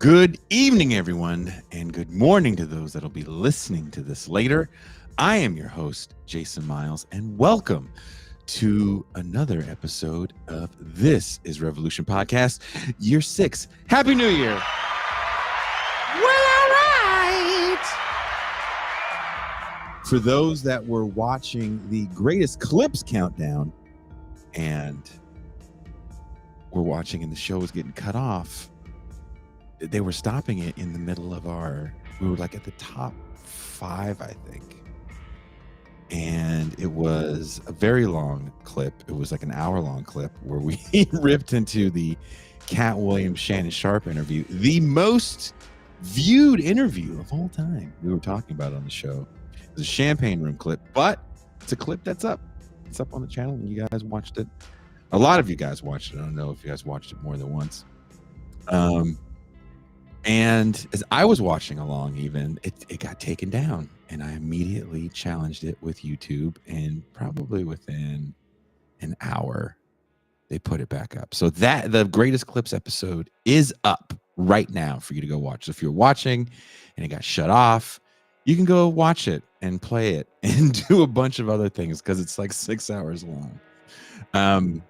Good evening, everyone, and good morning to those that'll be listening to this later. I am your host, Jason Miles, and welcome to another episode of This is Revolution Podcast, Year 6. Happy New Year! Well, all right. For those that were watching the greatest clips countdown and were watching and the show was getting cut off, they were stopping it in the middle of we were like at the top 5, I think. And it was a very long clip. It was like an hour-long clip where we ripped into the Cat Williams Shannon Sharp interview, the most viewed interview of all time. We were talking about it on the show. It was a champagne room clip, but it's a clip that's up. It's up on the channel, and you guys watched it. A lot of you guys watched it. I don't know if you guys watched it more than once. And as I was watching along, even it got taken down, and I immediately challenged it with YouTube, and probably within an hour they put it back up. So that the greatest clips episode is up right now for you to go watch. So if you're watching and it got shut off, you can go watch it and play it and do a bunch of other things because it's like 6 hours long.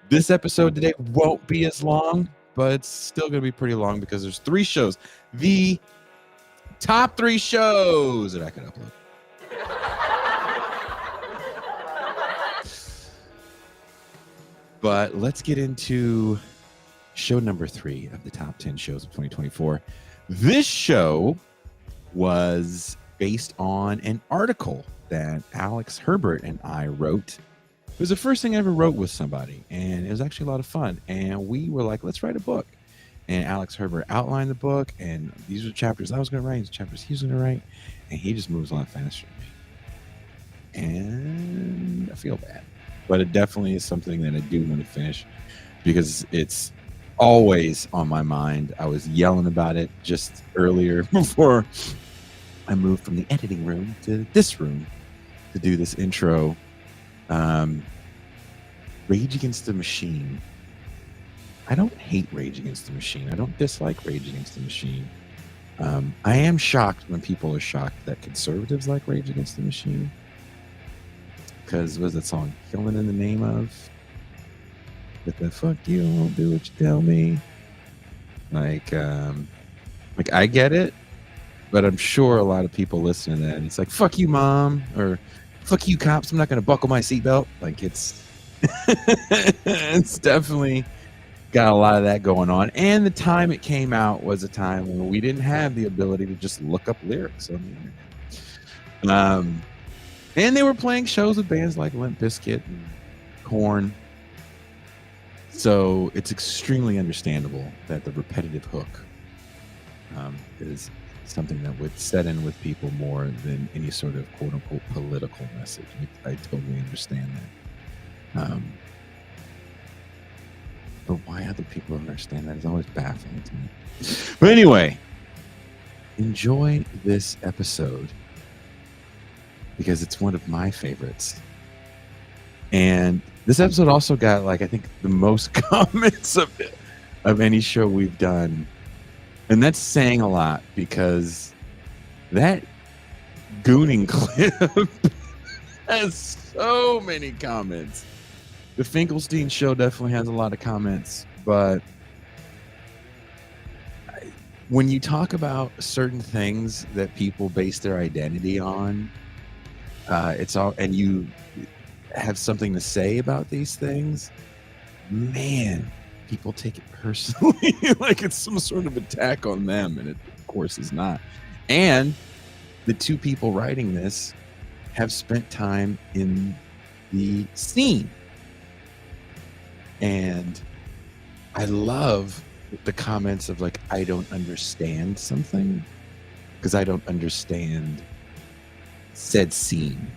This episode today won't be as long, but it's still going to be pretty long because there's 3 shows. The top 3 shows that I could upload. But let's get into show number 3 of the top 10 shows of 2024. This show was based on an article that Alex Herbert and I wrote. It was the first thing I ever wrote with somebody, and it was actually a lot of fun. And we were like, let's write a book. And Alex Herbert outlined the book, and these are the chapters I was going to write, these chapters he was going to write, and he just moves a lot faster than me. And I feel bad. But it definitely is something that I do want to finish because it's always on my mind. I was yelling about it just earlier before I moved from the editing room to this room to do this intro. Rage Against the Machine. I don't hate Rage Against the Machine. I don't dislike Rage Against the Machine. I am shocked when people are shocked that conservatives like Rage Against the Machine. Because what was that song? Killing in the Name of? With the fuck you, won't do what you tell me. Like I get it, but I'm sure a lot of people listen to that and it's like, fuck you, mom, or fuck you, cops, I'm not going to buckle my seatbelt. Like it's definitely got a lot of that going on. And the time it came out was a time when we didn't have the ability to just look up lyrics on the internet. And they were playing shows with bands like Limp Bizkit and Korn. So it's extremely understandable that the repetitive hook is something that would set in with people more than any sort of quote-unquote political message. I totally understand that. But why other people don't understand that is always baffling to me. But anyway, enjoy this episode because it's one of my favorites. And this episode also got, like, I think the most comments of any show we've done. And that's saying a lot because that gooning clip has so many comments. The Finkelstein show definitely has a lot of comments, but when you talk about certain things that people base their identity on, and you have something to say about these things, man, people take it personally like it's some sort of attack on them, and it of course is not. And the 2 people writing this have spent time in the scene, and I love the comments of like, I don't understand something because I don't understand said scene.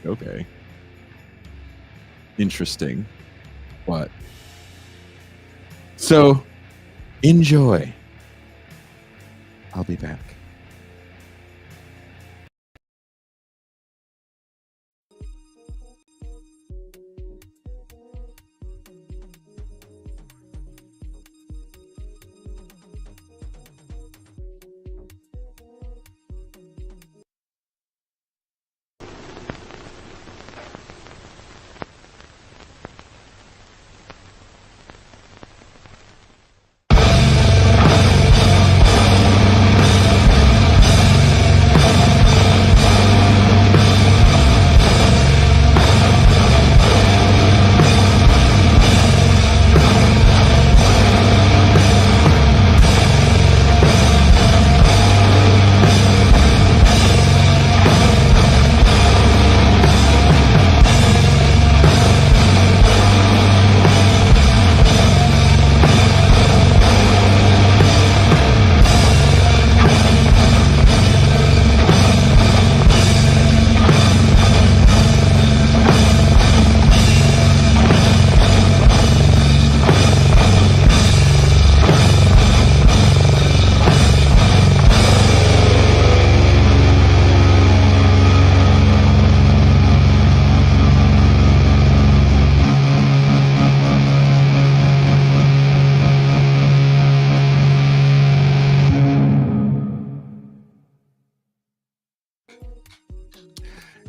Okay, interesting. What? So enjoy. I'll be back.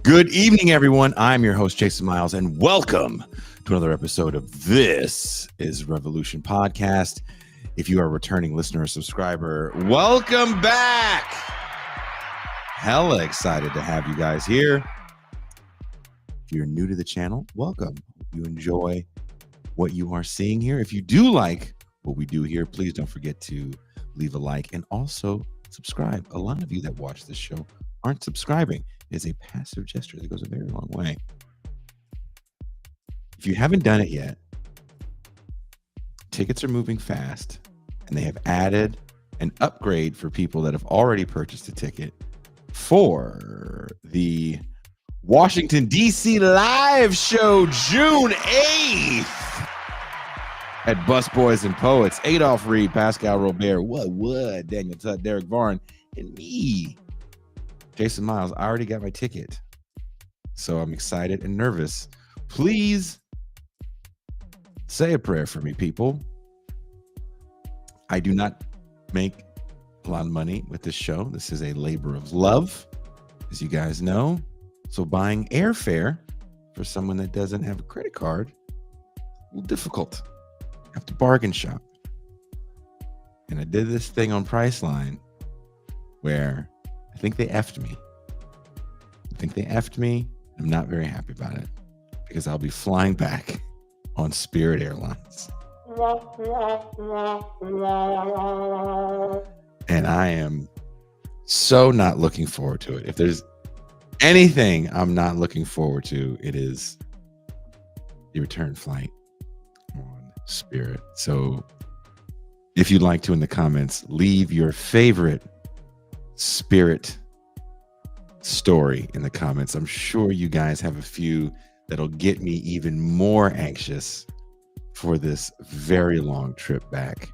Good evening, everyone. I'm your host, Jason Miles, and welcome to another episode of This is Revolution Podcast. If you are a returning listener or subscriber, welcome back. Hella excited to have you guys here. If you're new to the channel, welcome. Hope you enjoy what you are seeing here. If you do like what we do here, please don't forget to leave a like and also subscribe. A lot of you that watch this show aren't subscribing. It is a passive gesture that goes a very long way. If you haven't done it yet, tickets are moving fast, and they have added an upgrade for people that have already purchased a ticket for the Washington, D.C. live show, June 8th at Busboys and Poets. Adolph Reed, Pascal Robert, what, Daniel Tutt, Derek Varn, and me, Jason Miles. I already got my ticket, so I'm excited and nervous. Please say a prayer for me, people. I do not make a lot of money with this show. This is a labor of love, as you guys know. So buying airfare for someone that doesn't have a credit card, a little difficult. I have to bargain shop. And I did this thing on Priceline where I think they effed me. I'm not very happy about it because I'll be flying back on Spirit Airlines. And I am so not looking forward to it. If there's anything I'm not looking forward to, it is the return flight on Spirit. So if you'd like to, in the comments, leave your favorite Spirit story in the comments. I'm sure you guys have a few that'll get me even more anxious for this very long trip back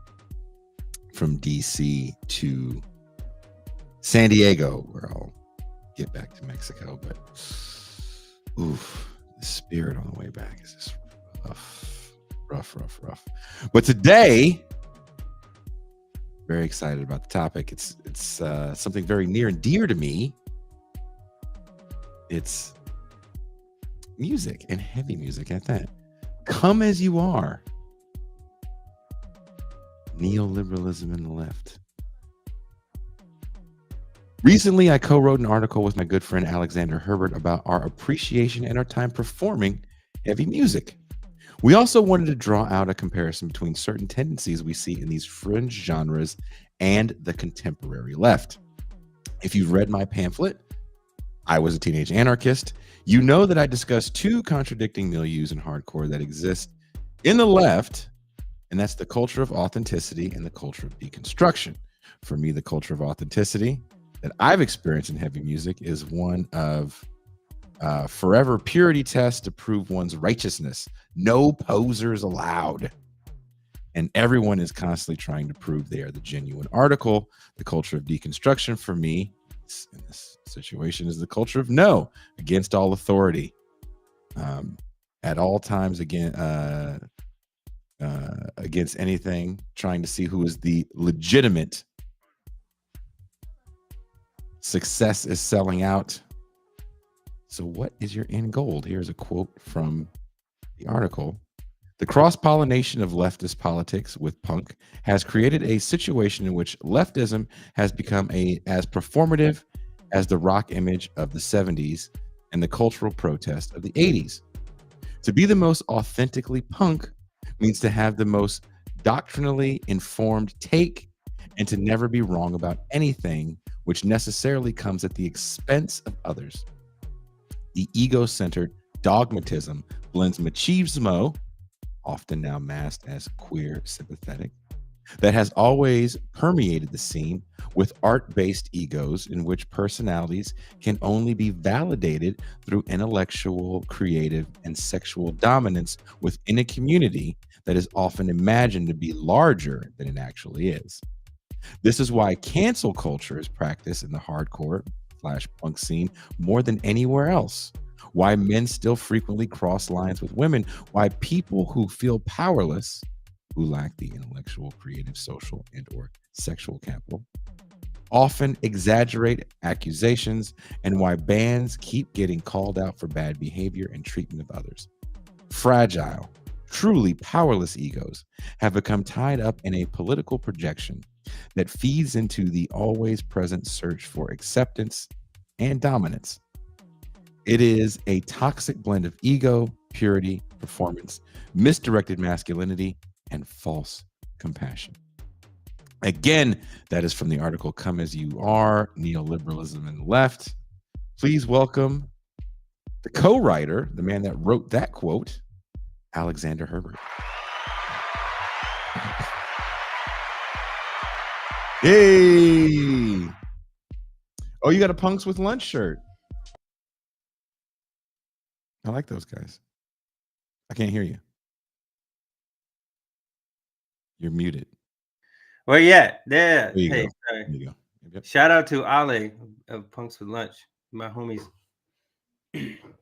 from DC to San Diego, where I'll get back to Mexico. But oof, the Spirit on the way back is just rough. But today, very excited about the topic. It's something very near and dear to me. It's music, and heavy music at that. Come as you are. Neoliberalism and the left. Recently, I co-wrote an article with my good friend Alexander Herbert about our appreciation and our time performing heavy music. We also wanted to draw out a comparison between certain tendencies we see in these fringe genres and the contemporary left. If you've read my pamphlet, I Was a Teenage Anarchist, you know that I discuss two contradicting milieus in hardcore that exist in the left, and that's the culture of authenticity and the culture of deconstruction. For me, the culture of authenticity that I've experienced in heavy music is one of forever purity tests to prove one's righteousness. No posers allowed. And everyone is constantly trying to prove they are the genuine article. The culture of deconstruction for me in this situation is the culture of no, against all authority, at all times, against anything, trying to see who is the legitimate. Success is selling out. So what is your end goal? Here's a quote from the article. The cross-pollination of leftist politics with punk has created a situation in which leftism has become as performative as the rock image of the 70s and the cultural protest of the 80s. To be the most authentically punk means to have the most doctrinally informed take and to never be wrong about anything, which necessarily comes at the expense of others. The ego-centered dogmatism blends machismo, often now masked as queer sympathetic, that has always permeated the scene, with art-based egos in which personalities can only be validated through intellectual, creative, and sexual dominance within a community that is often imagined to be larger than it actually is. This is why cancel culture is practiced in the hardcore/punk scene more than anywhere else. Why men still frequently cross lines with women. Why people who feel powerless, who lack the intellectual, creative, social, and/or sexual capital, often exaggerate accusations, and why bands keep getting called out for bad behavior and treatment of others. Fragile, truly powerless egos have become tied up in a political projection that feeds into the always present search for acceptance and dominance. It is a toxic blend of ego, purity, performance, misdirected masculinity, and false compassion. Again, that is from the article Come As You Are, Neoliberalism and the Left. Please welcome the co-writer, the man that wrote that quote, Alexander Herbert. Hey! Oh, you got a Punks with Lunch shirt. I like those guys. I can't hear you. You're muted. Well, yeah, there. There you Hey, go. sorry. There you go. Yep. Shout out to Ale of Punks with Lunch, my homies.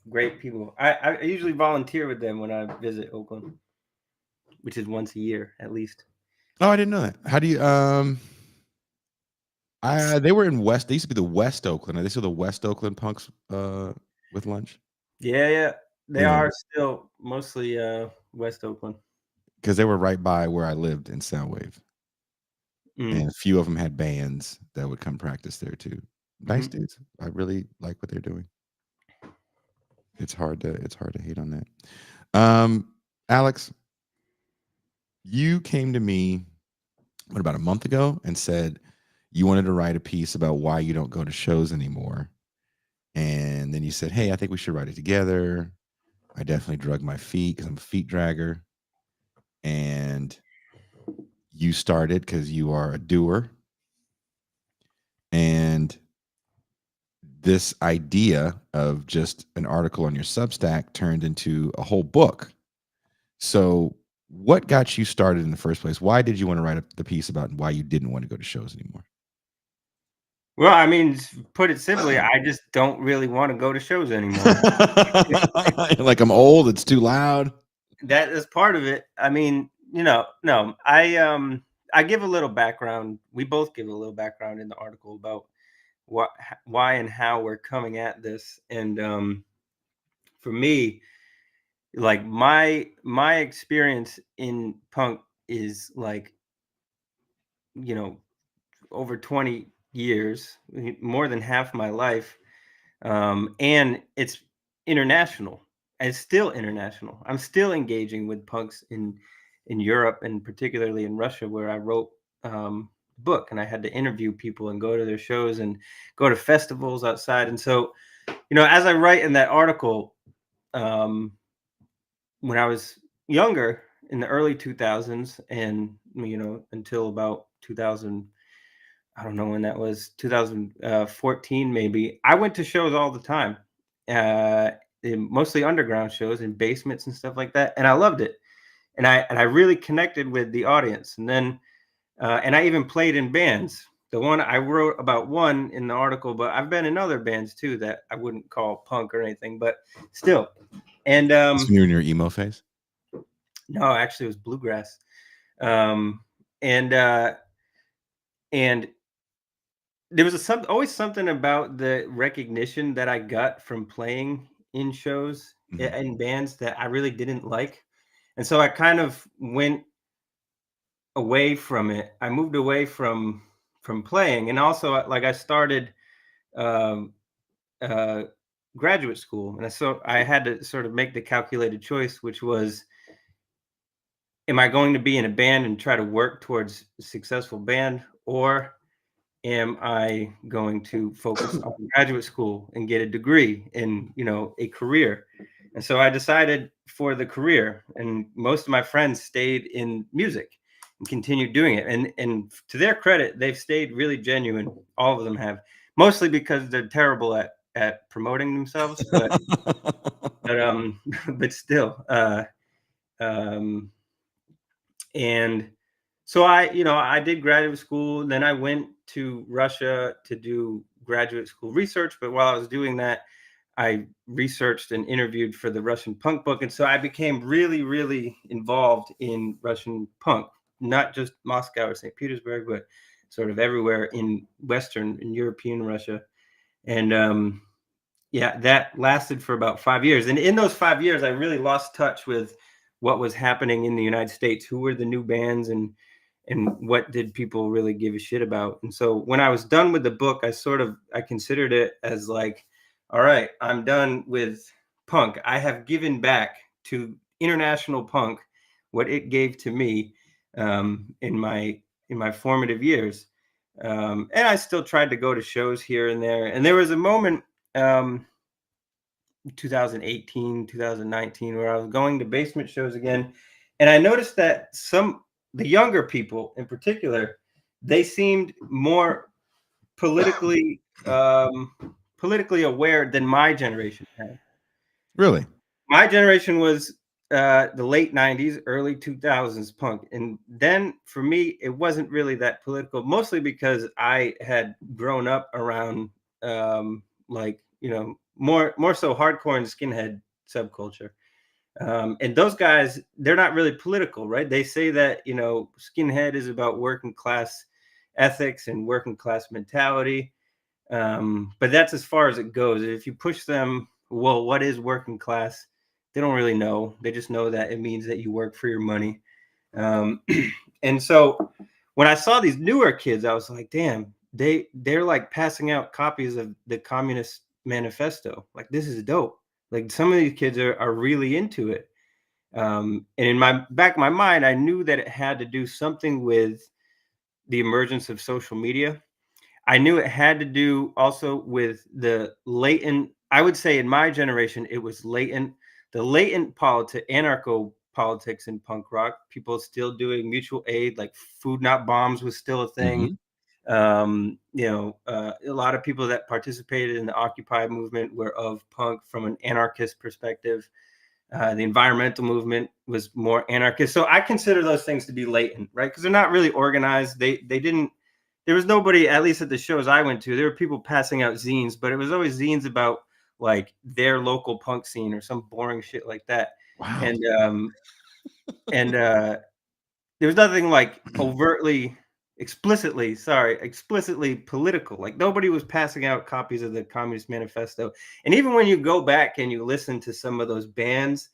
Great people. I usually volunteer with them when I visit Oakland, which is once a year at least. Oh, I didn't know that. How do you they were in West. They used to be the West Oakland. Are they still the West Oakland Punks with Lunch? Yeah. They Yeah. are still mostly West Oakland. Because they were right by where I lived in Soundwave. And a few of them had bands that would come practice there too. Nice dudes. I really like what they're doing. It's hard to hate on that. Alex, you came to me about a month ago and said you wanted to write a piece about why you don't go to shows anymore. And then you said, hey, I think we should write it together. I definitely drug my feet because I'm a feet dragger. And you started because you are a doer. And this idea of just an article on your Substack turned into a whole book. So what got you started in the first place? Why did you want to write the piece about why you didn't want to go to shows anymore? Well, I mean, put it simply, I just don't really want to go to shows anymore. Like I'm old, it's too loud. That is part of it. I mean, no, I give a little background. We both give a little background in the article about why and how we're coming at this. And for me, like my experience in punk is like, over 20 years, more than half my life. And it's international. It's still international. I'm still engaging with punks in Europe, and particularly in Russia, where I wrote book, and I had to interview people and go to their shows and go to festivals outside. And so, as I write in that article, when I was younger in the early 2000s, and until about 2000, I don't know when that was, 2014 maybe, I went to shows all the time, mostly underground shows in basements and stuff like that, and I loved it. And I really connected with the audience. And then and I even played in bands. The one I wrote about one in the article, but I've been in other bands too that I wouldn't call punk or anything, but still. And you're in your emo phase? No, actually it was bluegrass. And there was always something about the recognition that I got from playing in shows and bands that I really didn't like. And so I kind of went away from it. I moved away from playing, and also like I started um, graduate school, and so I had to sort of make the calculated choice, which was, am I going to be in a band and try to work towards a successful band, or am I going to focus on graduate school and get a degree in, a career? And so I decided for the career, and most of my friends stayed in music and continued doing it. And to their credit, they've stayed really genuine. All of them have, mostly because they're terrible at promoting themselves, but but still. And so I did graduate school, and then I went to Russia to do graduate school research. But while I was doing that, I researched and interviewed for the Russian punk book. And so I became really, really involved in Russian punk, not just Moscow or St. Petersburg, but sort of everywhere in Western and European Russia. And yeah, that lasted for about 5 years. And in those 5 years, I really lost touch with what was happening in the United States, who were the new bands, and what did people really give a shit about. And so when I was done with the book, I considered it as like, all right, I'm done with punk. I have given back to international punk what it gave to me in my formative years. And I still tried to go to shows here and there. And there was a moment, 2018, 2019, where I was going to basement shows again. And I noticed that the younger people in particular, they seemed more politically, politically aware than my generation had. Really? My generation was the late 90s, early 2000s punk. And then for me, it wasn't really that political, mostly because I had grown up around like, more so hardcore and skinhead subculture. And those guys, they're not really political, right? They say that, skinhead is about working class ethics and working class mentality. But that's as far as it goes. If you push them, well, what is working class? They don't really know. They just know that it means that you work for your money. Um, and so when I saw these newer kids, I was like, damn, they're like passing out copies of the Communist Manifesto. Like, this is dope. Like, some of these kids are really into it. And in my back of my mind, I knew that it had to do something with the emergence of social media. I knew it had to do also with the latent, I would say in my generation, it was the latent anarcho politics in punk rock. People still doing mutual aid, like Food Not Bombs was still a thing. Mhm. A lot of people that participated in the Occupy movement were of punk from an anarchist perspective. The environmental movement was more anarchist. So I consider those things to be latent, right? Because they're not really organized. They didn't. There was nobody, at least at the shows I went to. There were people passing out zines, but it was always zines about like their local punk scene or some boring shit like that. Wow. And there was nothing like explicitly political. Like, nobody was passing out copies of the Communist Manifesto. And even when you go back and you listen to some of those bands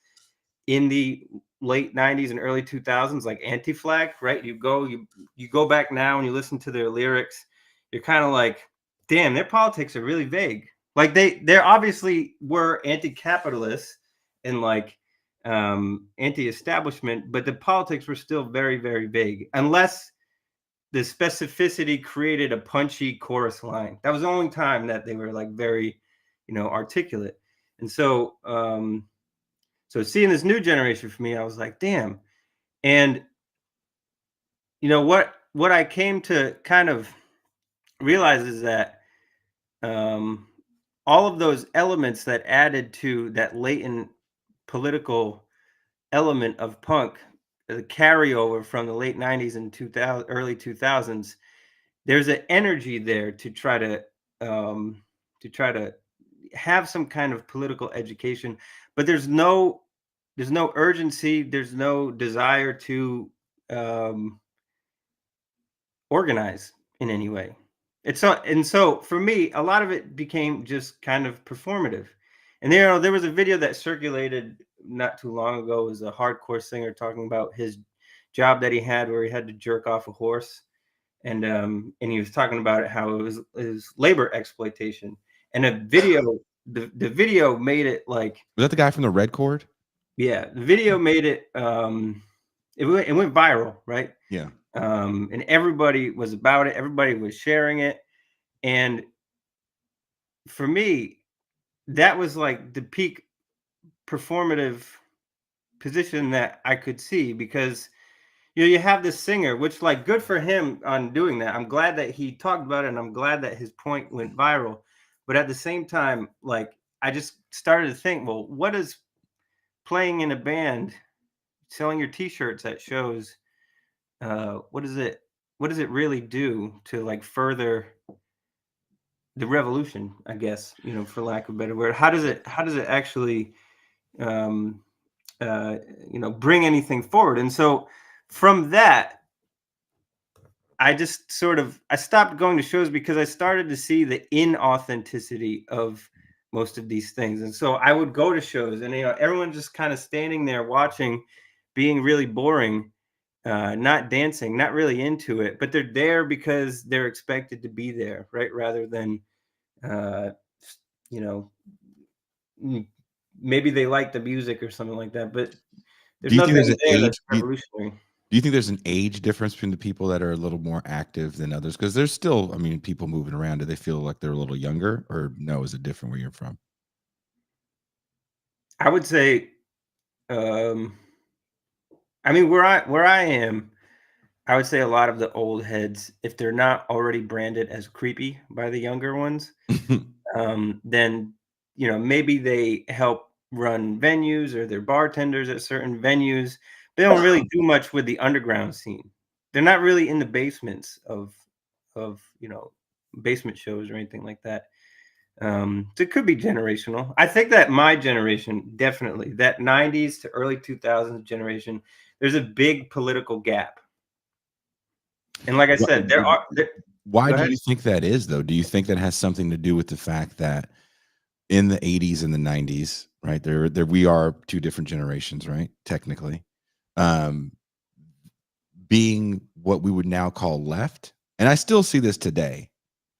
in the late 90s and early 2000s, like Anti-Flag, right? You go back now and you listen to their lyrics, you're kind of like, damn, their politics are really vague. Like, they obviously were anti-capitalist and like anti-establishment, but the politics were still very, very vague, unless the specificity created a punchy chorus line. That was the only time that they were like very, articulate. And so seeing this new generation for me, I was like, damn. And what I came to kind of realize is that all of those elements that added to that latent political element of punk, the carryover from the late 90s and 2000, early 2000s, there's an energy there to try to have some kind of political education, but there's no urgency, there's no desire to um, organize in any way. And so for me, a lot of it became just kind of performative. And there was a video that circulated not too long ago. It was a hardcore singer talking about his job that he had, where he had to jerk off a horse, and he was talking about it, how it was labor exploitation. And the video made it like, Was that the guy from the Red Chord? yeah, the video made it it went viral, right? Yeah. And everybody was about it, everybody was sharing it. And for me, that was like the peak performative position that I could see, because you have this singer, which, like, good for him on doing that. I'm glad that he talked about it, and I'm glad that his point went viral. But at the same time, like, I just started to think, well, what is playing in a band, selling your t-shirts at shows, what does it really do to like further the revolution, I guess, for lack of a better word? How does it actually um bring anything forward? And so from that, I just sort of I stopped going to shows because I started to see the inauthenticity of most of these things. And so I would go to shows and everyone just kind of standing there watching, being really boring, not dancing, not really into it, but they're there because they're expected to be there, right? Rather than uh you know mm, maybe they like the music or something like that, but there's Do you think there's nothing an there that's age? revolutionary. Do you think there's an age difference between the people that are a little more active than others? Because there's still, I mean, people moving around. Do they feel like they're a little younger, or no? Is it different where you're from? I would say um I mean, where I am, I would say a lot of the old heads, if they're not already branded as creepy by the younger ones, then maybe they help run venues or they're bartenders at certain venues. They don't really do much with the underground scene. They're not really in the basements of basement shows or anything like that. So it could be generational. I think that my generation, definitely, that 90s to early 2000s generation, there's a big political gap. And like I Wha- said, Why go do ahead. you think that is, though? Do you think that has something to do with the fact that in the 80s and the 90s, right? There we are two different generations, right? Technically. Um, being what we would now call left. And I still see this today.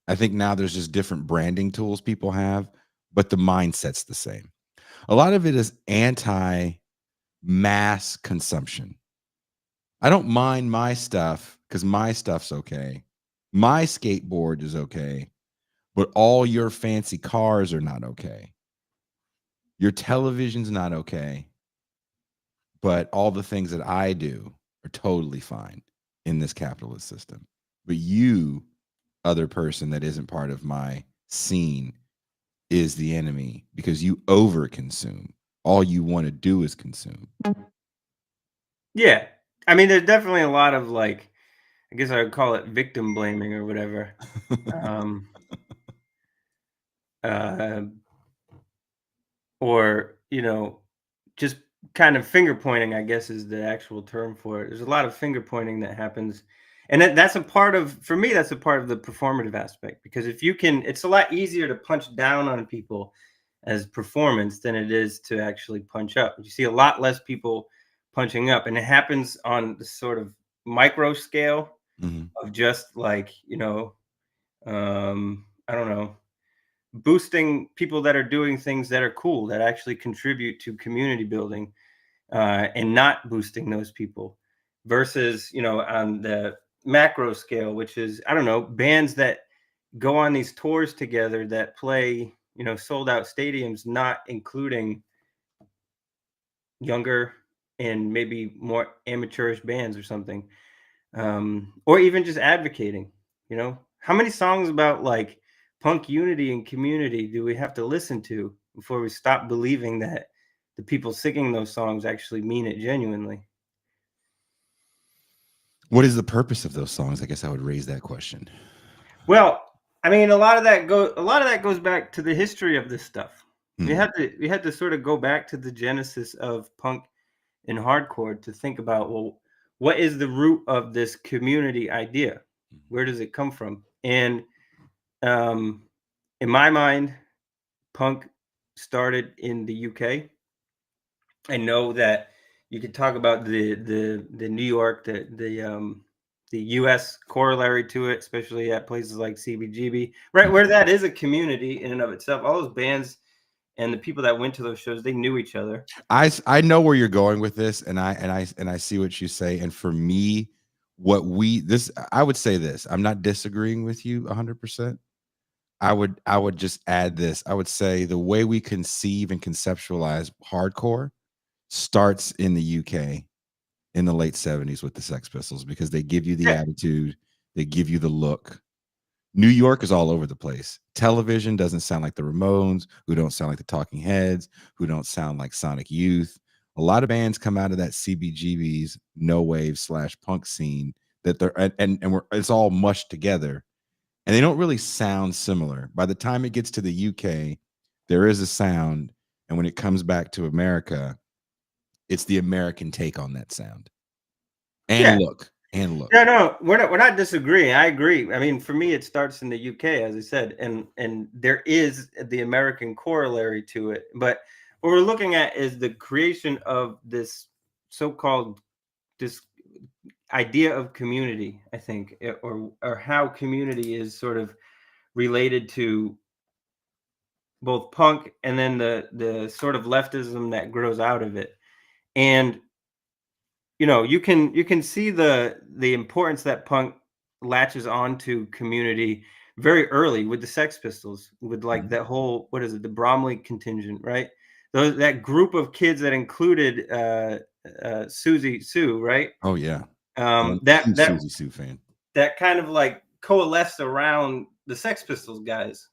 I think now there's just different branding tools people have, but the mindset's the same. A lot of it is anti mass consumption. I don't mind my stuff because my stuff's okay. My skateboard is okay, but all your fancy cars are not okay. Your television's not okay, but all the things that I do are totally fine in this capitalist system. But you, other person that isn't part of my scene, is the enemy because you overconsume. All you want to do is consume. Yeah. I mean, there's definitely a lot of like, I guess I would call it victim blaming or whatever. Um, uh, or, just kind of finger pointing, I guess is the actual term for it. There's a lot of finger pointing that happens. And that's a part of, for me, that's a part of the performative aspect because if you can, it's a lot easier to punch down on people as performance than it is to actually punch up. You see a lot less people punching up, and it happens on the sort of micro scale Mhm. of just like, I don't know, boosting people that are doing things that are cool, that actually contribute to community building, and not boosting those people versus, on the macro scale, which is, I don't know, bands that go on these tours together that play, sold out stadiums, not including younger and maybe more amateurish bands or something, or even just advocating. How many songs about like punk unity and community do we have to listen to before we stop believing that the people singing those songs actually mean it genuinely? What is the purpose of those songs? I guess I would raise that question. Well, I mean, a lot of that goes back to the history of this stuff. We Mhm. had to we had to sort of go back to the genesis of punk and hardcore to think about, well, what is the root of this community idea? Where does it come from? And um, in my mind, punk started in the UK. I know that you could talk about the New York, the US corollary to it, especially at places like CBGB, right, where that is a community in and of itself. All those bands and the people that went to those shows, they knew each other. I know where you're going with this, and I see what you say. And for me, what we this I would say this. I'm not disagreeing with you 100%. I would just add this. I would say the way we conceive and conceptualize hardcore starts in the UK in the late 70s with the Sex Pistols because they give you the Yeah, attitude, they give you the look. New York is all over the place. Television doesn't sound like the Ramones, who don't sound like the Talking Heads, who don't sound like Sonic Youth. A lot of bands come out of that CBGB's no wave slash punk scene that they're and it's all mushed together, and they don't really sound similar. By the time it gets to the UK, there is a sound, and when it comes back to America, it's the American take on that sound and yeah. look. and look. No, we're not disagreeing. I agree. I mean, for me, it starts in the UK, as I said, and there is the American corollary to it. But what we're looking at is the creation of this so-called this idea of community. I think, or how community is sort of related to both punk and then the sort of leftism that grows out of it. And you can see the importance that punk latches onto community very early with the Sex Pistols, with like Mhm. that whole, what is it, the Bromley contingent, right? That group of kids that included Susie Sue, right? Oh yeah, I'm a That huge that Susie Sue fan. that kind of like coalesced around the Sex Pistols guys.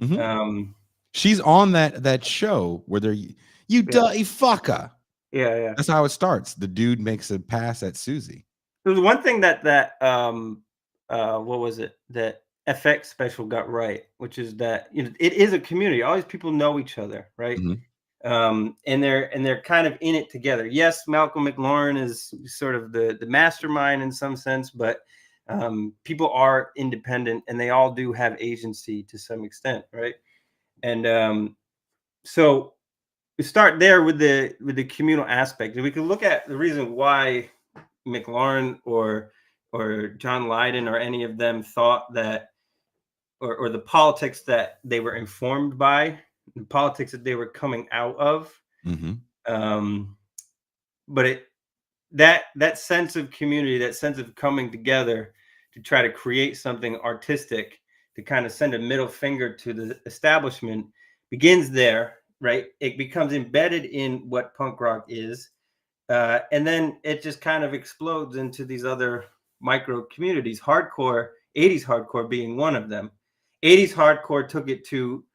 Mhm. Um, She's on that show where they're you yeah, dirty fucker. yeah, yeah. That's how it starts. The dude makes a pass at Susie. There was one thing that what was it, that FX special got right, which is that it is a community. All these people know each other, right? Mhm. And they're kind of in it together. Yes, Malcolm McLaurin is sort of the mastermind in some sense, but people are independent and they all do have agency to some extent, right? And so we start there with the communal aspect, and we can look at the reason why McLaurin or John Lydon or any of them thought that, or the politics that they were informed by, the politics that they were coming out of. Mhm. Um, but that sense of community, that sense of coming together to try to create something artistic, to kind of send a middle finger to the establishment, begins there, right? It becomes embedded in what punk rock is, and then it just kind of explodes into these other micro communities. Hardcore, 80s hardcore being one of them. 80s hardcore took it to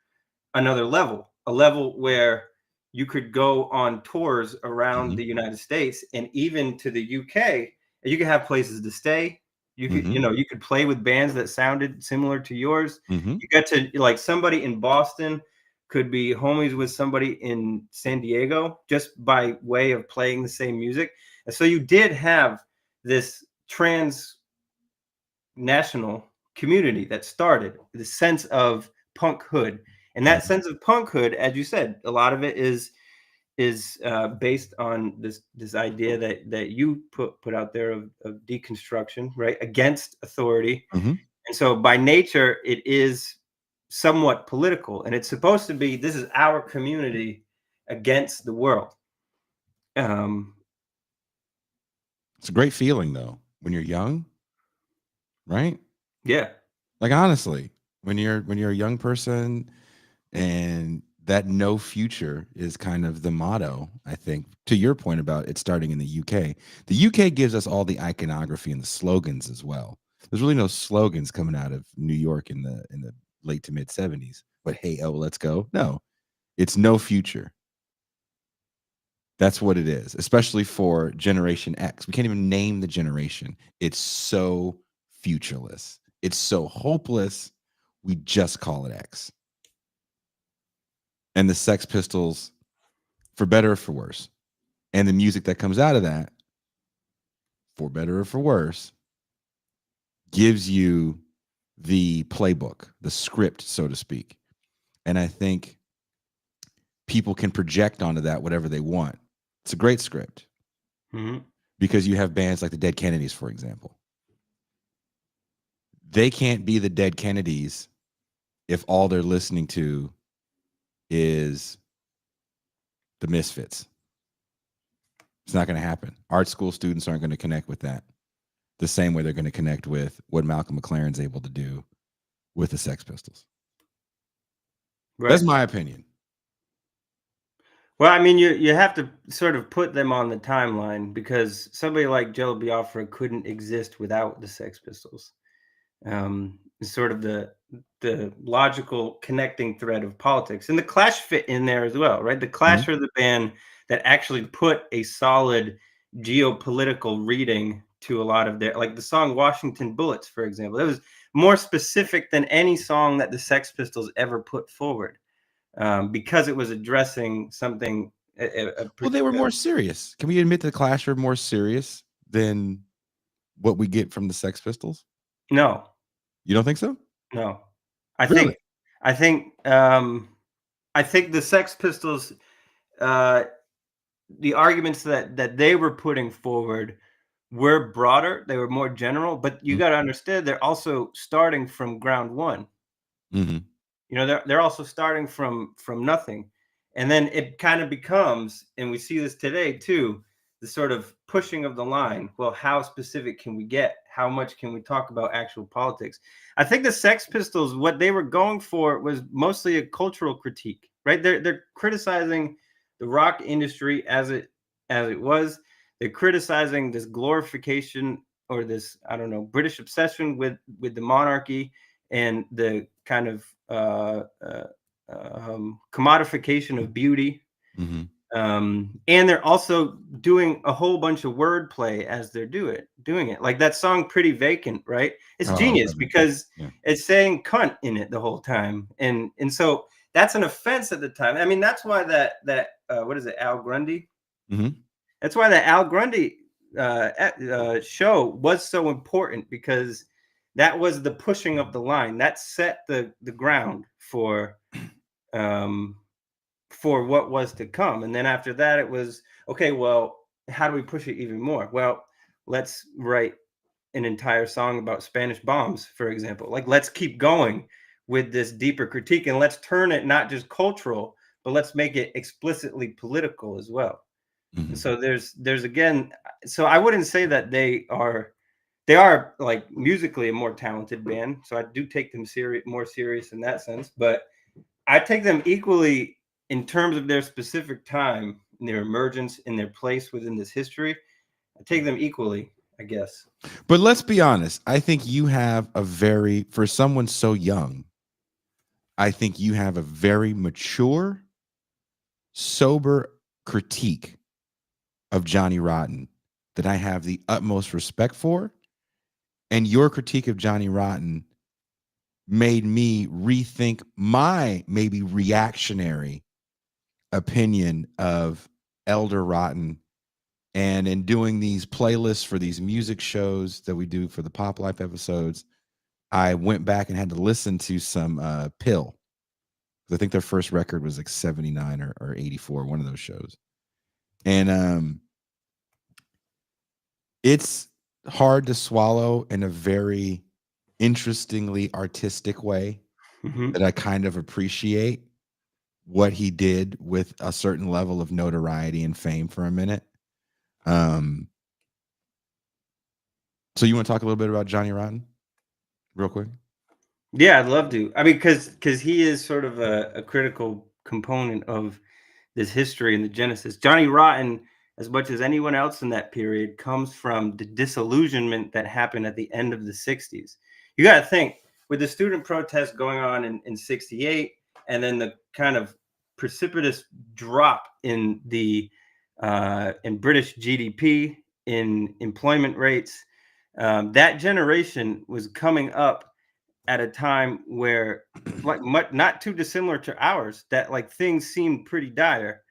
another level, a level where you could go on tours around Mhm. the United States and even to the UK. And you could have places to stay. You could, Mhm. you could play with bands that sounded similar to yours. Mhm. You got to, like, somebody in Boston could be homies with somebody in San Diego just by way of playing the same music. And so you did have this national community that started the sense of punkhood, and that Mhm. sense of punkhood, as you said, a lot of it is based on this idea that you put out there of deconstruction, right, against authority. Mhm. And so by nature it is somewhat political, and it's supposed to be, this is our community against the world. um It's a great feeling though when you're young, right? yeah. Like honestly, when you're a young person and that no future is kind of the motto, I think, to your point about it starting in the UK. The UK gives us all the iconography and the slogans as well. There's really no slogans coming out of New York in the late to mid 70s. But hey, oh, let's go. No, it's no future. That's what it is, especially for Generation X. We can't even name the generation. It's so futureless. It's so hopeless. We just call it X. And the Sex Pistols, for better or for worse, and the music that comes out of that, for better or for worse, gives you the playbook, the script, so to speak. And I think people can project onto that whatever they want. It's a great script Hmm. because you have bands like the Dead Kennedys, for example. They can't be the Dead Kennedys if all they're listening to is the Misfits. It's not going to happen. Art school students aren't going to connect with that the same way they're going to connect with what Malcolm McLaren's able to do with the Sex Pistols. That's Right. my opinion. Well, I mean, you have to sort of put them on the timeline, because somebody like Jello Biafra couldn't exist without the Sex Pistols. It's sort of the logical connecting thread of politics, and the Clash fit in there as well, right? The Clash Mhm. are the band that actually put a solid geopolitical reading to a lot of their, like the song "Washington Bullets," for example. That was more specific than any song that the Sex Pistols ever put forward, because it was addressing something. Well, they were more serious. Can we admit the Clash were more serious than what we get from the Sex Pistols? No, You don't think so? no. I Really? think, I think, I think the Sex Pistols, uh, the arguments that they were putting forward were broader. They were more general, but you got to understand they're also starting from ground one. Mm-hmm. You know, they're also starting from nothing, and then it kind of becomes, and we see this today too, the sort of pushing of the line. Well, how specific can we get? How much can we talk about actual politics? I think the Sex Pistols, what they were going for was mostly a cultural critique, right? They're criticizing the rock industry as it was. They're criticizing this glorification, or this, I don't know, British obsession with the monarchy, and the kind of commodification of beauty. Mm-hmm. And they're also doing a whole bunch of wordplay as they're doing it. Like that song "Pretty Vacant," right? It's Oh, I genius love it. because Yeah. it's saying "cunt" in it the whole time, and so that's an offense at the time. I mean, that's why that what is it, Al Grundy? Mm-hmm. That's why the Al Grundy show was so important, because that was the pushing of the line that set the ground um, for what was to come. And then after that, it was okay. Well, how do we push it even more? Well, let's write an entire song about Spanish bombs, for example. Like, let's keep going with this deeper critique, and let's turn it not just cultural, but let's make it explicitly political as well. Mm-hmm. And so there's again, so I wouldn't say that they are like musically a more talented band. So I do take them more serious in that sense, but I take them equally in terms of their specific time, and their emergence, and their place within this history. I take them equally, I guess. But let's be honest. I think you have for someone so young, I think you have a very mature, sober critique of Johnny Rotten that I have the utmost respect for. And your critique of Johnny Rotten made me rethink my maybe reactionary opinion of Elder Rotten. And in doing these playlists for these music shows that we do for the Pop Life episodes, I went back and had to listen to some Pill. I think their first record was like 79 or 84, one of those shows. And it's hard to swallow in a very interestingly artistic way Mm-hmm. that I kind of appreciate what he did with a certain level of notoriety and fame for a minute. So you want to talk a little bit about Johnny Rotten real quick? Yeah, I'd love to. I mean, because he is sort of a critical component of this history and the genesis. Johnny Rotten, as much as anyone else in that period, comes from the disillusionment that happened at the end of the 60s. You got to think, with the student protests going on in 68, and then the kind of precipitous drop in British GDP, in employment rates, that generation was coming up at a time where, like, not too dissimilar to ours, that like things seemed pretty dire,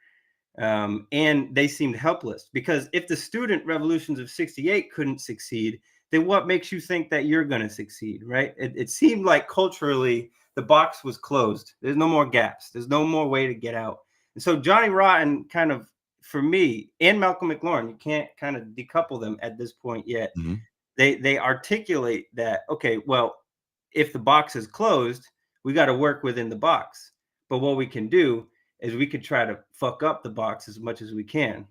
and they seemed helpless. Because if the student revolutions of 68 couldn't succeed, then what makes you think that you're going to succeed, right? It seemed like culturally the box was closed. There's no more gaps. There's no more way to get out. And so Johnny Rotten kind of, for me, and Malcolm McLaren, you can't kind of decouple them at this point yet. Mm-hmm. They articulate that, okay, well, if the box is closed, we got to work within the box. But what we can do is we could try to fuck up the box as much as we can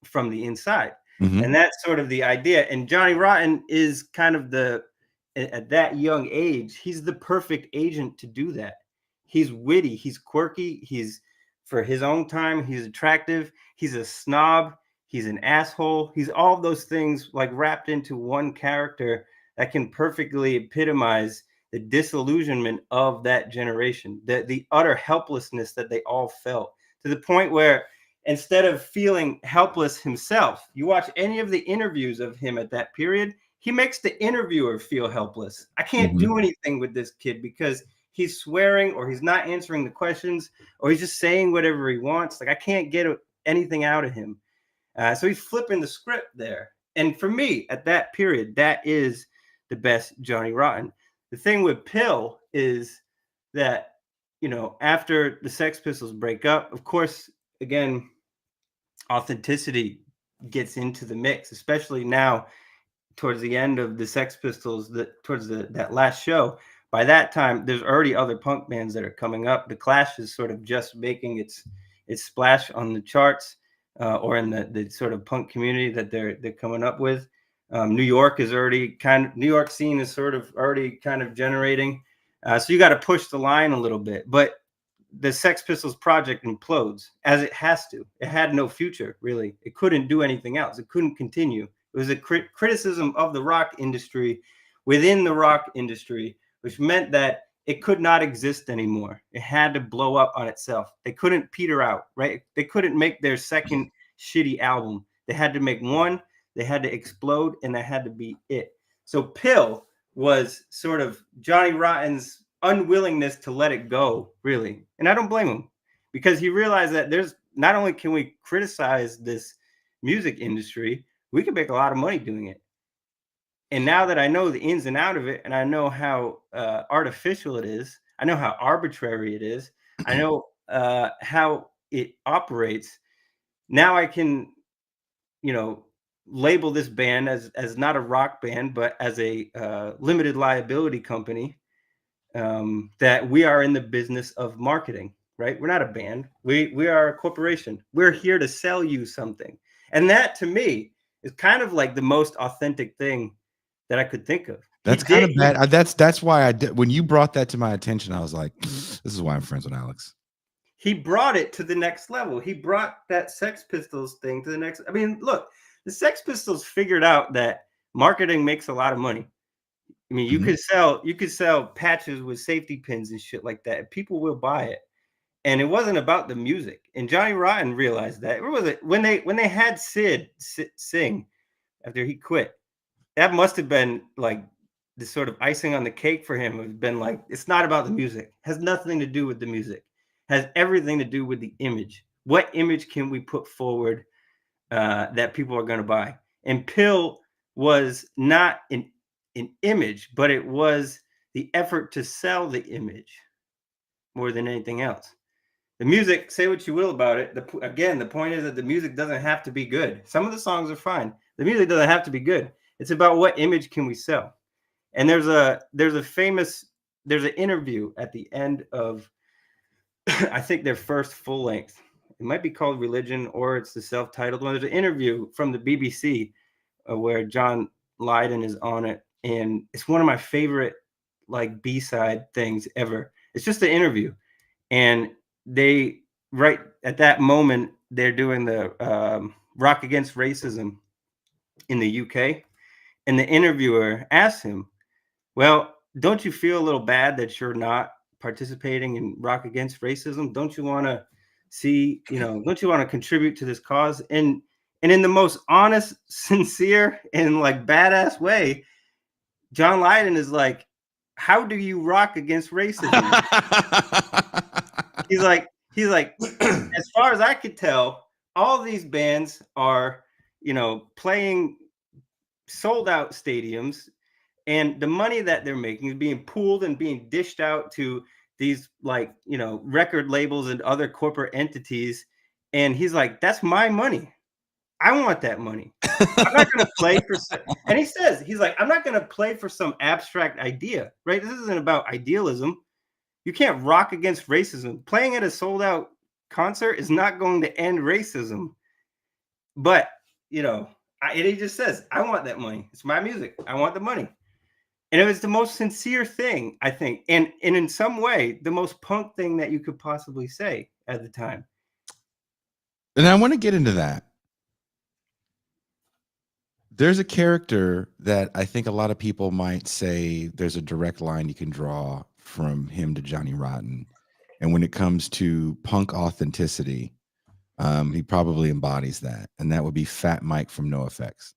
from the inside. Mm-hmm. And that's sort of the idea. And Johnny Rotten is kind of at that young age, he's the perfect agent to do that. He's witty, he's quirky, he's, for his own time, he's attractive, he's a snob, he's an asshole, he's all those things like wrapped into one character that can perfectly epitomize the disillusionment of that generation, the utter helplessness that they all felt, to the point where, instead of feeling helpless himself, you watch any of the interviews of him at that period, he makes the interviewer feel helpless. I can't Mm-hmm. do anything with this kid because he's swearing, or he's not answering the questions, or he's just saying whatever he wants. Like, I can't get anything out of him. So he's flipping the script there. And for me, at that period, that is the best Johnny Rotten. The thing with Pill is that, after the Sex Pistols break up, of course, again, authenticity gets into the mix, especially now towards the end of the Sex Pistols, towards that last show. By that time, there's already other punk bands that are coming up. The Clash is sort of just making its splash on the charts, or in the sort of punk community that they're coming up with. New York New York scene is sort of already kind of generating. So you got to push the line a little bit, but the Sex Pistols project implodes, as it has to. It had no future, really. It couldn't do anything else. It couldn't continue. It was a criticism of the rock industry within the rock industry, which meant that it could not exist anymore. It had to blow up on itself. They couldn't peter out, right? They couldn't make their second shitty album. They had to make one, they had to explode, and that had to be it. So Pill was sort of Johnny Rotten's unwillingness to let it go, really. And I don't blame him, because he realized that there's not only can we criticize this music industry, we can make a lot of money doing it. And now that I know the ins and out of it, and I know how artificial it is, I know how arbitrary it is, I know how it operates. Now I can, label this band as not a rock band, but as a limited liability company, that we are in the business of marketing, right? We're not a band. We are a corporation. We're here to sell you something. And that, to me, is kind of like the most authentic thing that I could think of. That's kind of bad. That's why I did. When you brought that to my attention, I was like, this is why I'm friends with Alex. He brought it to the next level. He brought that Sex Pistols thing to the next. I mean, look, the Sex Pistols figured out that marketing makes a lot of money. I mean, you could sell patches with safety pins and shit like that. People will buy it. And it wasn't about the music. And Johnny Rotten realized that. Where was it? When they had Sid sing after he quit, that must have been like the sort of icing on the cake for him. It's been like, it's not about the music. It has nothing to do with the music. It has everything to do with the image. What image can we put forward that people are going to buy? And Pill was not an image, but it was the effort to sell the image more than anything else. The music, say what you will about it. The point is that the music doesn't have to be good. Some of the songs are fine. The music doesn't have to be good. It's about what image can we sell. And there's an interview at the end of I think their first full length. It might be called Religion, or it's the self-titled one. There's an interview from the BBC where John Lydon is on it, and it's one of my favorite like B-side things ever. It's just an interview, and they right at that moment they're doing the Rock Against Racism in the UK, and the interviewer asks him, well, don't you feel a little bad that you're not participating in Rock Against Racism? Don't you want to don't you want to contribute to this cause? And in the most honest, sincere, and like badass way, John Lydon is like, how do you rock against racism? he's like, as far as I could tell, all these bands are, playing sold out stadiums, and the money that they're making is being pooled and being dished out to these record labels and other corporate entities. And he's like, that's my money. I want that money. I'm not going to play for, and he's like, I'm not going to play for some abstract idea, right? This isn't about idealism. You can't rock against racism. Playing at a sold out concert is not going to end racism. But, and he just says, I want that money. It's my music. I want the money. And it was the most sincere thing, I think. And in some way, the most punk thing that you could possibly say at the time. And I want to get into that. There's a character that I think a lot of people might say there's a direct line you can draw from him to Johnny Rotten. And when it comes to punk authenticity, he probably embodies that. And that would be Fat Mike from NoFX.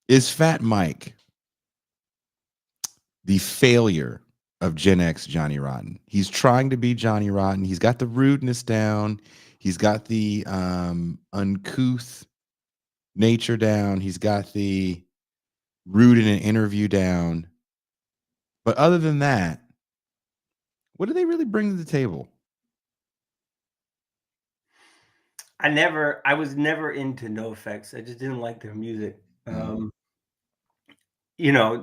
Is Fat Mike the failure of Gen X Johnny Rotten? He's trying to be Johnny Rotten. He's got the rudeness down. He's got the uncouth nature down. He's got the rude in an interview down. But other than that, what do they really bring to the table? I was never into NoFX. I just didn't like their music. Mm.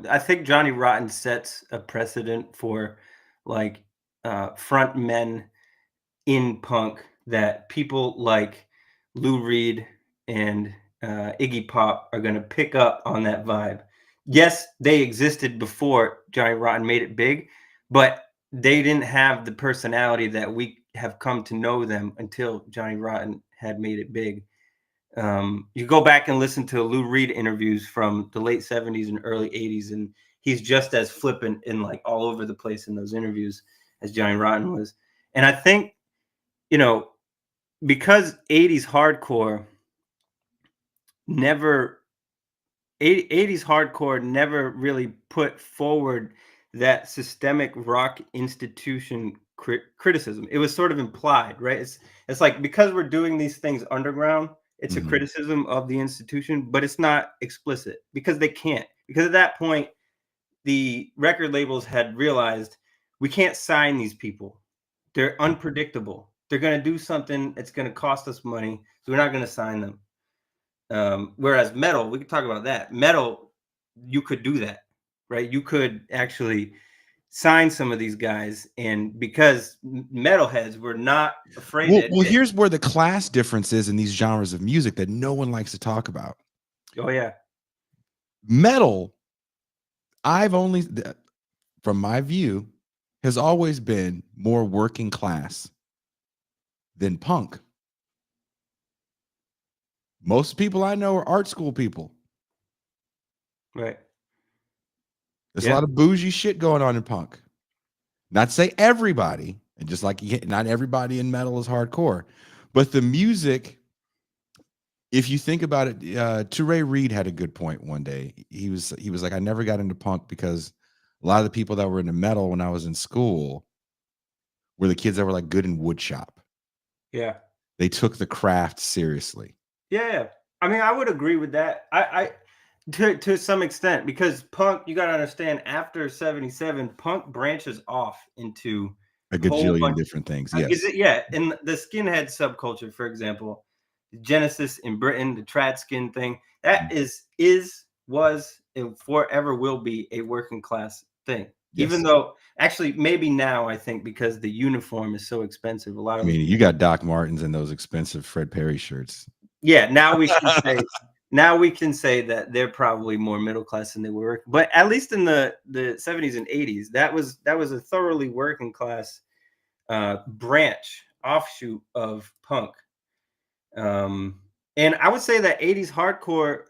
I think Johnny Rotten sets a precedent for like front men in punk that people like Lou Reed and Iggy Pop are going to pick up on that vibe. Yes, they existed before Johnny Rotten made it big, but they didn't have the personality that we have come to know them until Johnny Rotten had made it big. You go back and listen to Lou Reed interviews from the late 70s and early 80s, and he's just as flippant and like all over the place in those interviews as Johnny Rotten was. And I think, you know, because 80s hardcore never 80s hardcore never really put forward that systemic rock institution criticism. It was sort of implied, right? It's like because we're doing these things underground, it's a Mhm. criticism of the institution, but it's not explicit because they can't. Because at that point, the record labels had realized we can't sign these people. They're unpredictable. They're going to do something that's going to cost us money, so we're not going to sign them. Whereas metal, we could talk about that. Metal, you could do that, right? You could actually sign some of these guys, and because metalheads were not afraid to Well, admit, here's where the class difference is in these genres of music that no one likes to talk about. oh yeah, Metal, I've only, from my view, has always been more working class than punk. Most people I know are art school people. right, There's a yeah, lot of bougie shit going on in punk. Not to say everybody, and just like not everybody in metal is hardcore, but the music. If you think about it, Ture Reed had a good point one day. He was like, I never got into punk because a lot of the people that were into metal when I was in school were the kids that were like good in wood shop. yeah, They took the craft seriously. yeah. I mean, I would agree with that. I to some extent because punk, you got to understand, after '77, punk branches off into A a whole gajillion bunch. different things. Is Yes. it? Yeah, in the skinhead subculture, for example, Genesis in Britain, the trad skin thing, that Mm. was, and forever will be a working class thing. Even Yes. though, actually, maybe now I think because the uniform is so expensive, a lot I of those mean, you people. got Doc Martens and those expensive Fred Perry shirts. Yeah, now we can say that they're probably more middle class than they were. But at least in the 70s and 80s, that was a thoroughly working class branch offshoot of punk. Um, and I would say that 80s hardcore,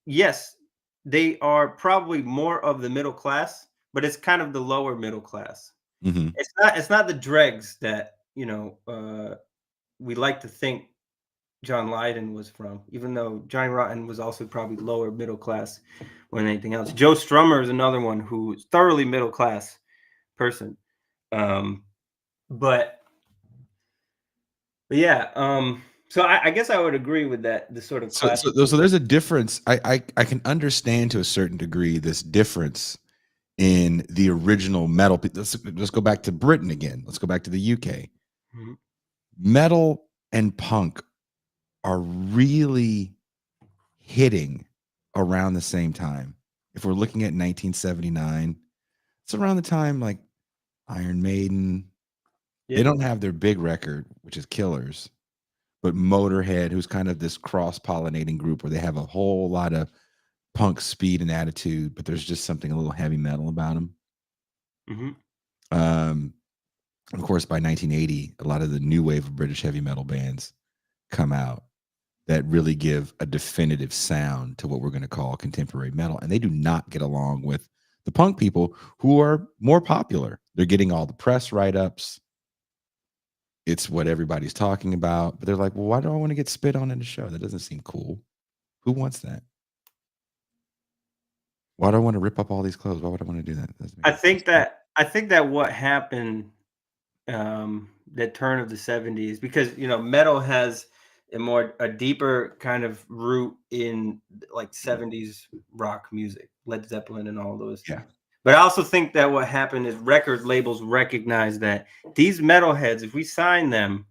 yes, they are probably more of the middle class, but it's kind of the lower middle class. Mhm. It's not the dregs that, we like to think John Lydon was from, even though Johnny Rotten was also probably lower middle class more than anything else. Joe Strummer is another one who's thoroughly middle class person. Um, but yeah, so I guess I would agree with that, the sort of So, class. so there's a difference. I can understand to a certain degree this difference in the original metal. Let's go back to Britain again. Let's go back to the UK. Mhm. Metal and punk are really hitting around the same time. If we're looking at 1979, it's around the time like Iron Maiden. They Yeah. don't have their big record, which is Killers, but Motorhead, who's kind of this cross-pollinating group where they have a whole lot of punk speed and attitude, but there's just something a little heavy metal about them. Hmm. Um, of course, by 1980, a lot of the new wave of British heavy metal bands come out that really give a definitive sound to what we're going to call contemporary metal. And they do not get along with the punk people who are more popular. They're getting all the press write ups. It's what everybody's talking about. But they're like, well, why do I want to get spit on in the show? That doesn't seem cool. Who wants that? Why do I want to rip up all these clothes? Why would I want to do that? That doesn't make I any sense think to me. that I think that what happened. that turn of the 70s, because metal has a deeper kind of root in like 70s rock music, Led Zeppelin and all those. Yeah. But I also think that what happened is record labels recognize that these metalheads, if we sign them,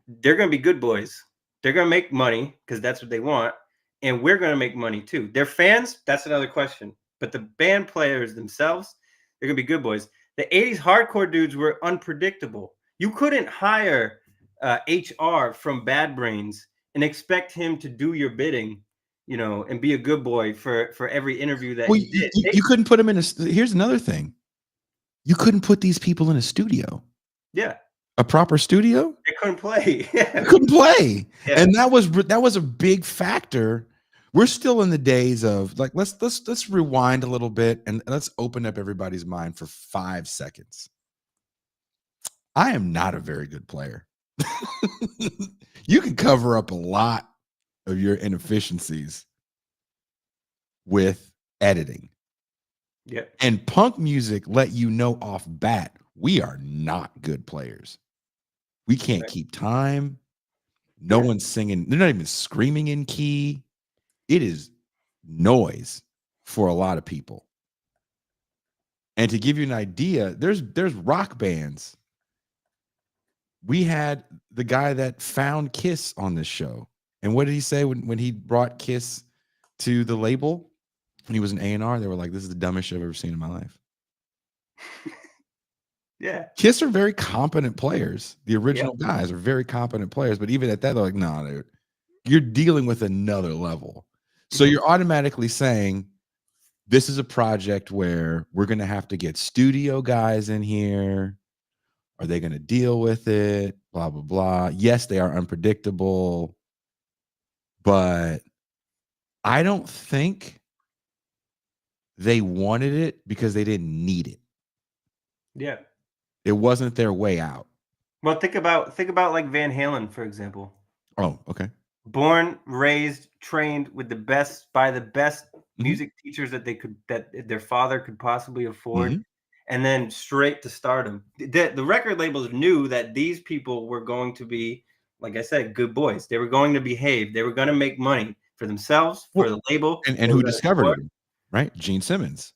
they're going to be good boys. They're going to make money because that's what they want. And we're going to make money too. Their fans, that's another question. But the band players themselves, they're going to be good boys. The 80s hardcore dudes were unpredictable. You couldn't hire HR from Bad Brains and expect him to do your bidding, and be a good boy for every interview that Well, he did. you couldn't put them in a. Here's another thing. You couldn't put these people in a studio. Yeah. A proper studio? They couldn't play. They couldn't play. Yeah. And that was a big factor. We're still in the days of like let's rewind a little bit and let's open up everybody's mind for 5 seconds. I am not a very good player. You can cover up a lot of your inefficiencies with editing. Yeah. And punk music let you know off bat, we are not good players. We can't keep time. No one's singing. They're not even screaming in key. It is noise for a lot of people. And to give you an idea, there's rock bands. We had the guy that found Kiss on this show. And what did he say when he brought Kiss to the label? When he was an A&R, they were like, this is the dumbest show I've ever seen in my life. Yeah. Kiss are very competent players. The original guys are very competent players. But even at that, they're like, no, dude, you're dealing with another level. So you're automatically saying, this is a project where we're going to have to get studio guys in here. Are they going to deal with it? Blah, blah, blah. Yes, they are unpredictable. But I don't think they wanted it because they didn't need it. Yeah. It wasn't their way out. Well, think about like Van Halen, for example. Oh, okay. Born, raised, trained with the best music teachers that their father could possibly afford, and then straight to stardom. The record labels knew that these people were going to be, like I said, good boys. They were going to behave. They were going to make money for themselves, for the label, and who discovered it, right? Gene Simmons.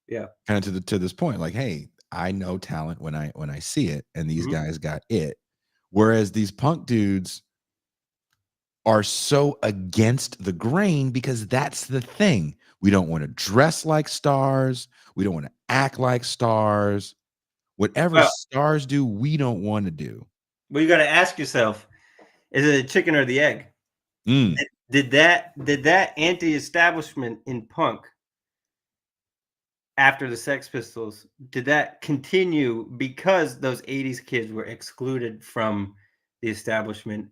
Yeah. Kind of to this point, like, hey, I know talent when I see it, and these guys got it. Whereas these punk dudes are so against the grain because that's the thing. We don't want to dress like stars. We don't want to act like stars. Whatever stars do, we don't want to do. Well, you got to ask yourself, is it the chicken or the egg? Did that anti-establishment in punk after the Sex Pistols, did that continue because those 80s kids were excluded from the establishment,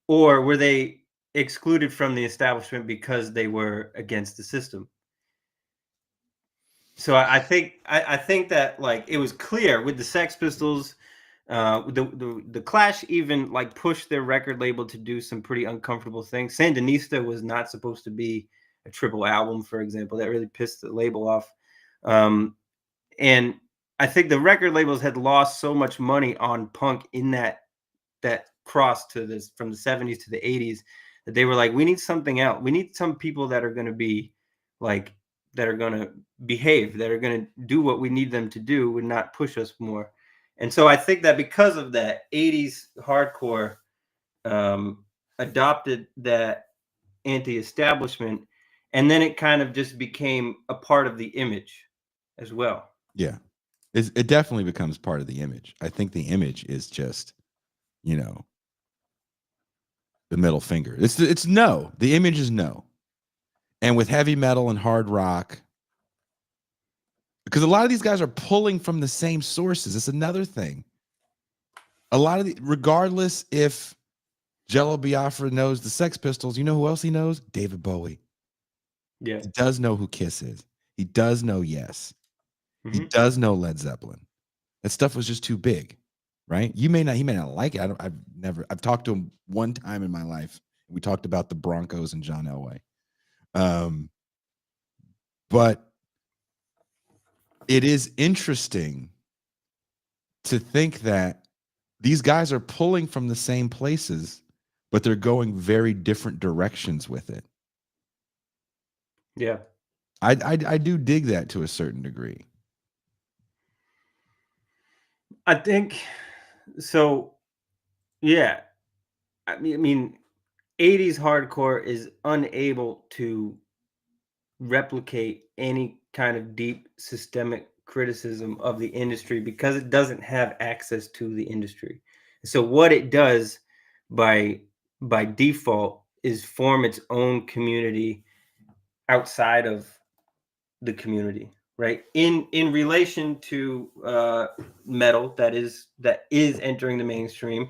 or were they excluded from the establishment because they were against the system? So I think that like it was clear with the Sex Pistols, the Clash even like pushed their record label to do some pretty uncomfortable things. Sandinista was not supposed to be a triple album, for example. That really pissed the label off. And I think the record labels had lost so much money on punk in that cross to this from the 70s to the 80s that they were like, we need something else. We need some people that are going to be like, that are going to behave, that are going to do what we need them to do and not push us more. And so I think that because of that, 80s hardcore adopted that anti-establishment, and then it kind of just became a part of the image as well. Yeah, it definitely becomes part of the image. I think the image is just, the middle finger. It's no. The image is no. And with heavy metal and hard rock, because a lot of these guys are pulling from the same sources. It's another thing. A lot of regardless if Jello Biafra knows the Sex Pistols, you know who else he knows? David Bowie. Yeah. He does know who Kiss is. He does know Yes. He does know Led Zeppelin. That stuff was just too big, right? He may not like it. I've talked to him one time in my life. We talked about the Broncos and John Elway. But it is interesting to think that these guys are pulling from the same places, but they're going very different directions with it. Yeah. I do dig that to a certain degree. I think so. Yeah. I mean, 80s hardcore is unable to replicate any kind of deep systemic criticism of the industry because it doesn't have access to the industry. So what it does by by default is form its own community outside of the community, right? In relation to metal that is entering the mainstream,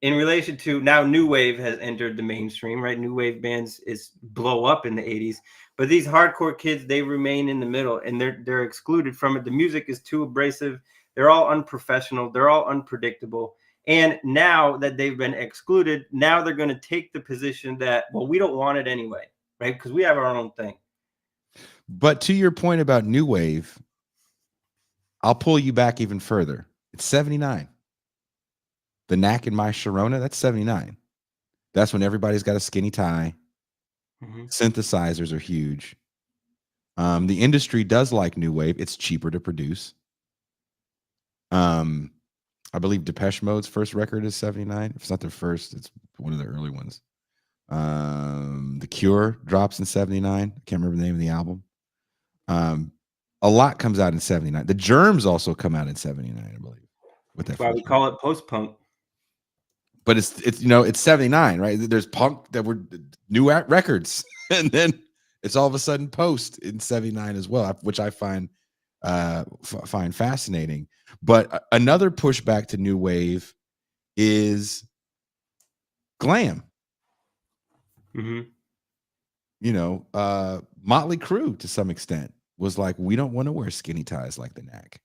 in relation to now new wave has entered the mainstream, right? New wave bands is blow up in the 80s, but these hardcore kids, they remain in the middle and they're excluded from it. The music is too abrasive, they're all unprofessional, they're all unpredictable. And now that they've been excluded, now they're going to take the position that, well, we don't want it anyway, right? Because we have our own thing. But to your point about new wave, I'll pull you back even further. It's 79. The Knack in My Sharona, that's 79. That's when everybody's got a skinny tie. Mm-hmm. Synthesizers are huge. The industry does like new wave. It's cheaper to produce. I believe Depeche Mode's first record is 79. If it's not their first, it's one of the early ones. The Cure drops in 79. I can't remember the name of the album. A lot comes out in 79. The Germs also come out in 79, I believe. With that That's why we call it post-punk. But it's 79, right? There's punk that were new records, and then it's all of a sudden post in 79 as well, which I find fascinating. But another pushback to new wave is glam. Mm-hmm. Motley Crue to some extent was like, we don't want to wear skinny ties like the Knack.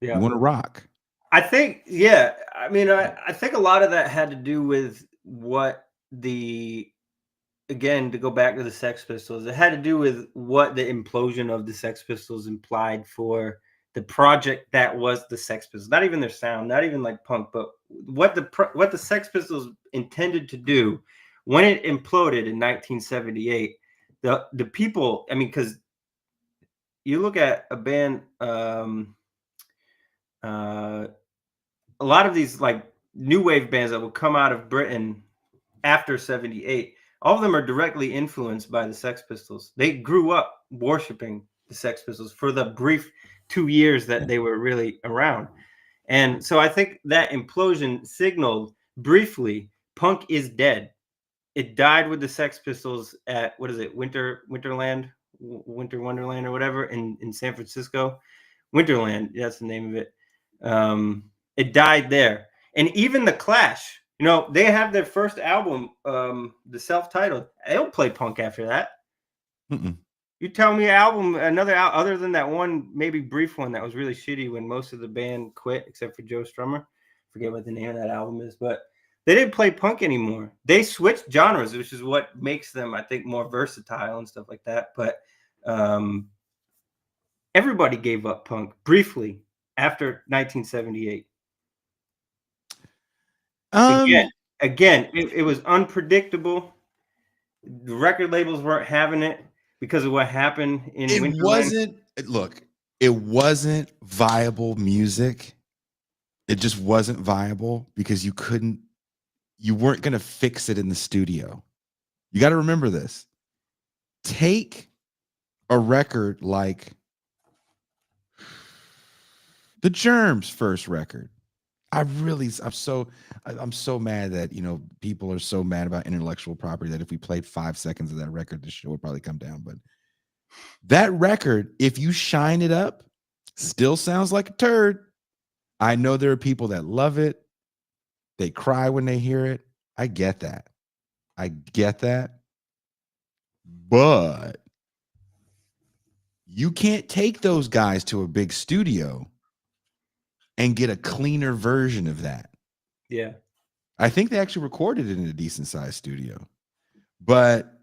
Yeah. We want to rock. I think, yeah. I mean, I think a lot of that had to do with what again, to go back to the Sex Pistols, it had to do with what the implosion of the Sex Pistols implied for the project that was the Sex Pistols. Not even their sound, not even like punk, but what the Sex Pistols intended to do when it imploded in 1978. The people, I mean, because you look at a band, a lot of these like new wave bands that will come out of Britain after 78, all of them are directly influenced by the Sex Pistols. They grew up worshiping the Sex Pistols for the brief 2 years that they were really around. And so I think that implosion signaled briefly punk is dead. It died with the Sex Pistols at, what is it, Winter Wonderland or whatever in San Francisco. Winterland, that's the name of it. It died there. And even the Clash, they have their first album, the self-titled. They don't play punk after that. Mm-mm. You tell me another other than that one maybe brief one that was really shitty when most of the band quit except for Joe Strummer. Forget what the name of that album is, but they didn't play punk anymore. They switched genres, which is what makes them, I think, more versatile and stuff like that. But everybody gave up punk briefly after 1978. Again, it was unpredictable. The record labels weren't having it because of what happened in Winterland. It wasn't viable music. It just wasn't viable because you weren't going to fix it in the studio. You got to remember this. Take a record like the Germs' first record. I'm so mad that people are so mad about intellectual property that if we played 5 seconds of that record, the show would probably come down. But that record, if you shine it up, still sounds like a turd. I know there are people that love it. They cry when they hear it. I get that. But you can't take those guys to a big studio and get a cleaner version of that. Yeah. I think they actually recorded it in a decent sized studio, but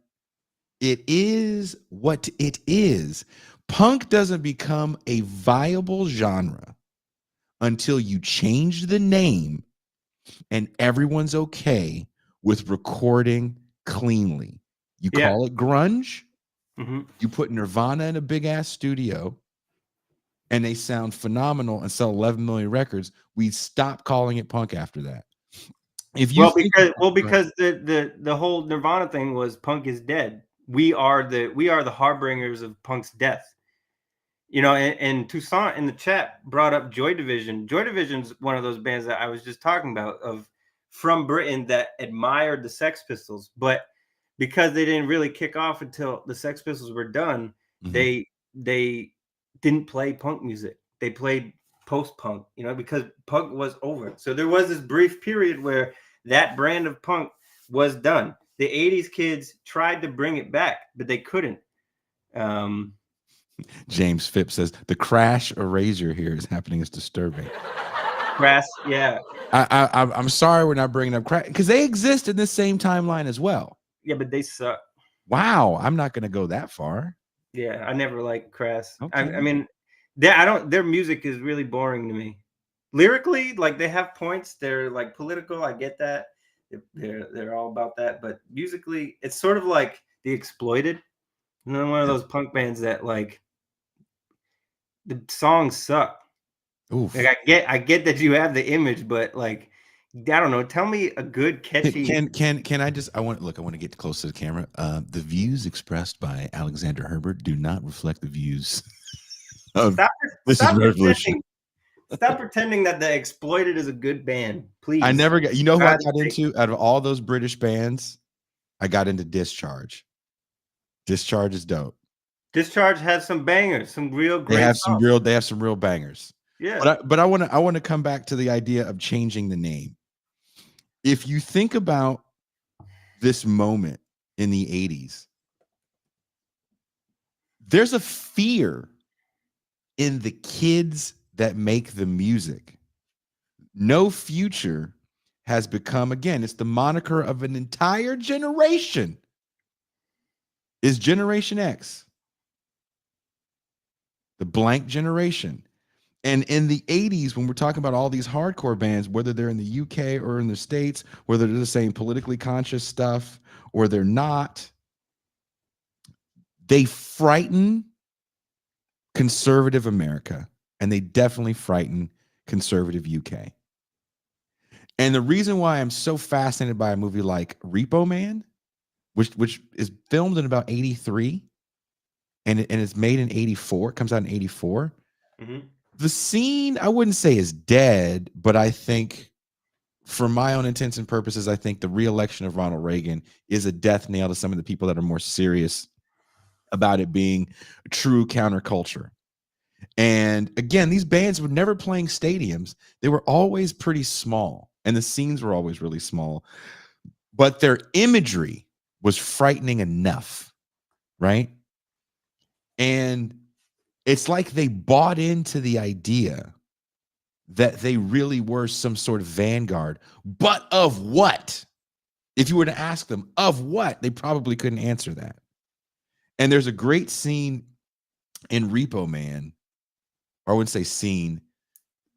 it is what it is. Punk doesn't become a viable genre until you change the name and everyone's okay with recording cleanly. You Yeah. call it grunge, Hmm. you put Nirvana in a big ass studio, and they sound phenomenal and sell 11 million records. We stop calling it punk after that. If you Well, think because the whole Nirvana thing was punk is dead. We are the harbingers of punk's death. You know, and Toussaint in the chat brought up Joy Division. Joy Division's one of those bands that I was just talking about of from Britain that admired the Sex Pistols, but because they didn't really kick off until the Sex Pistols were done, Mhm. they didn't play punk music. They played post-punk, you know, because punk was over. So there was this brief period where that brand of punk was done. The 80s kids tried to bring it back, but they couldn't. Um, James Phipps says the crash erasure here is happening is disturbing. Crass, yeah. I'm sorry we're not bringing up crash because they exist in the same timeline as well. Yeah, but they suck. Wow, I'm not going to go that far. Yeah, I never liked Crass. Okay. I mean, their music is really boring to me. Lyrically, like they have points. They're like political. I get that. They're all about that. But musically, it's sort of like The Exploited. You know, one of those punk bands that like the songs suck. Like Oof. I get that you have the image, but like I don't know. Tell me a good catchy. Can I just I want to get close to the camera. The views expressed by Alexander Herbert do not reflect the views of Stop This is stop Revolution. pretending. Stop pretending that The Exploited is a good band, I please. never got, you know who I God's got sake. into out of all those British bands? I got into Discharge. Discharge is dope. Discharge has some bangers, some real great songs. They have some real bangers. Yeah. But I want to come back to the idea of changing the name. If you think about this moment in the 80s, there's a fear in the kids that make the music. No Future has become, again, it's the moniker of an entire generation, is Generation X, the blank generation. And in the 80s, when we're talking about all these hardcore bands, whether they're in the UK or in the States, whether they're saying politically conscious stuff or they're not, they frighten conservative America and they definitely frighten conservative UK. And the reason why I'm so fascinated by a movie like Repo Man, which is filmed in about 83 and it's made in 84, it comes out in 84. Mhm. The scene I wouldn't say is dead, but I think for my own intents and purposes, I think the re-election of Ronald Reagan is a death nail to some of the people that are more serious about it being true counterculture. And again, these bands were never playing stadiums. They were always pretty small, and the scenes were always really small. But their imagery was frightening enough, right? And it's like they bought into the idea that they really were some sort of vanguard, but of what? If you were to ask them of what, they probably couldn't answer that. And there's a great scene in Repo Man, or I wouldn't say scene.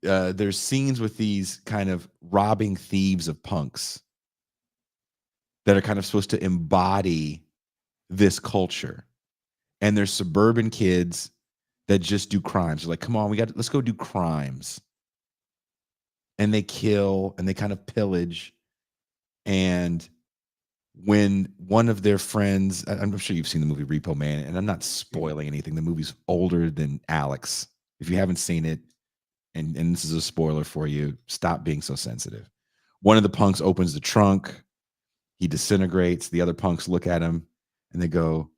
There's scenes with these kind of robbing thieves of punks that are kind of supposed to embody this culture. And there's suburban kids that just do crimes. They're like, come on, let's go do crimes. And they kill and they kind of pillage. And when one of their friends, I'm sure you've seen the movie Repo Man, and I'm not spoiling anything. The movie's older than Alex. If you haven't seen it, and this is a spoiler for you, stop being so sensitive. One of the punks opens the trunk, he disintegrates. The other punks look at him and they go,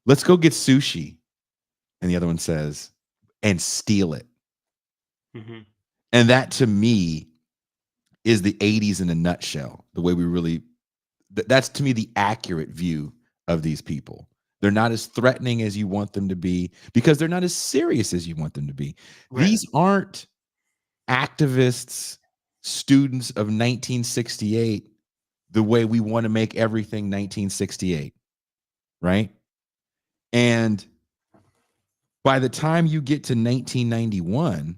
let's go get sushi. And the other one says, and steal it. Mhm. And that to me is the 80s in a nutshell, the way we really, that's to me the accurate view of these people. They're not as threatening as you want them to be because they're not as serious as you want them to be. Right. These aren't activists, students of 1968, the way we want to make everything 1968, right? And by the time you get to 1991,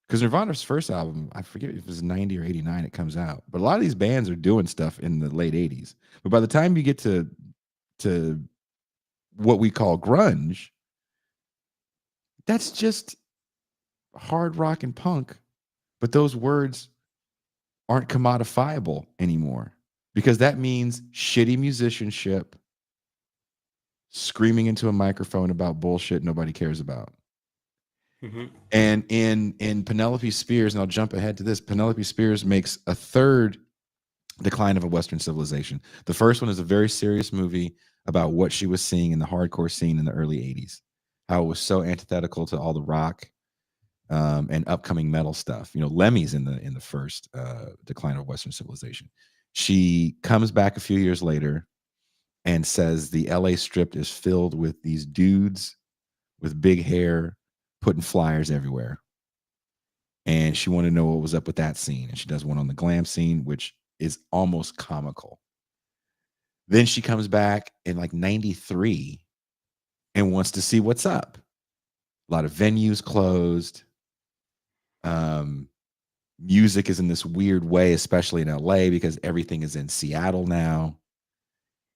Because Nirvana's first album, I forget if it was 90 or 89 it comes out. But a lot of these bands are doing stuff in the late 80s. But by the time you get to what we call grunge, that's just hard rock and punk. But those words aren't commodifiable anymore because that means shitty musicianship, screaming into a microphone about bullshit nobody cares about. Mm-hmm. And in Penelope Spears, and I'll jump ahead to this, Penelope Spears makes a third Decline of a Western Civilization. The first one is a very serious movie about what she was seeing in the hardcore scene in the early 80s, how it was so antithetical to all the rock and upcoming metal stuff. You know, Lemmy's in the first Decline of Western Civilization. She comes back a few years later and says the LA Strip is filled with these dudes with big hair putting flyers everywhere. And she wanted to know what was up with that scene. And she does one on the glam scene, which is almost comical. Then she comes back in like 93 and wants to see what's up. A lot of venues closed. Music is in this weird way, especially in LA, because everything is in Seattle now.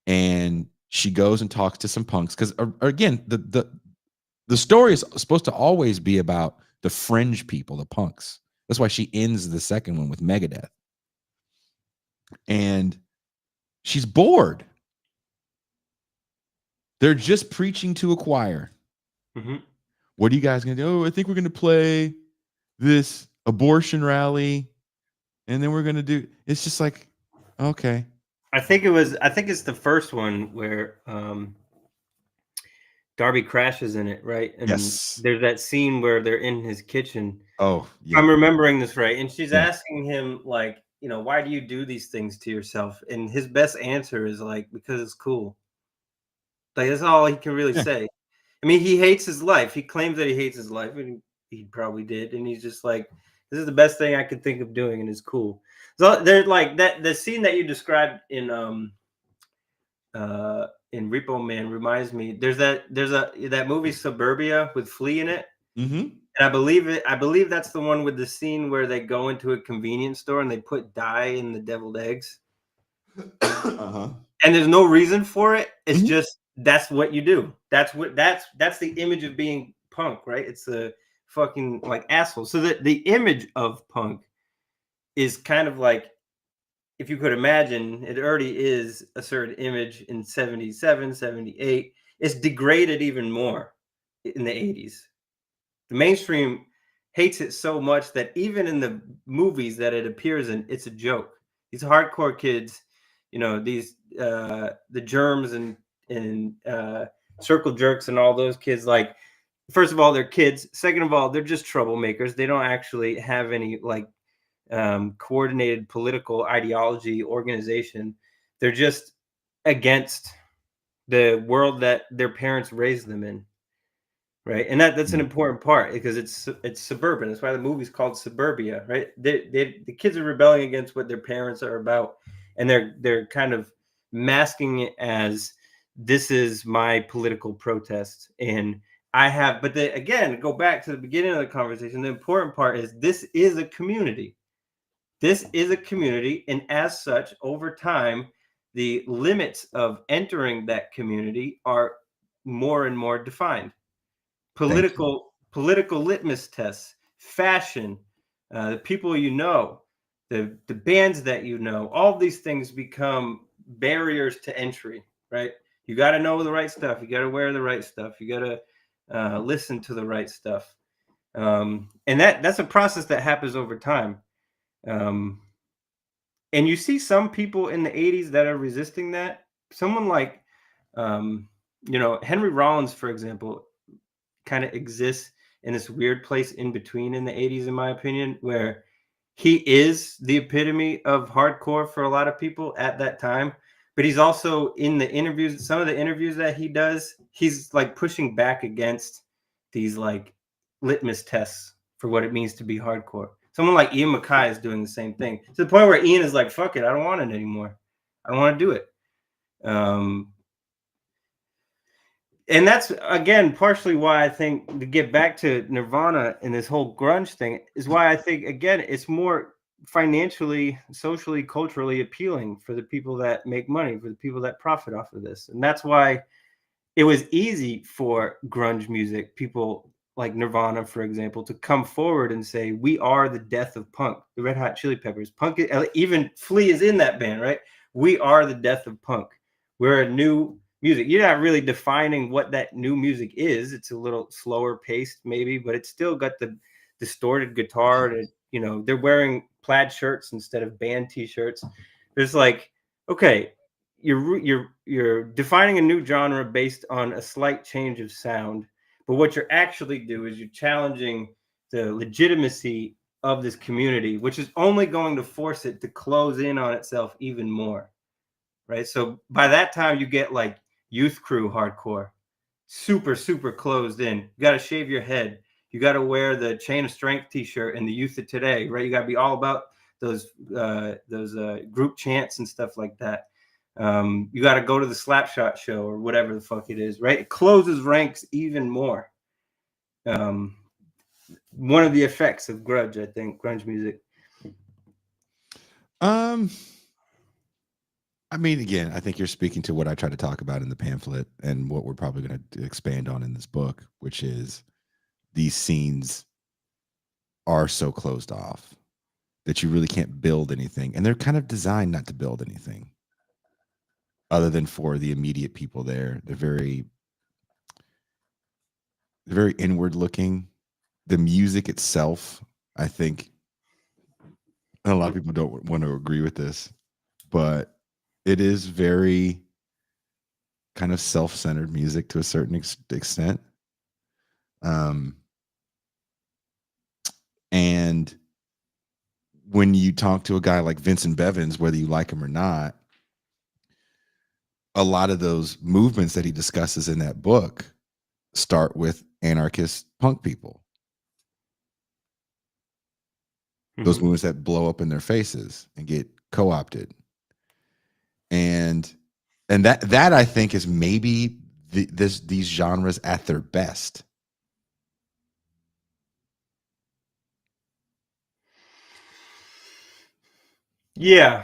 And she goes and talks to some punks because, again, the story is supposed to always be about the fringe people, the punks. That's why she ends the second one with Megadeth. And she's bored. They're just preaching to a choir. Mm-hmm. What are you guys going to do? Oh, I think we're going to play this abortion rally. And then we're going to do, it's just like, okay. I think it's the first one where Darby crashes in it, right? And Yes. there's that scene where they're in his kitchen. Oh, yeah. I'm remembering this right. And she's Yeah. asking him, like, you know, why do you do these things to yourself? And his best answer is like, because it's cool. Like, that's all he can really Yeah. say. I mean, he hates his life. He claims that he hates his life, and he probably did. And he's just like, this is the best thing I could think of doing, and it's cool. So there's like that the scene that you described in Repo Man reminds me. There's that movie Suburbia with Flea in it. Mm-hmm. And I believe that's the one with the scene where they go into a convenience store and they put dye in the deviled eggs. Uh-huh. And there's no reason for it. It's Mhm. just that's what you do. That's the image of being punk, right? It's a fucking like asshole. So the image of punk is kind of like, if you could imagine, it already is a certain image in 77, 78. It's degraded even more in the 80s. The mainstream hates it so much that even in the movies that it appears in, it's a joke. These hardcore kids, you know, these the germs and circle jerks and all those kids, like, first of all, they're kids. Second of all, they're just troublemakers. They don't actually have any like coordinated political ideology, organization. They're just against the world that their parents raised them in. Right, and that's an important part because it's suburban. That's why the movie's called Suburbia, right? The kids are rebelling against what their parents are about, and they're kind of masking it as, this is my political protest, and I have. But again, go back to the beginning of the conversation. The important part is this is a community. This is a community, and as such, over time, the limits of entering that community are more and more defined. Thank you. Political litmus tests, fashion, the people you know, the bands that you know, all these things become barriers to entry, right? You got to know the right stuff. You got to wear the right stuff. You got to listen to the right stuff, and that's a process that happens over time. And you see some people in the 80s that are resisting that. Someone like, Henry Rollins, for example, kind of exists in this weird place in between in the 80s, in my opinion, where he is the epitome of hardcore for a lot of people at that time. But he's also in the interviews, some of the interviews that he does, he's like pushing back against these like litmus tests for what it means to be hardcore. Someone like Ian MacKaye is doing the same thing, to the point where Ian is like, fuck it, I don't want it anymore. I don't want to do it. And that's again partially why I think, to get back to Nirvana and this whole grunge thing, is why I think again it's more financially, socially, culturally appealing for the people that make money, for the people that profit off of this. And that's why it was easy for grunge music, people like Nirvana, for example, to come forward and say, "We are the death of punk." The Red Hot Chili Peppers, punk, even Flea is in that band, right? We are the death of punk. We're a new music. You're not really defining what that new music is. It's a little slower paced, maybe, but it's still got the distorted guitar. They're wearing plaid shirts instead of band T-shirts. There's like, okay, you're defining a new genre based on a slight change of sound, but what you're actually do is you're challenging the legitimacy of this community, which is only going to force it to close in on itself even more, right? So by that time you get like youth crew hardcore, super closed in. You got to shave your head, you got to wear the Chain of Strength t-shirt and the youth of today, right? You got to be all about those group chants and stuff like that. You got to go to the Slapshot show or whatever the fuck it is, right? It closes ranks even more. One of the effects of grunge, I think, grunge music. I mean, again, I think you're speaking to what I try to talk about in the pamphlet and what we're probably going to expand on in this book, which is these scenes are so closed off that you really can't build anything. And they're kind of designed not to build anything other than for the immediate people there. They're very inward looking. The music itself, I think a lot of people don't want to agree with this, but it is very kind of self-centered music to a certain extent. And when you talk to a guy like Vincent Bevins, whether you like him or not, a lot of those movements that he discusses in that book start with anarchist punk people. Those movements that blow up in their faces and get co-opted. And that I think is maybe these genres at their best. Yeah,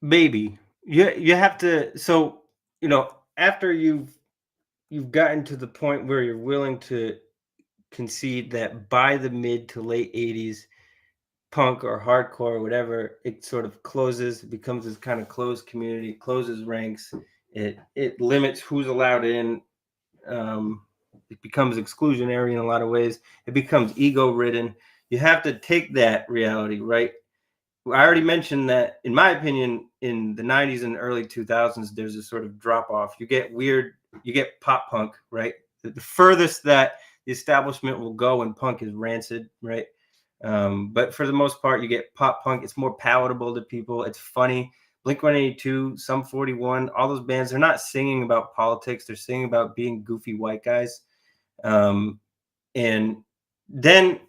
maybe. You have to. So after you've gotten to the point where you're willing to concede that by the mid to late 80s, punk or hardcore or whatever, it sort of closes, it becomes this kind of closed community, closes ranks, it limits who's allowed in. It becomes exclusionary in a lot of ways. It becomes ego ridden. You have to take that reality, right? I already mentioned that, in my opinion, in the 90s and early 2000s, there's a sort of drop off. You get pop punk, right? The furthest that the establishment will go in punk is rancid, right? But for the most part, you get pop punk. It's more palatable to people. It's funny. Blink-182, Sum 41, all those bands, they're not singing about politics. They're singing about being goofy white guys. And then,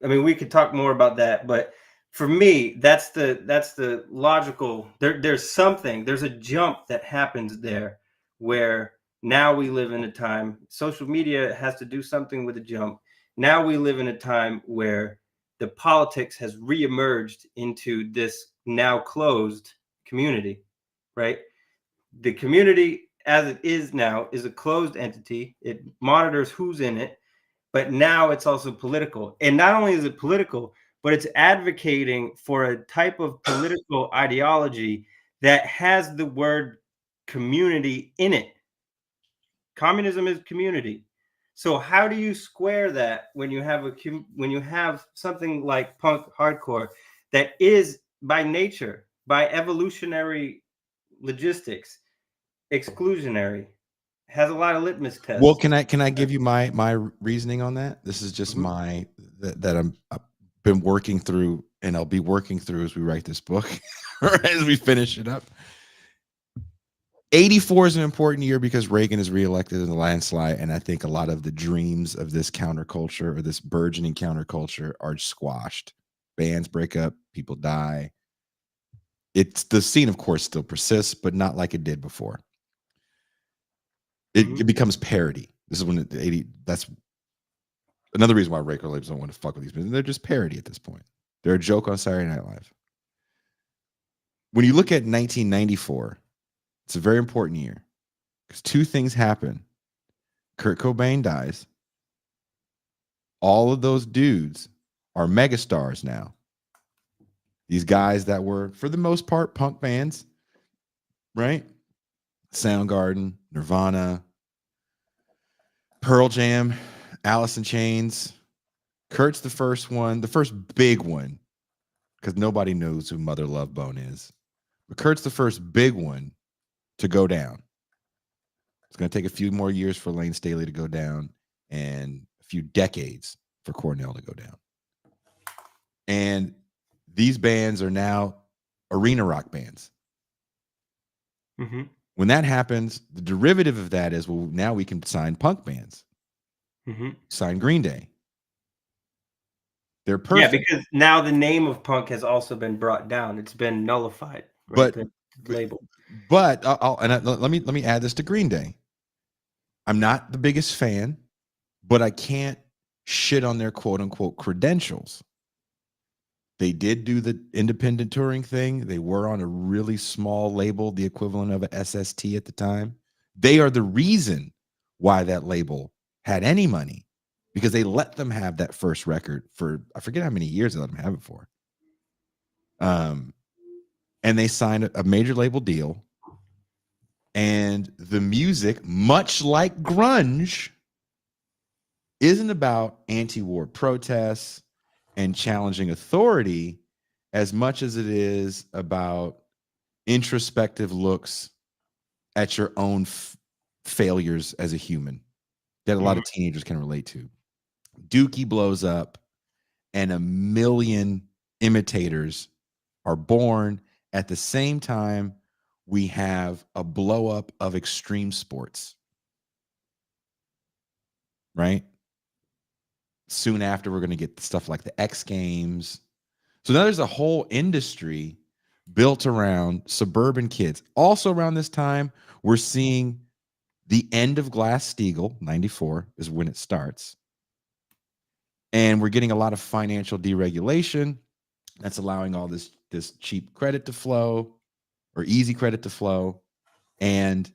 I mean, we could talk more about that, but for me, that's the logical. There's a jump that happens there, where now we live in a time. Social media has to do something with the jump. Now we live in a time where the politics has reemerged into this now closed community, right? The community as it is now is a closed entity. It monitors who's in it, but now it's also political. And not only is it political, but it's advocating for a type of political ideology that has the word community in it. Communism is community. So how do you square that when you have something like punk hardcore that is by nature, by evolutionary logistics, exclusionary, has a lot of litmus tests? Well, can I give you my reasoning on that? This is just my that I've been working through, and I'll be working through as we write this book or as we finish it up. 84 is an important year because Reagan is reelected in the landslide, and I think a lot of the dreams of this counterculture or this burgeoning counterculture are squashed. Bands break up, people die. The scene, of course, still persists, but not like it did before. It becomes parody. This is when the 80. That's another reason why record labels don't want to fuck with these bands. They're just parody at this point. They're a joke on Saturday Night Live. When you look at 1994, it's a very important year because two things happen. Kurt Cobain dies. All of those dudes are megastars now. These guys that were, for the most part, punk bands, right? Soundgarden, Nirvana, Pearl Jam, Alice in Chains. Kurt's the first one, the first big one, because nobody knows who Mother Love Bone is. But Kurt's the first big one to go down. It's going to take a few more years for Lane Staley to go down and a few decades for Cornell to go down. And these bands are now arena rock bands. When that happens, the derivative of that is, well, now we can sign punk bands. Sign Green Day. They're perfect. Yeah, because now the name of punk has also been brought down. It's been nullified. Right? But the label. But let me add this to Green Day. I'm not the biggest fan, but I can't shit on their quote unquote credentials. They did do the independent touring thing. They were on a really small label, the equivalent of a SST at the time. They are the reason why that label had any money, because they let them have that first record for, I forget how many years they let them have it for. And they signed a major label deal. And the music, much like grunge, isn't about anti-war protests and challenging authority as much as it is about introspective looks at your own failures as a human that a lot of teenagers can relate to. Dookie blows up and a million imitators are born. At the same time, we have a blow up of extreme sports, right? Soon after, we're going to get stuff like the X Games. So now there's a whole industry built around suburban kids. Also around this time, we're seeing the end of Glass-Steagall. 94 is when it starts. And we're getting a lot of financial deregulation that's allowing all this cheap credit to flow, or easy credit to flow. And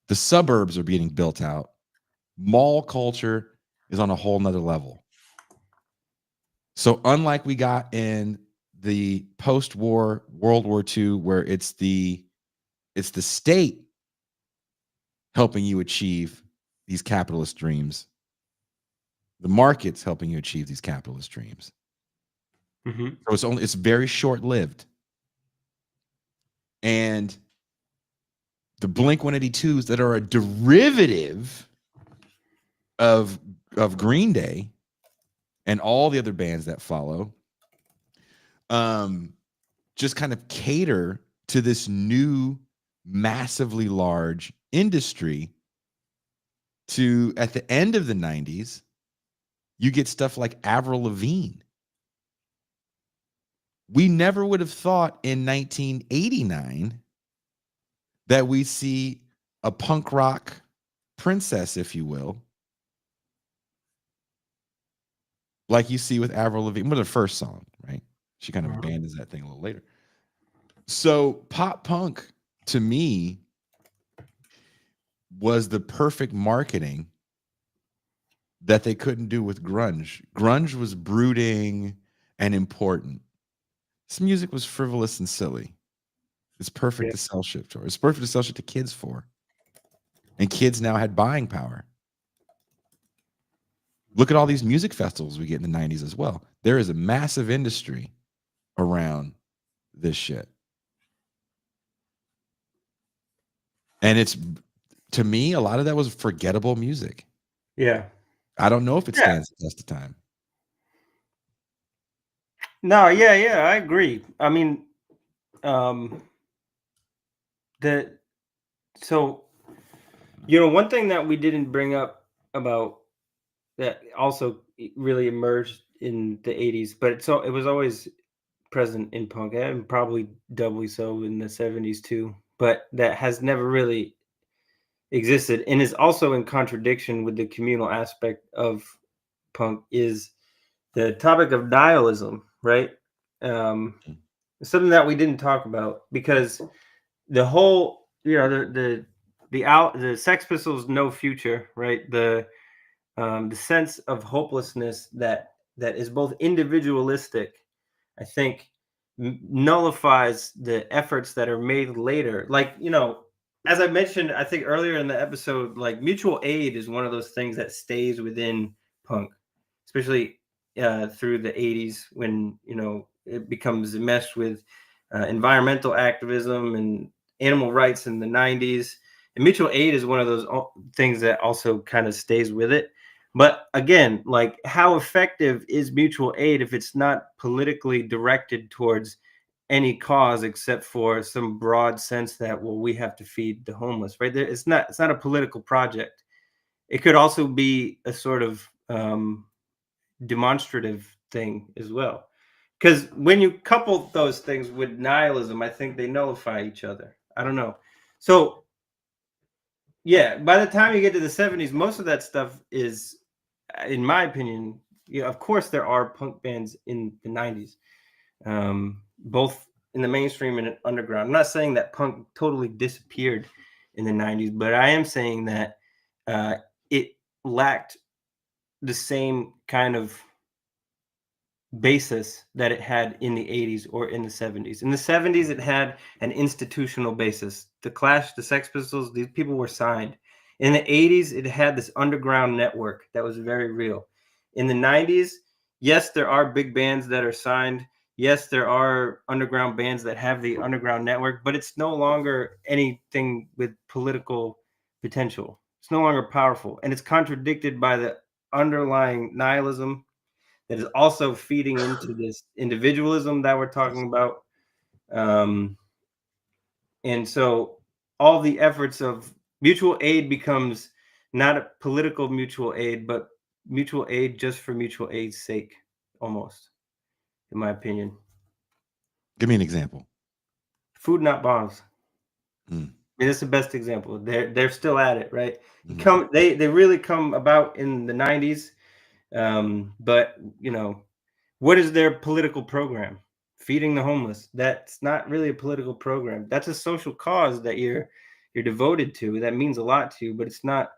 the suburbs are being built out. Mall culture is on a whole nother level. So unlike we got in the post-war World War II, where it's the state helping you achieve these capitalist dreams, the market's helping you achieve these capitalist dreams. So it's very short-lived. And the Blink-182s that are a derivative of Green Day and all the other bands that follow, just kind of cater to this new, massively large industry. To, at the end of the 90s, you get stuff like Avril Lavigne. We never would have thought in 1989 that we see a punk rock princess, if you will, like you see with Avril Lavigne, with her first song, right? She kind of abandons that thing a little later. So pop punk, to me, was the perfect marketing that they couldn't do with grunge. Grunge was brooding and important. This music was frivolous and silly. It's perfect to sell shit for. It's perfect to sell shit to kids for. And kids now had buying power. Look at all these music festivals we get in the 90s as well. There is a massive industry around this shit. And it's, to me, a lot of that was forgettable music. Yeah. I don't know if it stands the test of time. No, yeah, I agree. I mean, so, one thing that we didn't bring up about that also really emerged in the 80s, but it was always present in punk, and probably doubly so in the 70s too, but that has never really existed, and is also in contradiction with the communal aspect of punk, is the topic of nihilism, right? Um, something that we didn't talk about, because the whole, the Sex Pistols, No Future, right? The sense of hopelessness that is both individualistic, I think, nullifies the efforts that are made later. Like, as I mentioned, I think earlier in the episode, like mutual aid is one of those things that stays within punk, especially through the 80s, when, it becomes meshed with environmental activism and animal rights in the 90s. And mutual aid is one of those things that also kind of stays with it. But again, like, how effective is mutual aid if it's not politically directed towards any cause, except for some broad sense that, well, we have to feed the homeless, right? It's not a political project. It could also be a sort of demonstrative thing as well. Because when you couple those things with nihilism, I think they nullify each other. I don't know. So yeah, by the time you get to the 70s, most of that stuff is, in my opinion, of course there are punk bands in the 90s, both in the mainstream and underground. I'm not saying that punk totally disappeared in the 90s, but I am saying that it lacked the same kind of basis that it had in the 80s or in the 70s. In the 70s, it had an institutional basis. The Clash, the Sex Pistols, these people were signed. In the 80s, it had this underground network that was very real. In the 90s, yes, there are big bands that are signed. Yes, there are underground bands that have the underground network, but it's no longer anything with political potential. It's no longer powerful, and it's contradicted by the underlying nihilism that is also feeding into this individualism that we're talking about. Um, and so all the efforts of mutual aid becomes not a political mutual aid, but mutual aid just for mutual aid's sake, almost, in my opinion. Give me an example. Food Not Bombs. Mm. I mean, that's the best example. They're still at it, right? Mhm. They really come about in the 90s. But what is their political program? Feeding the homeless. That's not really a political program. That's a social cause that you're devoted to. That means a lot to you, but it's not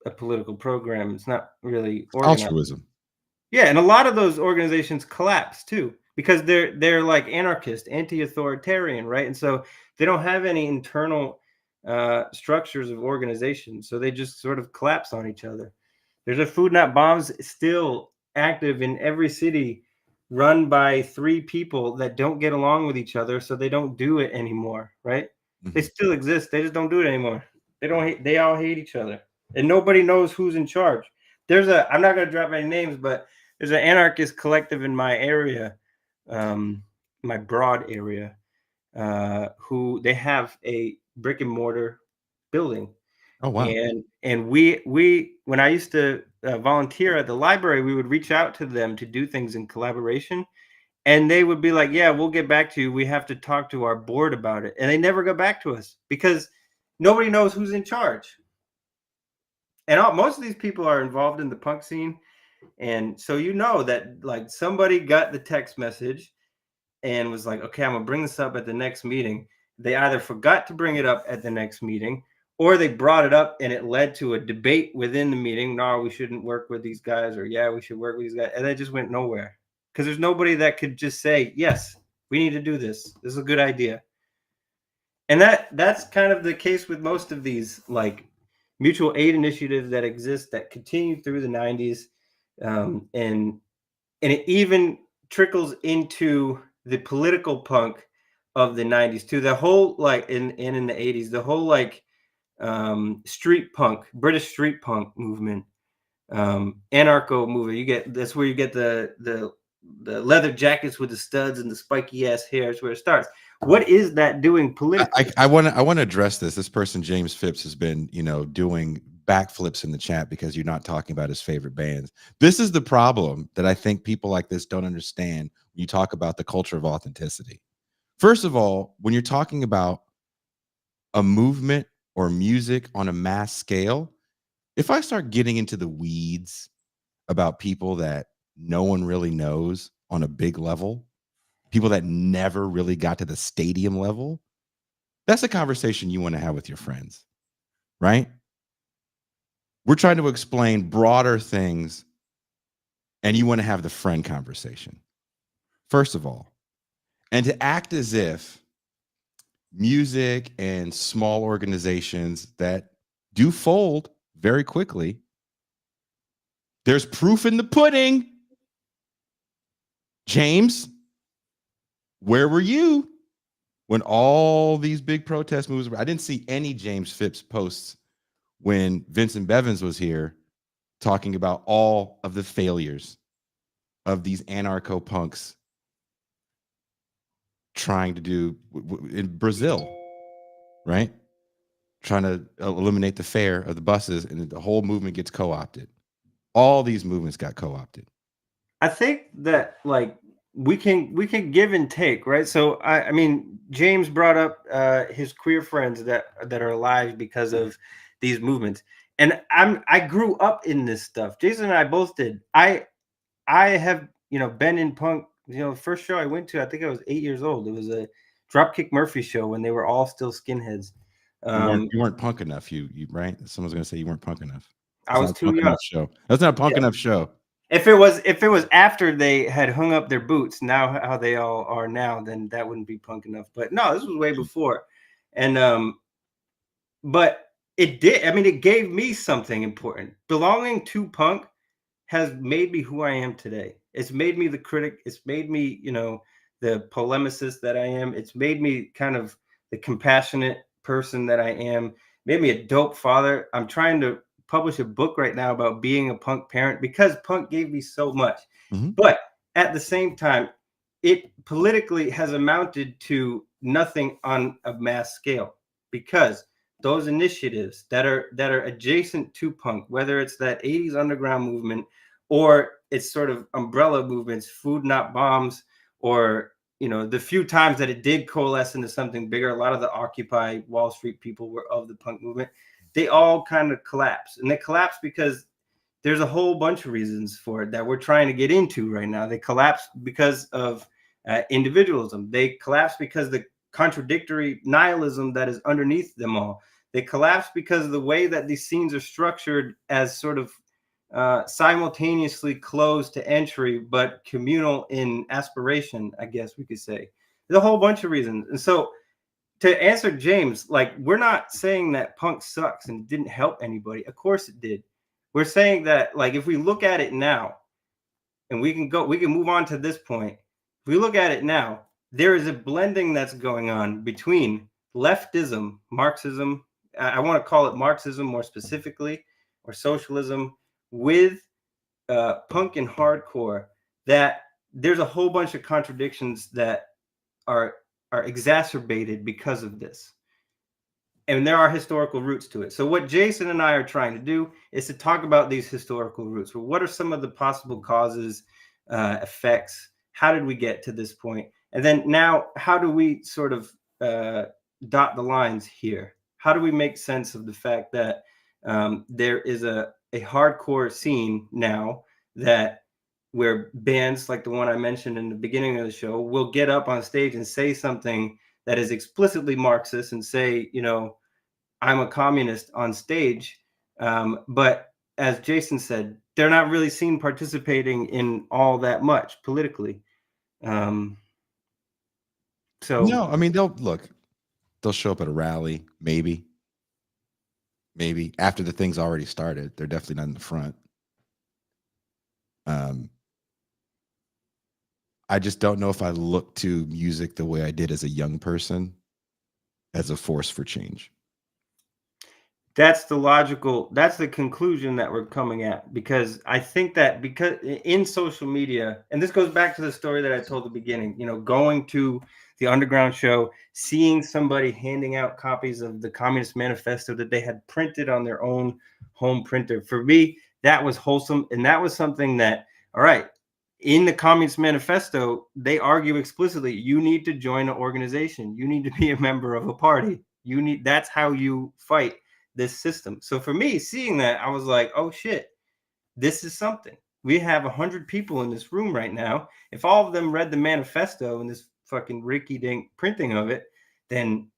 a political program. It's not really organized. Altruism. Yeah, and a lot of those organizations collapse too, because they're like anarchist, anti-authoritarian, right? And so they don't have any internal structures of organization, so they just sort of collapse on each other. There's a Food Not Bombs still active in every city, run by 3 people that don't get along with each other, so they don't do it anymore, right? They Mhm. still exist. They just don't do it anymore. They don't hate, they all hate each other, and nobody knows who's in charge. I'm not going to drop any names, but there's an anarchist collective in my area, my broad area, who they have a brick and mortar building. Oh, wow. And we when I used to volunteer at the library, we would reach out to them to do things in collaboration, and they would be like, "Yeah, we'll get back to you. We have to talk to our board about it." And they never got back to us because nobody knows who's in charge. And most of these people are involved in the punk scene, and so that, like, somebody got the text message and was like, "Okay, I'm gonna bring this up at the next meeting." They either forgot to bring it up at the next meeting, or they brought it up and it led to a debate within the meeting. No, we shouldn't work with these guys, or yeah, we should work with these guys, and they just went nowhere because there's nobody that could just say, "Yes, we need to do this. This is a good idea." And that's kind of the case with most of these, like, mutual aid initiatives that exist that continue through the 90s, and it even trickles into the political punk of the 90s too. The whole, like, in the 80s, the whole, like, street punk, British street punk movement, anarcho movement. That's where you get the leather jackets with the studs and the spiky ass hair. Is where it starts. What is that doing politically? I want to address this. This person, James Phipps, has been, doing backflips in the chat because you're not talking about his favorite bands. This is the problem that I think people like this don't understand when you talk about the culture of authenticity. First of all, when you're talking about a movement or music on a mass scale, if I start getting into the weeds about people that no one really knows on a big level, people that never really got to the stadium level, that's a conversation you want to have with your friends, right? We're trying to explain broader things, and you want to have the friend conversation, first of all. And to act as if music and small organizations that do fold very quickly, there's proof in the pudding. James, where were you when all these big protest moves were? I didn't see any James Phipps posts when Vincent Bevins was here talking about all of the failures of these anarcho punks trying to do in Brazil, right? Trying to eliminate the fare of the buses, and the whole movement gets co-opted. All these movements got co-opted. I think that like we can give and take, right? So I mean, James brought up his queer friends that are alive because of these movements, and I grew up in this stuff. Jason and I both did. I have been in punk. The first show I went to, I think I was 8 years old. It was a Dropkick Murphy show when they were all still skinheads. You weren't punk enough. You right? Someone's gonna say you weren't punk enough. I was Not a too punk young. enough show. That's not a punk enough show. If it was after they had hung up their boots, now how they all are now, then that wouldn't be punk enough. But no, this was way before. And but it did. I mean, it gave me something important. Belonging to punk has made me who I am today. It's made me the critic. It's made me, the polemicist that I am. It's made me kind of the compassionate person that I am. Made me a dope father. I'm trying to publish a book right now about being a punk parent because punk gave me so much. Mm-hmm. But at the same time, it politically has amounted to nothing on a mass scale because those initiatives that are adjacent to punk, whether it's that 80s underground movement or it's sort of umbrella movements, Food Not Bombs, or the few times that it did coalesce into something bigger, a lot of the Occupy Wall Street people were of the punk movement. They all kind of collapsed, and they collapsed because there's a whole bunch of reasons for it that we're trying to get into right now. They collapsed because of individualism. They collapsed because the contradictory nihilism that is underneath them all. They collapsed because of the way that these scenes are structured as sort of simultaneously closed to entry, but communal in aspiration, I guess we could say. There's a whole bunch of reasons. And so to answer James, like, we're not saying that punk sucks and it didn't help anybody. Of course it did. We're saying that, like, if we look at it now, and we can move on to this point. If we look at it now, there is a blending that's going on between leftism, Marxism, I want to call it Marxism more specifically, or socialism, with punk and hardcore, that there's a whole bunch of contradictions that are exacerbated because of this. And there are historical roots to it. So what Jason and I are trying to do is to talk about these historical roots. Well, what are some of the possible causes, effects? How did we get to this point? And then now, how do we sort of dot the lines here? How do we make sense of the fact that there is a hardcore scene now that where bands like the one I mentioned in the beginning of the show will get up on stage and say something that is explicitly Marxist and say, I'm a communist on stage. But as Jason said, they're not really seen participating in all that much politically. So No, I mean they'll show up at a rally, maybe after the thing's already started. They're definitely not in the front. I just don't know if I look to music the way I did as a young person as a force for change. that's the conclusion that we're coming at, because I think that because in social media, and this goes back to the story that I told at the beginning, going to the underground show, seeing somebody handing out copies of the Communist Manifesto that they had printed on their own home printer. For me, that was wholesome. And that was something that, all right, in the Communist Manifesto, they argue explicitly, you need to join an organization. You need to be a member of a party. That's how you fight this system. So for me, seeing that, I was like, oh shit, this is something. We have 100 people in this room right now. If all of them read the manifesto and this fucking Ricky Dink printing of it, then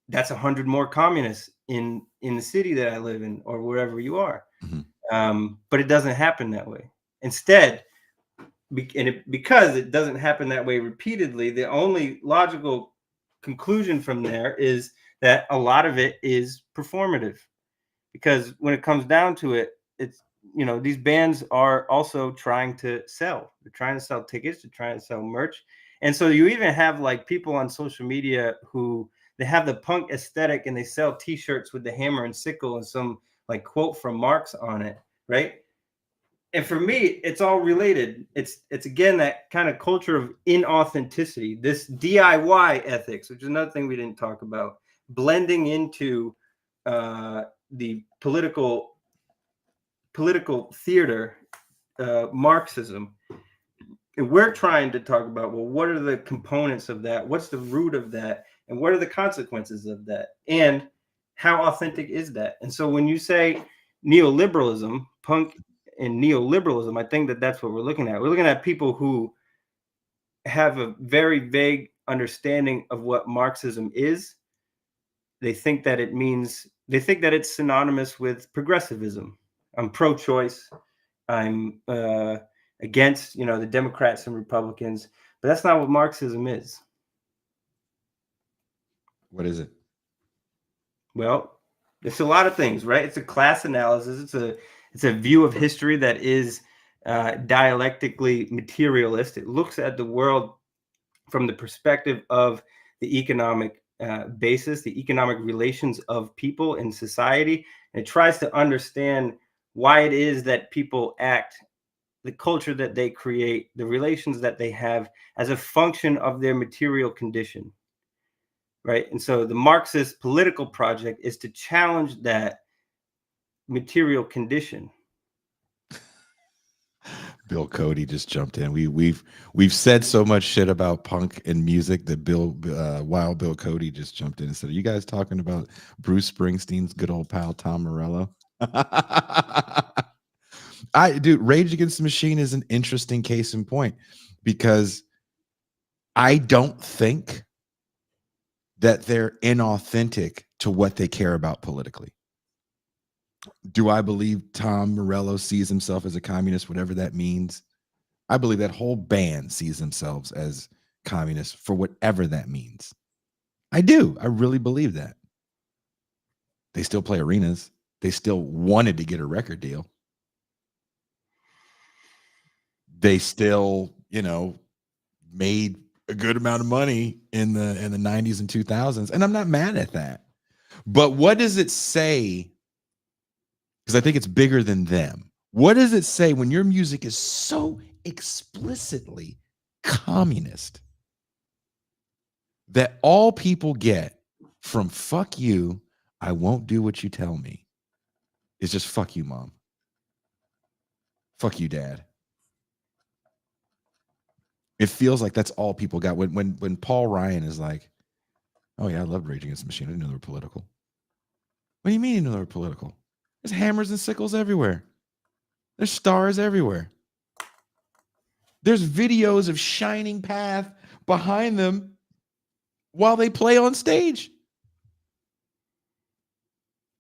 that's 100 more communists in the city that I live in or wherever you are. But it doesn't happen that way. Instead, because it doesn't happen that way repeatedly, the only logical conclusion from there is that a lot of it is performative. Because when it comes down to it, it's, these bands are also trying to sell. They're trying to sell tickets, they're trying to sell merch. And so you even have like people on social media who they have the punk aesthetic and they sell t-shirts with the hammer and sickle and some like quote from Marx on it, right? And for me, it's all related. It's again that kind of culture of inauthenticity, this DIY ethics, which is another thing we didn't talk about, blending into the political theater, Marxism. And we're trying to talk about, well, what are the components of that? What's the root of that? And what are the consequences of that? And how authentic is that? And so when you say neoliberalism, punk and neoliberalism, I think that that's what we're looking at. We're looking at people who have a very vague understanding of what Marxism is. They think that it's synonymous with progressivism. I'm pro-choice. I'm against, the Democrats and Republicans, but that's not what Marxism is. What is it? Well, it's a lot of things, right? It's a class analysis. It's a view of history that is dialectically materialist. It looks at the world from the perspective of the economic basis, the economic relations of people in society. And it tries to understand why it is that people act, the culture that they create, the relations that they have as a function of their material condition, right? And so the Marxist political project is to challenge that material condition. Bill Cody just jumped in. We've said so much shit about punk and music that Bill Cody just jumped in and said, "Are you guys talking about Bruce Springsteen's good old pal Tom Morello?" Rage Against the Machine is an interesting case in point because I don't think that they're inauthentic to what they care about politically. Do I believe Tom Morello sees himself as a communist, whatever that means? I believe that whole band sees themselves as communists for whatever that means. I do. I really believe that. They still play arenas. They still wanted to get a record deal. They still, made a good amount of money in the 90s and 2000s. And I'm not mad at that. But what does it say? Because I think it's bigger than them. What does it say when your music is so explicitly communist that all people get from fuck you, I won't do what you tell me, is just fuck you, mom. Fuck you, dad. It feels like that's all people got. When Paul Ryan is like, oh yeah, I loved Rage Against the Machine. I didn't know they were political. What do you mean you know they were political? There's hammers and sickles everywhere. There's stars everywhere. There's videos of Shining Path behind them while they play on stage.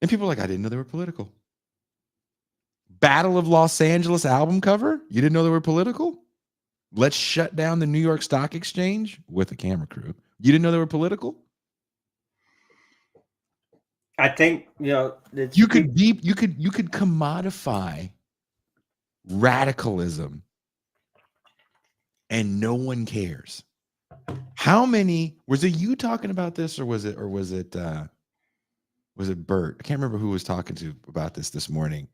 And people are like, I didn't know they were political. Battle of Los Angeles album cover? You didn't know they were political? Let's shut down the New York Stock Exchange with a camera crew. You didn't know they were political? I think, you could commodify radicalism and no one cares. How many was it you talking about this, or was it Bert? I can't remember who was talking to about this morning.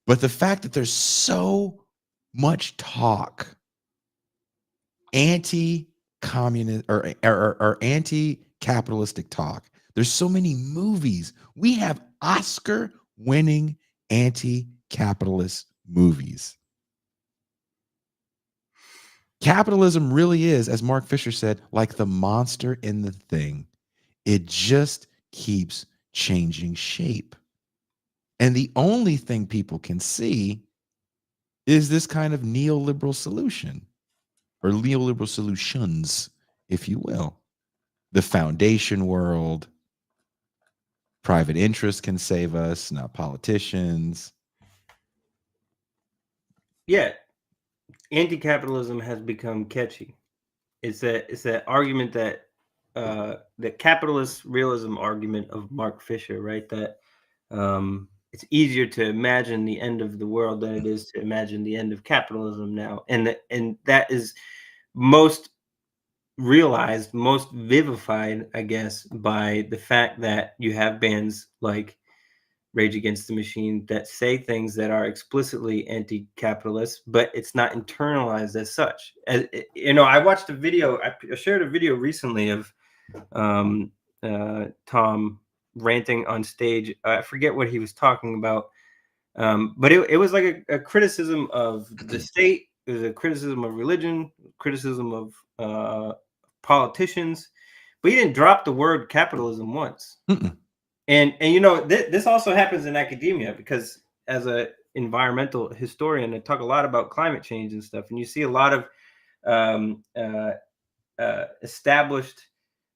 But the fact that there's so much talk anti-communist or anti-capitalistic talk. There's so many movies. We have Oscar-winning anti-capitalist movies. Capitalism really is, as Mark Fisher said, like the monster in the thing. It just keeps changing shape. And the only thing people can see is this kind of neoliberal solution, or neoliberal solutions, if you will. The foundation world, private interest can save us, not politicians. Yeah, anti-capitalism has become catchy. It's that argument that the capitalist realism argument of Mark Fisher, right? That it's easier to imagine the end of the world than it is to imagine the end of capitalism now, and that is most realized, most vivified, I guess, by the fact that you have bands like Rage Against the Machine that say things that are explicitly anti-capitalist, but it's not internalized as such. As you know, I watched a video. I shared a video recently of um, Tom ranting on stage. I forget what he was talking about, but it was like a criticism of the state. It was a criticism of religion, criticism of politicians, but he didn't drop the word capitalism once. Mm-mm. And you know, this also happens in academia, because as a environmental historian, I talk a lot about climate change and stuff, and you see a lot of um, uh, established,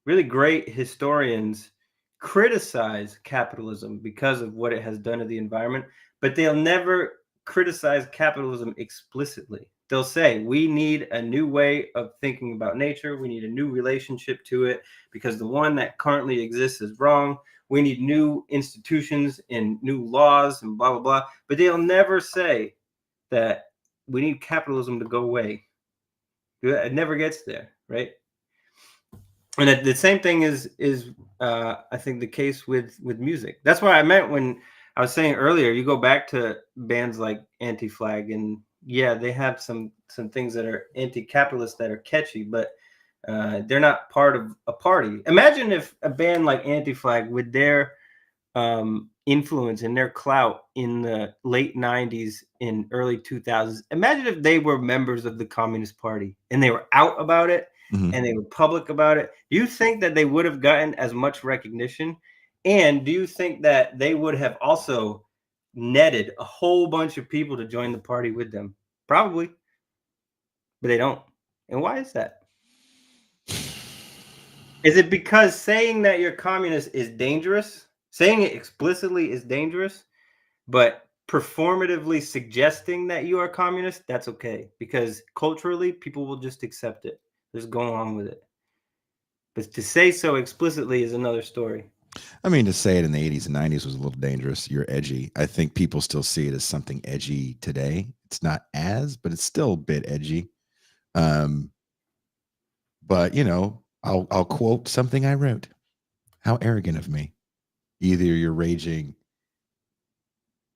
really great historians criticize capitalism because of what it has done to the environment, but they'll never criticize capitalism explicitly. They'll say, we need a new way of thinking about nature. We need a new relationship to it because the one that currently exists is wrong. We need new institutions and new laws and blah, blah, blah. But they'll never say that we need capitalism to go away. It never gets there, right? And the same thing is I think the case with music. That's what I meant when I was saying earlier. You go back to bands like Anti-Flag, and yeah, they have some things that are anti-capitalist that are catchy, but they're not part of a party. Imagine if a band like Anti-Flag, with their influence and their clout in the late 90s and early 2000s, imagine if they were members of the Communist Party and they were out about it, Mm-hmm. and they were public about it. Do you think that they would have gotten as much recognition? And do you think that they would have also netted a whole bunch of people to join the party with them? Probably, but they don't. And why is that? Is it because saying that you're communist is dangerous? Saying it explicitly is dangerous, but performatively suggesting that you are communist, that's okay. Because culturally, people will just accept it. Just go along with it. But to say so explicitly is another story. I mean, to say it in the 80s and 90s was a little dangerous. You're edgy. I think people still see it as something edgy today. It's not as, but it's still a bit edgy. But you know, I'll quote something I wrote. How arrogant of me. Either you're raging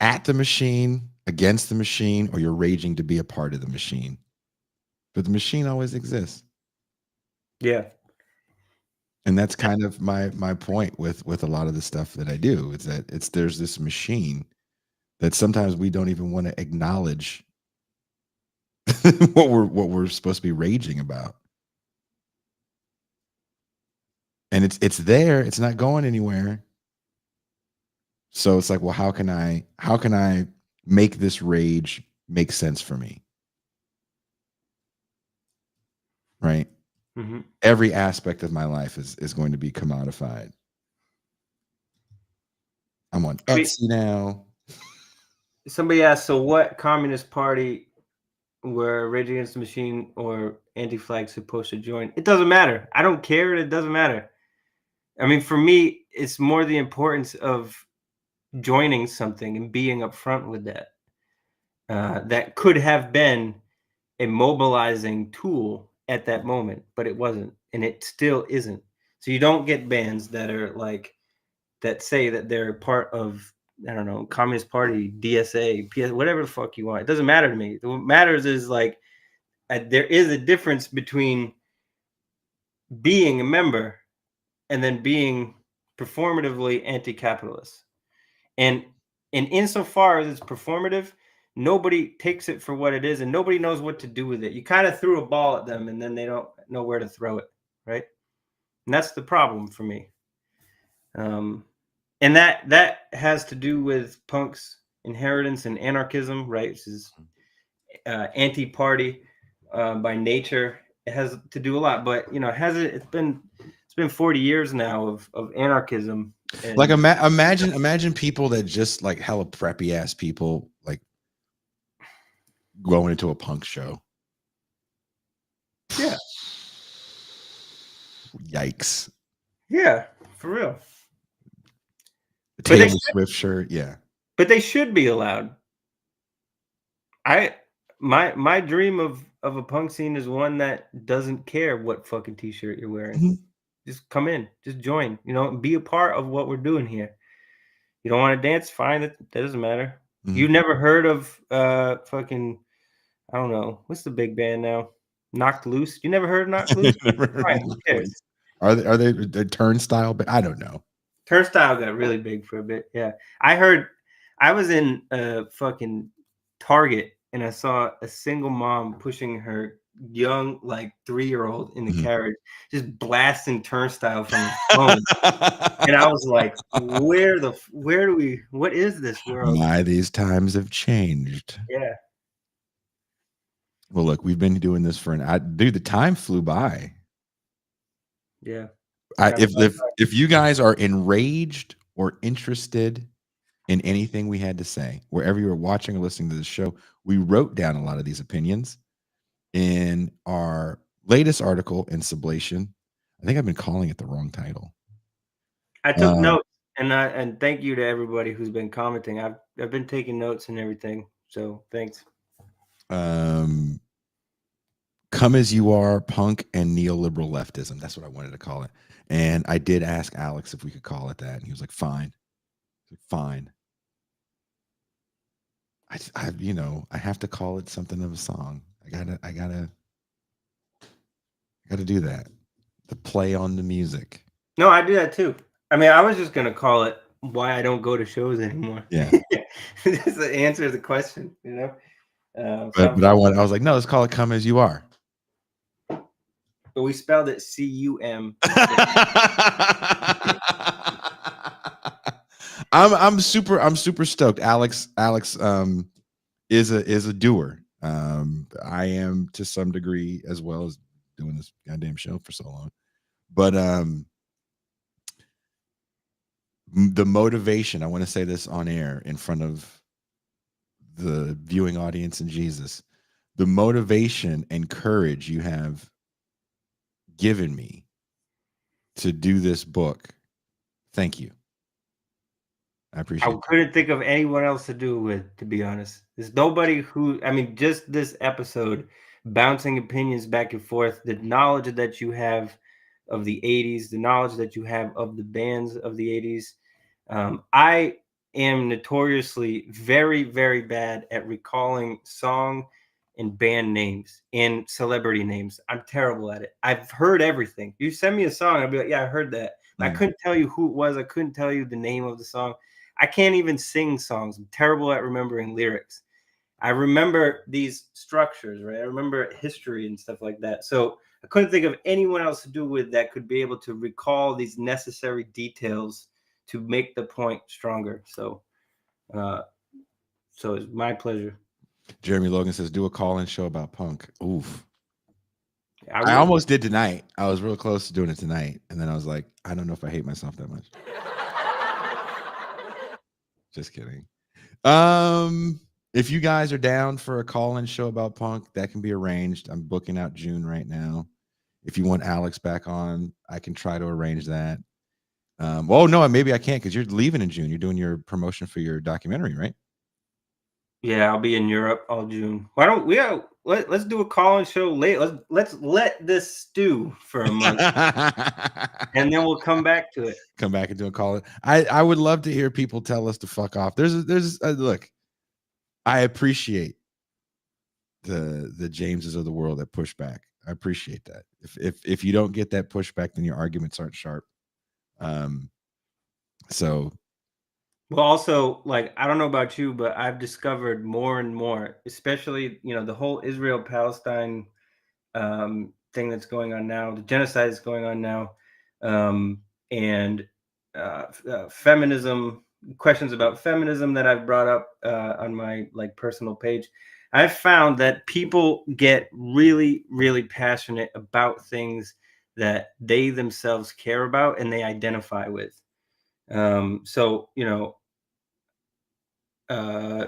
at the machine, against the machine, or you're raging to be a part of the machine. But the machine always exists. Yeah. And that's kind of my point with a lot of the stuff that I do, is that there's this machine that sometimes we don't even want to acknowledge what we're supposed to be raging about. And it's there, it's not going anywhere. So it's like, well, how can I make this rage make sense for me? Right? Mm-hmm. Every aspect of my life is going to be commodified. I'm on Etsy now. Somebody asked, so what communist party were Rage Against the Machine or Anti-Flag supposed to join? It doesn't matter. I don't care. It doesn't matter. I mean, for me, it's more the importance of joining something and being upfront with that. That could have been a mobilizing tool at that moment, but it wasn't, and it still isn't. So you don't get bands that are like, that say that they're part of, I don't know, Communist Party, DSA, PS, whatever the fuck you want. It doesn't matter to me. What matters is like, there is a difference between being a member and then being performatively anti-capitalist. And insofar as it's performative, nobody takes it for what it is, and nobody knows what to do with it. You kind of threw a ball at them, and then they don't know where to throw it, right? And that's the problem for me. And that has to do with punk's inheritance and anarchism, right? Which is anti-party by nature. It has to do a lot, but it's been 40 years now of anarchism. Like And imagine people that just like hella preppy ass people like going into a punk show. yeah, Yikes. yeah, for real. A But they Taylor should, Swift shirt, yeah. but they should be allowed. I my dream of a punk scene is one that doesn't care what fucking t-shirt you're wearing. Mhm. Just come in, just join, be a part of what we're doing here. You don't want to dance? Fine, that doesn't matter. Mhm. You never heard of fucking I don't know what's the big band now? Knocked Loose. You never heard of Knocked Loose? Never heard Fine, of who the cares? police. Are they the turnstile? But I don't know. Turnstile got really big for a bit. Yeah, I heard. I was in fucking Target and I saw a single mom pushing her young like 3-year-old in the Mhm. carriage, just blasting Turnstile from his phone. And I was like, where do we, what is this world? My, these times have changed. Yeah. Well, look, we've been doing this for dude, the time flew by. Yeah. I Time if flies if if you guys are enraged or interested in anything we had to say, wherever you are watching or listening to the show, we wrote down a lot of these opinions in our latest article in Sublation. I think I've been calling it the wrong title. I took Um, notes, and thank you to everybody who's been commenting. I've been taking notes and everything. So thanks. um, Come As You Are, Punk and Neoliberal Leftism. That's what I wanted to call it. And I did ask Alex if we could call it that. And he was like, fine. Fine. I have to call it something of a song. I gotta do that. The play on the music. No, I do that too. I mean, I was just gonna call it "Why I Don't Go to Shows Anymore." Yeah. Just to answer the question, But I was like, no, let's call it Come As You Are. but we spelled it C-U-M. I'm super stoked. Alex is a doer. I am to some degree as well as doing this goddamn show for so long. But the motivation, I want to say this on air in front of the viewing audience and Jesus, the motivation and courage you have given me to do this book. Thank you. I I appreciate couldn't think of anyone else to do it with, to be honest. There's nobody who, I mean, just this episode, bouncing opinions back and forth, the knowledge that you have of the 80s, the knowledge that you have of the bands of the 80s. I am notoriously very, very bad at recalling song and band names and celebrity names. I'm terrible at it. I've heard everything. You send me a song, I'll be like, yeah, I heard that. But I Mm. couldn't tell you who it was. I couldn't tell you the name of the song. I can't even sing songs. I'm terrible at remembering lyrics. I remember these structures, right? I remember history and stuff like that. So I couldn't think of anyone else to do with that could be able to recall these necessary details to make the point stronger. Uh, so it's my pleasure. Jeremy Logan says, do a call-in show about punk. Oof. I I will. almost did tonight. I was real close to doing it tonight. And then I was like, I don't know if I hate myself that much. Just kidding. If you guys are down for a call-in show about punk, that can be arranged. I'm booking out June right now. If you want Alex back on, I can try to arrange that. Well, no, maybe I can't because you're leaving in June. You're doing your promotion for your documentary, right? Yeah, I'll be in Europe all June. Why don't we? Let's do a call-in show late. Let's let this stew for a month, and then we'll come back to it. Come back and do a call. I would love to hear people tell us to fuck off. There's look. I appreciate the Jameses of the world that push back. I appreciate that. If you don't get that pushback, then your arguments aren't sharp. So Well, also, like, I don't know about you, but I've discovered more and more, especially, the whole Israel-Palestine thing that's going on now, the genocide that's going on now, and feminism questions about feminism that I've brought up on my like personal page, I've found that people get really, really passionate about things that they themselves care about and they identify with. So uh,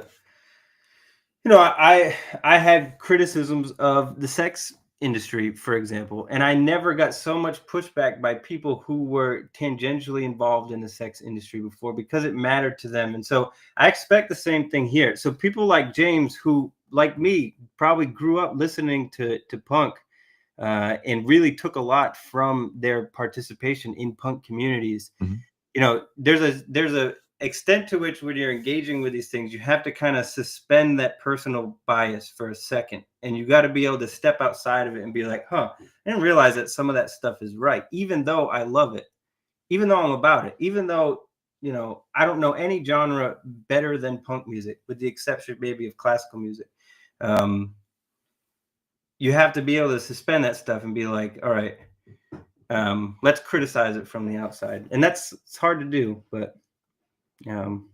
I had criticisms of the sex industry, for example, and I never got so much pushback by people who were tangentially involved in the sex industry before because it mattered to them. And so I expect the same thing here. So people like James, who like me probably grew up listening to punk and really took a lot from their participation in punk communities. Mhm. There's a extent to which when you're engaging with these things, you have to kind of suspend that personal bias for a second, and you got to be able to step outside of it and be like, huh, I didn't realize that some of that stuff is right, even though I love it, even though I'm about it, even though I don't know any genre better than punk music, with the exception maybe of classical music. um you have to be able to suspend that stuff and be like, all right, let's criticize it from the outside, and it's hard to do, but um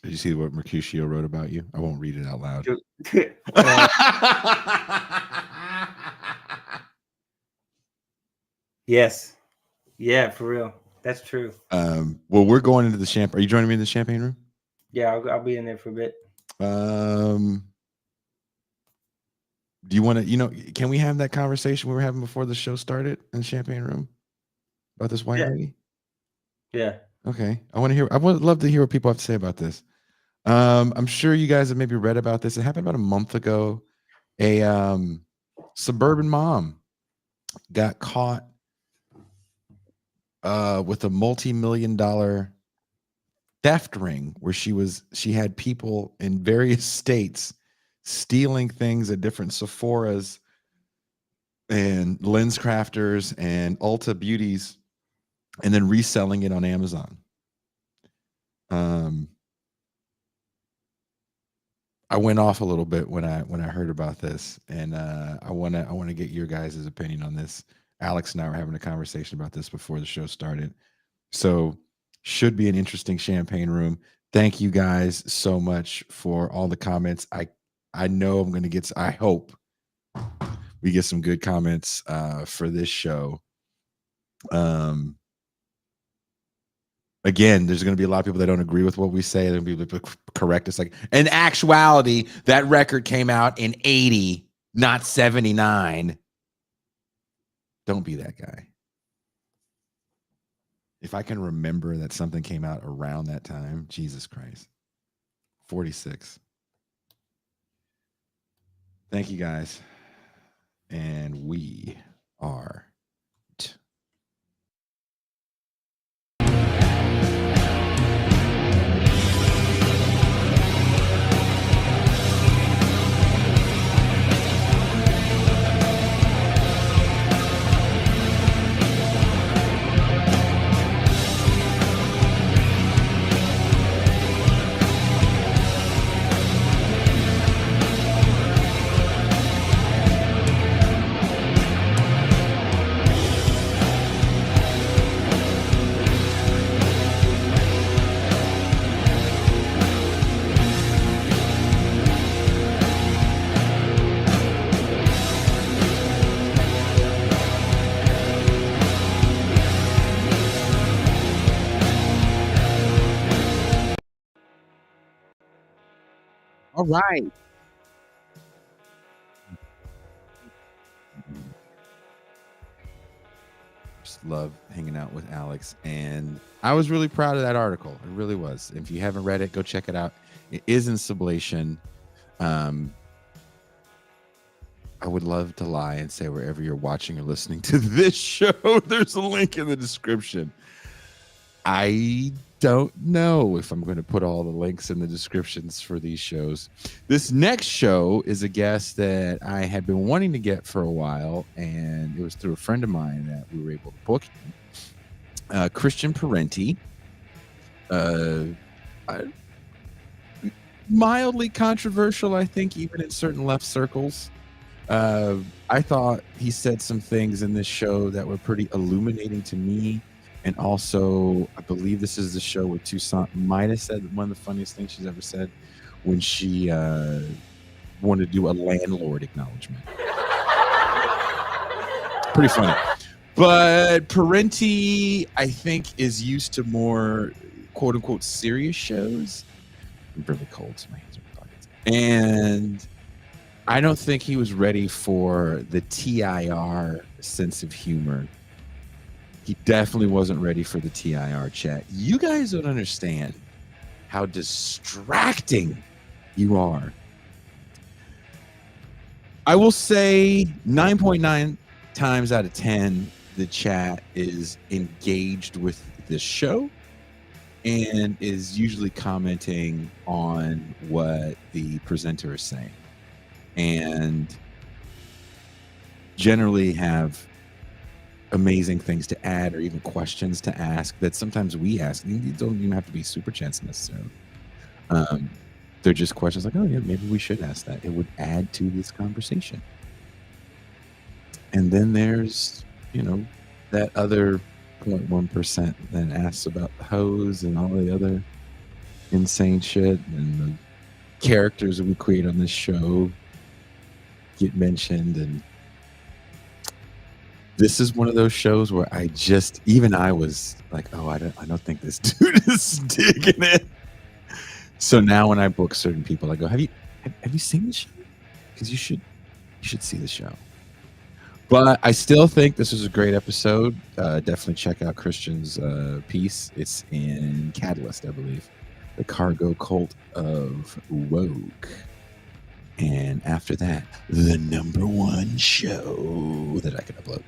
Did you see what Mercutio wrote about you? I won't read it out loud. uh, yes, yeah, for real, that's true. Well, we're going into the champagne. Are you joining me in the champagne room? Yeah, I'll be in there for a bit. Do you want to, can we have that conversation we were having before the show started in the champagne room about this white Yeah, lady? yeah, Okay. I would love to hear what people have to say about this. I'm sure you guys have maybe read about this. It happened about a month ago. A suburban mom got caught with a multi-million-dollar theft ring where she had people in various states stealing things at different Sephora's and lens crafters and Ulta Beauties and then reselling it on Amazon. I went off a little bit when I heard about this, and I want to get your guys' opinion on this. Alex and I were having a conversation about this before the show started. So should be an interesting champagne room. Thank you guys so much for all the comments. I know I'm going to get, I hope we get some good comments for this show. Again, there's going to be a lot of people that don't agree with what we say. They're going to be correct us. Like, in actuality, that record came out in 80, not 79. Don't be that guy. If I can remember that something came out around that time, Jesus Christ. 46. Thank you guys. And we are all right. Just love hanging out with Alex, and I was really proud of that article. It really was. If you haven't read it, go check it out. It is in Subculture. I would love to lie and say wherever you're watching or listening to this show, there's a link in the description. I don't know if I'm going to put all the links in the descriptions for these shows. This next show is a guest that I had been wanting to get for a while, and it was through a friend of mine that we were able to book him. Christian Parenti. Mildly controversial, I think, even in certain left circles. I thought he said some things in this show that were pretty illuminating to me. And also, I believe this is the show where Toussaint might have said one of the funniest things she's ever said when she wanted to do a landlord acknowledgement. Pretty funny. But Parenti, I think, is used to more quote unquote serious shows. I'm really cold, so my hands are in my pockets. And I don't think he was ready for the TIR sense of humor. He definitely wasn't ready for the TIR chat. You guys don't understand how distracting you are. I will say 9.9 times out of 10, the chat is engaged with this show and is usually commenting on what the presenter is saying, and generally have amazing things to add or even questions to ask that sometimes we ask. You don't even have to be super chats necessarily. They're just questions like, oh yeah, maybe we should ask that. It would add to this conversation. And then there's, that other 0.1% that asks about the hose and all the other insane shit, and the characters that we create on this show get mentioned. And this is one of those shows where I was like, oh, I don't think this dude is digging it. So now when I book certain people, I go, have you seen the show? Because you should see the show. But I still think this was a great episode. Definitely check out Christian's piece. It's in Catalyst, I believe. The Cargo Cult of Rogue. And after that, the #1 show that I can upload.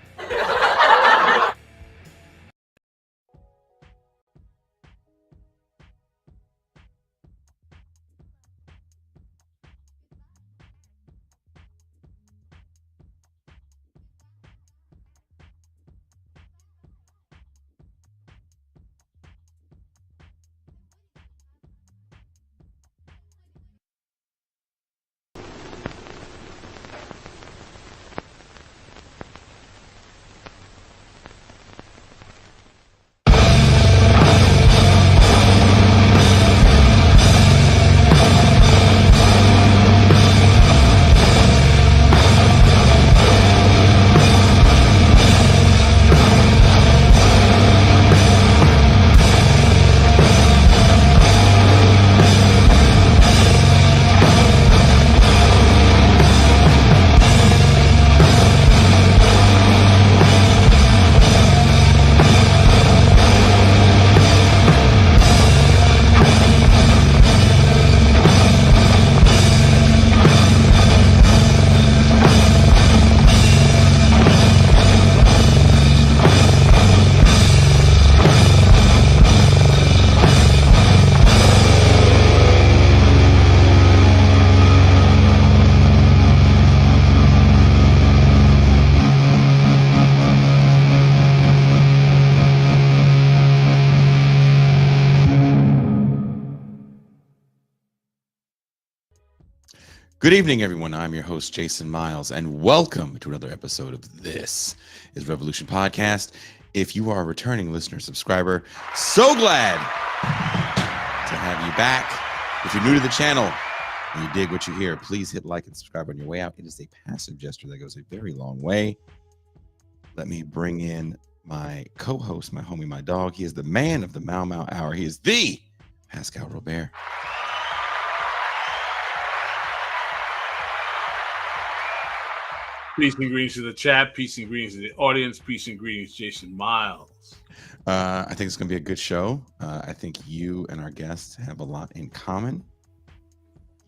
Good evening, everyone. I'm your host, Jason Miles, and welcome to another episode of This is Revolution Podcast. If you are a returning listener, subscriber, so glad to have you back. If you're new to the channel and you dig what you hear, please hit like and subscribe on your way out. It is a passive gesture that goes a very long way. Let me bring in my co-host, my homie, my dog. He is the man of the Mau Mau Hour. He is the Pascal Robert. Peace and greetings to the chat. Peace and greetings to the audience. Peace and greetings, Jason Miles. I think it's going to be a good show. I think you and our guests have a lot in common.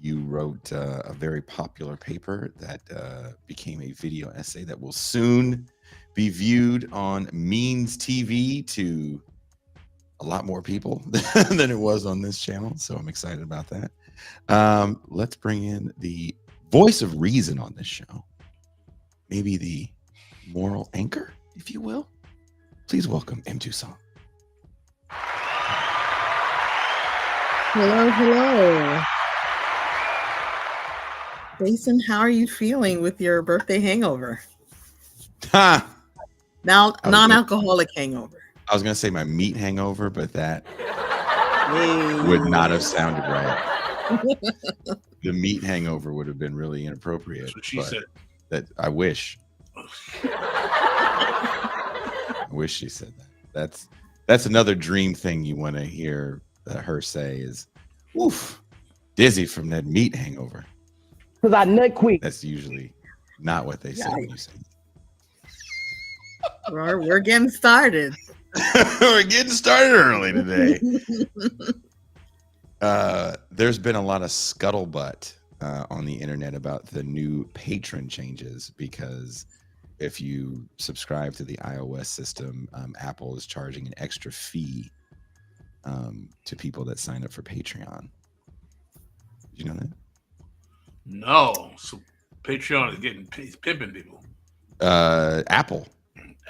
You wrote a very popular paper that became a video essay that will soon be viewed on Means TV to a lot more people than it was on this channel. So I'm excited about that. Let's bring in the voice of reason on this show. Maybe the moral anchor, if you will. Please welcome M. Toussaint. Hello. Jason, how are you feeling with your birthday hangover? Ha! Now, non-alcoholic hangover. I was gonna say my meat hangover, but that would not have sounded right. The meat hangover would have been really inappropriate. That's what she said. That I wish. I wish she said that. That's another dream thing you want to hear her say is, "Oof, dizzy from that meat hangover." Because I nut quick. That's usually not what they say when you say. We're getting started. We're getting started early today. There's been a lot of scuttlebutt on the internet about the new patron changes, because if you subscribe to the iOS system, Apple is charging an extra fee to people that sign up for Patreon. Did you know that? No. So Patreon is getting pimping people. Apple.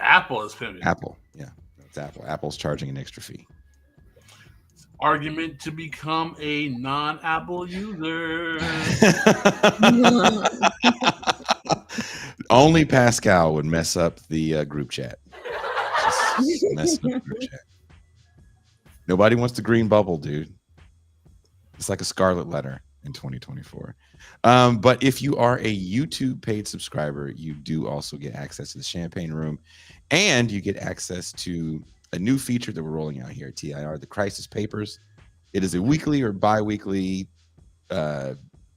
Apple is pimping. Apple. Yeah, it's Apple. Apple's charging an extra fee. Argument to become a non-Apple user. Only Pascal would mess up the group chat. Just mess up the group chat. Nobody wants the green bubble, dude. It's like a scarlet letter in 2024. But if you are a YouTube paid subscriber, you do also get access to the Champagne Room, and you get access to a new feature that we're rolling out here at TIR, the Crisis Papers. It is a weekly or bi-weekly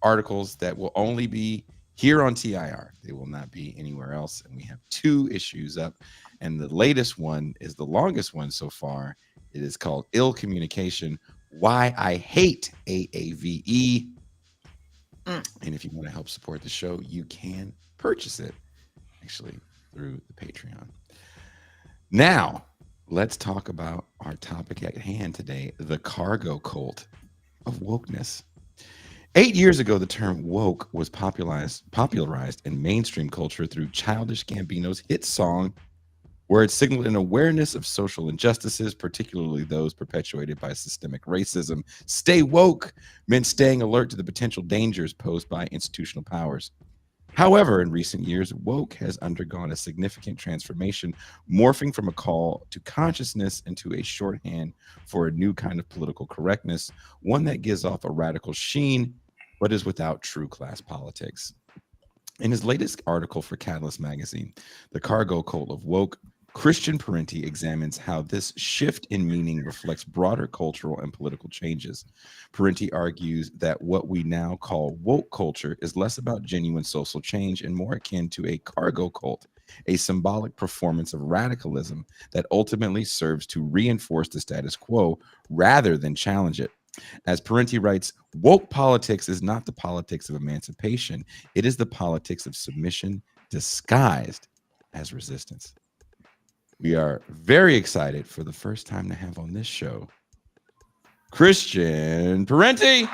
articles that will only be here on TIR. They will not be anywhere else. And we have 2 issues up. And the latest one is the longest one so far. It is called Ill Communication, Why I Hate AAVE. And if you want to help support the show, you can purchase it actually through the Patreon. Now, let's talk about our topic at hand today, the cargo cult of wokeness. 8 years ago, the term woke was popularized in mainstream culture through Childish Gambino's hit song, where it signaled an awareness of social injustices, particularly those perpetuated by systemic racism. Stay woke meant staying alert to the potential dangers posed by institutional powers. However, in recent years, woke has undergone a significant transformation, morphing from a call to consciousness into a shorthand for a new kind of political correctness, one that gives off a radical sheen, but is without true class politics. In his latest article for Catalyst magazine, The Cargo Cult of Woke, Christian Parenti examines how this shift in meaning reflects broader cultural and political changes. Parenti argues that what we now call woke culture is less about genuine social change and more akin to a cargo cult, a symbolic performance of radicalism that ultimately serves to reinforce the status quo rather than challenge it. As Parenti writes, woke politics is not the politics of emancipation. It is the politics of submission disguised as resistance. We are very excited for the first time to have on this show Christian Parenti.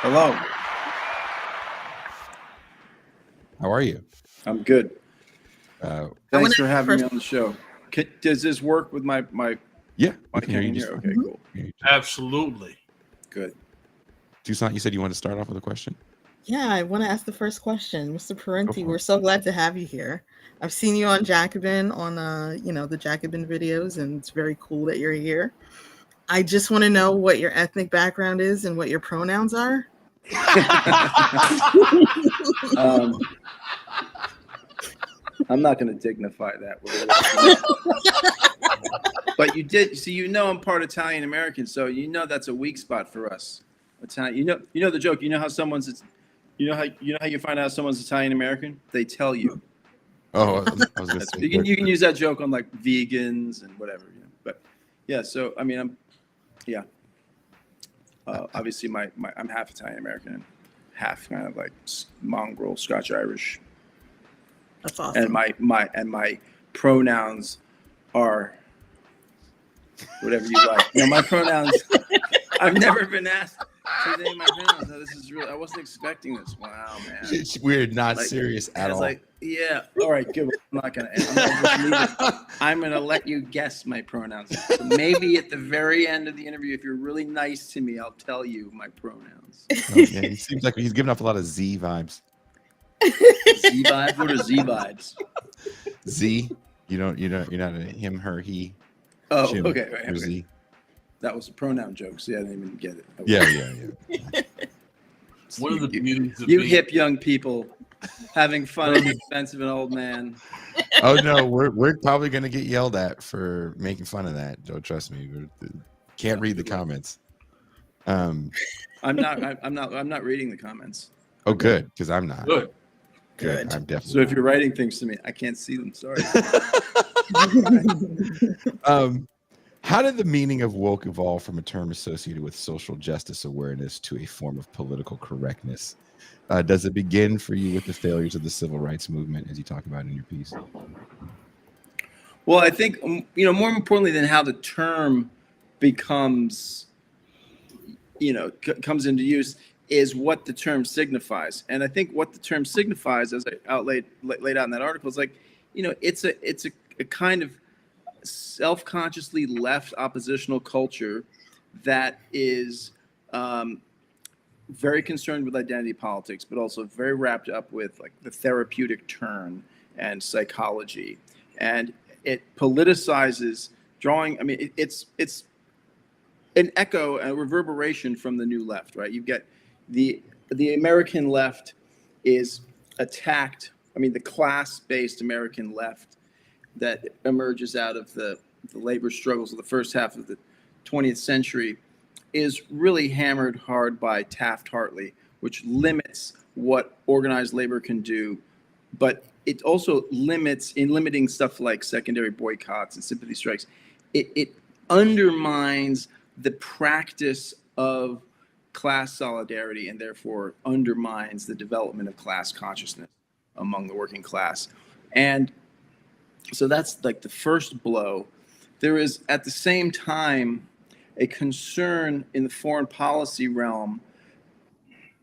Hello. How are you? I'm good. Thanks for having me first- on the show. Does this work with my Yeah, my we can hear you camera just here? fine. Okay, cool. Absolutely. Good. Toussaint, you said you wanted to start off with a question? Yeah, I want to ask the first question. Mr. Parenti, for we're it. so glad to have you here. I've seen you on Jacobin on the Jacobin videos, and it's very cool that you're here. I just want to know what your ethnic background is and what your pronouns are. I'm not going to dignify that. But you did. So I'm part Italian American, so that's a weak spot for us. Italian. You know the joke. You know how someone's. You know how you find out someone's Italian American? They tell you. Oh, I was going to say. You can use that joke on like vegans and whatever. But yeah, so I mean, obviously I'm half Italian American and half kind of like mongrel Scotch Irish. That's awesome. And my pronouns are whatever you like. My pronouns. I've never been asked to name my pronouns. No, this is real. I wasn't expecting this. Wow, man. We're not serious at all. Yeah. All right, good. I'm not gonna. I'm gonna let you guess my pronouns. So maybe at the very end of the interview, if you're really nice to me, I'll tell you my pronouns. Okay. He seems like he's giving off a lot of Z vibes. Z vibes. What are Z vibes? Z. You're not a him, her, he. Oh, Shim, okay. or Right. Z. That was a pronoun joke, so I didn't even get it. Okay. Yeah. One of the beauties of You being hip young people having fun at the expense of an old man. Oh no, we're probably gonna get yelled at for making fun of that. Don't trust me. Can't read the comments. I'm not reading the comments. Oh, good, because I'm not. good. Good. Good. I'm definitely. So if you're writing things to me, I can't see them. Sorry. How did the meaning of woke evolve from a term associated with social justice awareness to a form of political correctness? Does it begin for you with the failures of the civil rights movement, as you talk about in your piece? Well, I think more importantly than how the term becomes, comes into use, is what the term signifies. And I think what the term signifies, as I laid out in that article, is like, it's a kind of self-consciously left oppositional culture that is very concerned with identity politics, but also very wrapped up with like the therapeutic turn and psychology, and it politicizes drawing. I mean, it's an echo, a reverberation from the new left, right? You get the American left is attacked. I mean, the class-based American left that emerges out of the labor struggles of the first half of the 20th century is really hammered hard by Taft-Hartley, which limits what organized labor can do, but it also limiting stuff like secondary boycotts and sympathy strikes. It undermines the practice of class solidarity and therefore undermines the development of class consciousness among the working class. And so that's like the first blow. There is at the same time a concern in the foreign policy realm,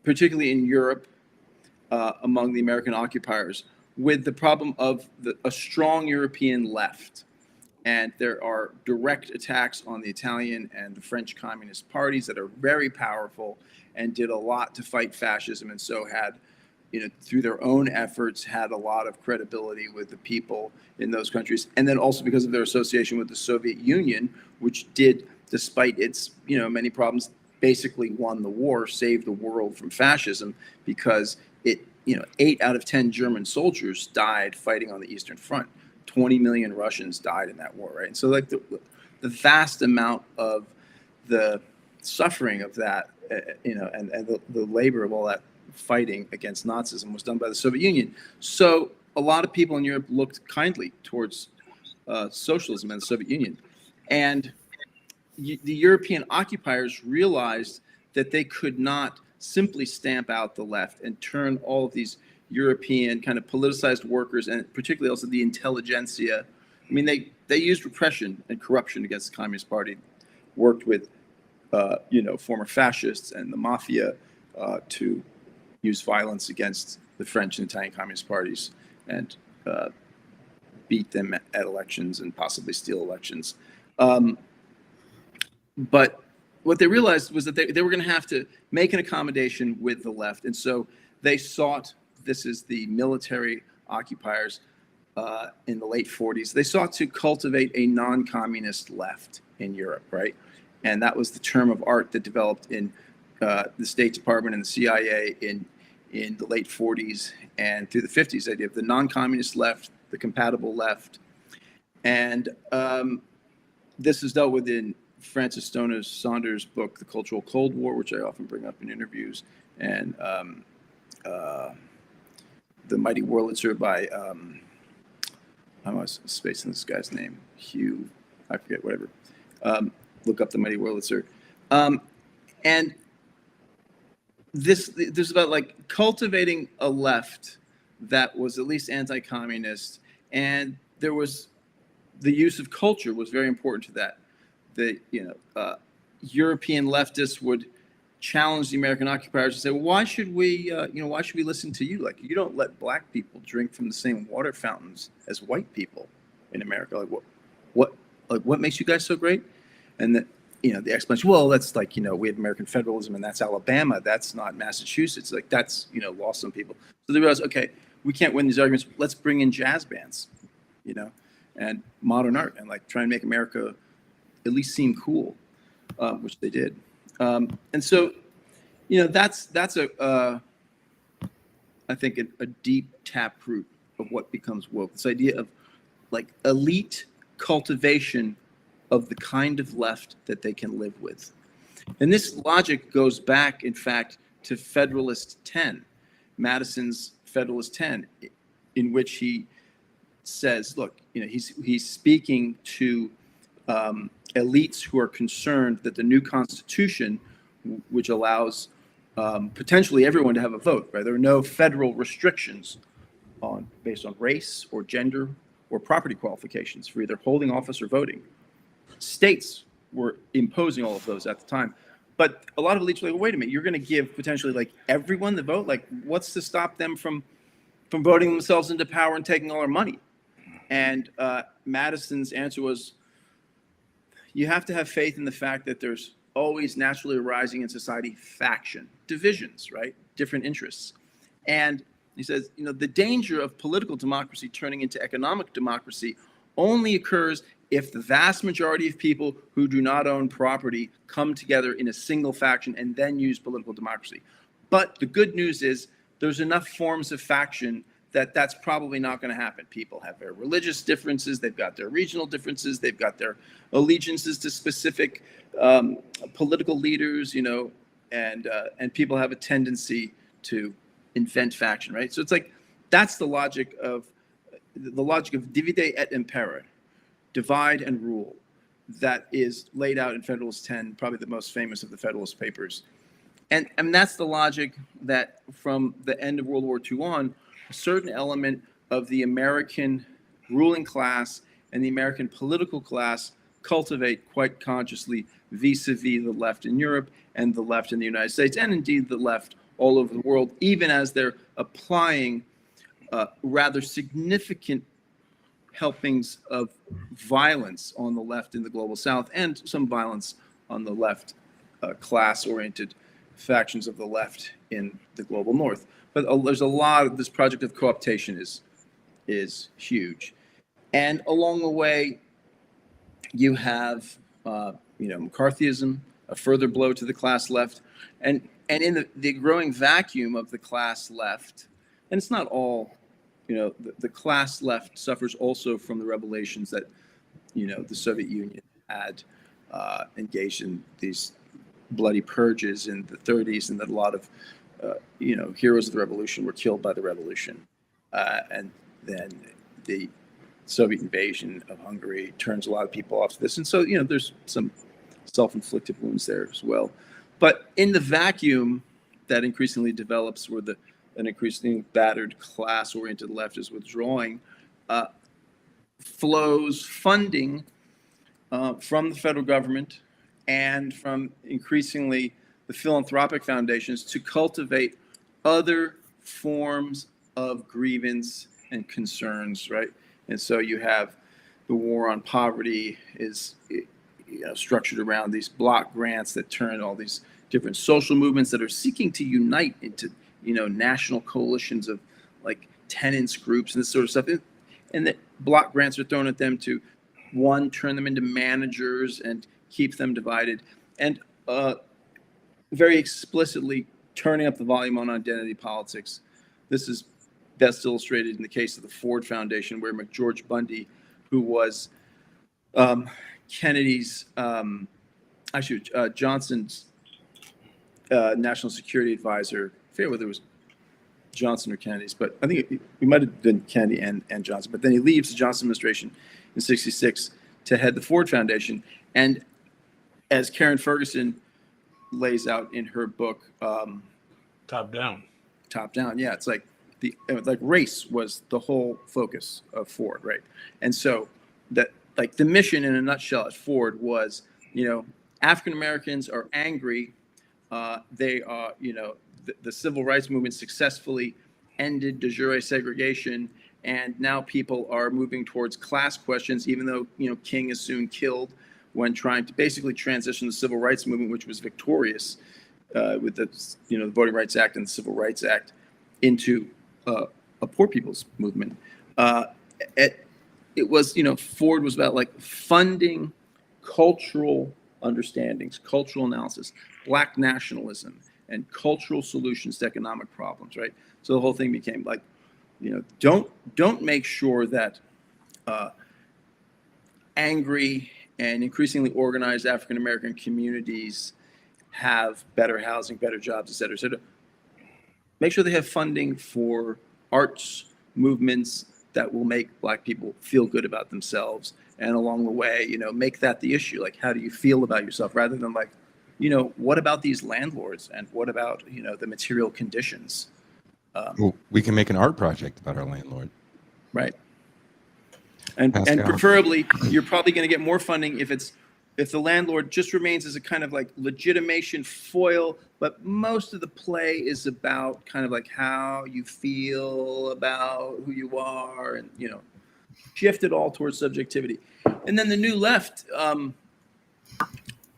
particularly in Europe, among the American occupiers, with the problem of a strong European left. And there are direct attacks on the Italian and the French Communist parties that are very powerful and did a lot to fight fascism, and so had, through their own efforts, had a lot of credibility with the people in those countries. And then also because of their association with the Soviet Union, which did, despite its, many problems, basically won the war, saved the world from fascism, because it, 8 out of 10 German soldiers died fighting on the Eastern Front. 20 million Russians died in that war, right? And so like the vast amount of the suffering of that, and the labor of all that fighting against Nazism was done by the Soviet Union. So a lot of people in Europe looked kindly towards socialism and the Soviet Union. And the European occupiers realized that they could not simply stamp out the left and turn all of these European kind of politicized workers, and particularly also the intelligentsia. I mean, they used repression and corruption against the Communist Party, worked with, former fascists and the mafia to use violence against the French and Italian Communist parties and beat them at elections and possibly steal elections. But what they realized was that they were going to have to make an accommodation with the left. And so they sought, this is the military occupiers in the late 40s, they sought to cultivate a non-communist left in Europe, right? And that was the term of art that developed in the State Department and the CIA in the late 40s and through the 50s, the idea of the non-communist left, the compatible left. And this is dealt with in Francis Saunders' book, The Cultural Cold War, which I often bring up in interviews, and The Mighty Wurlitzer by, I'm spacing this guy's name, Hugh, I forget, whatever. Look up The Mighty Wurlitzer. And this is about like cultivating a left that was at least anti-communist, and there was the use of culture was very important to that. The European leftists would challenge the American occupiers and say, well, why should we listen to you? Like, you don't let black people drink from the same water fountains as white people in America. Like, what makes you guys so great? And the explanation, well, that's like, we have American federalism and that's Alabama. That's not Massachusetts. Like that's, lost some people. So they realized, okay, we can't win these arguments. Let's bring in jazz bands, and modern art and like try and make America at least seem cool, which they did. And so, that's I think a deep taproot of what becomes woke. This idea of like elite cultivation of the kind of left that they can live with. And this logic goes back, in fact, to Federalist 10, Madison's Federalist 10, in which he says, look, he's speaking to elites who are concerned that the new Constitution, which allows potentially everyone to have a vote, right? There are no federal restrictions based on race or gender or property qualifications for either holding office or voting. States were imposing all of those at the time. But a lot of elites were like, well, wait a minute, you're going to give potentially like everyone the vote? Like, what's to stop them from voting themselves into power and taking all our money? And Madison's answer was, you have to have faith in the fact that there's always naturally arising in society faction, divisions, right? Different interests. And he says, the danger of political democracy turning into economic democracy only occurs if the vast majority of people who do not own property come together in a single faction and then use political democracy. But the good news is there's enough forms of faction that's probably not going to happen. People have their religious differences, they've got their regional differences, they've got their allegiances to specific political leaders, and people have a tendency to invent faction, right? So it's like that's the logic of divide et impera, divide and rule, that is laid out in Federalist 10, probably the most famous of the Federalist Papers. And that's the logic that from the end of World War II on, a certain element of the American ruling class and the American political class cultivate quite consciously vis-a-vis the left in Europe and the left in the United States, and indeed the left all over the world, even as they're applying rather significant helpings of violence on the left in the global south and some violence on the left, class-oriented factions of the left in the global north. But there's a lot of this project of co-optation is huge. And along the way, you have McCarthyism, a further blow to the class left, and in the growing vacuum of the class left, and it's not all, the class left suffers also from the revelations that, the Soviet Union had engaged in these bloody purges in the 30s, and that a lot of, heroes of the revolution were killed by the revolution. And then the Soviet invasion of Hungary turns a lot of people off to this. And so, there's some self-inflicted wounds there as well. But in the vacuum that increasingly develops where an increasingly battered class-oriented left is withdrawing, flows funding from the federal government and from increasingly the philanthropic foundations to cultivate other forms of grievance and concerns, right? And so you have the war on poverty is structured around these block grants that turn all these different social movements that are seeking to unite into national coalitions of like tenants groups and this sort of stuff. And that block grants are thrown at them to, one, turn them into managers and keep them divided, and very explicitly turning up the volume on identity politics. This is best illustrated in the case of the Ford Foundation, where McGeorge Bundy, who was Kennedy's, Johnson's national security advisor. I forget whether it was Johnson or Kennedy's, but I think it might have been Kennedy and Johnson. But then he leaves the Johnson administration in '66 to head the Ford Foundation. And as Karen Ferguson lays out in her book, Top Down, yeah, it's like race was the whole focus of Ford, right? And so that like the mission in a nutshell at Ford was, African Americans are angry. They are, the civil rights movement successfully ended de jure segregation, and now people are moving towards class questions, even though King is soon killed. when trying to basically transition the civil rights movement, which was victorious with the the Voting Rights Act and the Civil Rights Act, into a poor people's movement. It was, Ford was about like funding cultural understandings, cultural analysis, Black nationalism, and cultural solutions to economic problems, right? So the whole thing became like, don't make sure that angry and increasingly organized African American communities have better housing, better jobs, et cetera, et cetera. Make sure they have funding for arts movements that will make Black people feel good about themselves. And along the way, make that the issue. Like, how do you feel about yourself, rather than like, what about these landlords, and what about, the material conditions? Well, we can make an art project about our landlord. Right. And Pascal. preferably, you're probably going to get more funding if the landlord just remains as a kind of like legitimation foil, but most of the play is about kind of like how you feel about who you are, and shift it all towards subjectivity. And then the New Left,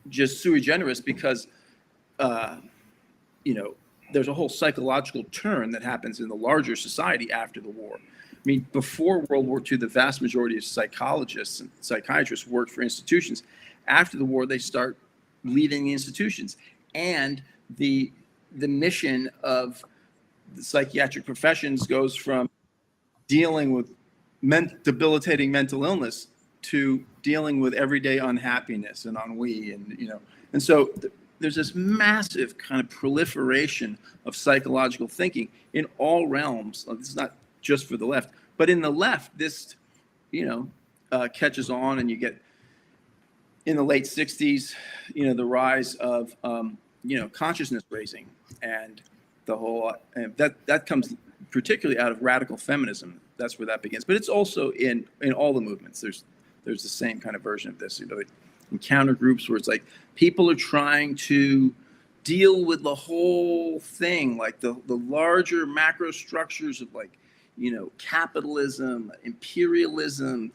just sui generis, because there's a whole psychological turn that happens in the larger society after the war. I mean, before World War II, the vast majority of psychologists and psychiatrists worked for institutions. After the war, they start leaving the institutions, and the mission of the psychiatric professions goes from dealing with debilitating mental illness to dealing with everyday unhappiness and ennui, and so there's this massive kind of proliferation of psychological thinking in all realms. This is not just for the left, but in the left, this catches on, and you get, in the late 60s, the rise of, consciousness raising, and the whole, that comes particularly out of radical feminism. That's where that begins. But it's also in all the movements. There's the same kind of version of this, encounter groups where it's like people are trying to deal with the whole thing, like the larger macro structures of like, capitalism, imperialism,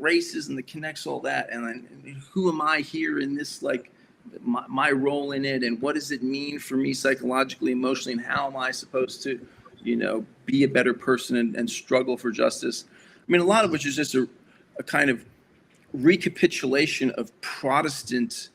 racism that connects all that, and then who am I here in this, like my role in it, and what does it mean for me psychologically, emotionally, and how am I supposed to be a better person and struggle for justice. I mean, a lot of which is just a kind of recapitulation of Protestant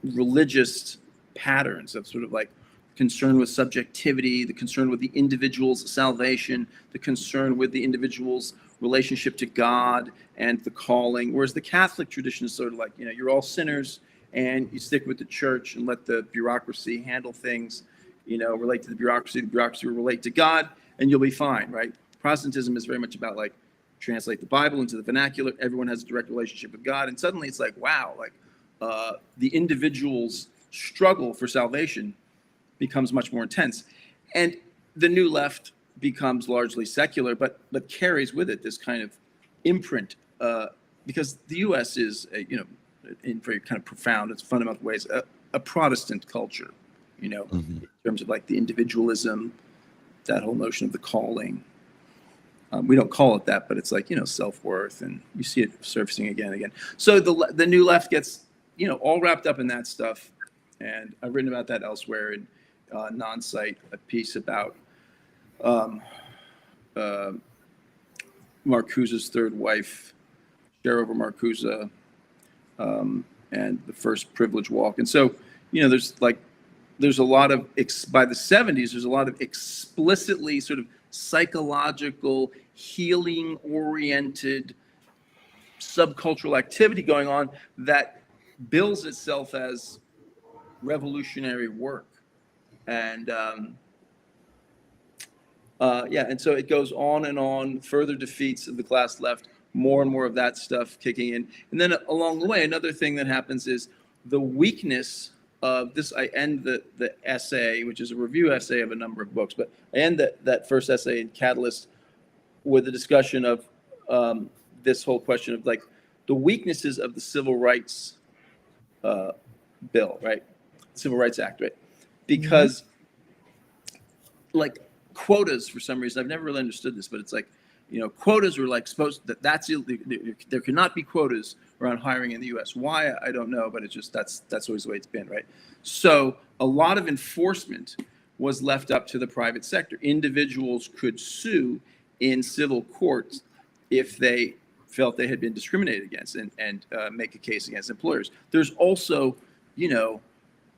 religious patterns of sort of like concern with subjectivity, the concern with the individual's salvation, the concern with the individual's relationship to God and the calling. Whereas the Catholic tradition is sort of like, you're all sinners and you stick with the church and let the bureaucracy handle things, relate to the bureaucracy will relate to God, and you'll be fine, right? Protestantism is very much about like translate the Bible into the vernacular. Everyone has a direct relationship with God. And suddenly it's like, wow, like the individual's struggle for salvation becomes much more intense. And the New Left becomes largely secular, but carries with it this kind of imprint, because the U.S. is, in very kind of profound, it's fundamental ways, a Protestant culture, in terms of like the individualism, that whole notion of the calling. We don't call it that, but it's like, self-worth, and you see it surfacing again and again. So the New Left gets, all wrapped up in that stuff. And I've written about that elsewhere in Non-Site, a piece about Marcuse's third wife, Sherover Marcuse, and the first privilege walk. And so, there's a lot of, by the 70s, there's a lot of explicitly sort of psychological, healing-oriented subcultural activity going on that bills itself as revolutionary work. And and so it goes on and on, further defeats of the class left, more and more of that stuff kicking in. And then along the way, another thing that happens is the weakness of this. I end the essay, which is a review essay of a number of books, but I end that first essay in Catalyst with a discussion of this whole question of like the weaknesses of the Civil Rights bill, right? Civil Rights Act, right? Because like quotas, for some reason, I've never really understood this, but it's like, quotas were like supposed that's there cannot be quotas around hiring in the U.S. Why, I don't know, but it's just that's always the way it's been, right? So a lot of enforcement was left up to the private sector. Individuals could sue in civil courts if they felt they had been discriminated against and make a case against employers. There's also,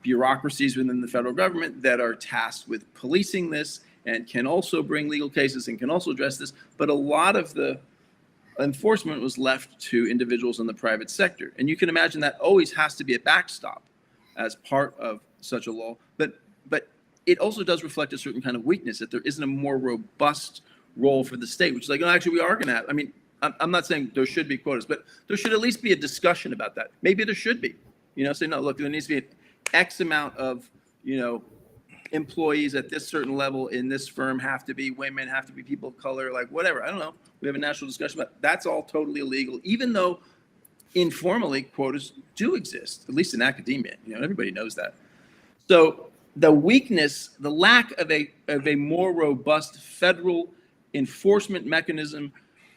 bureaucracies within the federal government that are tasked with policing this and can also bring legal cases and can also address this. But a lot of the enforcement was left to individuals in the private sector. And you can imagine that always has to be a backstop as part of such a law. But it also does reflect a certain kind of weakness, that there isn't a more robust role for the state, which is like, actually, we are going to have. I mean, I'm not saying there should be quotas, but there should at least be a discussion about that. Maybe there should be, say, no, look, there needs to be an X amount of, employees at this certain level in this firm have to be women, have to be people of color, like whatever. I don't know. We have a national discussion about that's all totally illegal, even though informally quotas do exist, at least in academia. Everybody knows that. So the weakness, the lack of a more robust federal enforcement mechanism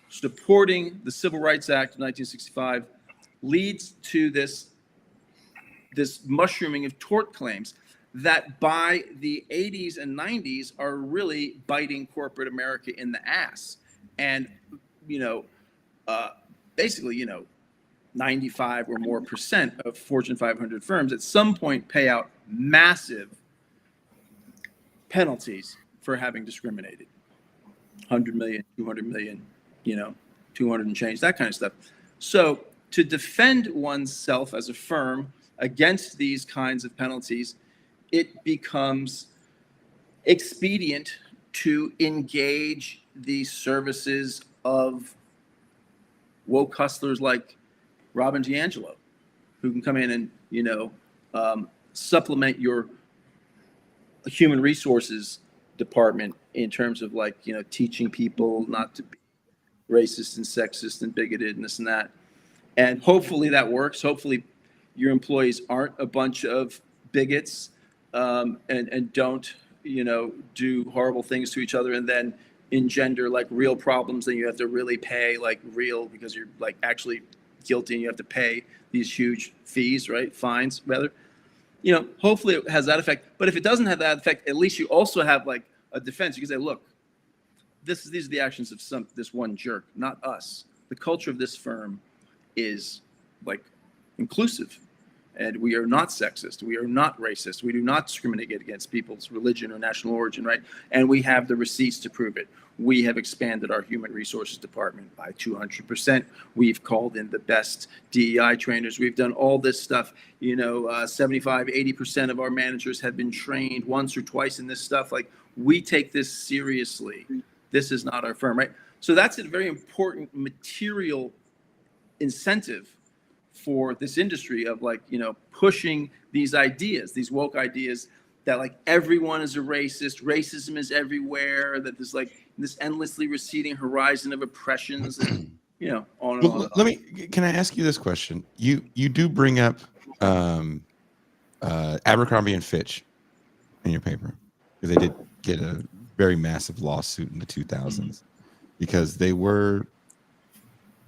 supporting the Civil Rights Act of 1965 leads to this mushrooming of tort claims that by the 80s and 90s are really biting corporate America in the ass. And, basically, 95 or more percent of Fortune 500 firms at some point pay out massive penalties for having discriminated. 100 million, 200 million, 200 and change, that kind of stuff. So to defend oneself as a firm against these kinds of penalties, it becomes expedient to engage the services of woke hustlers like Robin DiAngelo, who can come in and, supplement your human resources department in terms of teaching people not to be racist and sexist and bigoted and this and that. And hopefully that works. Hopefully your employees aren't a bunch of bigots and don't, do horrible things to each other and then engender real problems that you have to really pay because you're actually guilty and you have to pay these huge fees, right? Fines rather. Hopefully it has that effect. But if it doesn't have that effect, at least you also have a defense. You can say, look, these are the actions of this one jerk, not us. The culture of this firm is inclusive, and we are not sexist. We are not racist. We do not discriminate against people's religion or national origin, right? And we have the receipts to prove it. We have expanded our human resources department by 200%. We've called in the best DEI trainers. We've done all this stuff. 75, 80% of our managers have been trained once or twice in this stuff. We take this seriously. This is not our firm, right? So that's a very important material incentive for this industry of pushing these ideas, these woke ideas that everyone is a racist, racism is everywhere, that there's this endlessly receding horizon of oppressions, and, on and on. Can I ask you this question? You do bring up Abercrombie and Fitch in your paper, because they did get a very massive lawsuit in the 2000s because they were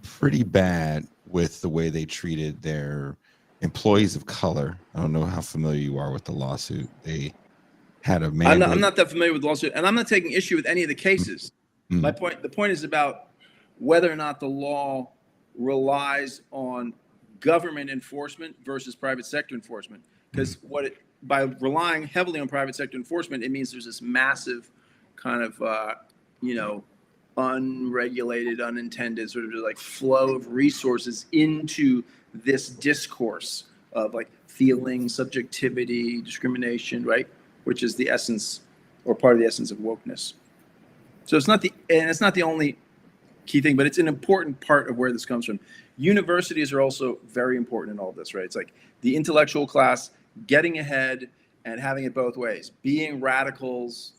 pretty bad with the way they treated their employees of color. I don't know how familiar you are with the lawsuit. They had a mandate. I'm not that familiar with the lawsuit, and I'm not taking issue with any of the cases. The point is about whether or not the law relies on government enforcement versus private sector enforcement. Because by relying heavily on private sector enforcement, it means there's this massive kind of unregulated, unintended sort of flow of resources into this discourse of feeling, subjectivity, discrimination, right? Which is the essence or part of the essence of wokeness. So it's not the only key thing, but it's an important part of where this comes from. Universities are also very important in all this, right? It's the intellectual class getting ahead and having it both ways, being radicals,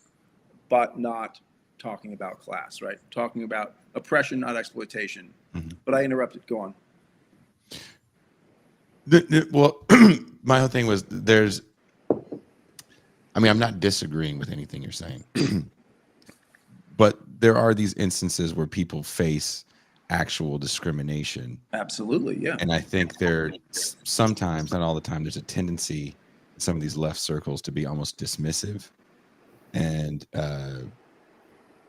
but not talking about class, right? Talking about oppression, not exploitation. But I interrupted. Go on. Well, my whole thing was I'm not disagreeing with anything you're saying, but there are these instances where people face actual discrimination. Absolutely, yeah. And I think there sometimes, not all the time, there's a tendency in some of these left circles to be almost dismissive. And I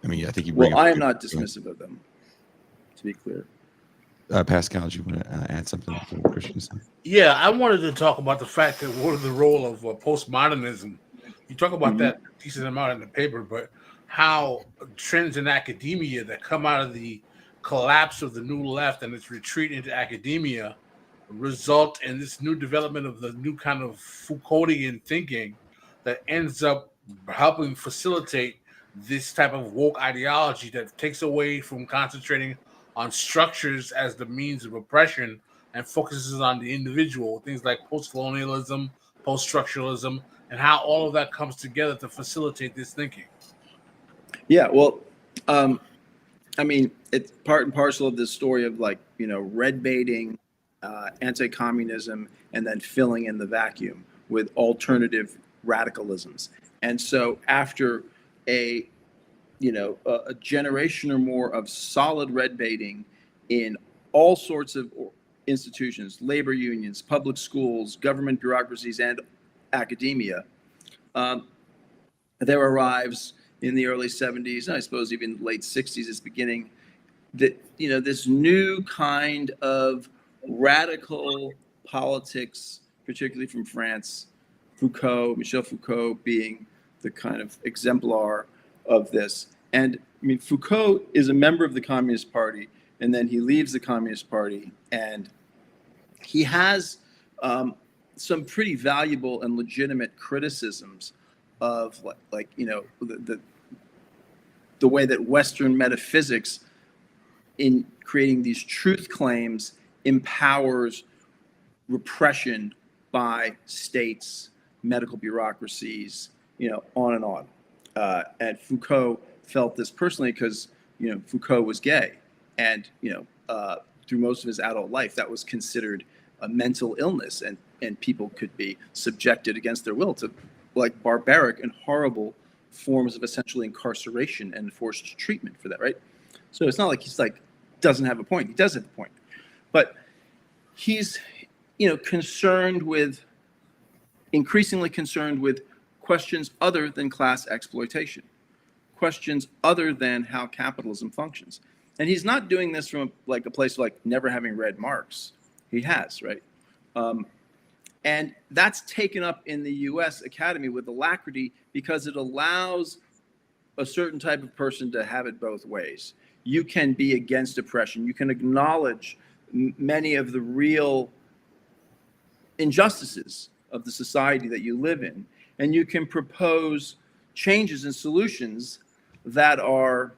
mean, I think you bring Well, up I a am good not point. dismissive of them, to be clear. Pascal, do you want to add something to what Christian said? Yeah, I wanted to talk about the fact that what is the role of postmodernism. You talk about that a decent amount in the paper, but how trends in academia that come out of the collapse of the new left and its retreat into academia result in this new development of the new kind of Foucauldian thinking that ends up helping facilitate this type of woke ideology that takes away from concentrating on structures as the means of oppression and focuses on the individual, things like post-colonialism, post-structuralism, and how all of that comes together to facilitate this thinking. Yeah, well, I mean, it's part and parcel of this story of like, you know, red baiting, anti-communism, and then filling in the vacuum with alternative radicalisms. And so after a generation or more of solid red baiting in all sorts of institutions, labor unions, public schools, government bureaucracies, and academia, there arrives in the early 70s, and I suppose even late 60s is beginning, that, you know, this new kind of radical politics, particularly from France, Michel Foucault being the kind of exemplar of this. And I mean, Foucault is a member of the Communist Party, and then he leaves the Communist Party, and he has some pretty valuable and legitimate criticisms of like you know, the way that Western metaphysics in creating these truth claims empowers repression by states, medical bureaucracies, you know, on and on. And Foucault felt this personally because, you know, Foucault was gay, and, you know, through most of his adult life, that was considered a mental illness, and people could be subjected against their will to like barbaric and horrible forms of essentially incarceration and forced treatment for that, right? So it's not like he's like doesn't have a point. He does have a point, but he's, you know, increasingly concerned with questions other than class exploitation, questions other than how capitalism functions. And he's not doing this from like a place like never having read Marx. He has, right? And that's taken up in the US Academy with alacrity because it allows a certain type of person to have it both ways. You can be against oppression. You can acknowledge many of the real injustices of the society that you live in. And you can propose changes and solutions that are,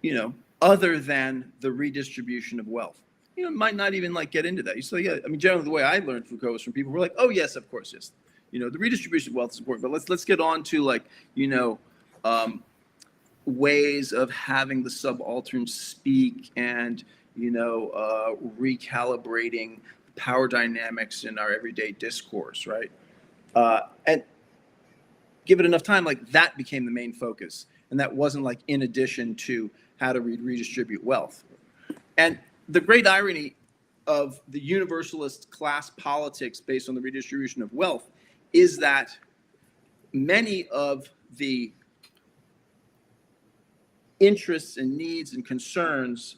you know, other than the redistribution of wealth. You know, might not even like get into that. You say, yeah, I mean, generally the way I learned Foucault was from people who were like, oh yes, of course, yes. You know, the redistribution of wealth is important, but let's get on to like, you know, ways of having the subaltern speak and, you know, recalibrating power dynamics in our everyday discourse, right? And give it enough time, like that became the main focus. And that wasn't like in addition to how to redistribute wealth. And the great irony of the universalist class politics based on the redistribution of wealth is that many of the interests and needs and concerns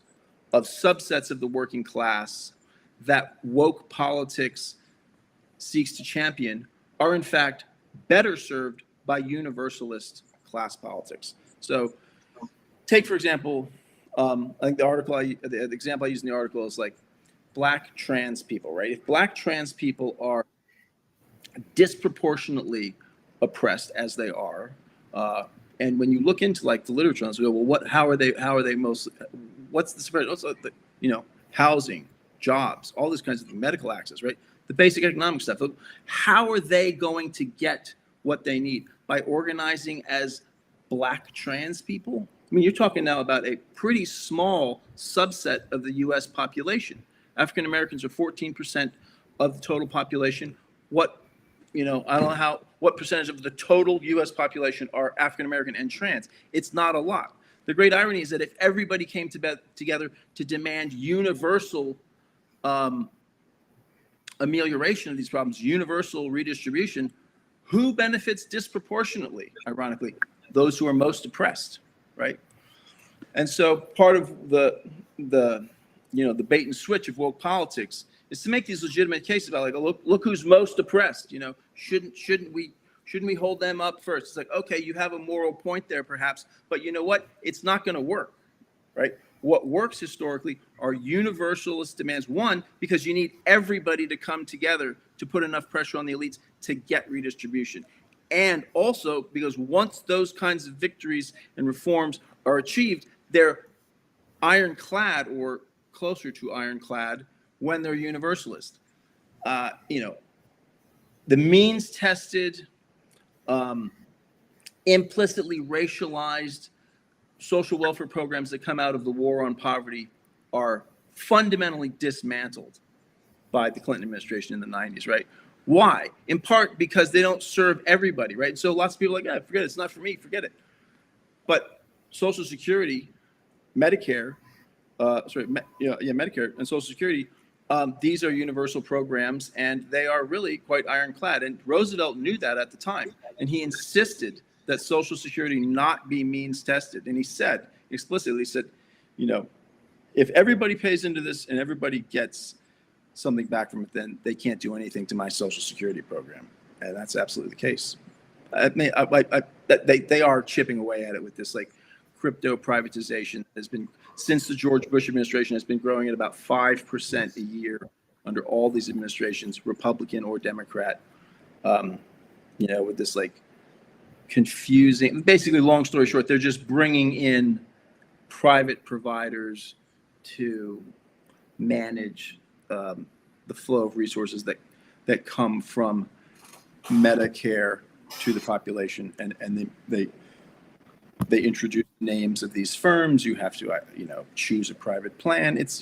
of subsets of the working class that woke politics seeks to champion are in fact better served by universalist class politics. So take, for example, I think the example I use in the article is like Black trans people, right? If Black trans people are disproportionately oppressed as they are, and when you look into like the literature on this, you go, well, how are they most, what's the spread? Also, you know, housing, jobs, all these kinds of medical access, right? The basic economic stuff. How are they going to get what they need? By organizing as Black trans people? I mean, you're talking now about a pretty small subset of the U.S. population. African Americans are 14% of the total population. What, you know, I don't know what percentage of the total U.S. population are African American and trans. It's not a lot. the great irony is that if everybody came together to demand universal amelioration of these problems, universal redistribution, who benefits disproportionately, ironically? Those who are most oppressed, right? And so part of the bait and switch of woke politics is to make these legitimate cases about, like, oh, look who's most oppressed. Shouldn't we hold them up first? It's like, okay, you have a moral point there perhaps, but you know what? It's not going to work, right? What works historically are universalist demands. One, because you need everybody to come together to put enough pressure on the elites to get redistribution. And also because once those kinds of victories and reforms are achieved, they're ironclad or closer to ironclad when they're universalist. The means tested, implicitly racialized social welfare programs that come out of the war on poverty are fundamentally dismantled by the Clinton administration in the 90s, right? Why? In part because they don't serve everybody, right? So lots of people are like, forget it, it's not for me, forget it. But Social Security, Medicare, Medicare and Social Security, these are universal programs, and they are really quite ironclad. And Roosevelt knew that at the time, and he insisted that Social Security not be means tested. And he said explicitly, if everybody pays into this and everybody gets something back from it, then they can't do anything to my Social Security program. And that's absolutely the case. They are chipping away at it with this, like, crypto privatization has been, since the George Bush administration, has been growing at about 5% a year under all these administrations, Republican or Democrat. With this, like, confusing, basically, long story short, they're just bringing in private providers to manage the flow of resources that come from Medicare to the population, and they introduce names of these firms. You have to choose a private plan. It's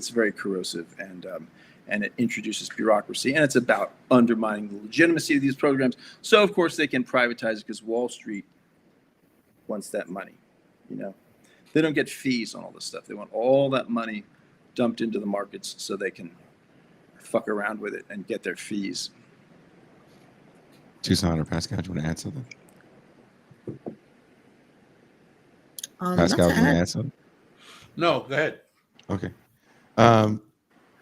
very corrosive, and it introduces bureaucracy, and it's about undermining the legitimacy of these programs. So of course they can privatize it because Wall Street wants that money. They don't get fees on all this stuff. They want all that money dumped into the markets so they can fuck around with it and get their fees. Tucson or Pascal, do you want to add something? Not Pascal, to do you want to add. add something? No, go ahead. Okay.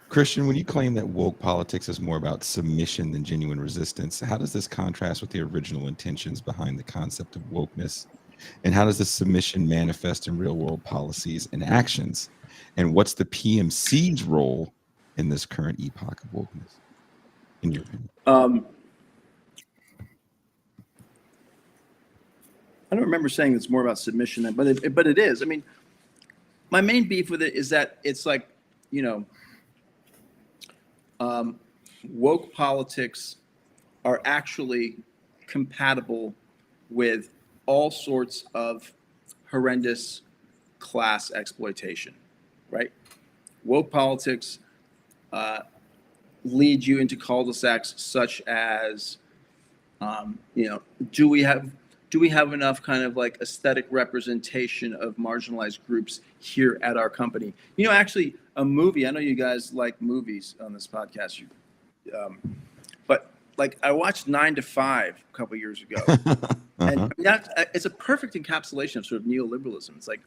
Christian, when you claim that woke politics is more about submission than genuine resistance, how does this contrast with the original intentions behind the concept of wokeness? And how does this submission manifest in real world policies and actions? And what's the PMC's role in this current epoch of wokeness, in your opinion? I don't remember saying it's more about submission, but it is. I mean, my main beef with it is that it's like, woke politics are actually compatible with all sorts of horrendous class exploitation, right? Woke politics lead you into cul-de-sacs such as, do we have enough kind of like aesthetic representation of marginalized groups here at our company? Actually, a movie, I know you guys like movies on this podcast, but like I watched 9 to 5 a couple years ago. And it's a perfect encapsulation of sort of neoliberalism. It's like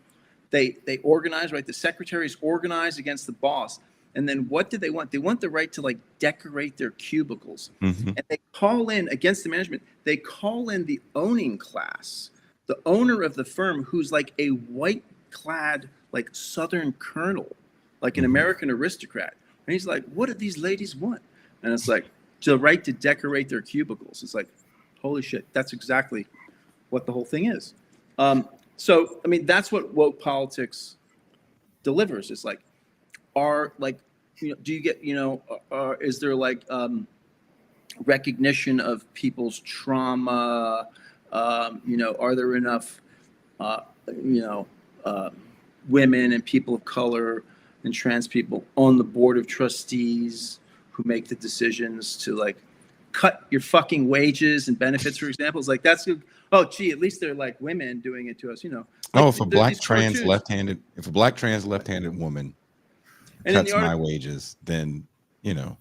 they organize, right? The secretaries organize against the boss. And then what do they want? They want the right to, like, decorate their cubicles. Mm-hmm. And they call in, against the management, they call in the owning class, the owner of the firm, who's like a white clad, like, Southern colonel, like an American aristocrat. And he's like, what do these ladies want? And it's like, the right to decorate their cubicles. It's like, holy shit, that's exactly what the whole thing is. So, I mean, that's what woke politics delivers. It's like, do you get, is there like recognition of people's trauma? Are there enough, women and people of color and trans people on the board of trustees who make the decisions to, like, cut your fucking wages and benefits, for example. It's like, that's, oh, gee, at least they're like women doing it to us, you know. Like, if a black trans left-handed woman and cuts my wages, then, you know,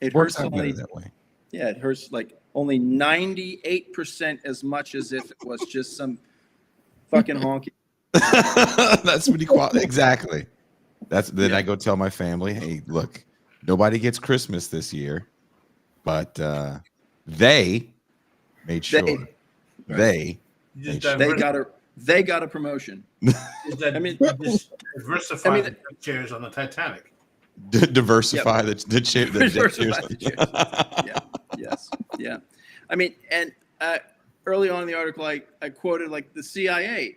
it works hurts out better only that way. Yeah, it hurts like only 98% as much as if it was just some fucking honky. That's what exactly. I go tell my family, hey, look, nobody gets Christmas this year, but they made sure they got a promotion. I mean, just diversify the chairs on the Titanic. Diversify the chairs. Diversify the chairs. Yeah. I mean, and early on in the article, I quoted like the CIA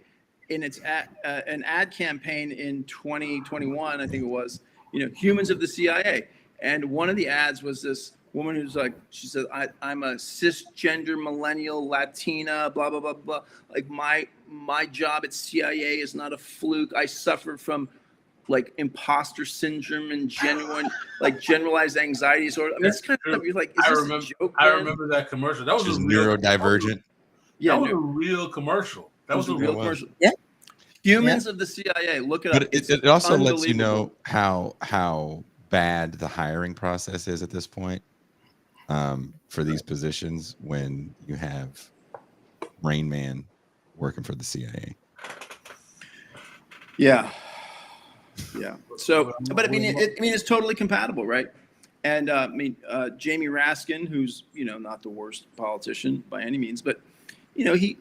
in its an ad campaign in 2021, I think it was, you know, humans of the CIA. And one of the ads was this woman who's like, she said, I'm a cisgender millennial Latina, blah, blah, blah, blah. Like my job at CIA is not a fluke. I suffer from like imposter syndrome and generalized anxiety disorder. I mean, it's kind of, you're like, is this a joke, I remember that commercial. That was a neurodivergent. That was a real commercial. That was a real commercial. Yeah. Humans of the CIA. Look it up. But it also lets you know how bad the hiring process is at this point for these positions when you have Rain Man working for the CIA. Yeah. So, but I mean, it's totally compatible, right? And Jamie Raskin, who's, you know, not the worst politician by any means, but, you know, he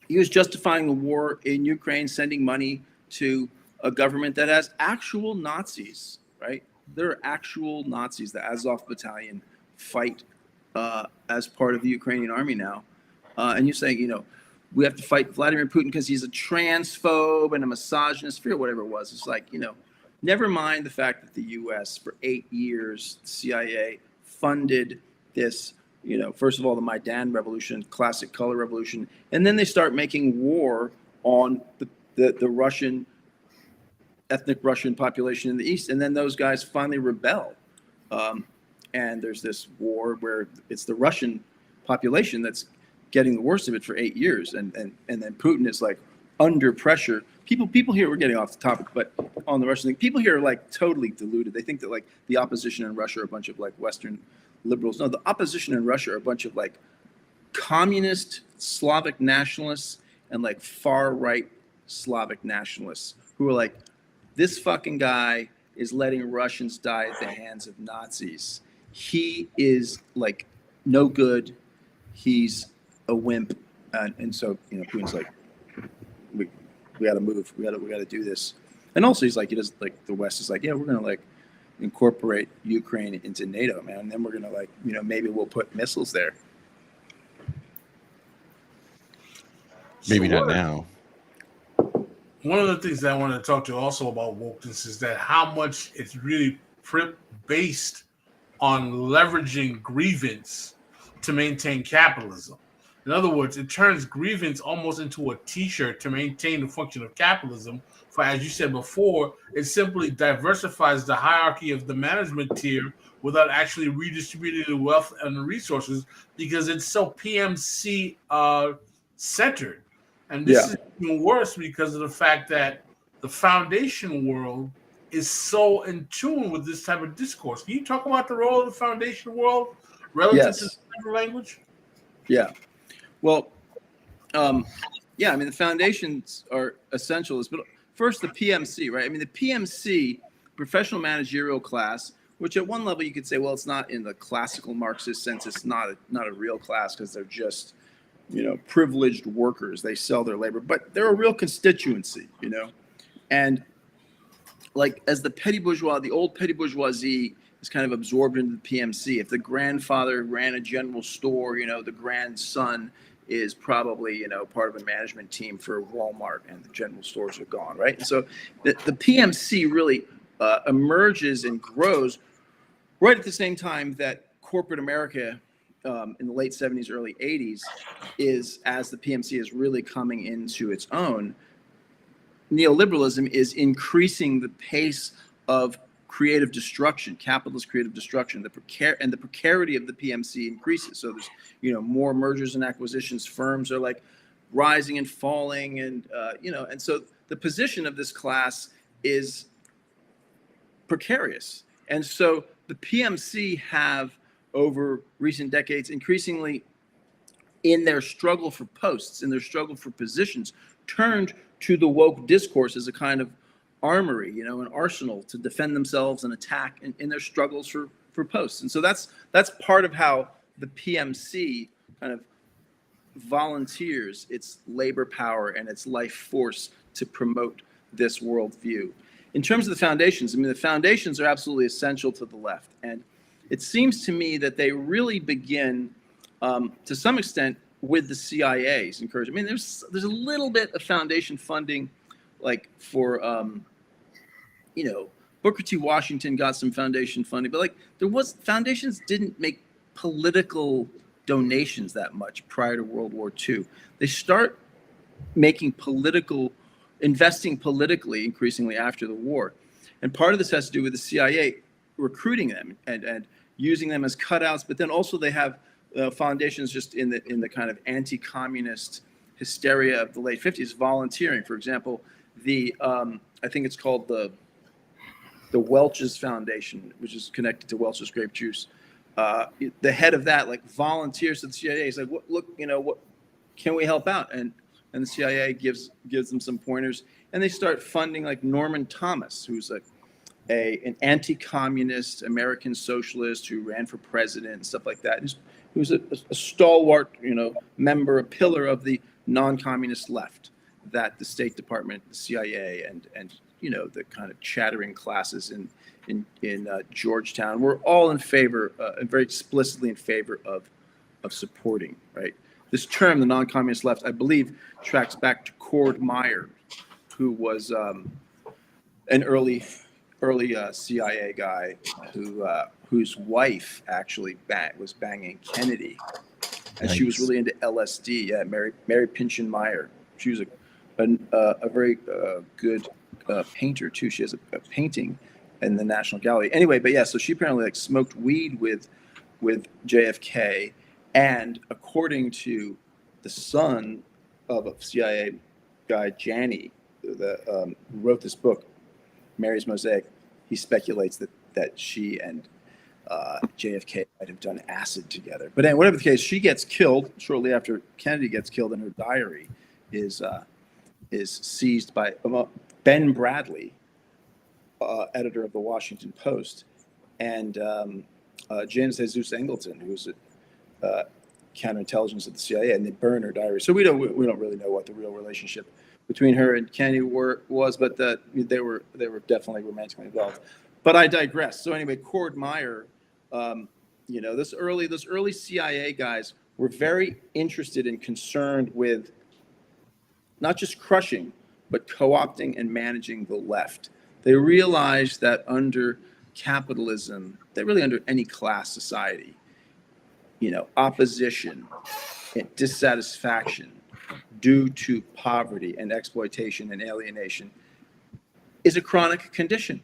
was justifying the war in Ukraine, sending money to a government that has actual Nazis, right? There are actual Nazis. The Azov Battalion fight as part of the Ukrainian army now. And you're saying, you know, we have to fight Vladimir Putin because he's a transphobe and a misogynist, or whatever it was. It's like, you know, never mind the fact that the U.S. for 8 years, the CIA funded this, you know, first of all, the Maidan Revolution, classic color revolution, and then they start making war on the Russian, ethnic Russian population in the East, and then those guys finally rebel. And there's this war where it's the Russian population that's getting the worst of it for 8 years, and then Putin is like under pressure. People here, we're getting off the topic, but on the Russian thing, people here are like totally deluded. They think that like the opposition in Russia are a bunch of like Western liberals. No, the opposition in Russia are a bunch of like communist Slavic nationalists and like far right Slavic nationalists who are like, this fucking guy is letting Russians die at the hands of Nazis. He is like no good. He's a wimp, and so, you know, Putin's like, we got to move, we got to do this, and also he's like, he does, like, the West is like, yeah, we're gonna like incorporate Ukraine into NATO, man, and then we're gonna like, you know, maybe we'll put missiles there. Maybe not now. One of the things that I wanted to talk to you also about wokeness is that how much it's really based on leveraging grievance to maintain capitalism. In other words, it turns grievance almost into a t-shirt to maintain the function of capitalism. For, as you said before, it simply diversifies the hierarchy of the management tier without actually redistributing the wealth and the resources, because it's so PMC centered. And this is even worse because of the fact that the foundation world is so in tune with this type of discourse. Can you talk about the role of the foundation world relative to the language? Yeah. Well, I mean, the foundations are essential. But first, the PMC, right? I mean, the PMC, professional managerial class, which at one level you could say, well, it's not in the classical Marxist sense. It's not a real class because they're just, you know, privileged workers. They sell their labor, but they're a real constituency, you know. And like, as the petty bourgeois, the old petty bourgeoisie is kind of absorbed into the PMC. If the grandfather ran a general store, you know, the grandson is probably, you know, part of a management team for Walmart, and the general stores are gone, right? And so the PMC really emerges and grows right at the same time that corporate America in the late 70s, early 80s is, as the PMC is really coming into its own, neoliberalism is increasing the pace of creative destruction, capitalist creative destruction, the precarity of the PMC increases. So there's, more mergers and acquisitions. Firms are like rising and falling, and and so the position of this class is precarious. And so the PMC have, over recent decades, increasingly, in their struggle for posts, in their struggle for positions, turned to the woke discourse as a kind of armory, an arsenal to defend themselves and attack in their struggles for posts. And so that's part of how the PMC kind of volunteers its labor power and its life force to promote this worldview. In terms of the foundations, the foundations are absolutely essential to the left. And it seems to me that they really begin, to some extent, with the CIA's encouragement. There's a little bit of foundation funding, like for, Booker T. Washington got some foundation funding, but foundations didn't make political donations that much prior to World War II. They start making investing politically increasingly after the war. And part of this has to do with the CIA recruiting them and using them as cutouts, but then also they have foundations just in the kind of anti-communist hysteria of the late 50s, volunteering. For example, I think it's called the Welch's Foundation, which is connected to Welch's grape juice. The head of that volunteers to the CIA. He's like, look, what can we help out? And the CIA gives them some pointers, and they start funding Norman Thomas, who's an anti-communist American socialist who ran for president and stuff like that. Who's a stalwart, member, a pillar of the non-communist left that the State Department, the CIA, and the kind of chattering classes in Georgetown were all in favor, and very explicitly in favor of supporting, right? This term, the non-communist left, I believe, tracks back to Cord Meyer, who was an early CIA guy whose wife actually was banging Kennedy, and she was really into LSD. Yeah, Mary Pynchon Meyer. She was a very good painter too. She has a painting in the National Gallery. Anyway, but yeah, so she apparently smoked weed with JFK. And according to the son of a CIA guy, Janney, who wrote this book, Mary's Mosaic, he speculates that she and JFK might have done acid together. But anyway, whatever the case, she gets killed shortly after Kennedy gets killed, and her diary is seized by Ben Bradley, editor of the Washington Post, and James Jesus Angleton, who's counterintelligence at the CIA, and they burn her diary. So we don't really know what the real relationship between her and Kennedy was, but they were definitely romantically involved. But I digress. So anyway, Cord Meyer, those early CIA guys were very interested and concerned with not just crushing, but co-opting and managing the left. They realized that under capitalism, that really under any class society, opposition and dissatisfaction due to poverty and exploitation and alienation is a chronic condition.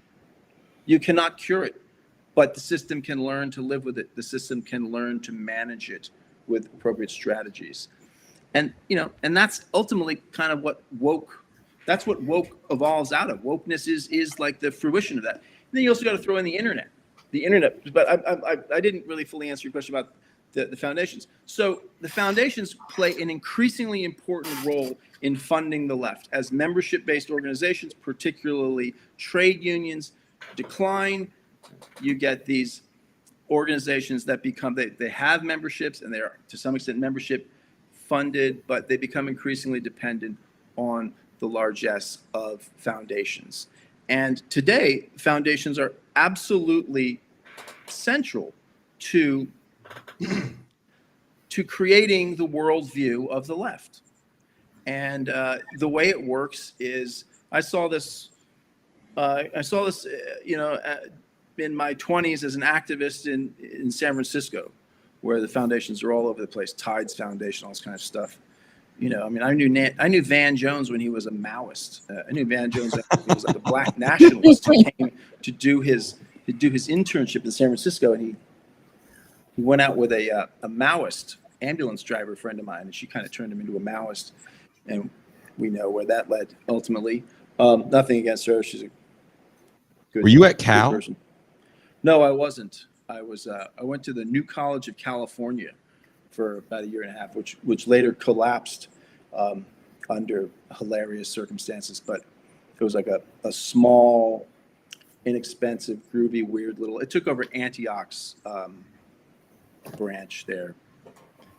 You cannot cure it, but the system can learn to live with it. The system can learn to manage it with appropriate strategies. And, and that's ultimately kind of what woke evolves out of. Wokeness is like the fruition of that. And then you also got to throw in the internet. But I didn't really fully answer your question about the foundations. So the foundations play an increasingly important role in funding the left. As membership-based organizations, particularly trade unions, decline, you get these organizations that become, they have memberships, and they are to some extent membership funded, but they become increasingly dependent on the largesse of foundations. And today, foundations are absolutely central to creating the worldview of the left. And the way it works is, I saw this, in my 20s as an activist in San Francisco, where the foundations are all over the place. Tides Foundation, all this kind of stuff. I knew Van Jones when he was a Maoist. I knew Van Jones when he was like a black nationalist who came to do his internship in San Francisco, and he went out with a Maoist ambulance driver friend of mine, and she kind of turned him into a Maoist, and we know where that led ultimately. Nothing against her; she's a good. Were you at good Cal? person. No, I wasn't. I went to the New College of California for about a year and a half, which later collapsed under hilarious circumstances. But it was like a small, inexpensive, groovy, weird little. It took over Antioch's branch there.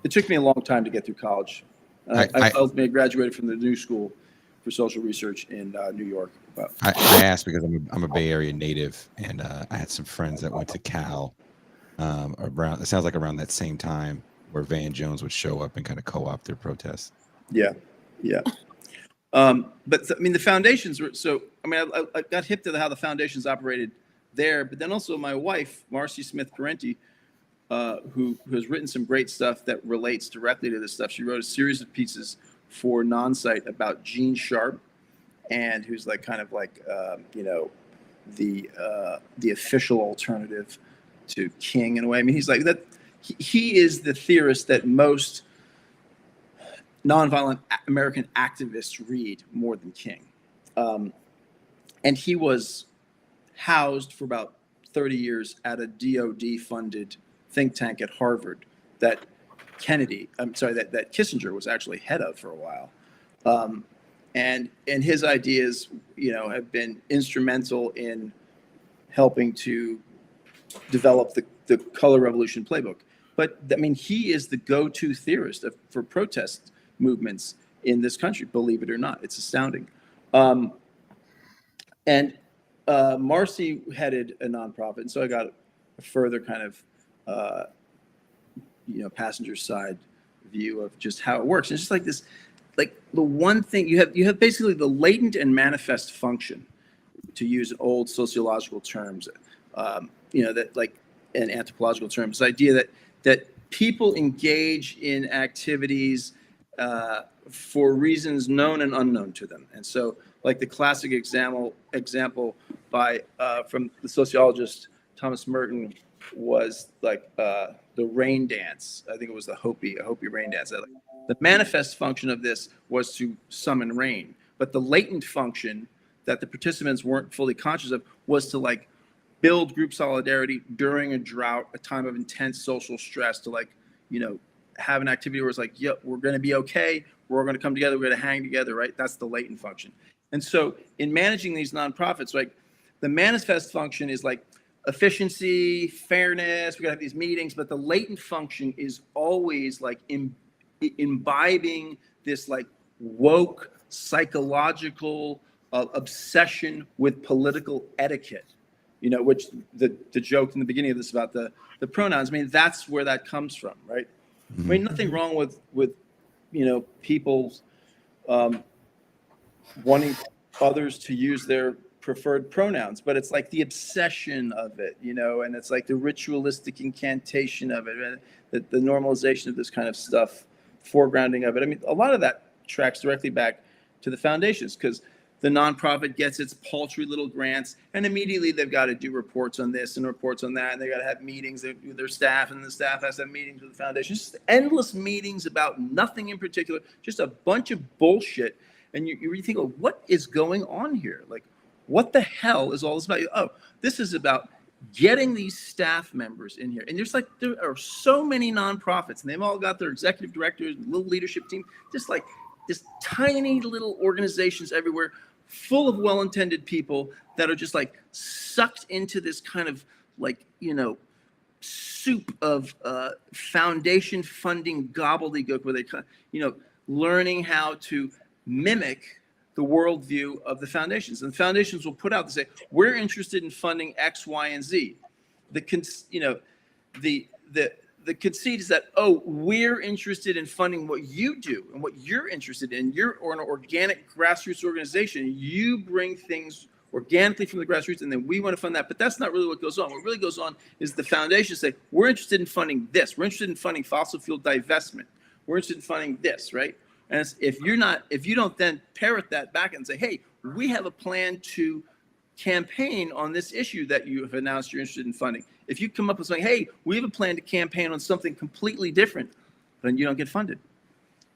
It took me a long time to get through college. I graduated from the New School for Social Research in New York. But I asked because I'm a Bay Area native, and I had some friends that went to Cal around. It sounds like around that same time where Van Jones would show up and kind of co-opt their protests. Yeah. But I mean, the foundations were so. I mean, I got hip to how the foundations operated there, but then also my wife, Marcy Smith Parenti, who has written some great stuff that relates directly to this stuff. She wrote a series of pieces for Non-Site about Gene Sharp, and who's like kind of like the official alternative to King in a way. I mean, he's like that. He is the theorist that most nonviolent American activists read more than King. And he was housed for about 30 years at a DOD-funded think tank at Harvard that that Kissinger was actually head of for a while. And his ideas, have been instrumental in helping to develop the color revolution playbook. But I mean, he is the go-to theorist for protest movements in this country, believe it or not. It's astounding. And Marcy headed a nonprofit, and so I got a further kind of passenger side view of just how it works. And it's just like this, like the one thing you have basically the latent and manifest function, to use old sociological terms, that like in anthropological terms, this idea that people engage in activities for reasons known and unknown to them. And so, like the classic example by from the sociologist Thomas Merton was like the rain dance. I think it was a Hopi rain dance. The manifest function of this was to summon rain, but the latent function that the participants weren't fully conscious of was to like build group solidarity during a drought, a time of intense social stress, to like, have an activity where it's like, yep, we're going to be okay. We're going to come together. We're going to hang together, right? That's the latent function. And so in managing these nonprofits, like the manifest function is like efficiency, fairness. We got to have these meetings, but the latent function is always like imbibing this like woke psychological obsession with political etiquette, which the joke in the beginning of this about the pronouns. I mean, that's where that comes from, right? Mm-hmm. I mean, nothing wrong with people wanting others to use their preferred pronouns, but it's like the obsession of it, and it's like the ritualistic incantation of it, and the normalization of this kind of stuff, foregrounding of it. I mean, a lot of that tracks directly back to the foundations, because the nonprofit gets its paltry little grants, and immediately they've got to do reports on this and reports on that, and they got to have meetings with their staff, and the staff has to have meetings with the foundation. Just endless meetings about nothing in particular, just a bunch of bullshit. And you think, oh, what is going on here? Like, what the hell is all this about? Oh, this is about getting these staff members in here. And there are so many nonprofits, and they've all got their executive directors, little leadership team, just like this tiny little organizations everywhere, full of well-intended people that are just like sucked into this kind of like, soup of foundation funding gobbledygook, where they, learning how to mimic the worldview of the foundations. And the foundations will put out, they say, we're interested in funding X, Y, and Z. The conceit is that, oh, we're interested in funding what you do and what you're interested in. You're an organic grassroots organization. You bring things organically from the grassroots, and then we want to fund that. But that's not really what goes on. What really goes on is the foundations say, we're interested in funding this. We're interested in funding fossil fuel divestment. We're interested in funding this, right? And if you don't then parrot that back and say, hey, we have a plan to campaign on this issue that you have announced you're interested in funding. If you come up with something, hey, we have a plan to campaign on something completely different, then you don't get funded.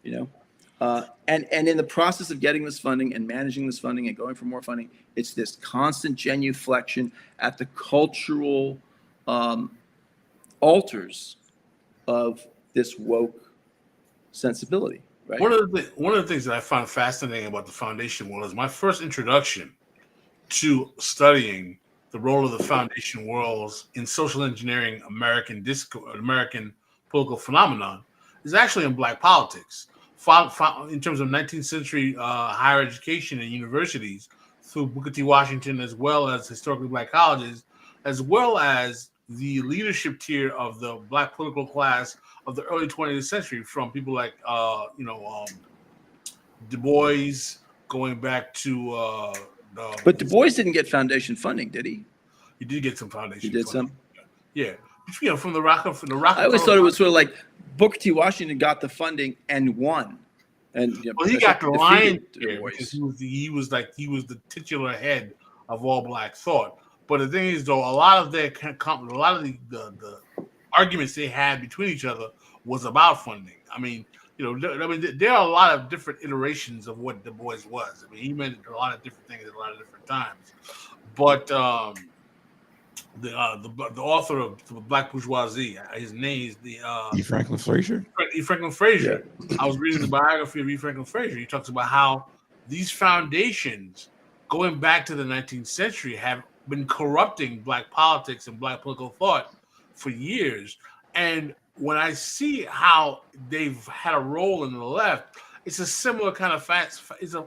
And in the process of getting this funding and managing this funding and going for more funding, it's this constant genuflection at the cultural altars of this woke sensibility. Right? One of the things that I find fascinating about the foundation world is my first introduction to studying the role of the foundation worlds in social engineering American political phenomenon is actually in Black politics. In terms of 19th century higher education and universities through Booker T. Washington, as well as historically Black colleges, as well as the leadership tier of the Black political class of the early 20th century, from people like Du Bois, going back to but Du Bois didn't get foundation funding, did he? He did get some foundation. He did funding. some. Yeah, from the Rockefeller. I always thought it was sort of like Booker T. Washington got the funding and won, and well, he got the lion's share because he was the titular head of all Black thought. But the thing is, though, a lot of the arguments they had between each other was about funding. I mean, there are a lot of different iterations of what Du Bois was. I mean, he meant a lot of different things at a lot of different times. But the author of the Black Bourgeoisie, his name is E. Franklin Frazier. E. Franklin Frazier. Yeah. I was reading the biography of E. Franklin Frazier. He talks about how these foundations, going back to the 19th century, have been corrupting Black politics and Black political thought for years. And when I see how they've had a role in the left, it's a similar kind of fact.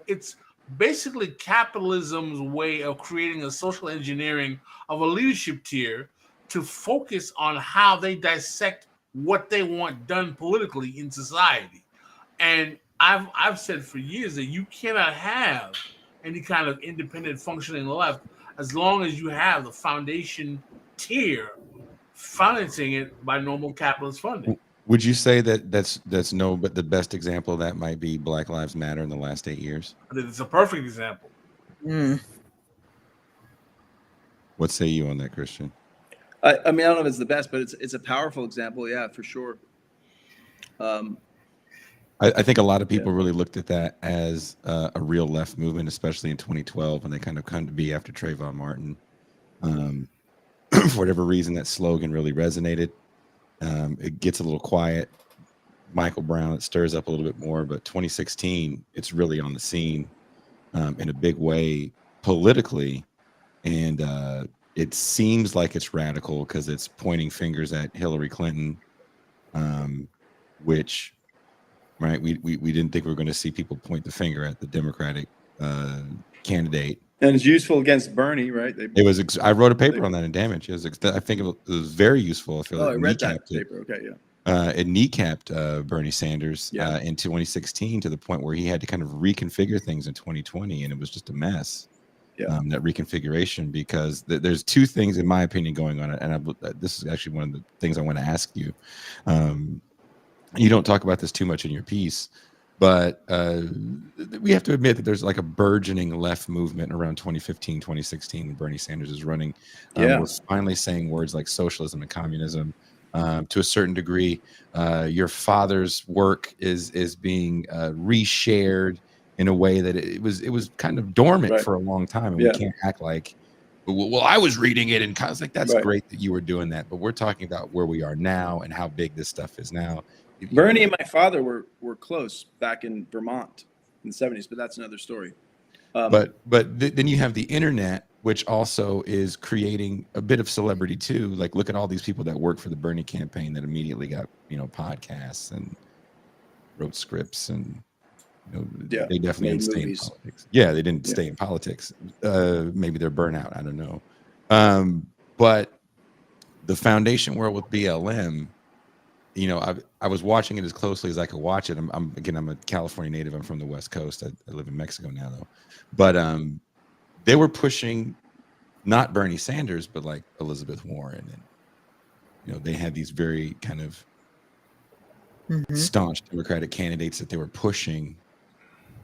It's basically capitalism's way of creating a social engineering of a leadership tier to focus on how they dissect what they want done politically in society. And I've said for years that you cannot have any kind of independent functioning left as long as you have the foundation tier financing it by normal capitalist funding. Would you say that that's but the best example of that might be Black Lives Matter in the last 8 years? It's a perfect example. What say you on that, Christian? I mean, I don't know if it's the best, but it's a powerful example. Yeah, for sure. I think a lot of people really looked at that as a real left movement, especially in 2012 when they kind of come to be after Trayvon Martin. For whatever reason, that slogan really resonated. It gets a little quiet. Michael Brown, it stirs up a little bit more, but 2016, it's really on the scene in a big way politically. And it seems like it's radical because it's pointing fingers at Hillary Clinton, which, right, we didn't think we were going to see people point the finger at the Democratic candidate. And it's useful against Bernie, right? I wrote a paper on that in Damage. I think it was very useful. I feel like I read that paper. Okay, yeah. It kneecapped Bernie Sanders in 2016 to the point where he had to kind of reconfigure things in 2020, and it was just a mess. That reconfiguration, because there's two things, in my opinion, going on, and this is actually one of the things I want to ask you. You don't talk about this too much in your piece, but we have to admit that there's like a burgeoning left movement around 2015, 2016 when Bernie Sanders is running. We're finally saying words like socialism and communism. To a certain degree, your father's work is being reshared in a way that it was kind of dormant for a long time, and we can't act like, well, I was reading it, and I was like, that's great that you were doing that, but we're talking about where we are now and how big this stuff is now. Bernie and my father were close back in Vermont in the 70s, but that's another story. But then you have the internet, which also is creating a bit of celebrity too. Like, look at all these people that work for the Bernie campaign that immediately got, podcasts and wrote scripts, and they definitely didn't stay in politics. Yeah, they didn't stay in politics. Maybe they're burnout. I don't know. But the foundation world with BLM, I was watching it as closely as I could watch it. I'm a California native. I'm from the West Coast. I live in Mexico now, though. But they were pushing not Bernie Sanders, but like Elizabeth Warren, and they had these very kind of staunch Democratic candidates that they were pushing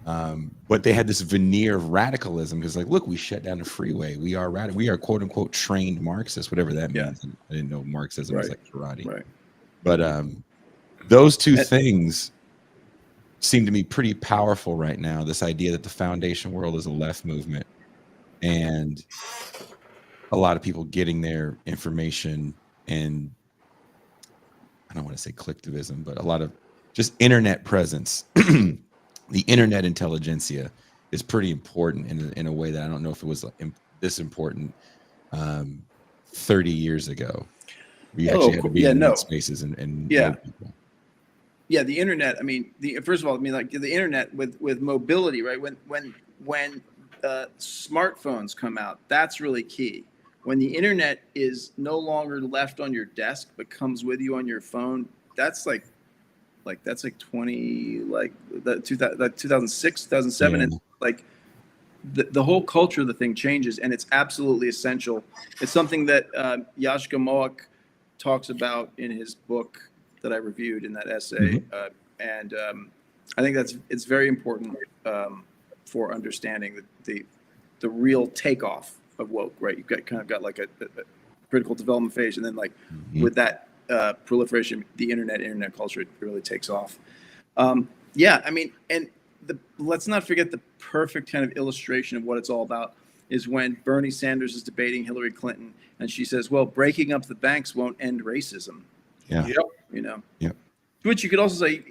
But they had this veneer of radicalism because, like, look, we shut down the freeway. We are we are quote unquote trained Marxists, whatever that means. I didn't know Marxism was like karate. Right. But those two things seem to me pretty powerful right now. This idea that the foundation world is a left movement, and a lot of people getting their information, and I don't want to say collectivism, but a lot of just internet presence. The internet intelligentsia is pretty important in a way that I don't know if it was this important 30 years ago. We actually had to be in spaces and know people. Yeah, the internet. I mean, first of all, I mean, like the internet with mobility, right? When smartphones come out, that's really key. When the internet is no longer left on your desk but comes with you on your phone, that's like 2006, 2007, and like the whole culture of the thing changes, and it's absolutely essential. It's something that Yashka Moak talks about in his book that I reviewed in that essay, and I think it's very important for understanding the real takeoff of woke. Right, you've got like a critical development phase, and then like with that proliferation, the internet culture really takes off. Yeah, I mean, and let's not forget the perfect kind of illustration of what it's all about is when Bernie Sanders is debating Hillary Clinton, and she says, "Well, breaking up the banks won't end racism." Yeah. Yep. You know. Yep. Which you could also say,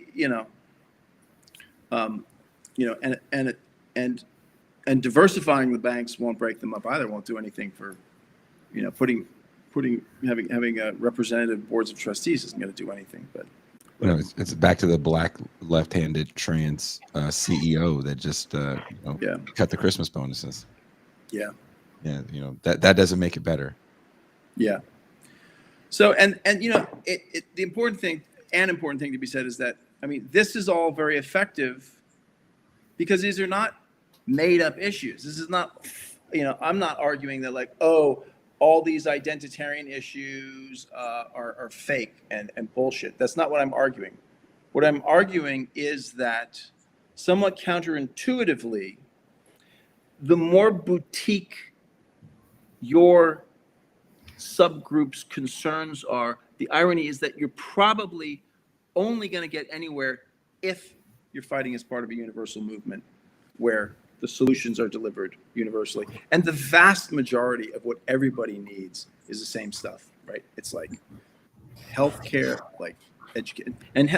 and diversifying the banks won't break them up either. Won't do anything for, having representative boards of trustees isn't going to do anything. But it's back to the black left-handed trans CEO that just cut the Christmas bonuses. Yeah. Yeah, that doesn't make it better. Yeah. So and the important thing to be said is that, I mean, this is all very effective because these are not made up issues. This is not, I'm not arguing that like, oh, all these identitarian issues are fake and bullshit. That's not what I'm arguing. What I'm arguing is that somewhat counterintuitively, the more boutique your subgroup's concerns are, the irony is that you're probably only going to get anywhere if you're fighting as part of a universal movement where the solutions are delivered universally. And the vast majority of what everybody needs is the same stuff, right? It's like healthcare, like education, and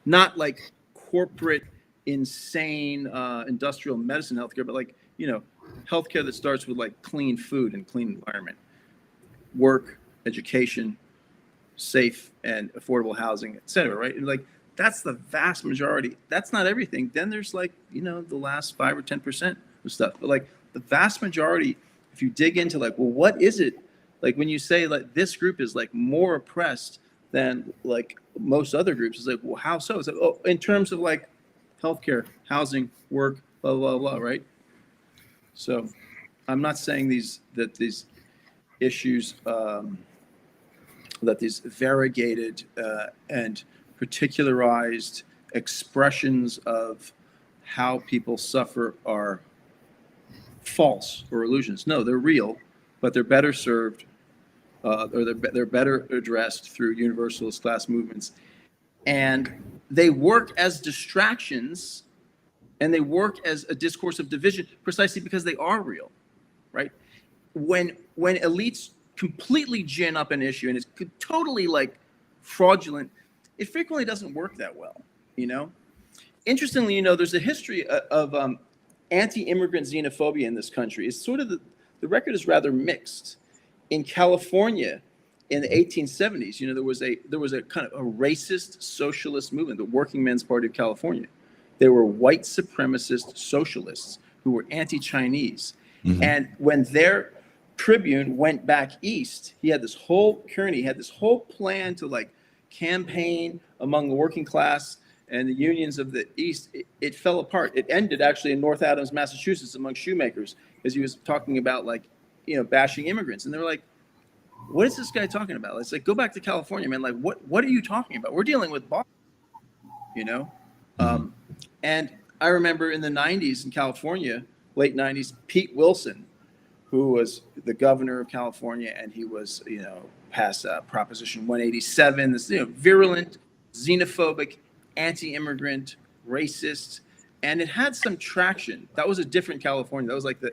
not like corporate, insane industrial medicine healthcare, but like, healthcare that starts with like clean food and clean environment, work, education, safe and affordable housing, et cetera, right? And like, that's the vast majority. That's not everything. Then there's like, the last 5 or 10% of stuff. But like the vast majority, if you dig into like, well, what is it? Like when you say like this group is like more oppressed than like most other groups, it's like, well, how so? It's like, oh, in terms of like healthcare, housing, work, blah, blah, blah, right? So I'm not saying these issues, that these variegated and particularized expressions of how people suffer are false or illusions. No, they're real, but they're better served, or they're better addressed through universalist class movements, and they work as distractions, and they work as a discourse of division precisely because they are real, right? When elites completely gin up an issue and it's totally like fraudulent, it frequently doesn't work that well, Interestingly, there's a history of anti-immigrant xenophobia in this country. It's sort of the record is rather mixed. In California, in the 1870s, there was a kind of a racist socialist movement, the Working Men's Party of California. They were white supremacist socialists who were anti-Chinese. Mm-hmm. And when their Tribune went back east, Kearney had this whole plan to like campaign among the working class and the unions of the East. It fell apart. It ended actually in North Adams, Massachusetts, among shoemakers, as he was talking about like, bashing immigrants. And they were like, what is this guy talking about? It's like, go back to California, man. Like, what are you talking about? We're dealing with Boston, And I remember in the 90s in California, late 90s, Pete Wilson, who was the governor of California, and he was, passed Proposition 187, this, virulent, xenophobic, anti-immigrant, racist, and it had some traction. That was a different California. That was like the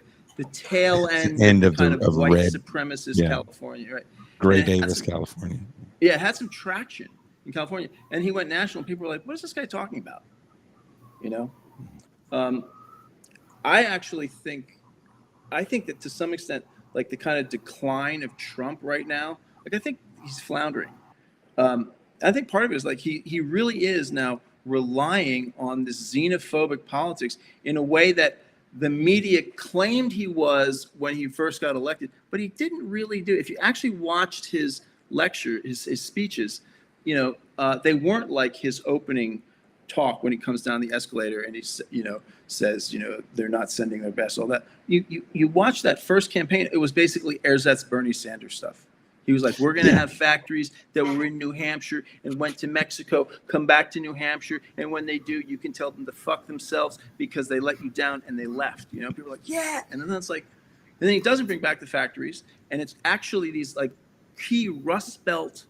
tail end of kind of white red, supremacist California, right? Gray Davis, California. Yeah, it had some traction in California, and he went national. People were like, "What is this guy talking about?" I actually think that to some extent, like the kind of decline of Trump right now, like I think he's floundering. I think part of it is like he really is now relying on this xenophobic politics in a way that the media claimed he was when he first got elected, but he didn't really do. If you actually watched his lecture, his speeches, they weren't like his opening talk when he comes down the escalator and he says they're not sending their best, all that. You watch that first campaign, it was basically ersatz Bernie Sanders stuff. He was like, we're going to have factories that were in New Hampshire and went to Mexico, come back to New Hampshire, and when they do, you can tell them to fuck themselves because they let you down and they left. People are like, yeah, and then it's like, and then he doesn't bring back the factories, and it's actually these like key Rust Belt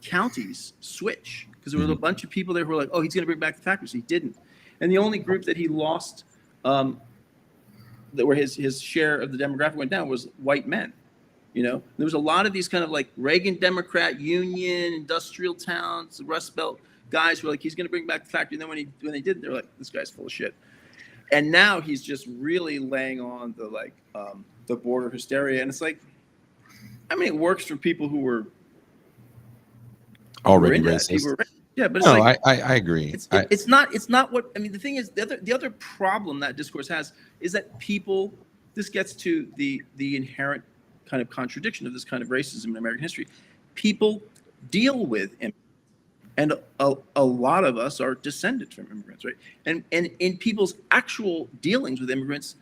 counties switch, because there was a bunch of people there who were like, oh, he's going to bring back the factories. He didn't. And the only group that he lost, that where his share of the demographic went down, was white men. There was a lot of these kind of like Reagan Democrat Union, industrial towns, the Rust Belt guys who were like, he's going to bring back the factory. And then when they didn't, they're like, this guy's full of shit. And now he's just really laying on the like the border hysteria. And it's like, I mean, it works for people who were already racist. Yeah, but it's no, like, I agree. It's not what I mean. The thing is, the other problem that discourse has is that people. This gets to the inherent kind of contradiction of this kind of racism in American history. People deal with immigrants, and a lot of us are descended from immigrants, right? And in people's actual dealings with immigrants,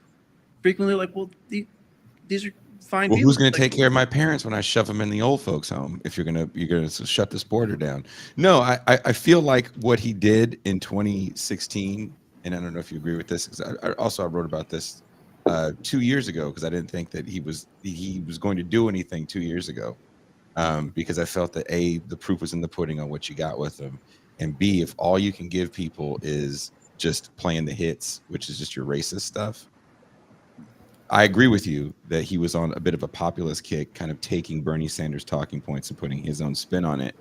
frequently like, well, these are fine people. Who's going to take care of my parents when I shove them in the old folks' home? If you're gonna shut this border down? No, I feel like what he did in 2016, and I don't know if you agree with this, because I wrote about this 2 years ago, because I didn't think that he was going to do anything 2 years ago, because I felt that A, the proof was in the pudding on what you got with him, and B, if all you can give people is just playing the hits, which is just your racist stuff. I agree with you that he was on a bit of a populist kick, kind of taking Bernie Sanders' talking points and putting his own spin on it.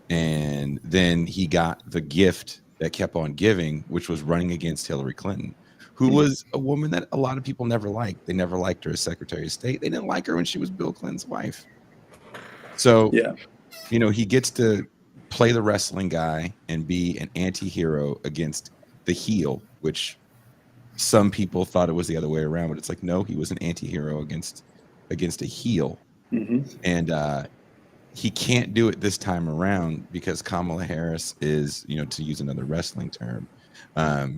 And then he got the gift that kept on giving, which was running against Hillary Clinton, who was a woman that a lot of people never liked. They never liked her as Secretary of State. They didn't like her when she was Bill Clinton's wife. So, he gets to play the wrestling guy and be an anti-hero against the heel, which some people thought it was the other way around, but it's like, no, he was an anti-hero against a heel. And he can't do it this time around because Kamala Harris is, to use another wrestling term,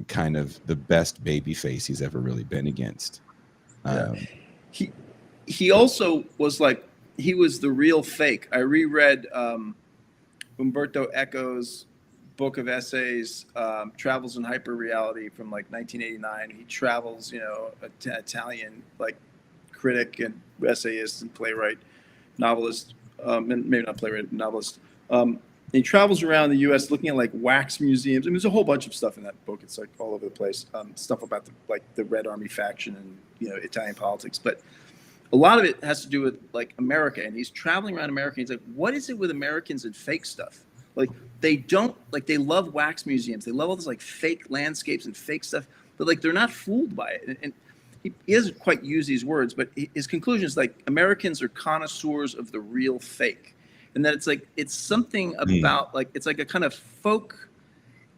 kind of the best baby face he's ever really been against. He also was like, he was the real fake. I reread Umberto Eco's book of essays, Travels in Hyperreality, from like 1989. He travels, Italian like critic and essayist and playwright, novelist, and maybe not playwright, novelist. He travels around the U.S. looking at like wax museums. I mean, there's a whole bunch of stuff in that book. It's like all over the place. Stuff about the Red Army faction and Italian politics, but a lot of it has to do with like America. And he's traveling around America. And he's like, what is it with Americans and fake stuff? Like they love wax museums. They love all this like fake landscapes and fake stuff, but like they're not fooled by it. And he doesn't quite use these words, but his conclusion is like Americans are connoisseurs of the real fake. And that it's something about like, it's like a kind of folk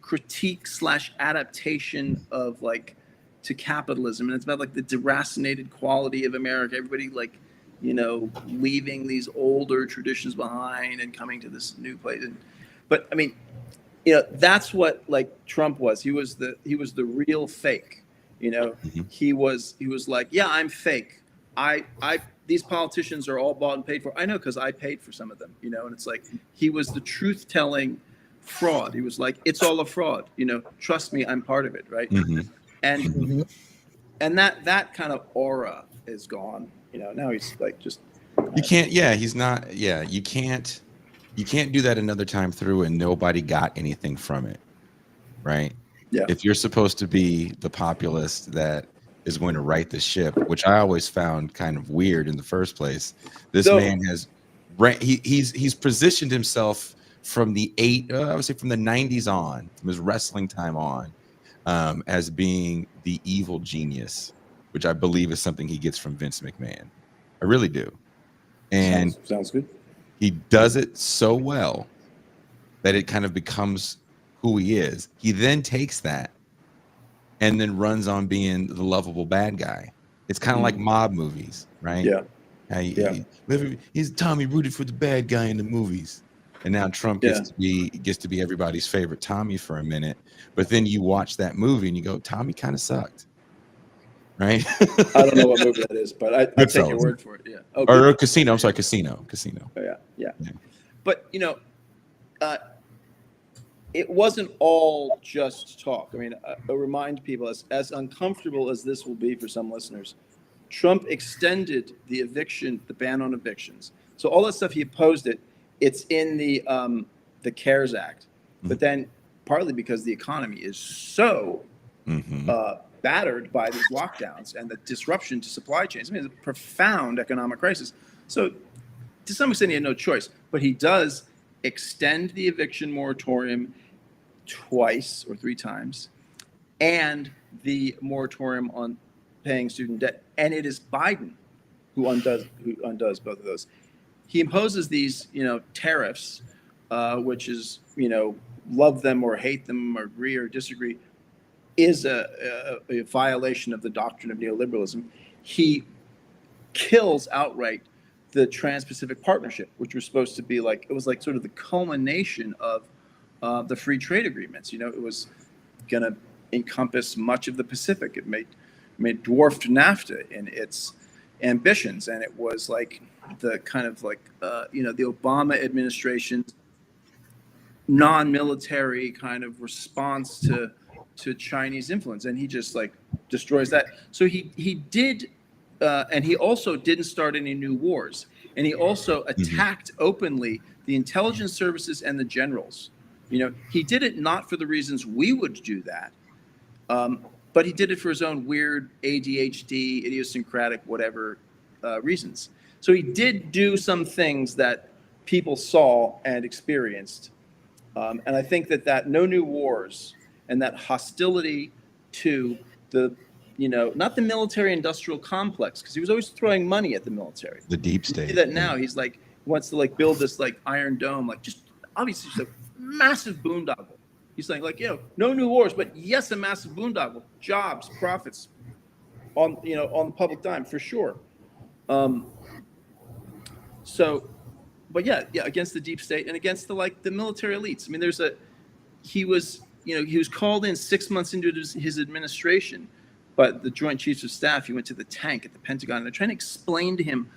critique / adaptation of like to capitalism. And it's about like the deracinated quality of America. Everybody like, leaving these older traditions behind and coming to this new place. But I mean, that's what like Trump was. He was the real fake. He was like, yeah, I'm fake. These politicians are all bought and paid for. I know, because I paid for some of them. And it's like he was the truth telling fraud. He was like, it's all a fraud. Trust me, I'm part of it, right? Mhm. And Mhm. and that kind of aura is gone. Now he's like just. You can't. Yeah, he's not. Yeah, you can't. You can't do that another time through, and nobody got anything from it, right? Yeah. If you're supposed to be the populist that is going to right the ship, which I always found kind of weird in the first place, this So- man has he's positioned himself from the I would say from the 90s on, from his wrestling time on, as being the evil genius, which I believe is something he gets from Vince McMahon. I really do. And sounds good. he does it so well that it kind of becomes who he is. He then takes that and then runs on being the lovable bad guy. It's kind of like mob movies, right? Yeah. He's Tommy rooted for the bad guy in the movies, and now Trump gets to be everybody's favorite Tommy for a minute. But then you watch that movie and you go, Tommy kind of sucked, right? I don't know what movie that is, but I take your word for it. Yeah. Oh, or Casino. I'm sorry, Casino. Oh, yeah. But it wasn't all just talk. I mean, I'll remind people, as uncomfortable as this will be for some listeners, Trump extended the ban on evictions. So all that stuff, he opposed it. It's in the CARES Act. But then partly because the economy is so battered by these lockdowns and the disruption to supply chains. I mean, it's a profound economic crisis. So to some extent, he had no choice. But he does extend the eviction moratorium twice or three times, and the moratorium on paying student debt. And it is Biden who undoes both of those. He imposes these, tariffs, which is, love them or hate them or agree or disagree, is a violation of the doctrine of neoliberalism. He kills outright the Trans-Pacific Partnership, which was supposed to be it was sort of the culmination of the free trade agreements. It was going to encompass much of the Pacific. It dwarfed NAFTA in its ambitions, and it was the kind of the Obama administration's non-military kind of response to Chinese influence, and he just destroys that. So he did. And he also didn't start any new wars. And he also attacked openly the intelligence services and the generals. He did it not for the reasons we would do that, but he did it for his own weird ADHD, idiosyncratic, whatever reasons. So he did do some things that people saw and experienced. And I think that no new wars and that hostility to the not the military industrial complex, because he was always throwing money at the military. The deep state. You see that now. He's wants to build this Iron Dome, just obviously just a massive boondoggle. He's saying no new wars, but yes, a massive boondoggle, jobs, profits on the public dime for sure. But yeah, against the deep state and against the military elites. I mean, he was called in 6 months into his administration. But the Joint Chiefs of Staff, he went to the tank at the Pentagon, and they're trying to explain to him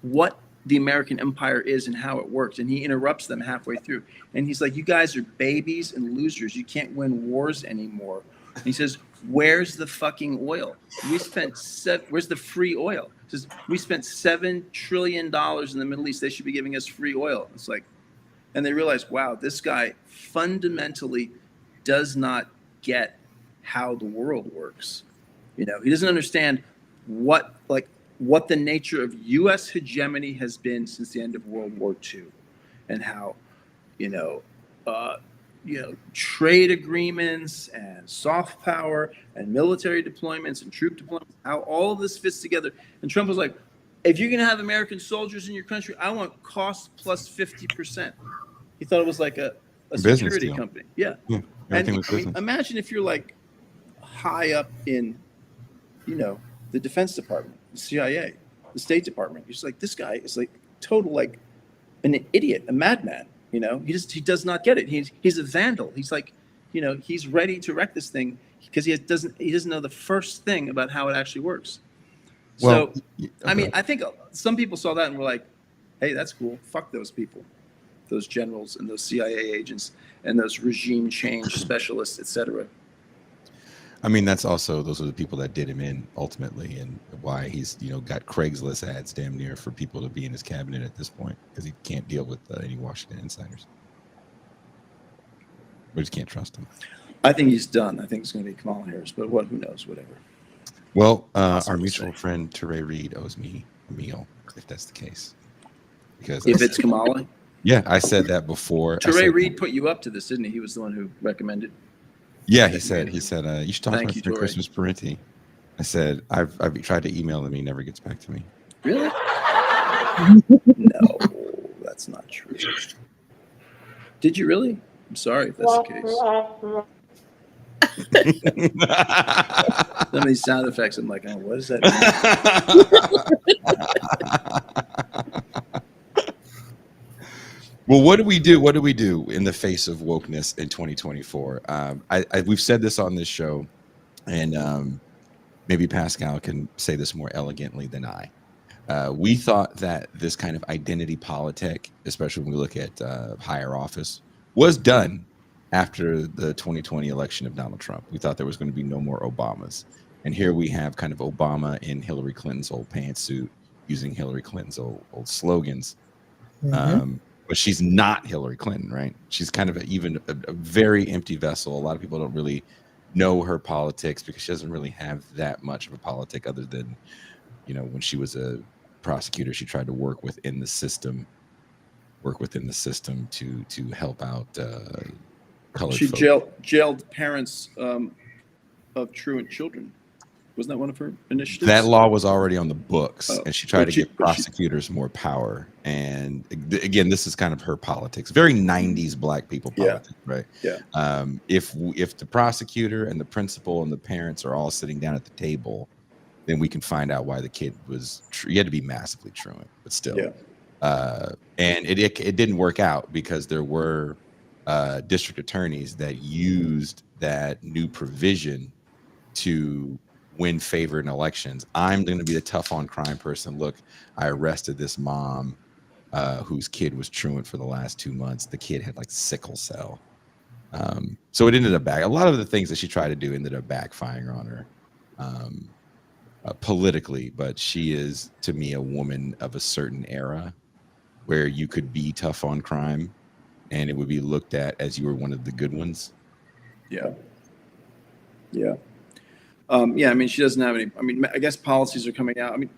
what the American empire is and how it works. And he interrupts them halfway through. And he's like, you guys are babies and losers. You can't win wars anymore. And he says, where's the fucking oil? Where's the free oil? He says, we spent $7 trillion in the Middle East. They should be giving us free oil. It's and they realize, wow, this guy fundamentally does not get how the world works. He doesn't understand what the nature of U.S. hegemony has been since the end of World War II, and how, trade agreements and soft power and military deployments and troop deployments, how all of this fits together. And Trump was like, if you're going to have American soldiers in your country, I want cost plus 50%. He thought it was a security company. Yeah. And imagine if you're high up in, the Defense Department, the CIA, the State Department. You're just this guy is total an idiot, a madman. He does not get it. He's a vandal. He's he's ready to wreck this thing because he doesn't know the first thing about how it actually works. I mean, I think some people saw that and were like, hey, that's cool. Fuck those people. those generals and those CIA agents and those regime change specialists, etc. I mean, those are the people that did him in ultimately, and why he's got Craigslist ads damn near for people to be in his cabinet at this point, because he can't deal with any Washington insiders. We just can't trust him. I think he's done. I think it's going to be Kamala Harris, but who knows? Whatever. Well, our mutual friend Teray Reed owes me a meal, if that's the case. Because if it's Kamala, yeah, I said that before. Teray Reed put you up to this, didn't he? He was the one who recommended. Yeah, he said you should talk to my friend Teray. Christmas Parenti. I said I've tried to email him, he never gets back to me. Really? No, that's not true. Did you really? I'm sorry if that's the case. Some of these sound effects, I'm like, oh, what does that mean? Well, what do we do? What do we do in the face of wokeness in 2024? We've said this on this show, and maybe Pascal can say this more elegantly than I. We thought that this kind of identity politic, especially when we look at higher office, was done after the 2020 election of Donald Trump. We thought there was going to be no more Obamas. And here we have kind of Obama in Hillary Clinton's old pantsuit, using Hillary Clinton's old slogans. Mhm. But she's not Hillary Clinton, right? She's kind of a very empty vessel. A lot of people don't really know her politics because she doesn't really have that much of a politic, other than, when she was a prosecutor, she tried to work within the system to help out colored She folk. jailed parents of truant children. Wasn't that one of her initiatives? That law was already on the books, and she tried but to she- give prosecutors more power. And again, this is kind of her politics, very 90s black people politics, right? Yeah. If the prosecutor and the principal and the parents are all sitting down at the table, then we can find out why the kid was. He had to be massively truant, but still. Yeah. And it didn't work out because there were district attorneys that used that new provision to win favor in elections. I'm going to be the tough on crime person. Look, I arrested this mom whose kid was truant for the last 2 months. The kid had like sickle cell. So it ended up a lot of the things that she tried to do ended up backfiring on her politically. But she is, to me, a woman of a certain era where you could be tough on crime and it would be looked at as you were one of the good ones. Yeah. Yeah. I mean, she doesn't have any. I mean, I guess policies are coming out. I mean,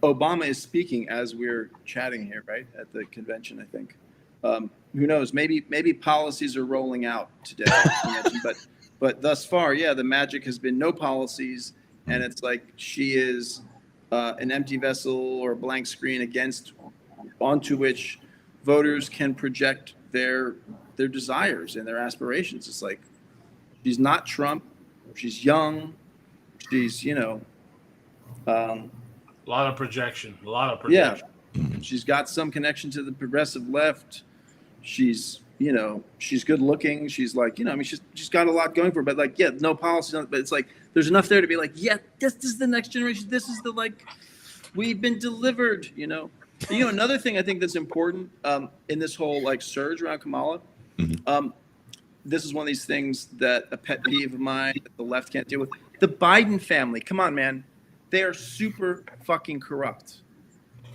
Obama is speaking as we're chatting here, right, at the convention, I think. Who knows? Maybe policies are rolling out today, but thus far, yeah, the magic has been no policies, and it's like she is an empty vessel or a blank screen onto which voters can project their desires and their aspirations. It's like she's not Trump. She's young. She's, a lot of projection. Yeah. She's got some connection to the progressive left. She's, she's good looking. She's like, I mean, she's got a lot going for her, but like, yeah, no policies on it. But it's like, there's enough there to be like, yeah, this is the next generation. This is we've been delivered, Another thing I think that's important in this whole surge around Kamala, this is one of these things that a pet peeve of mine that the left can't deal with. The Biden family, come on, man. They are super fucking corrupt.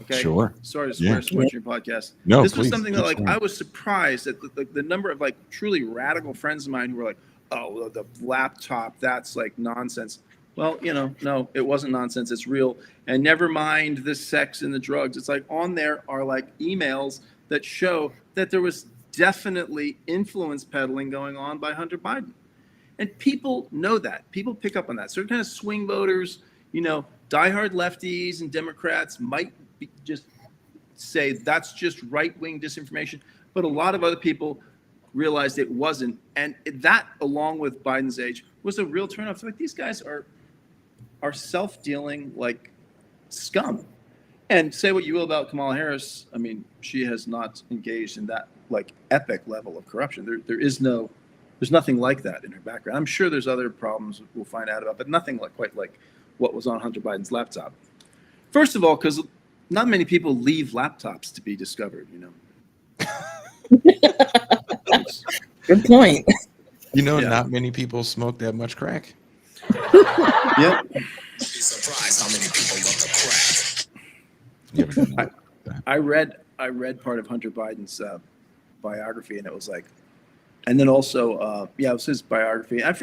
Okay. Sure. Sorry to swear so much in your podcast. No, this please, was something that sure. I was surprised at the number of truly radical friends of mine who were like, oh, the laptop, that's nonsense. Well, no, it wasn't nonsense. It's real. And never mind the sex and the drugs. It's on there are emails that show that there was definitely influence peddling going on by Hunter Biden. And people know that. People pick up on that. Certain kind of swing voters, diehard lefties and Democrats might just say that's just right-wing disinformation. But a lot of other people realized it wasn't. And that, along with Biden's age, was a real turnoff. So these guys are self-dealing scum. And say what you will about Kamala Harris. I mean, she has not engaged in that epic level of corruption. There's nothing like that in her background. I'm sure there's other problems we'll find out about, but nothing quite like what was on Hunter Biden's laptop. First of all, because not many people leave laptops to be discovered, Good point. You know, Yeah. not many people smoke that much crack. Yep. Be surprised how many people love the crack. You haven't done that. I read part of Hunter Biden's biography, and it was like, and then also, it was his biography. I was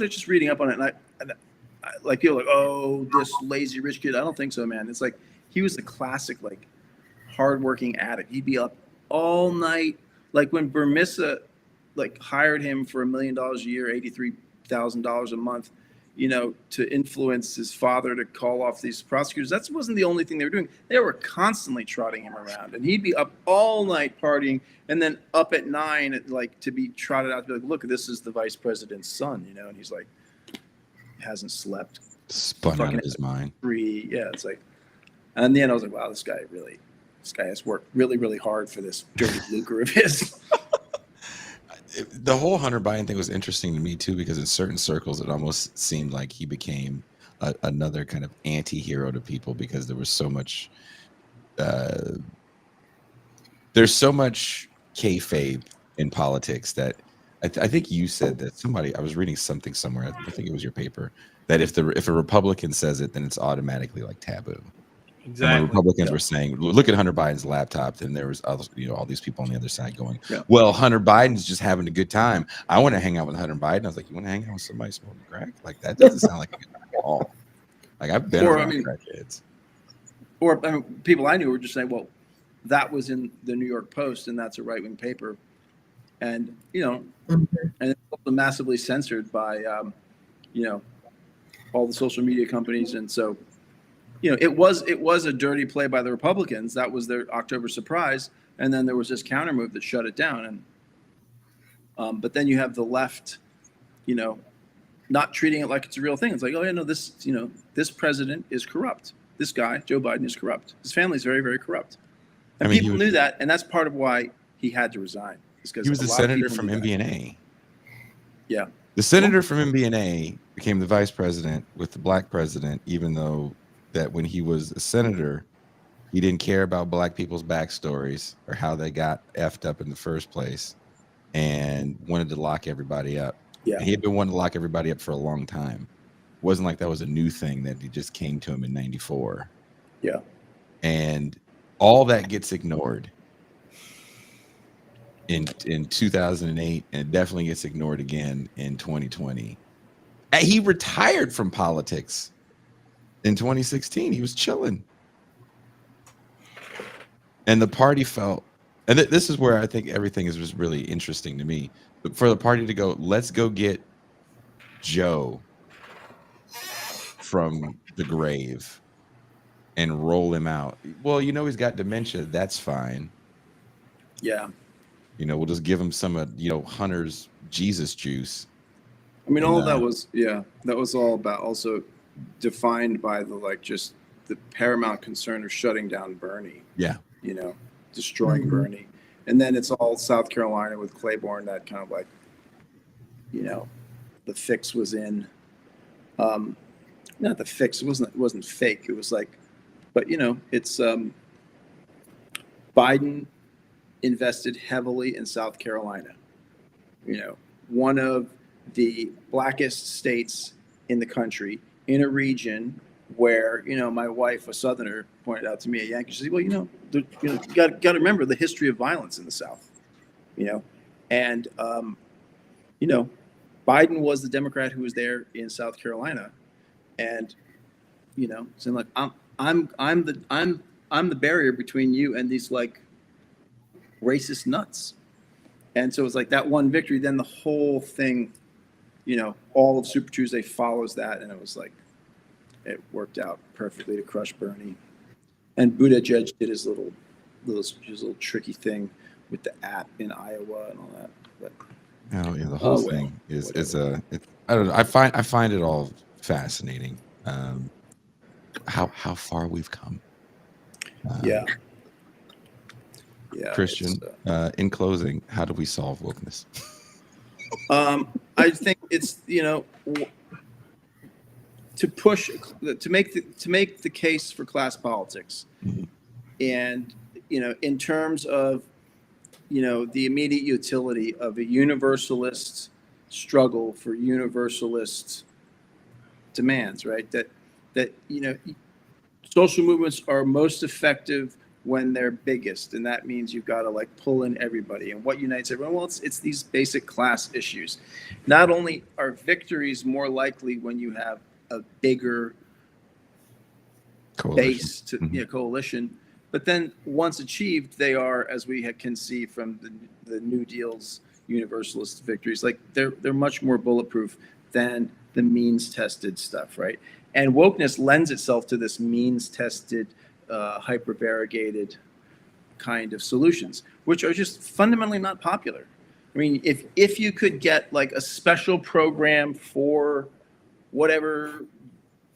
just reading up on it, and I like people are like, oh, this lazy rich kid. I don't think so, man. It's like he was the classic like hardworking addict. He'd be up all night. Like when Burmissa like hired him for $1 million a year, $83,000 a month, to influence his father to call off these prosecutors. That wasn't the only thing they were doing. They were constantly trotting him around, and he'd be up all night partying, and then up at 9 like to be trotted out to be like, look, this is the vice president's son, and he's like, hasn't slept, Spun out of his mind. it's like, and in the end I was like, wow, this guy has worked really, really hard for this dirty lucre of his. The whole Hunter Biden thing was interesting to me too, because in certain circles it almost seemed like he became another kind of anti-hero to people, because there was so much there's so much kayfabe in politics that I think you said that I was reading something somewhere, I think it was your paper, that if a Republican says it, then it's automatically like taboo. And when Republicans were saying, look at Hunter Biden's laptop, then there was all these people on the other side going, well, Hunter Biden's just having a good time. I want to hang out with Hunter Biden. I was like, you want to hang out with somebody smoking crack? Like, that doesn't sound like a good time at all. Like, I've been around crackheads. Or people I knew were just saying, well, that was in the New York Post, and that's a right-wing paper. And, and it's also massively censored by, all the social media companies. And so, it was a dirty play by the Republicans. That was their October surprise, and then there was this counter move that shut it down. And but then you have the left, not treating it like it's a real thing. It's like, oh yeah, no, this president is corrupt. This guy, Joe Biden, is corrupt. His family is very, very corrupt. And people knew that, and that's part of why he had to resign. He was the senator from MBNA. Yeah, the senator from MBNA became the vice president with the black president, even though that when he was a senator, he didn't care about black people's backstories or how they got effed up in the first place, and wanted to lock everybody up. Yeah, and he had been wanting to lock everybody up for a long time. It wasn't like that was a new thing that he just came to him in '94. Yeah, and all that gets ignored in 2008, and it definitely gets ignored again in 2020. And he retired from politics. In 2016, he was chilling. And the party felt, and this is where I think everything is just really interesting to me. But for the party to go, let's go get Joe from the grave and roll him out. Well, he's got dementia. That's fine. Yeah. We'll just give him some of, Hunter's Jesus juice. I mean, all that was all about also defined by just the paramount concern of shutting down Bernie. Yeah. Destroying Bernie. And then it's all South Carolina with Claiborne, that kind of the fix was in. Not the fix, it wasn't fake. It was like, but it's Biden invested heavily in South Carolina. One of the blackest states in the country, in a region where, my wife, a Southerner, pointed out to me at Yankee. She said, well, you got to remember the history of violence in the South, and, Biden was the Democrat who was there in South Carolina, and, saying like, I'm the barrier between you and these racist nuts. And so it's like that one victory, then the whole thing, all of Super Tuesday follows that, and it was like, it worked out perfectly to crush Bernie. And Buttigieg did his little tricky thing with the app in Iowa and all that. But the whole thing is I don't know. I find it all fascinating. How far we've come. Yeah, Christian, in closing, how do we solve wokeness? I think it's to make the case for class politics, and in terms of the immediate utility of a universalist struggle for universalist demands, right? That social movements are most effective when they're biggest, and that means you've got to like pull in everybody. And what unites everyone? Well, it's these basic class issues. Not only are victories more likely when you have a bigger base to coalition, but then once achieved, they are, as we can see from the New Deal's universalist victories, like they're much more bulletproof than the means tested stuff, right? And wokeness lends itself to this means tested, hyper variegated kind of solutions, which are just fundamentally not popular. I mean, if you could get like a special program for whatever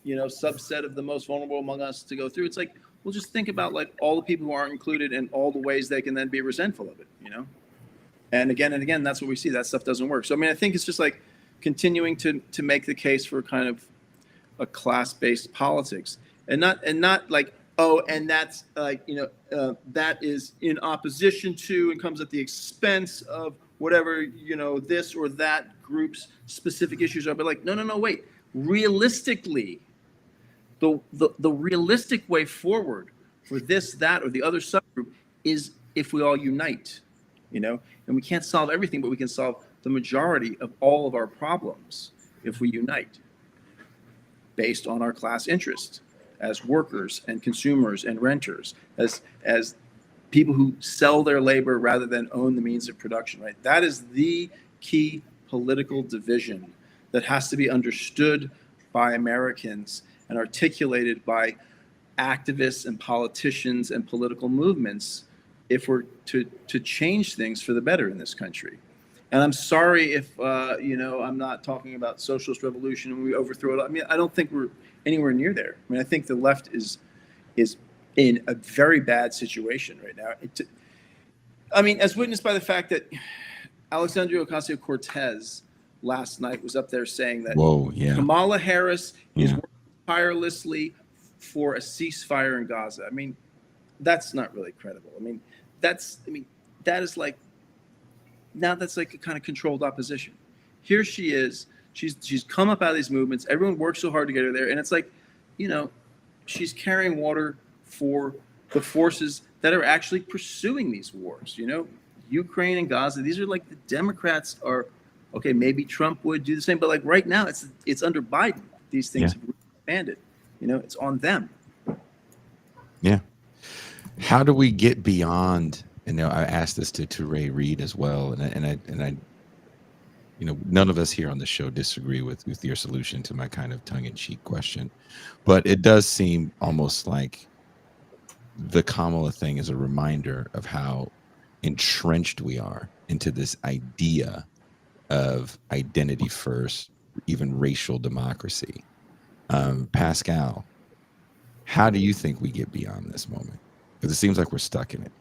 subset of the most vulnerable among us to go through, it's like, well, just think about like all the people who aren't included and all the ways they can then be resentful of it, and again, that's what we see. That stuff doesn't work. So I mean, I think it's just like continuing to make the case for kind of a class-based politics, and not like, oh, and that's like that is in opposition to and comes at the expense of whatever this or that group's specific issues are. But like, no, wait. Realistically, the realistic way forward for this, that, or the other subgroup is if we all unite, and we can't solve everything, but we can solve the majority of all of our problems if we unite based on our class interest as workers and consumers and renters, as people who sell their labor rather than own the means of production, right? That is the key political division that has to be understood by Americans and articulated by activists and politicians and political movements if we're to change things for the better in this country. And I'm sorry if I'm not talking about socialist revolution and we overthrow it. I mean, I don't think we're anywhere near there. I mean, I think the left is in a very bad situation right now. As witnessed by the fact that Alexandria Ocasio-Cortez last night was up there saying that Kamala Harris is working tirelessly for a ceasefire in Gaza. I mean, that's not really credible. That is like, now that's like a kind of controlled opposition. Here she is. She's come up out of these movements. Everyone works so hard to get her there. And it's like, she's carrying water for the forces that are actually pursuing these wars. Ukraine and Gaza, these are like the Democrats are, okay, maybe Trump would do the same, but like right now it's under Biden. These things have expanded. It's on them. Yeah. How do we get beyond? And I asked this to Ray Reed as well, and I none of us here on the show disagree with your solution to my kind of tongue-in-cheek question, but it does seem almost like the Kamala thing is a reminder of how entrenched we are into this idea of identity first, even racial democracy. Pascal, how do you think we get beyond this moment? Because it seems like we're stuck in it.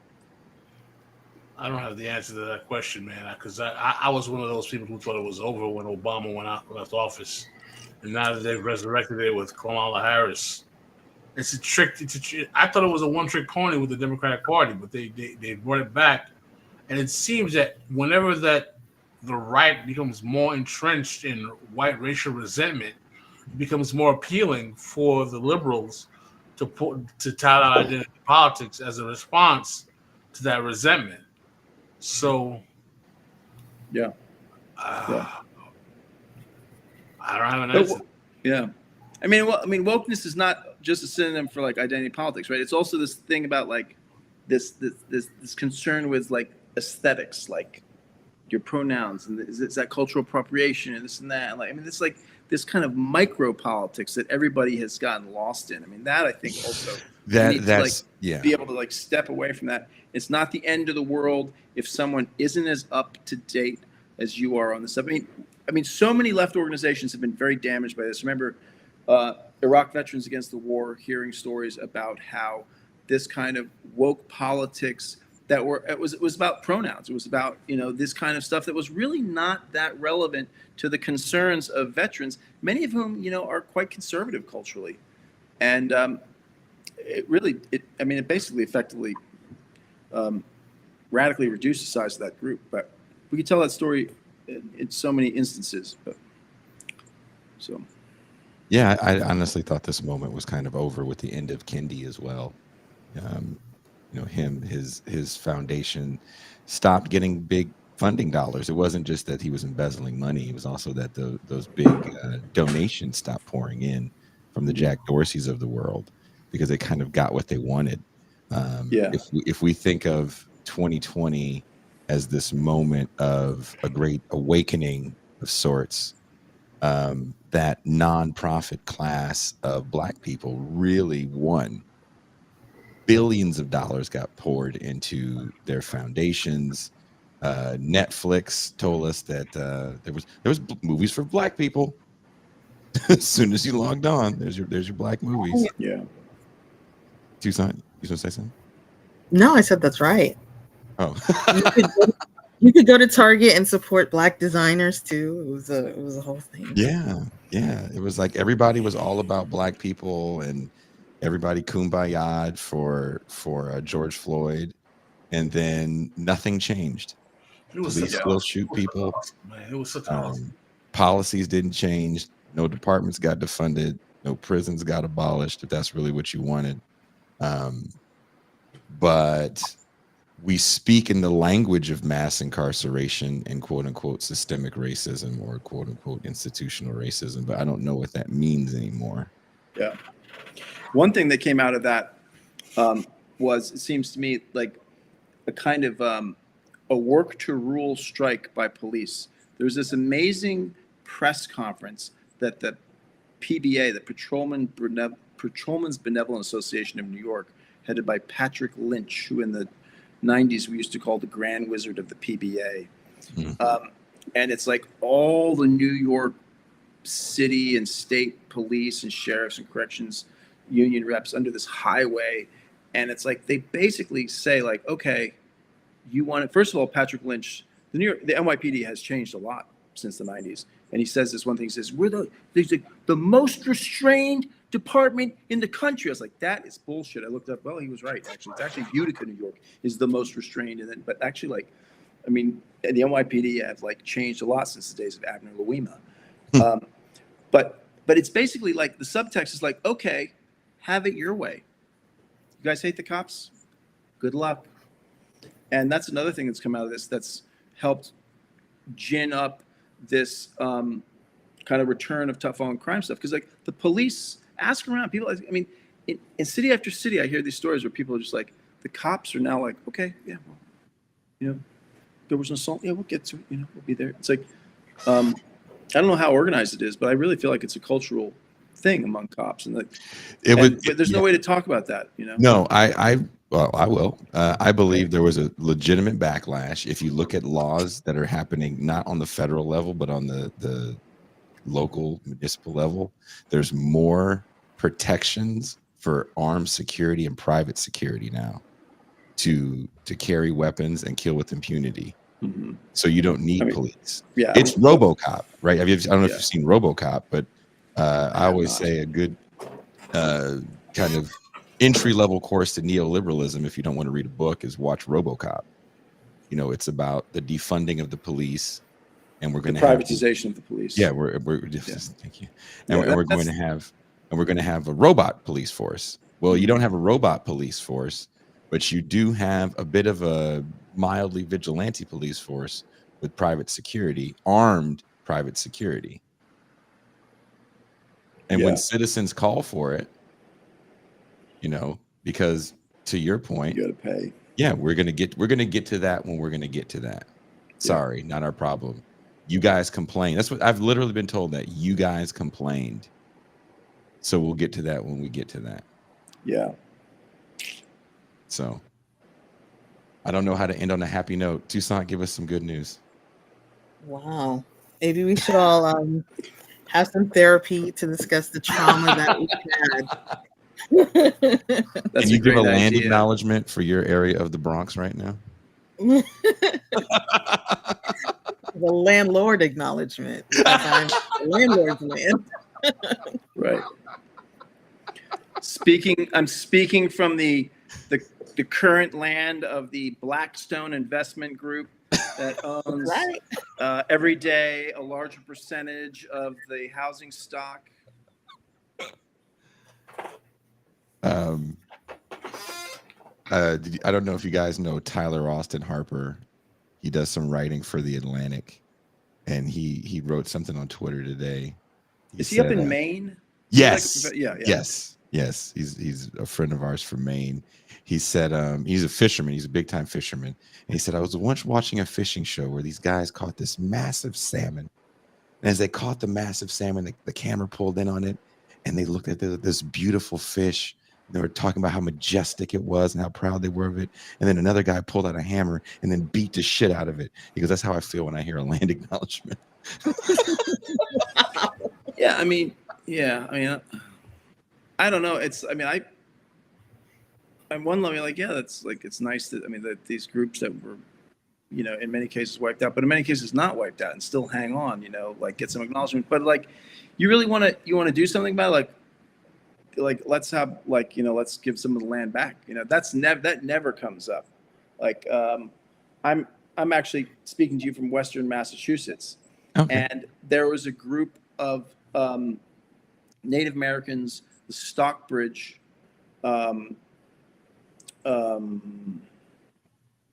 I don't have the answer to that question, man, because I was one of those people who thought it was over when Obama left office. And now that they've resurrected it with Kamala Harris, it's a trick. I thought it was a one-trick pony with the Democratic Party, but they brought it back. And it seems that whenever that the right becomes more entrenched in white racial resentment, it becomes more appealing for the liberals to tout out identity politics as a response to that resentment. So, I don't have an answer. Yeah, wokeness is not just a synonym for like identity politics, right? It's also this thing about like this concern with like aesthetics, like your pronouns, and is that cultural appropriation and this and that. And it's like this kind of micro politics that everybody has gotten lost in. That I think also that's be able to like step away from that. It's not the end of the world if someone isn't as up to date as you are on this stuff. So many left organizations have been very damaged by this. Remember, Iraq Veterans Against the War, hearing stories about how this kind of woke politics it was about pronouns. It was about this kind of stuff that was really not that relevant to the concerns of veterans, many of whom are quite conservative culturally, and it basically effectively radically reduce the size of that group. But we could tell that story in so many instances. But so. Yeah, I honestly thought this moment was kind of over with the end of Kendi as well. His foundation stopped getting big funding dollars. It wasn't just that he was embezzling money; it was also that those big donations stopped pouring in from the Jack Dorseys of the world because they kind of got what they wanted. If we think of 2020 as this moment of a great awakening of sorts, that nonprofit class of Black people really won. Billions of dollars got poured into their foundations. Netflix told us that there was movies for Black people. As soon as you logged on, there's your Black movies. Yeah. Tucson, you want to say something? No, I said that's right. Oh. You could go to Target and support Black designers too. It was a whole thing. Yeah. It was like everybody was all about Black people and everybody kumbaya'd for George Floyd, and then nothing changed. Police still shoot people. Man, it was such awesome. Policies didn't change. No departments got defunded. No prisons got abolished, if that's really what you wanted. But we speak in the language of mass incarceration and quote unquote systemic racism or quote unquote institutional racism, but I don't know what that means anymore. Yeah. One thing that came out of that was, it seems to me, like a kind of a work to rule strike by police. There was this amazing press conference that the PBA, the Patrolmen's Benevolent Association of New York, headed by Patrick Lynch, who in the 90s we used to call the Grand Wizard of the PBA. And it's like all the New York city and state police and sheriffs and corrections union reps under this highway. And it's like they basically say, like, okay, you want it. First of all, Patrick Lynch, the NYPD has changed a lot since the 90s. And he says this one thing, he says, we're the most restrained department in the country. I was like, that is bullshit. I looked up, well, he was right, actually. It's actually Utica, New York is the most restrained. And then, but actually, like, I mean, the NYPD have like changed a lot since the days of Abner Louima. But it's basically like the subtext is like, okay, have it your way. You guys hate the cops? Good luck. And that's another thing that's come out of this that's helped gin up this kind of return of tough on crime stuff. Because like the police, ask around, people, I mean, in city after city, I hear these stories where people are just like, the cops are now like, okay, yeah, well, you know, there was an assault, yeah, we'll get to it, you know, we'll be there. It's like, I don't know how organized it is, but I really feel like it's a cultural thing among cops, and like, but there's no way to talk about that, you know. No, I will. I believe there was a legitimate backlash. If you look at laws that are happening not on the federal level, but on the local municipal level, there's more protections for armed security and private security now to carry weapons and kill with impunity. Mm-hmm. So you don't need police. Yeah, it's RoboCop, right? I don't know if you've seen RoboCop, but I always say a good kind of entry-level course to neoliberalism, if you don't want to read a book, is watch RoboCop. You know, it's about the defunding of the police, and we're going to have privatization of the police. Yeah, we're thank you, and we're going to have a robot police force. Well, you don't have a robot police force, but you do have a bit of a mildly vigilante police force with private security, armed private security. And when citizens call for it, you know, because to your point, you got to pay. Yeah, we're gonna get to that when we're gonna get to that. Sorry, not our problem. You guys complain. That's what I've literally been told, that you guys complained. So we'll get to that when we get to that. Yeah. So I don't know how to end on a happy note. Tucson, give us some good news. Wow. Maybe we should all have some therapy to discuss the trauma that we had. Can you give a land acknowledgement for your area of the Bronx right now? The landlord acknowledgement. I'm the landlord's land. Right. I'm speaking from the the current land of the Blackstone Investment Group that owns Right. every day a larger percentage of the housing stock. I don't know if you guys know Tyler Austin Harper. He does some writing for The Atlantic, and he wrote something on Twitter today. Is he up in Maine? Yes. Like yeah. Yes. He's a friend of ours from Maine. He said he's a fisherman. He's a big time fisherman. And he said, I was once watching a fishing show where these guys caught this massive salmon. And as they caught the massive salmon, the camera pulled in on it, and they looked at this beautiful fish. They were talking about how majestic it was and how proud they were of it. And then another guy pulled out a hammer and then beat the shit out of it. Because that's how I feel when I hear a land acknowledgement. Yeah, I mean, I don't know. I'm one level like, yeah, that's like, it's nice that, that these groups that were, in many cases wiped out, but in many cases not wiped out and still hang on, like get some acknowledgement. But like, you really want to do something about it, like let's have let's give some of the land back. That never comes up. Like, I'm actually speaking to you from Western Massachusetts, Okay. and there was a group of Native Americans, the Stockbridge,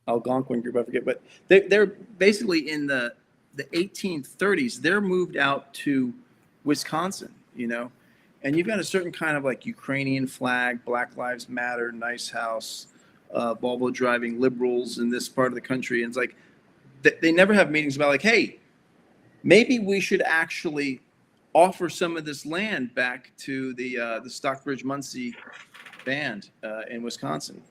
Algonquin group, I forget, but they're basically in the 1830s. They're moved out to Wisconsin, and you've got a certain kind of like Ukrainian flag, Black Lives Matter, nice house, Volvo driving liberals in this part of the country. And it's like, they never have meetings about like, hey, maybe we should actually offer some of this land back to the Stockbridge Muncie band in Wisconsin.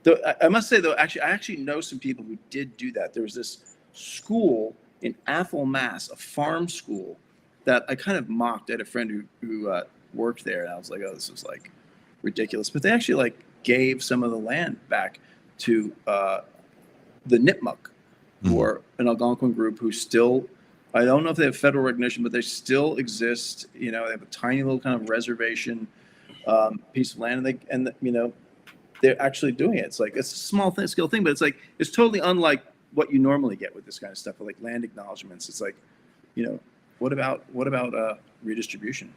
Though I must say, though, I actually know some people who did do that. There was this school in Athol, Mass, a farm school that I kind of mocked. I had a friend who worked there, and I was like, oh, this is like ridiculous. But they actually like gave some of the land back to the Nipmuc, who are an Algonquin group who still, I don't know if they have federal recognition, but they still exist. They have a tiny little kind of reservation piece of land, and they're actually doing it. It's like, it's a small scale thing, but it's like, it's totally unlike what you normally get with this kind of stuff, like land acknowledgements. It's like, what about redistribution?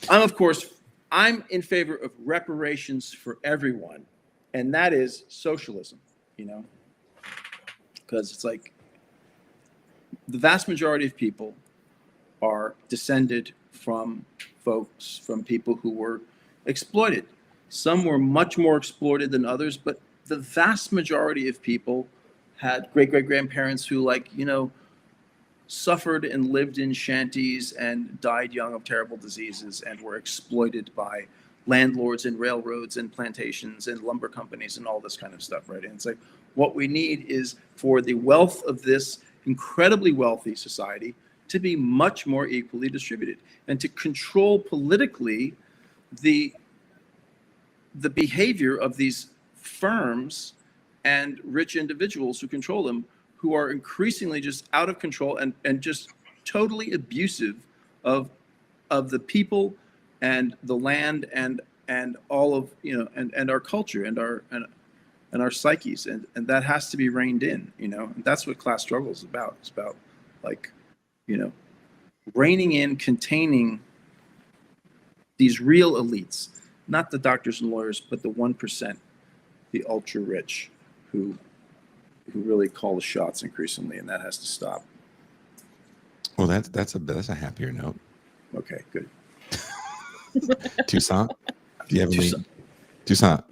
I'm in favor of reparations for everyone, and that is socialism, because it's like the vast majority of people are descended from people who were exploited. Some were much more exploited than others, but the vast majority of people had great-great-grandparents who suffered and lived in shanties and died young of terrible diseases and were exploited by landlords and railroads and plantations and lumber companies and all this kind of stuff, right? And it's like, what we need is for the wealth of this incredibly wealthy society to be much more equally distributed and to control politically the behavior of these firms and rich individuals who control them, who are increasingly just out of control and just totally abusive of the people and the land and all of and our culture and our psyches, and that has to be reined in, and that's what class struggle is about. It's about like reining in, containing these real elites, not the doctors and lawyers, but the 1%, the ultra rich who really call the shots increasingly, and that has to stop. Well, that's a happier note. Okay, good. Toussaint, do you have any? Toussaint.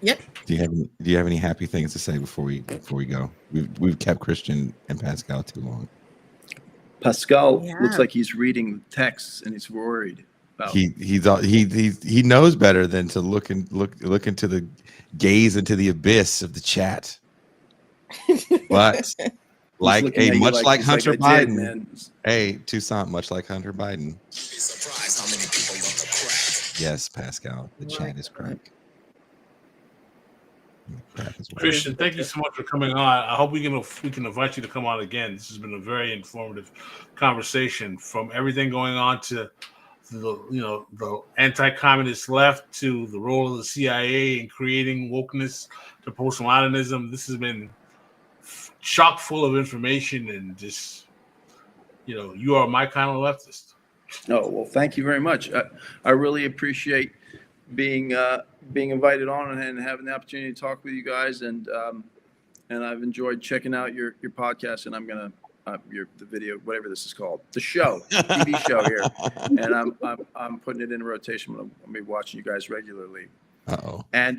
Yep. Do you have any happy things to say before we go? We've kept Christian and Pascal too long. Pascal looks like he's reading texts and he's worried about. He knows better than to look into the gaze into the abyss of the chat. But like Hunter Biden, hey Toussaint, much like Hunter Biden. Surprised how many people love the crack. Yes, Pascal, the chat is crack. Christian, thank you so much for coming on. I hope we can invite you to come on again. This has been a very informative conversation, from everything going on to the anti-communist left to the role of the CIA in creating wokeness to postmodernism. This has been chock full of information, and just you are my kind of leftist. Oh, well, thank you very much. I really appreciate being invited on and having the opportunity to talk with you guys, and I've enjoyed checking out your podcast, and I'm gonna the video, whatever this is called, the show, TV show here, and I'm putting it in rotation. I'll be watching you guys regularly. Uh-oh. And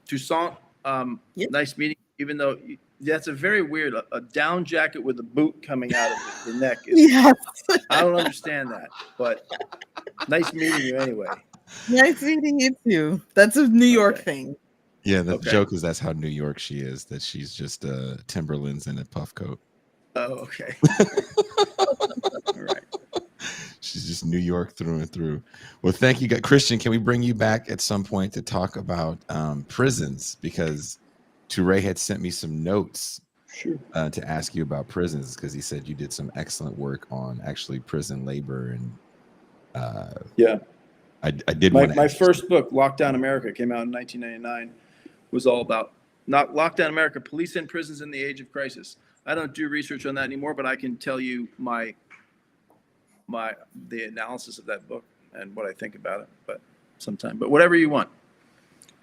Toussaint, nice meeting. Even though that's a very weird a down jacket with a boot coming out of the neck. Yes. I don't understand that, but nice meeting you anyway. Nice meeting you too. That's a New York thing. Yeah, the joke is that's how New York she is, that she's just Timberlands and a puff coat. Oh, okay. All right. She's just New York through and through. Well, thank you, Christian. Can we bring you back at some point to talk about prisons? Because Touré had sent me some notes to ask you about prisons, because he said you did some excellent work on actually prison labor and yeah. I did my first book, Lockdown America, came out in 1999. Was all about not Lockdown America, police and prisons in the age of crisis. I don't do research on that anymore, but I can tell you the analysis of that book and what I think about it. But whatever you want,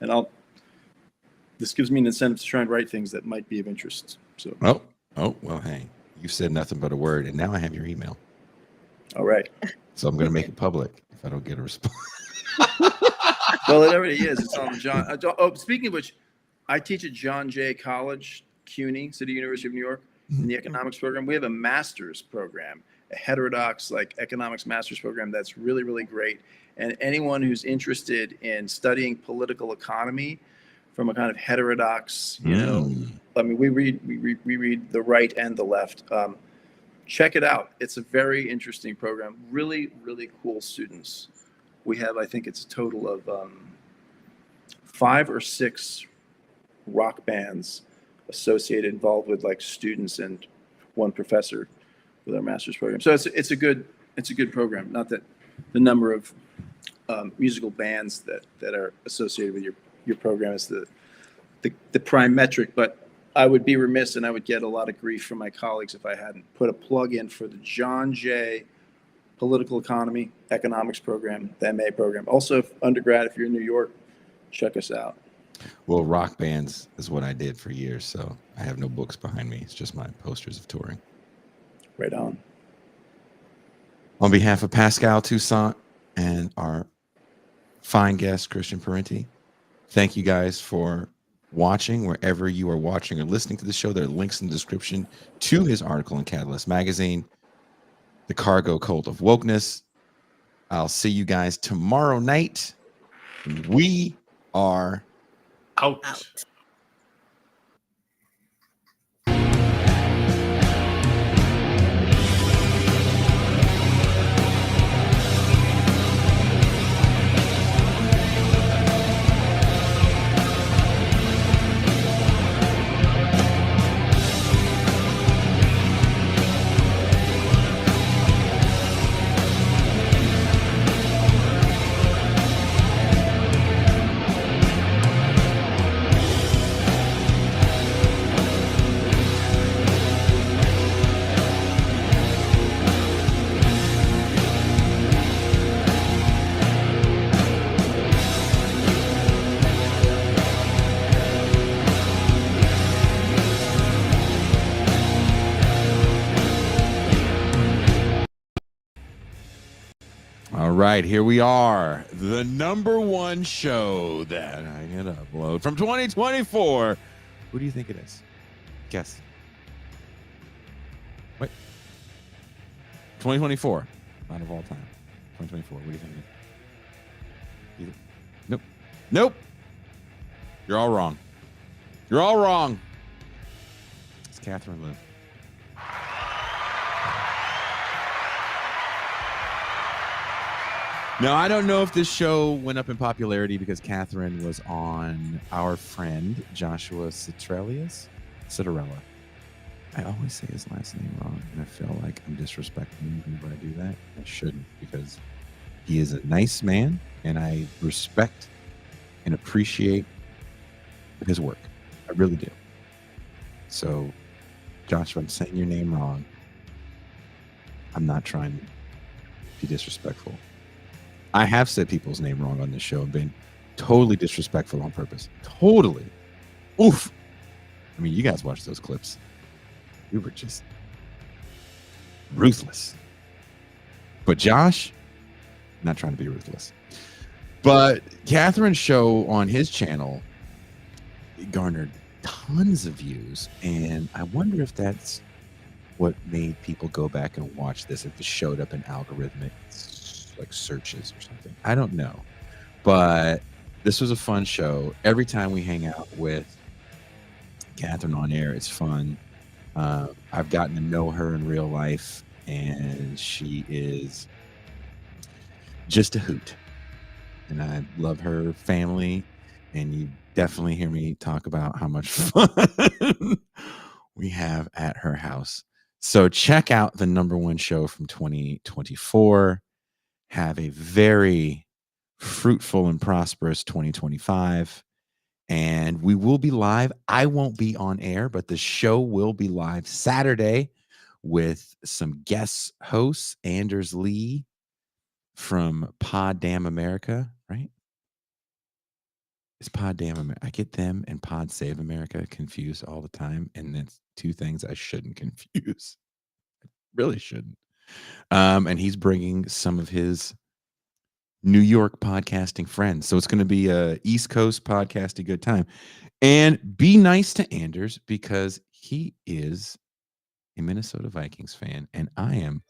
and this gives me an incentive to try and write things that might be of interest. So well, hey, you said nothing but a word, and now I have your email. All right. So I'm going to make it public if I don't get a response. Well, it already is. It's on John. Speaking of which, I teach at John Jay College, CUNY, City University of New York, in the economics program. We have a master's program, a heterodox economics master's program that's really, really great. And anyone who's interested in studying political economy from a kind of heterodox, I mean, we read the right and the left. Check it out. It's a very interesting program. Really, really cool students. We have, I think it's a total of 5 or 6 rock bands involved with students and one professor with our master's program. So it's a good program. Not that the number of musical bands that are associated with your program is the prime metric, but I would be remiss and I would get a lot of grief from my colleagues if I hadn't put a plug in for the John Jay Political Economy Economics program, the MA program. Also, undergrad, if you're in New York, check us out. Well, rock bands is what I did for years, so I have no books behind me. It's just my posters of touring. Right on. On behalf of Pascal Toussaint and our fine guest, Christian Parenti, thank you guys for watching. Wherever you are watching or listening to the show, there are links in the description to his article in Catalyst Magazine, The Cargo Cult of Wokeness. I'll see you guys tomorrow night. We are out. all right. Here we are, the #1 show that I can upload from 2024. Who do you think it is? Guess. Wait. 2024, not of all time. 2024. What do you think it is? Nope. Nope. You're all wrong. You're all wrong. It's Catherine Liu. Now, I don't know if this show went up in popularity because Catherine was on our friend Joshua Citarella. I always say his last name wrong, and I feel like I'm disrespecting him whenever I do that. I shouldn't, because He is a nice man, and I respect and appreciate his work. I really do. So, Josh, if I'm saying your name wrong, I'm not trying to be disrespectful. I have said people's name wrong on this show and been totally disrespectful on purpose. Totally. Oof. I mean, you guys watched those clips. We were just ruthless. But Josh, not trying to be ruthless. But Catherine's show on his channel garnered tons of views, and I wonder if that's what made people go back and watch this, if it showed up in algorithmic like searches or something. I don't know. But this was a fun show. Every time we hang out with Catherine on air, it's fun. I've gotten to know her in real life, and she is just a hoot. And I love her family, and you definitely hear me talk about how much fun we have at her house. So check out the #1 show from 2024. Have a very fruitful and prosperous 2025. And we will be live. I won't be on air, but the show will be live Saturday with some guest hosts. Anders Lee from Pod Damn America, right? It's Pod Damn America. I get them and Pod Save America confused all the time. And that's two things I shouldn't confuse. I really shouldn't. And he's bringing some of his New York podcasting friends. So it's going to be a East Coast podcasting good time. And be nice to Anders because he is a Minnesota Vikings fan. And I am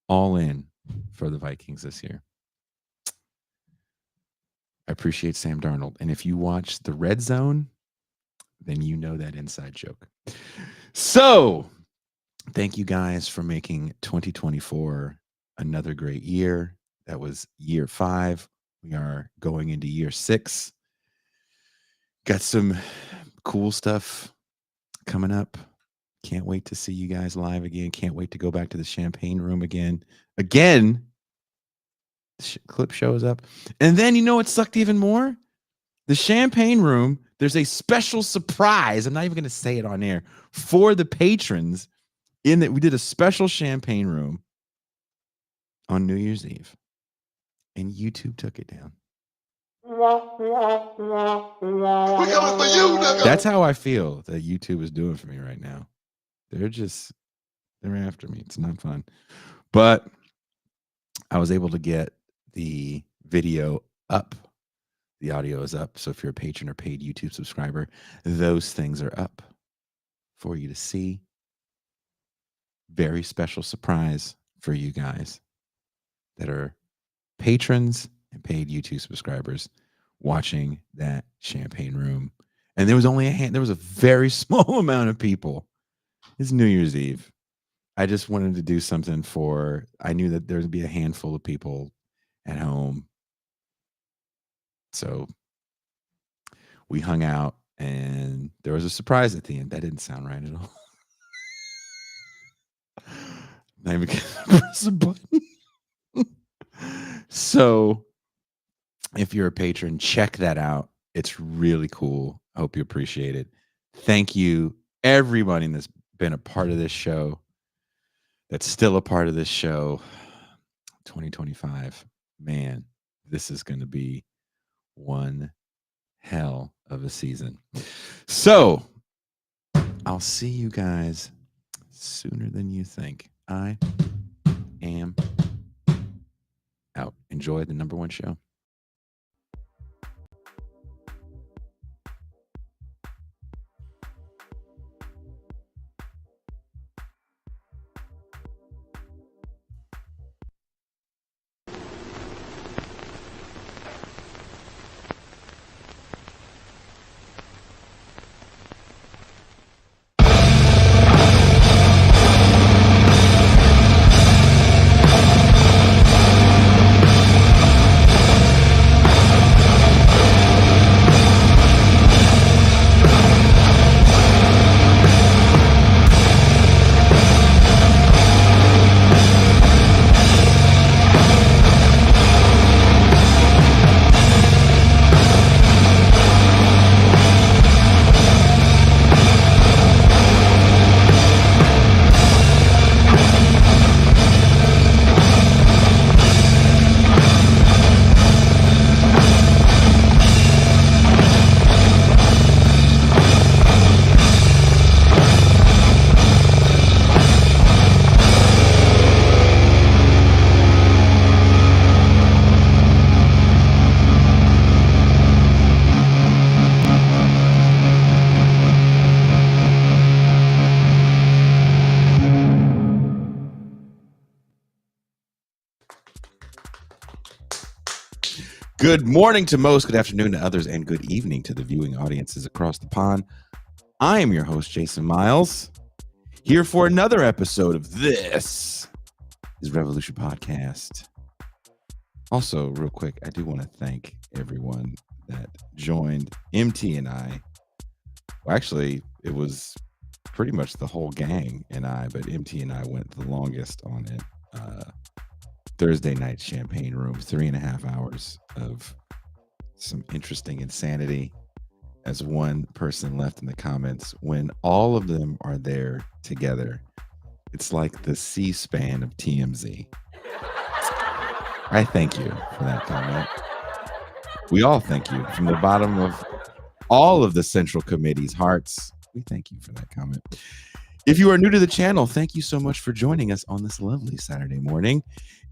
all in for the Vikings this year. I appreciate Sam Darnold. And if you watch the Red Zone, then you know that inside joke. So thank you guys for making 2024 another great year. That was year 5. We are going into year 6. Got some cool stuff coming up. Can't wait to see you guys live again. Can't wait to go back to the Champagne Room again. Again, clip shows up. And then you know what sucked even more? The Champagne Room, there's a special surprise. I'm not even going to say it on air for the patrons in that we did a special Champagne Room on New Year's Eve. And YouTube took it down. That's how I feel that YouTube is doing for me right now. They're after me. It's not fun. But I was able to get the video up. The audio is up. So if you're a patron or paid YouTube subscriber, those things are up for you to see. Very special surprise for you guys that are patrons and paid YouTube subscribers watching that Champagne Room. And there was only there was a very small amount of people. It's New Year's Eve. I just wanted to do something I knew that there would be a handful of people at home. So we hung out and there was a surprise at the end. That didn't sound right at all. Not even gonna press a button. So if you're a patron, check that out. It's really cool. I hope you appreciate it. Thank you, everybody that's been a part of this show, that's still a part of this show. 2025. Man, this is going to be one hell of a season. So I'll see you guys sooner than you think. I am out. Enjoy the #1 show. Good morning to most, good afternoon to others, and good evening to the viewing audiences across the pond. I am your host, Jason Miles, here for another episode of This is Revolution Podcast. Also, real quick, I do want to thank everyone that joined MT and I. Well, actually, it was pretty much the whole gang and I, but MT and I went the longest on it. Thursday night champagne room, 3.5 hours of some interesting insanity. As one person left in the comments, when all of them are there together, it's like the C-SPAN of TMZ. I thank you for that comment. We all thank you from the bottom of all of the Central Committee's hearts. We thank you for that comment. If you are new to the channel, thank you so much for joining us on this lovely Saturday morning.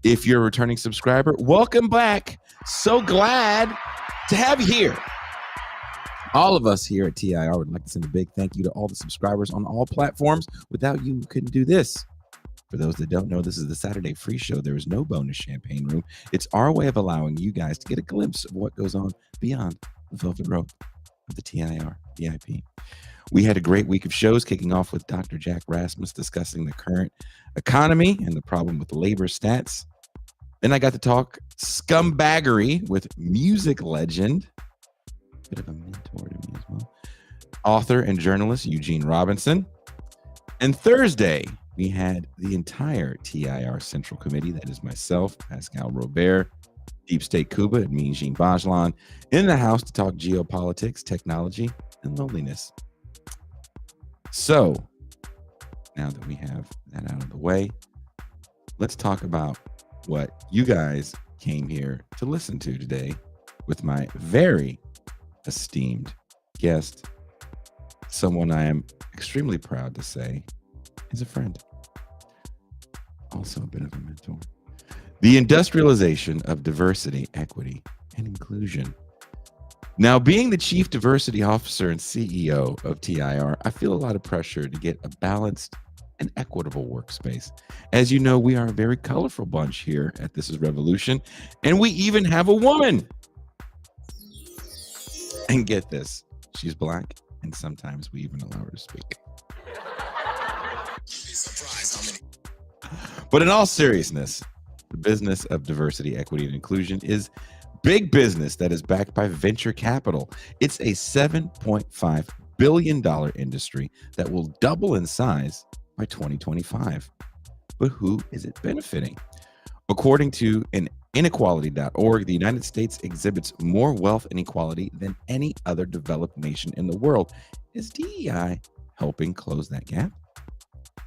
If you're a returning subscriber, welcome back. So glad to have you here. All of us here at TIR would like to send a big thank you to all the subscribers on all platforms. Without you, we couldn't do this. For those that don't know, this is the Saturday free show. There is no bonus champagne room. It's our way of allowing you guys to get a glimpse of what goes on beyond the velvet rope of the TIR VIP. We had a great week of shows, kicking off with Dr. Jack Rasmus discussing the current economy and the problem with labor stats. Then I got to talk scumbaggery with music legend, bit of a mentor to me as well, author and journalist Eugene Robinson. And Thursday, we had the entire TIR Central Committee, that is myself, Pascal Robert, Deep State Cuba, and me, Jean Bajlan, in the house to talk geopolitics, technology, and loneliness. So, now that we have that out of the way, let's talk about what you guys came here to listen to today with my very esteemed guest, someone I am extremely proud to say is a friend, also a bit of a mentor. The industrialization of diversity, equity, and inclusion. Now, being the Chief Diversity Officer and CEO of TIR, I feel a lot of pressure to get a balanced and equitable workspace. As you know, we are a very colorful bunch here at This is Revolution, and we even have a woman. And get this, she's Black, and sometimes we even allow her to speak. But in all seriousness, the business of diversity, equity, and inclusion is big business that is backed by venture capital. It's a $7.5 billion industry that will double in size by 2025. But who is it benefiting? According to an inequality.org, the United States exhibits more wealth inequality than any other developed nation in the world. Is DEI helping close that gap?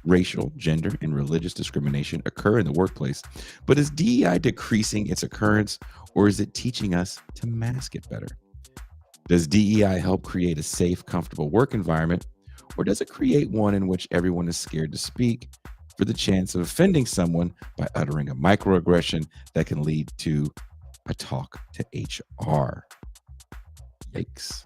Racial, gender, and religious discrimination occur in the workplace, but is DEI decreasing its occurrence, or is it teaching us to mask it better? Does DEI help create a safe, comfortable work environment, or does it create one in which everyone is scared to speak for the chance of offending someone by uttering a microaggression that can lead to a talk to HR? Yikes.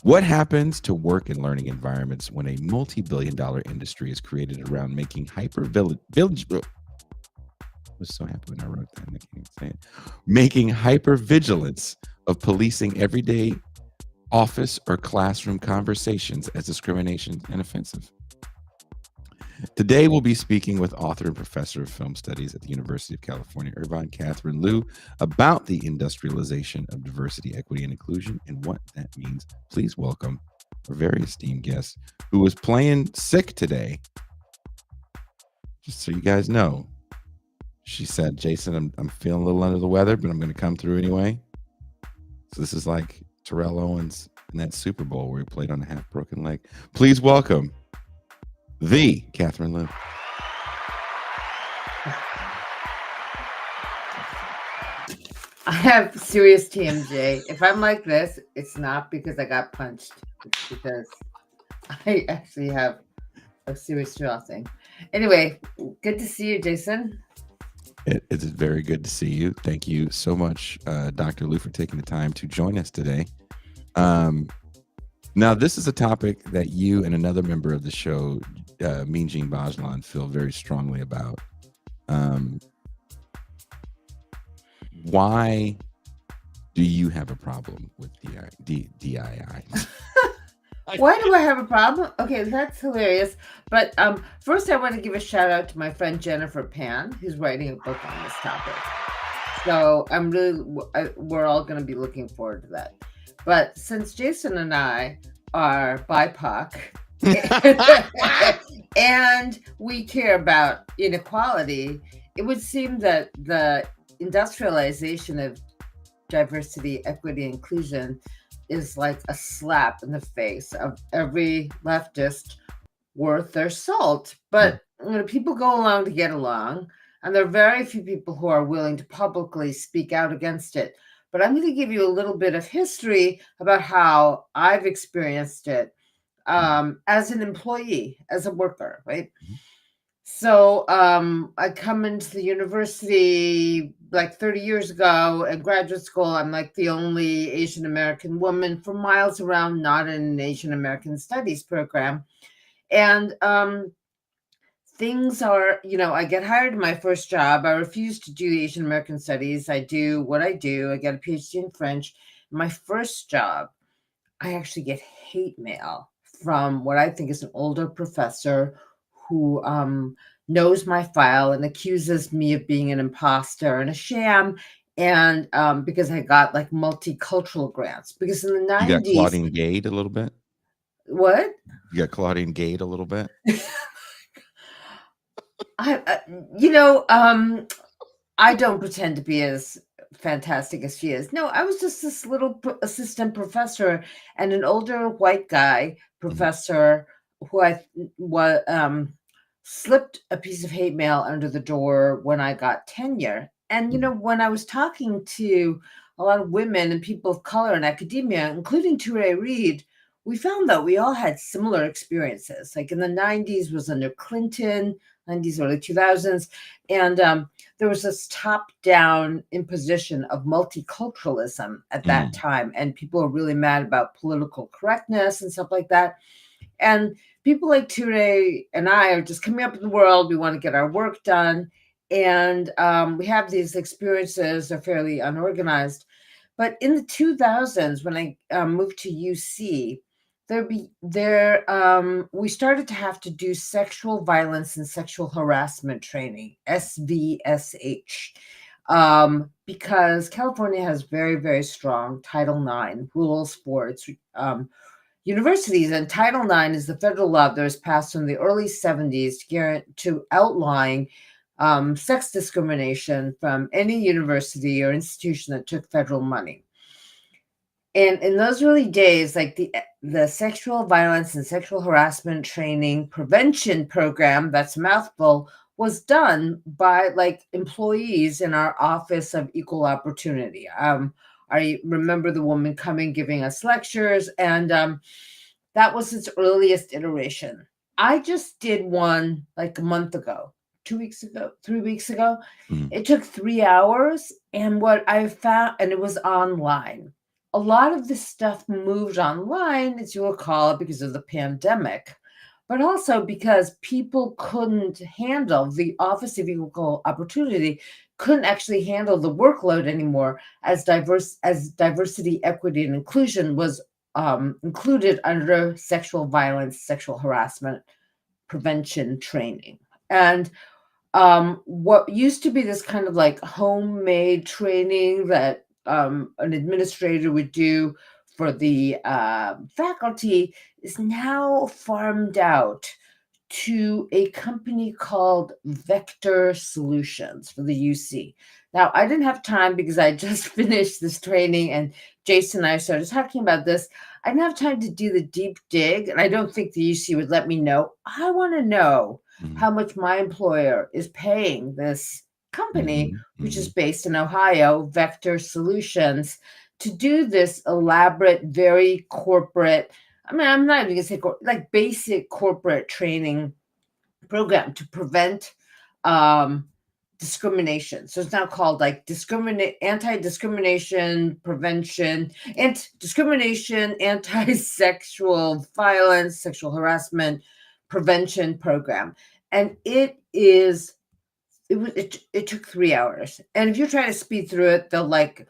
What happens to work and learning environments when a multi-billion-dollar industry is created around making hypervigilance? I was so happy when I wrote that. I can't even say it. Making hypervigilance of policing everyday office or classroom conversations as discrimination and offensive. Today, we'll be speaking with author and professor of film studies at the University of California, Irvine, Catherine Liu, about the industrialization of diversity, equity, and inclusion and what that means. Please welcome our very esteemed guest who is playing sick today. Just so you guys know, she said, Jason, I'm feeling a little under the weather, but I'm going to come through anyway. So this is like Terrell Owens in that Super Bowl where he played on a half-broken leg. Please welcome the Catherine Liu. I have serious TMJ. If I'm like this, it's not because I got punched. It's because I actually have a serious jaw thing. Anyway, good to see you, Jason. It is very good to see you. Thank you so much, Dr. Liu, for taking the time to join us today. Now, this is a topic that you and another member of the show, Mean Jean Bajlan, feel very strongly about. Why Do you have a problem with DII? Why do I have a problem? Okay, that's hilarious. But first, I want to give a shout out to my friend Jennifer Pan, who's writing a book on this topic. So we're all going to be looking forward to that. But since Jason and I are BIPOC and we care about inequality, it would seem that the industrialization of diversity, equity, inclusion is like a slap in the face of every leftist worth their salt. But people go along to get along, and there are very few people who are willing to publicly speak out against it. But I'm going to give you a little bit of history about how I've experienced it as an employee, as a worker, right? So I come into the university like 30 years ago at graduate school. I'm like the only Asian American woman for miles around, not in an Asian American studies program. And things are, I get hired in my first job. I refuse to do Asian American studies. I do what I do. I get a PhD in French. My first job, I actually get hate mail from what I think is an older professor who knows my file and accuses me of being an imposter and a sham. And because I got like multicultural grants, because in the 90s. You got Claudine Gade a little bit? What? You got Claudine Gade a little bit? I don't pretend to be as fantastic as she is. No, I was just this little assistant professor and an older white guy professor who I slipped a piece of hate mail under the door when I got tenure. And, when I was talking to a lot of women and people of color in academia, including Touré Reed, we found that we all had similar experiences. Like in the 90s was under Clinton, 90s, early 2000s. And there was this top-down imposition of multiculturalism at that time. And people were really mad about political correctness and stuff like that. And people like Touré and I are just coming up in the world. We want to get our work done. And we have these experiences. They're fairly unorganized. But in the 2000s, when I moved to UC, we started to have to do sexual violence and sexual harassment training, SVSH, because California has very, very strong Title IX rules for its universities. And Title IX is the federal law that was passed in the early 70s to outline sex discrimination from any university or institution that took federal money. And in those early days, like the sexual violence and sexual harassment training prevention program, that's a mouthful, was done by like employees in our Office of Equal Opportunity. I remember the woman coming, giving us lectures, and that was its earliest iteration. I just did one like a month ago, 2 weeks ago, 3 weeks ago. It took 3 hours. And what I found, and it was online. A lot of this stuff moved online, as you'll recall, because of the pandemic, but also because people couldn't handle, the Office of Equal Opportunity couldn't actually handle the workload anymore as diversity, equity, and inclusion was included under sexual violence, sexual harassment prevention training. And what used to be this kind of like homemade training that an administrator would do for the faculty is now farmed out to a company called Vector Solutions for the UC. Now, I didn't have time because I just finished this training and Jason and I started talking about this. I didn't have time to do the deep dig, and I don't think the UC would let me know. I want to know how much my employer is paying this company, which is based in Ohio, Vector Solutions, to do this elaborate, very corporate, I'm not even going to say like basic corporate training program to prevent discrimination. So it's now called like anti-discrimination prevention and discrimination, anti-sexual violence, sexual harassment prevention program. And it took 3 hours. And if you're trying to speed through it, they'll like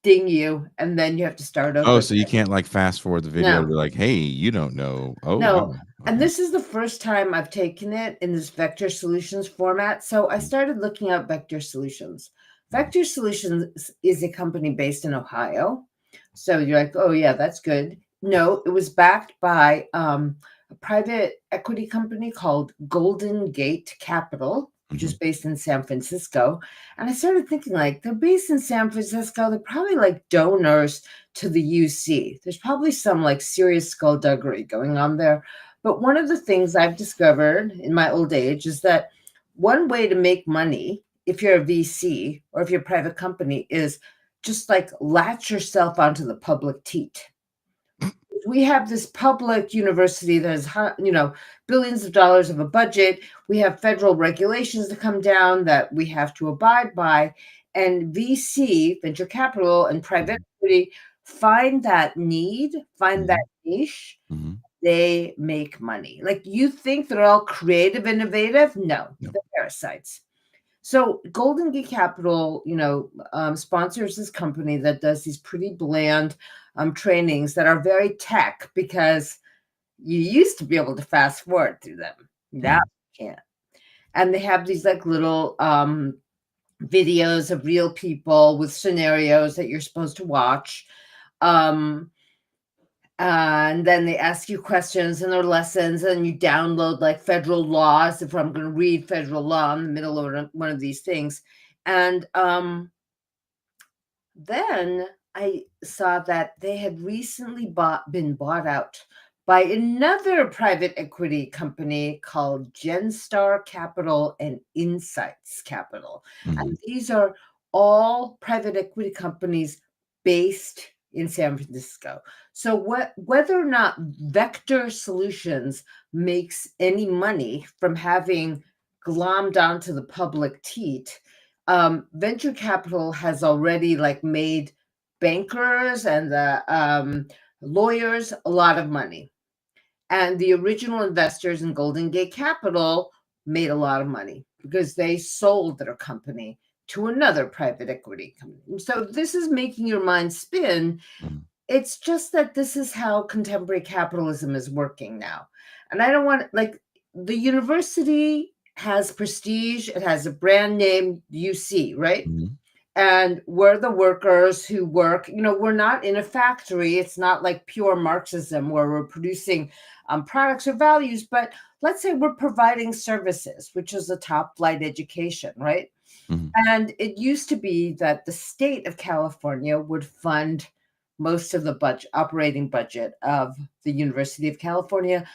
ding you, and then you have to start over. Oh, so you can't like fast forward the video No. to be like, hey, you don't know. Oh, No. wow. And Okay. this is the first time I've taken it in this vector solutions format. So I started looking up vector solutions. Vector Solutions is a company based in Ohio. So you're like, oh, yeah, that's good. No, it was backed by a private equity company called Golden Gate Capital, which is based in San Francisco. And I started thinking, like, they're based in San Francisco. They're probably like donors to the UC. There's probably some like serious skullduggery going on there. But one of the things I've discovered in my old age is that one way to make money, if you're a VC or if you're a private company, is just like latch yourself onto the public teat. We have this public university that has, billions of dollars of a budget. We have federal regulations to come down that we have to abide by. And VC, venture capital, and private equity find that need, find that niche. They make money. Like, you think they're all creative, innovative? No, they're parasites. So Golden Gate Capital, sponsors this company that does these pretty bland trainings that are very tech, because you used to be able to fast forward through them. Now you can't. And they have these like little videos of real people with scenarios that you're supposed to watch. And then they ask you questions in their lessons, and you download like federal laws. If I'm going to read federal law in the middle of one of these things. And then I saw that they had recently been bought out by another private equity company called Genstar Capital and Insights Capital. And these are all private equity companies based in San Francisco. So whether or not Vector Solutions makes any money from having glommed onto the public teat, venture capital has already like made bankers and the lawyers a lot of money. And the original investors in Golden Gate Capital made a lot of money because they sold their company to another private equity company. So this is making your mind spin. It's just that this is how contemporary capitalism is working now. And I don't want, like, the university has prestige. It has a brand name, UC, right? And we're the workers who work. We're not in a factory. It's not like pure Marxism where we're producing products or values. But let's say we're providing services, which is a top flight education, right? And it used to be that the state of California would fund most of the operating budget of the University of California.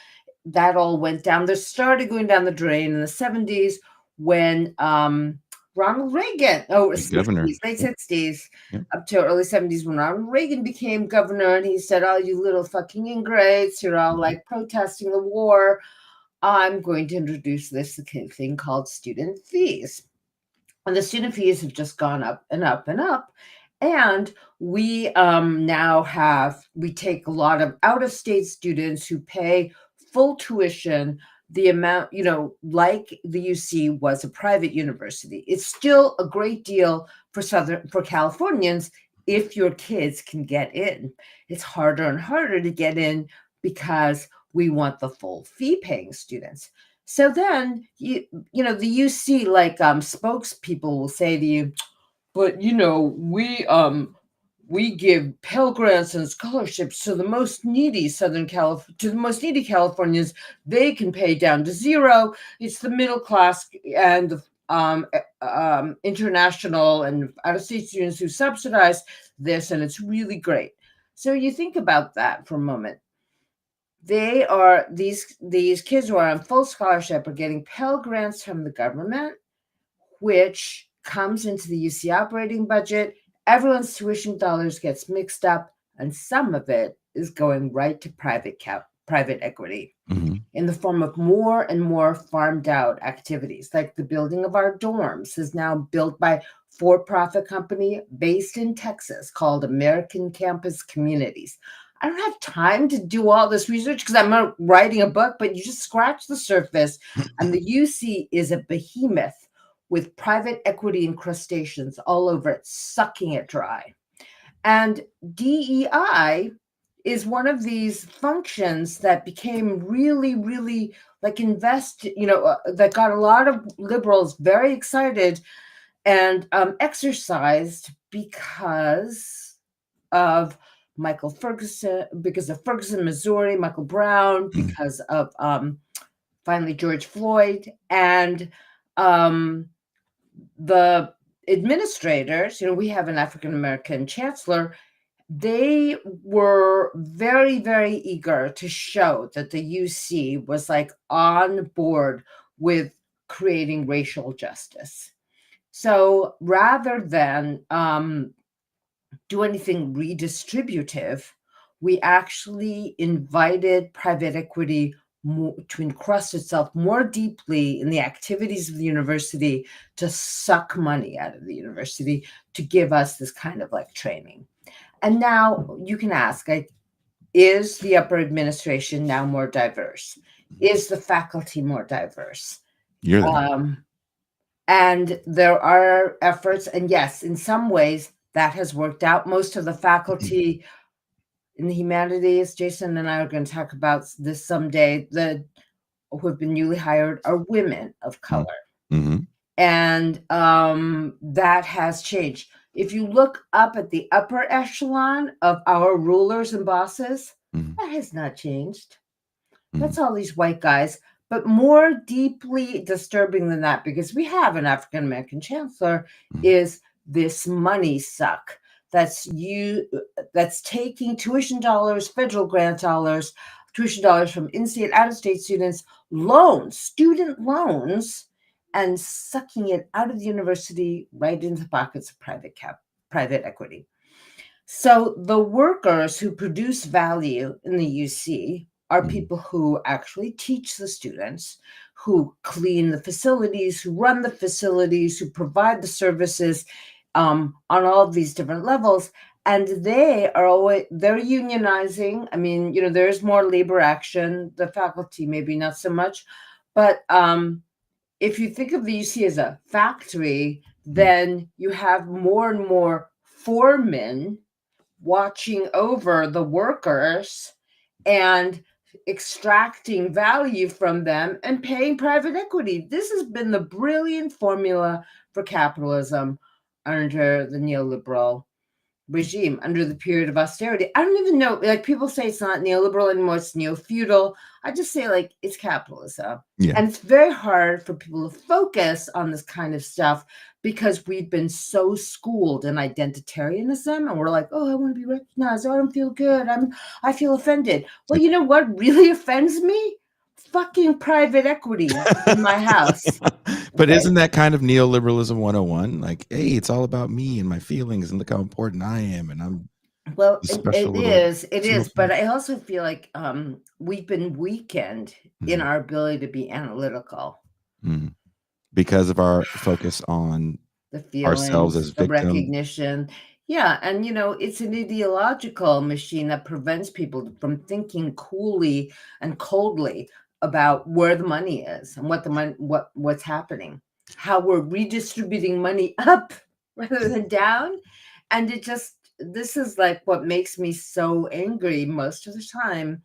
That all went down. They started going down the drain in the 70s when Ronald Reagan, Governor. 60s, late 60s, up to early 70s, when Ronald Reagan became governor, and he said, oh, you little fucking ingrates, you're all like protesting the war. I'm going to introduce this thing called student fees. And the student fees have just gone up and up and up. And we now we take a lot of out-of-state students who pay full tuition, the amount, like the UC was a private university. It's still a great deal for Californians if your kids can get in. It's harder and harder to get in because we want the full fee-paying students. So then, the UC, like spokespeople will say to you, but we give Pell Grants and scholarships to the most needy Californians. They can pay down to zero. It's the middle class and the international and out-of-state students who subsidize this, and it's really great. So you think about that for a moment. They are these kids who are on full scholarship are getting Pell Grants from the government, which comes into the UC operating budget. Everyone's tuition dollars gets mixed up, and some of it is going right to private equity in the form of more and more farmed out activities. Like the building of our dorms is now built by for-profit company based in Texas called American Campus Communities. I don't have time to do all this research because I'm writing a book, but you just scratch the surface, and the UC is a behemoth with private equity incrustations all over it, sucking it dry. And DEI is one of these functions that became really, really like that got a lot of liberals very excited and exercised because of Ferguson, Missouri, Michael Brown, because of finally George Floyd, and the administrators. We have an African American chancellor. They were very, very eager to show that the UC was like on board with creating racial justice. So rather than do anything redistributive, we actually invited private equity to encrust itself more deeply in the activities of the university, to suck money out of the university, to give us this kind of like training. And now you can ask, is the upper administration now more diverse? Is the faculty more diverse? And there are efforts, and yes, in some ways that has worked out. Most of the faculty in the humanities, Jason and I are going to talk about this someday, who have been newly hired are women of color. And that has changed. If you look up at the upper echelon of our rulers and bosses, that has not changed. That's all these white guys. But more deeply disturbing than that, because we have an African American chancellor, is this money suck that's taking tuition dollars, federal grant dollars, tuition dollars from in-state, out-of-state students, student loans, and sucking it out of the university right into the pockets of private equity. So the workers who produce value in the UC are people who actually teach the students, who clean the facilities, who run the facilities, who provide the services on all of these different levels. And they're unionizing. I mean, there's more labor action. The faculty, maybe not so much. But if you think of the UC as a factory, then you have more and more foremen watching over the workers and extracting value from them and paying private equity. This has been the brilliant formula for capitalism under the neoliberal regime, under the period of austerity. I don't even know, like, people say it's not neoliberal anymore, it's neo-feudal. I just say, like, it's capitalism. Yeah. And it's very hard for people to focus on this kind of stuff because we've been so schooled in identitarianism, and we're like, oh, I want to be recognized. Oh, I don't feel good. I feel offended. Well, you know what really offends me? Fucking private equity in my house. But isn't that kind of neoliberalism 101? Like, hey, it's all about me and my feelings, and look how important I am, and I'm it is. But I also feel like we've been weakened in our ability to be analytical because of our focus on the feelings, ourselves as the victim recognition. Yeah, and it's an ideological machine that prevents people from thinking coolly and coldly about where the money is and what's happening, how we're redistributing money up rather than down. And this is like what makes me so angry most of the time,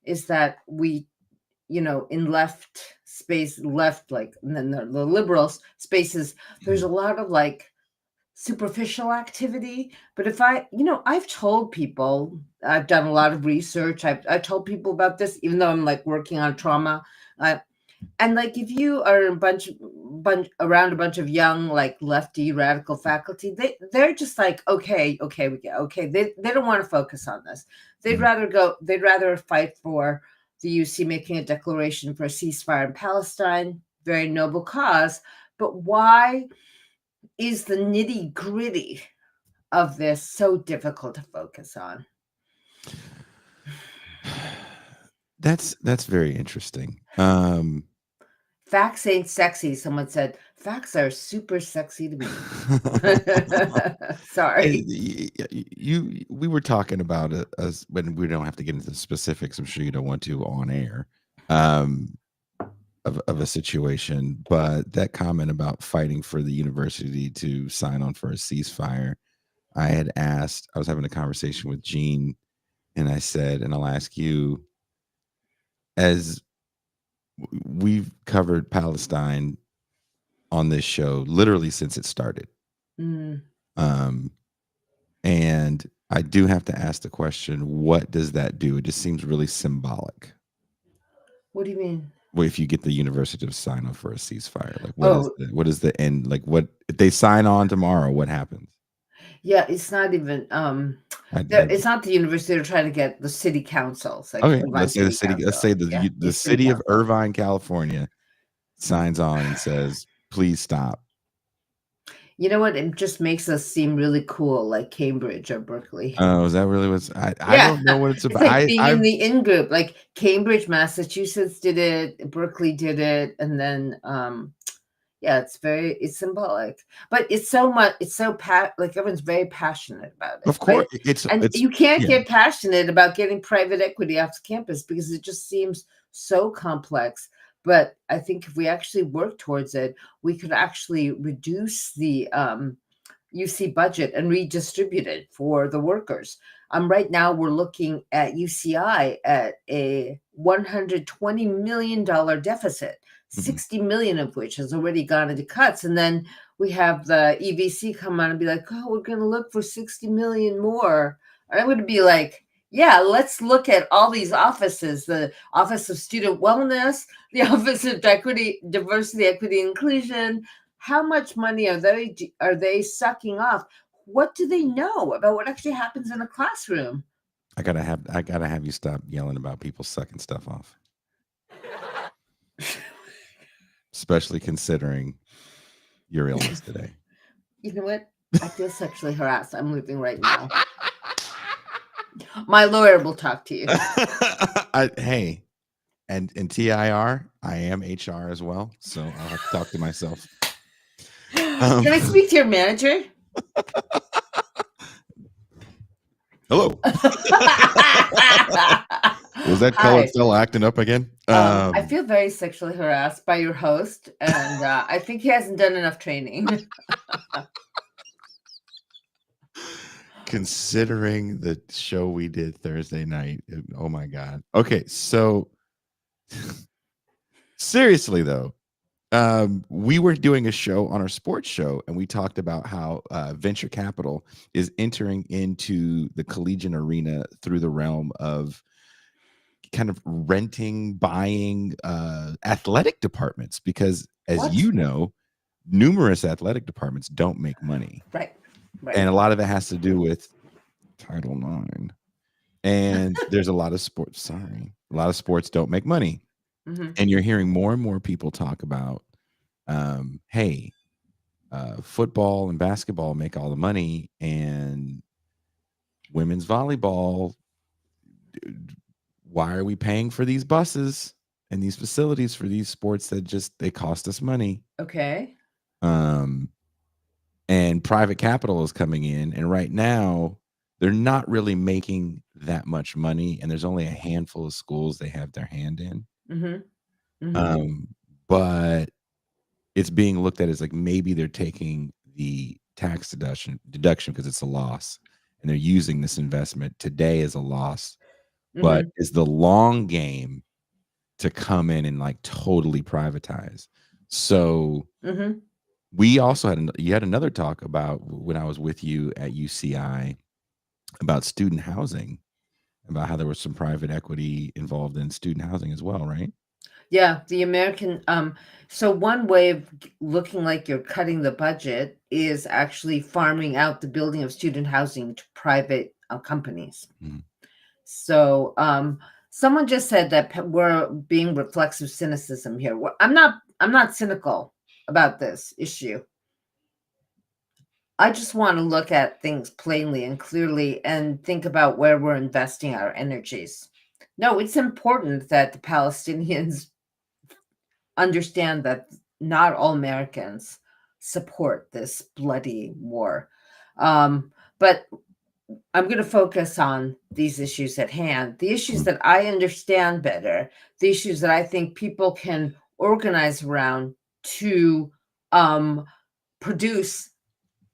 is that we, in left, like, and then the liberal spaces, there's a lot of like superficial activity. But if I've told people, I've done a lot of research, I've told people about this, even though I'm like working on trauma, and like, if you are around a bunch of young, like, lefty radical faculty, they're just like, okay, we get okay. They don't want to focus on this. They'd rather fight for the UC making a declaration for a ceasefire in Palestine, very noble cause. But why is the nitty gritty of this so difficult to focus on? That's very interesting. Facts ain't sexy. Someone said facts are super sexy to me. Sorry. We were talking about it as, when we don't have to get into the specifics, I'm sure you don't want to on air, of a situation, but that comment about fighting for the university to sign on for a ceasefire, I had asked, I was having a conversation with Gene, and I said, and I'll ask you, as we've covered Palestine on this show literally since it started. Mm. And I do have to ask the question, what does that do? It just seems really symbolic. What do you mean? Well, if you get the university to sign off for a ceasefire, like Oh. what is the end? Like, what if they sign on tomorrow? What happens? Yeah, it's not even it's not the university. They're trying to get the city councils. Like okay, Irvine let's say the city. Council. Let's say Yeah, the city of Irvine, California, signs on and says, "Please stop." You know what? It just makes us seem really cool, like Cambridge or Berkeley. Oh, is that really what's? I don't know what it's about. It's like being in the in group. Like Cambridge, Massachusetts did it, Berkeley did it, and then yeah, it's symbolic, but it's so much. It's so like everyone's very passionate about it. Of course, right? it's you can't get passionate about getting private equity off campus because it just seems so complex. But I think if we actually work towards it, we could actually reduce the UC budget and redistribute it for the workers. Right now, we're looking at UCI at a $120 million deficit, 60 million of which has already gone into cuts. And then we have the EVC come on and be like, oh, we're going to look for 60 million more. And I would be like, yeah, let's look at all these offices, the Office of Student Wellness, the Office of Diversity, Equity, Inclusion. How much money are they sucking off? What do they know about what actually happens in a classroom? I gotta have you stop yelling about people sucking stuff off. Especially considering your illness today. You know what? I feel sexually harassed. I'm leaving right now. My lawyer will talk to you. Hey, and TIR, I am HR as well, so I'll have to talk to myself. Can I speak to your manager? Hello. Was that color still acting up again? I feel very sexually harassed by your host, and I think he hasn't done enough training. Considering the show we did Thursday night, oh my God. Okay, so seriously though, we were doing a show on our sports show, and we talked about how venture capital is entering into the collegiate arena through the realm of kind of renting, buying athletic departments, because as you know, numerous athletic departments don't make money. Right. And a lot of it has to do with Title IX. And there's a lot of sports, a lot of sports don't make money. Mm-hmm. And you're hearing more and more people talk about, hey, football and basketball make all the money, and women's volleyball, why are we paying for these buses and these facilities for these sports that they cost us money? Okay. And private capital is coming in, and right now they're not really making that much money, and there's only a handful of schools they have their hand in. Mm-hmm. Mm-hmm. But it's being looked at as like maybe they're taking the tax deduction because it's a loss, and they're using this investment today as a loss, but is the long game to come in and like totally privatize. So we also had another talk about when I was with you at UCI about student housing, about how there was some private equity involved in student housing as well, right? Yeah, the American so one way of looking like you're cutting the budget is actually farming out the building of student housing to private companies. Mm-hmm. So someone just said that we're being reflexive cynicism here. I'm not cynical about this issue. I just want to look at things plainly and clearly and think about where we're investing our energies. No, it's important that the Palestinians understand that not all Americans support this bloody war. But I'm going to focus on these issues at hand, the issues that I understand better, the issues that I think people can organize around to produce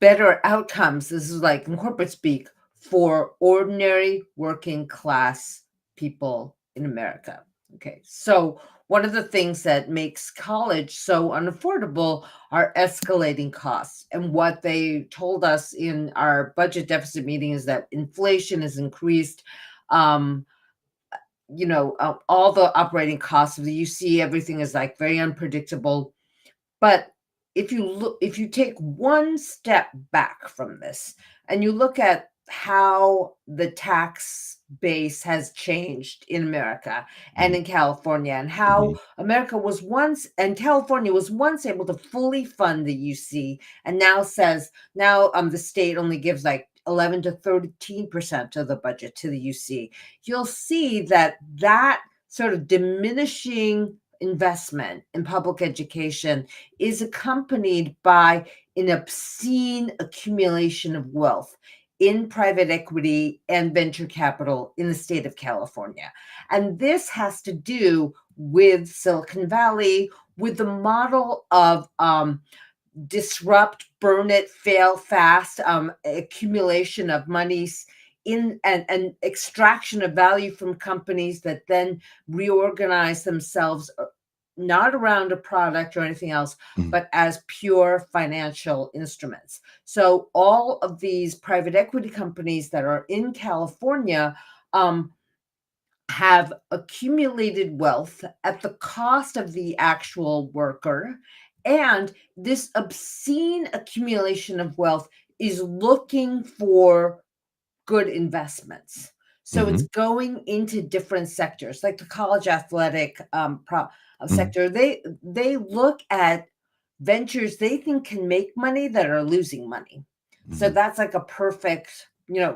better outcomes. This is like in corporate speak for ordinary working class people in America. Okay, so one of the things that makes college so unaffordable are escalating costs. And what they told us in our budget deficit meeting is that inflation has increased. All the operating costs of the UC, everything is like very unpredictable. But if you take one step back from this and you look at how the tax base has changed in America and in California, and how America was once and California was once able to fully fund the UC, and now the state only gives like 11 to 13% of the budget to the UC, you'll see that sort of diminishing investment in public education is accompanied by an obscene accumulation of wealth in private equity and venture capital in the state of California. And this has to do with Silicon Valley, with the model of disrupt, burn it, fail fast, accumulation of monies and extraction of value from companies that then reorganize themselves not around a product or anything else, but as pure financial instruments. So all of these private equity companies that are in California have accumulated wealth at the cost of the actual worker. And this obscene accumulation of wealth is looking for good investments. So it's going into different sectors, like the college athletic sector. They look at ventures they think can make money that are losing money. So that's like a perfect,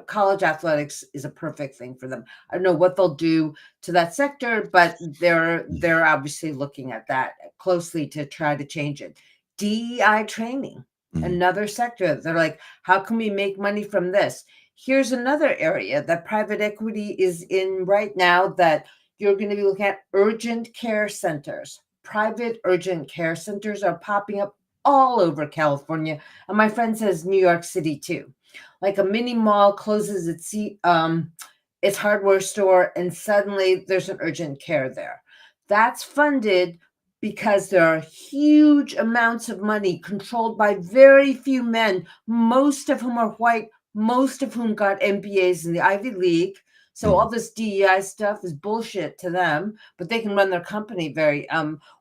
college athletics is a perfect thing for them. I don't know what they'll do to that sector, but they're obviously looking at that closely to try to change it. DEI training, another sector. They're like, how can we make money from this? Here's another area that private equity is in right now that you're going to be looking at: urgent care centers. Private urgent care centers are popping up all over California. And my friend says New York City too. Like a mini mall closes its hardware store and suddenly there's an urgent care there. That's funded because there are huge amounts of money controlled by very few men, most of whom are white, most of whom got MBAs in the Ivy League. So all this DEI stuff is bullshit to them, but they can run their company very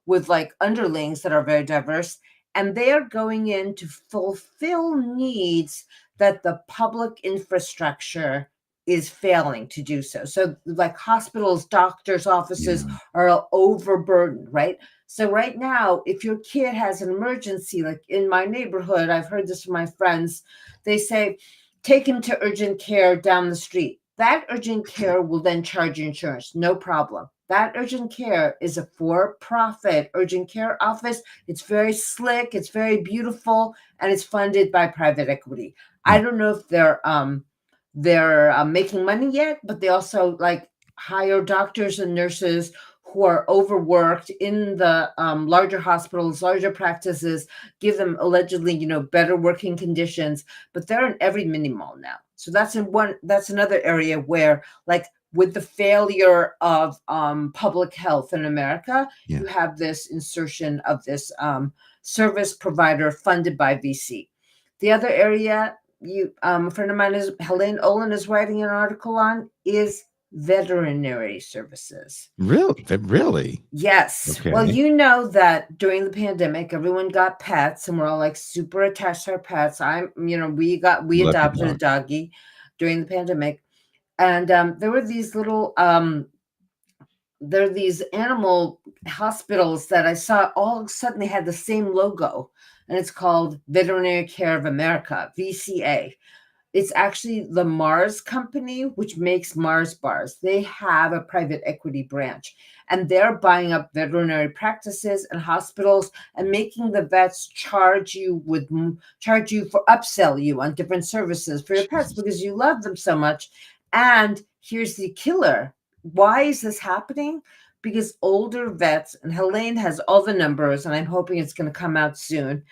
with like underlings that are very diverse, and they are going in to fulfill needs that the public infrastructure is failing to do so. So like hospitals, doctors' offices are overburdened, right? So right now, if your kid has an emergency, like in my neighborhood, I've heard this from my friends, they say, take him to urgent care down the street. That urgent care will then charge insurance, no problem. That urgent care is a for-profit urgent care office. It's very slick, it's very beautiful, and it's funded by private equity. I don't know if they're making money yet, but they also like hire doctors and nurses who are overworked in the larger hospitals, larger practices, give them allegedly, better working conditions, but they're in every mini mall now. So that's another area where, like, with the failure of public health in America, you have this insertion of this service provider funded by VC. The other area a friend of mine Helene Olin is writing an article on is veterinary services. Really? Yes. Okay. Well, you know that during the pandemic, everyone got pets, and we're all like super attached to our pets. We adopted a doggy during the pandemic, and there were these little there are these animal hospitals that I saw all of a sudden they had the same logo, and it's called Veterinary Care of America, VCA. It's actually the Mars company, which makes Mars bars. They have a private equity branch, and they're buying up veterinary practices and hospitals and making the vets charge you upsell you on different services for your pets because you love them so much. And here's the killer. Why is this happening? Because older vets, and Helene has all the numbers, and I'm hoping it's going to come out soon.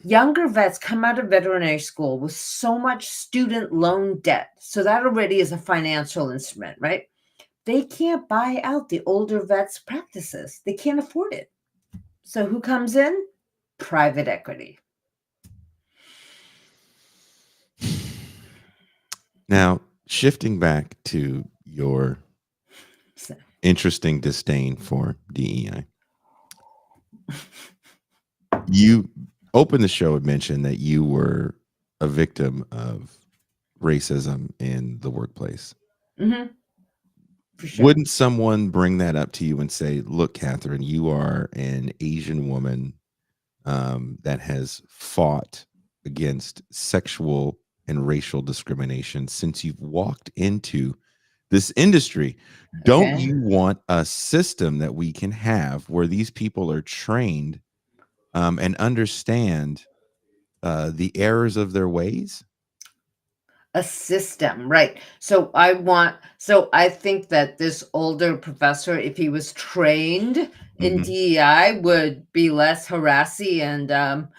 younger vets come out of veterinary school with so much student loan debt. So that already is a financial instrument, right? They can't buy out the older vets' practices. They can't afford it. So who comes in? Private equity. Now, shifting back to your interesting disdain for DEI. You opened the show and mentioned that you were a victim of racism in the workplace. Mm-hmm. For sure. Wouldn't someone bring that up to you and say, look, Catherine, you are an Asian woman that has fought against sexual and racial discrimination since you've walked into this industry. Don't Okay. you want a system that we can have where these people are trained and understand the errors of their ways? A system, right? So I think that this older professor, if he was trained in Mhm. DEI, would be less harassy and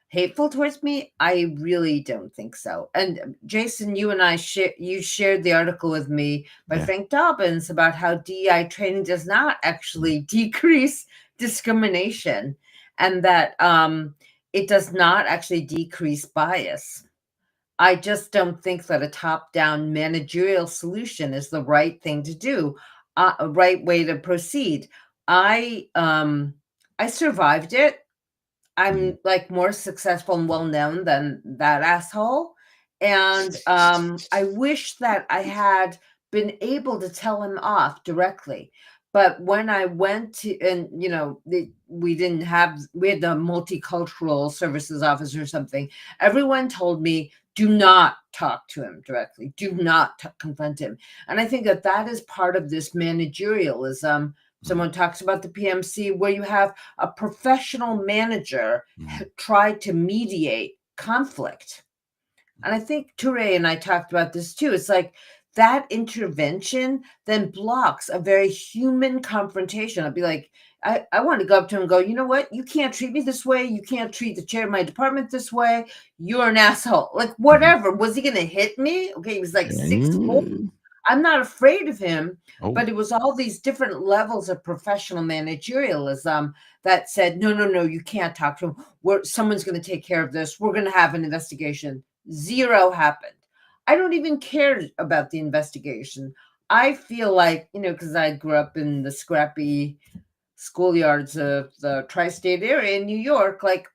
hateful towards me. I really don't think so. And Jason, you and I you shared the article with me by Yeah. Frank Dobbins about how DEI training does not actually decrease discrimination, and that it does not actually decrease bias. I just don't think that a top-down managerial solution is the right thing to do, a right way to proceed. I survived it. I'm like more successful and well known than that asshole. And I wish that I had been able to tell him off directly. But when I went to, and we had the multicultural services office or something, everyone told me, do not talk to him directly. Do not confront him. And I think that that is part of this managerialism. Someone talks about the PMC, where you have a professional manager try to mediate conflict. And I think Touré and I talked about this too. It's like that intervention then blocks a very human confrontation. I'd be like, I want to go up to him and go, you know what? You can't treat me this way. You can't treat the chair of my department this way. You're an asshole. Like, whatever. Was he going to hit me? Okay, he was like 6'4". I'm not afraid of him, but it was all these different levels of professional managerialism that said, no, you can't talk to him. Someone's going to take care of this. We're going to have an investigation. Zero happened. I don't even care about the investigation. I feel like, because I grew up in the scrappy schoolyards of the tri-state area in New York, like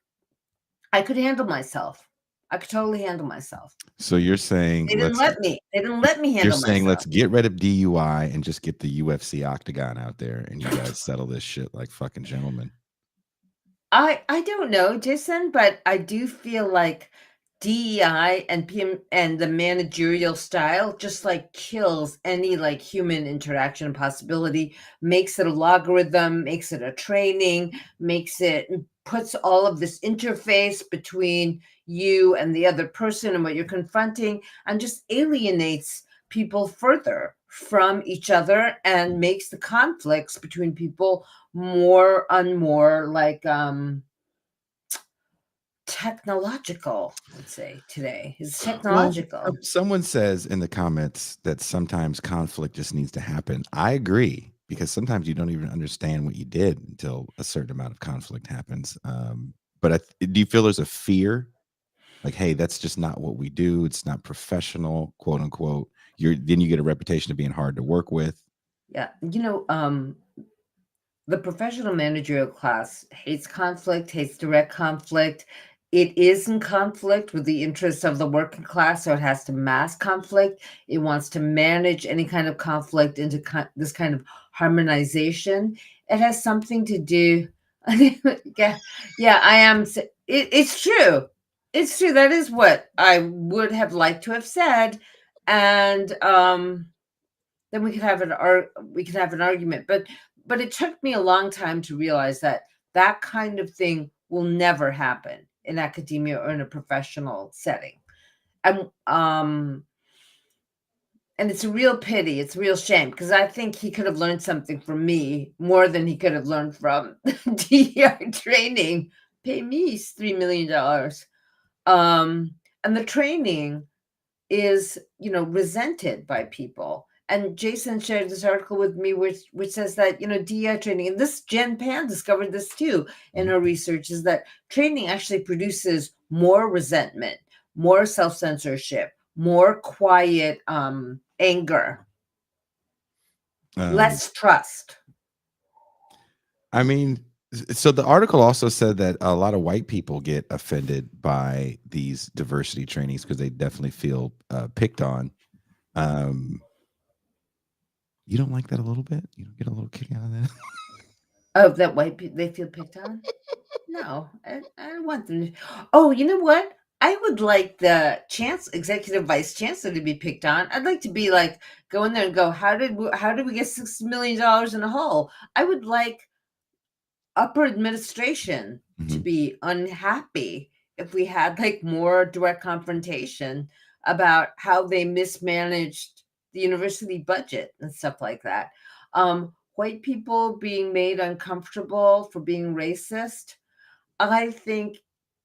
I could handle myself. I could totally handle myself. So you're saying They didn't let me handle myself. You're saying let's get rid of DUI and just get the UFC octagon out there and you guys settle this shit like fucking gentlemen. I don't know, Jason, but I do feel like DEI and PM and the managerial style just like kills any like human interaction possibility, makes it a logarithm, makes it a training, puts all of this interface between you and the other person and what you're confronting, and just alienates people further from each other and makes the conflicts between people more and more like technological. Let's say today is technological. Well, someone says in the comments that sometimes conflict just needs to happen. I agree, because sometimes you don't even understand what you did until a certain amount of conflict happens. But do you feel there's a fear like, hey, that's just not what we do, it's not professional, quote unquote, then you get a reputation of being hard to work with? Yeah, the professional managerial class hates conflict, hates direct conflict. It is in conflict with the interests of the working class, so it has to mask conflict. It wants to manage any kind of conflict into this kind of harmonization. It has something to do. Yeah, I am. It's true. It's true. That is what I would have liked to have said, and then we could have an argument. But it took me a long time to realize that that kind of thing will never happen in academia or in a professional setting. And it's a real pity. It's a real shame, because I think he could have learned something from me more than he could have learned from DEI training, pay me $3 million. And the training is, resented by people. And Jason shared this article with me, which says that, DEI training, and this Jen Pan discovered this too in her research, is that training actually produces more resentment, more self-censorship, more quiet anger, less trust. I mean, so the article also said that a lot of white people get offended by these diversity trainings because they definitely feel picked on. You don't like that a little bit? You don't get a little kick out of that? Oh, that white people, they feel picked on? No, I want them to. Oh, you know what? I would like the executive vice chancellor to be picked on. I'd like to be like, go in there and go, how did we get $6 million in a hole? I would like upper administration to be unhappy if we had like more direct confrontation about how they mismanaged the university budget and stuff like that. White people being made uncomfortable for being racist, I think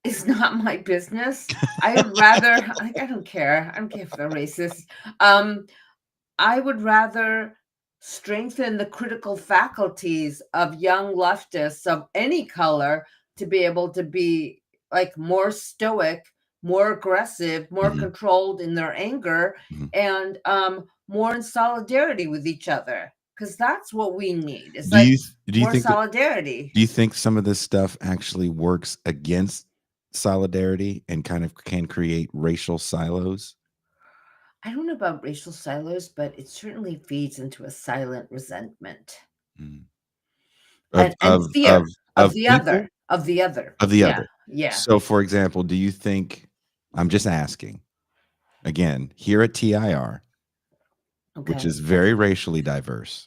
is not my business. I'd rather, I don't care. I don't care if they're racist. I would rather strengthen the critical faculties of young leftists of any color to be able to be like more stoic, more aggressive, more controlled in their anger, and more in solidarity with each other. Because that's what we need. It's Do you more think solidarity. do you think some of this stuff actually works against solidarity and kind of can create racial silos? I don't know about racial silos, but it certainly feeds into a silent resentment and fear of the people? other. Yeah. So, for example, do you think, I'm just asking, again, here at TIR, which Okay. is very racially diverse.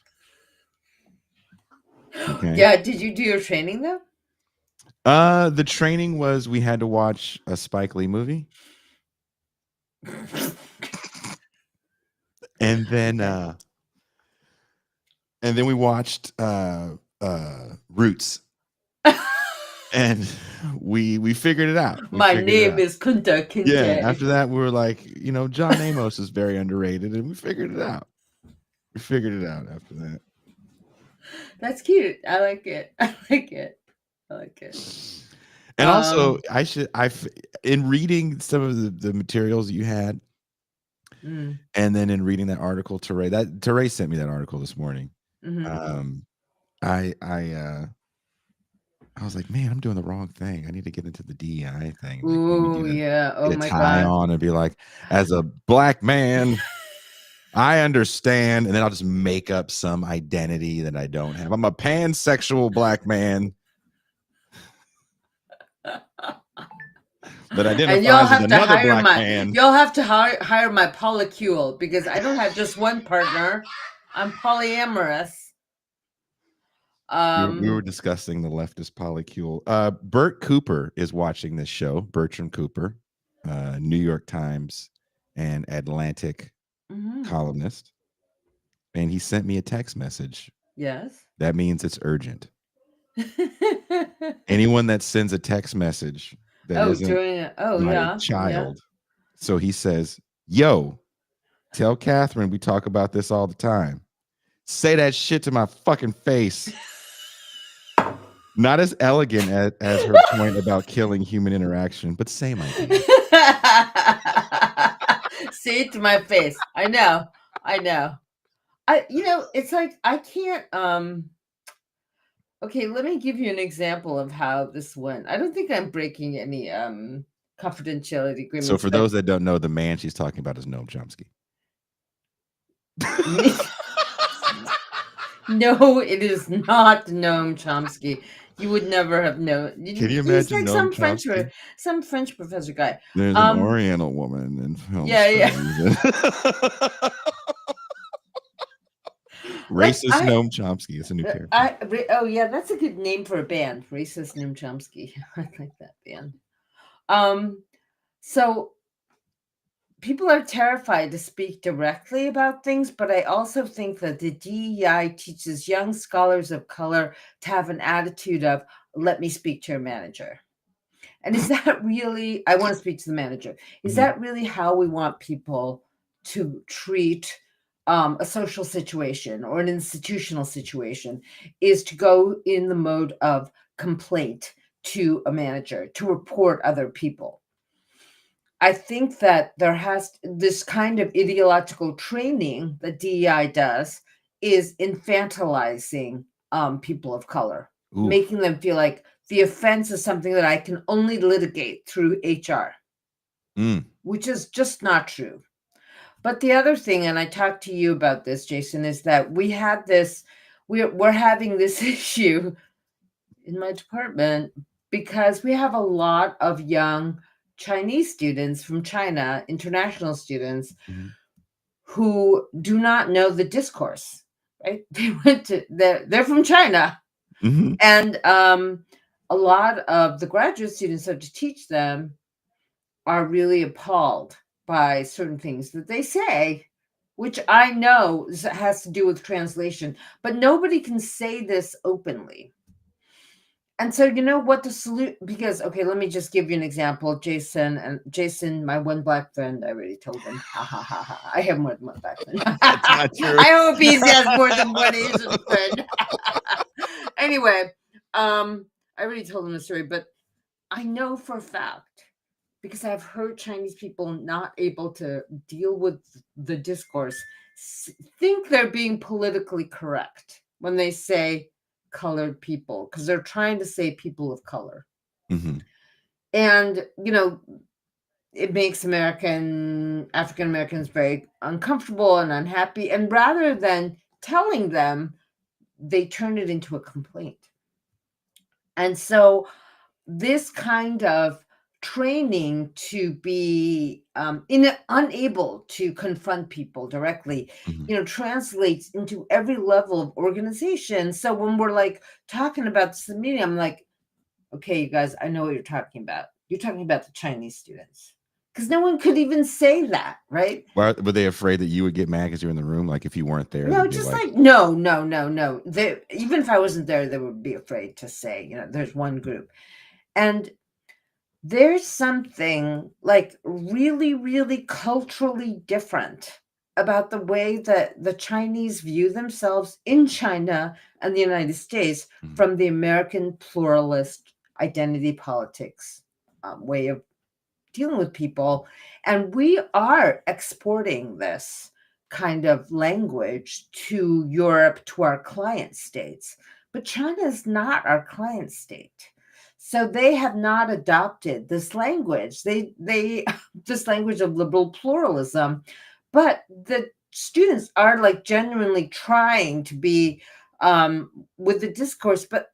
Okay. Yeah. Did you do your training though? The training was we had to watch a Spike Lee movie. And then we watched Roots. And we figured it out. My name is Kunta Kinte. Yeah, after that we were like, John Amos is very underrated, and we figured it out. We figured it out after that. That's cute. I like it. And also, in reading some of the materials you had, and then in reading that article, Teray sent me that article this morning. I was like, man, I'm doing the wrong thing. I need to get into the DEI thing. Ooh, yeah. Oh get a my tie God. on and be like, as a black man, I understand, and then I'll just make up some identity that I don't have. I'm a pansexual black man that identifies with another black man. You'll have to hire my polycule because I don't have just one partner. I'm polyamorous. We were discussing the leftist polycule. Bert Cooper is watching this show. Bertram Cooper, New York Times and Atlantic columnist, and he sent me a text message. Yes, that means it's urgent. Anyone that sends a text message that isn't my child. Yeah. So he says, "Yo, tell Catherine we talk about this all the time. Say that shit to my fucking face." Not as elegant as her point about killing human interaction, but same idea. Say it to my face. I know. It's like I can't. Okay, let me give you an example of how this went. I don't think I'm breaking any confidentiality agreements. So for those that don't know, the man she's talking about is Noam Chomsky. No, it is not Noam Chomsky. You would never have known. Can you imagine like Noam some French professor guy. There's an Oriental woman in film. Yeah. Racist Noam Chomsky is a new character. That's a good name for a band. Racist Noam Chomsky. I like that band. So people are terrified to speak directly about things, but I also think that the DEI teaches young scholars of color to have an attitude of, let me speak to your manager. And is that really, I want to speak to the manager, is Mhm. that really how we want people to treat a social situation or an institutional situation, is to go in the mode of complaint to a manager, to report other people? I think that there has this kind of ideological training that DEI does is infantilizing people of color, Ooh. making them feel like the offense is something that I can only litigate through HR, Mm. which is just not true. But the other thing, and I talked to you about this, Jason, is that we're having this issue in my department because we have a lot of young Chinese students from China, international students, Mhm. who do not know the discourse, right? They're from China. Mhm. And a lot of the graduate students have to teach them are really appalled by certain things that they say, which I know has to do with translation, but nobody can say this openly. And so, you know what the solution, because, okay, let me just give you an example. Jason, my one black friend, I already told him, ha ha ha ha. I have more than one black friend. That's not true. I hope he has more than one Asian friend. Anyway, I already told him the story, but I know for a fact, because I've heard Chinese people not able to deal with the discourse, think they're being politically correct when they say colored people, because they're trying to say people of color. Mhm. And, you know, it makes African Americans very uncomfortable and unhappy. And rather than telling them, they turn it into a complaint. And so this kind of training to be unable to confront people directly, Mhm. translates into every level of organization. So when we're like talking about this in the meeting, I'm like, okay, you guys, I know what you're talking about. You're talking about the Chinese students. Because no one could even say that, right? Were they afraid that you would get mad because you're in the room? Like if you weren't there, No, they'd be just like, like, no. Even if I wasn't there, they would be afraid to say, there's one group. And there's something like really, really culturally different about the way that the Chinese view themselves in China and the United States Mhm. from the American pluralist identity politics way of dealing with people. And we are exporting this kind of language to Europe, to our client states. But China is not our client state. So they have not adopted this language. They this language of liberal pluralism, but the students are like genuinely trying to be with the discourse. But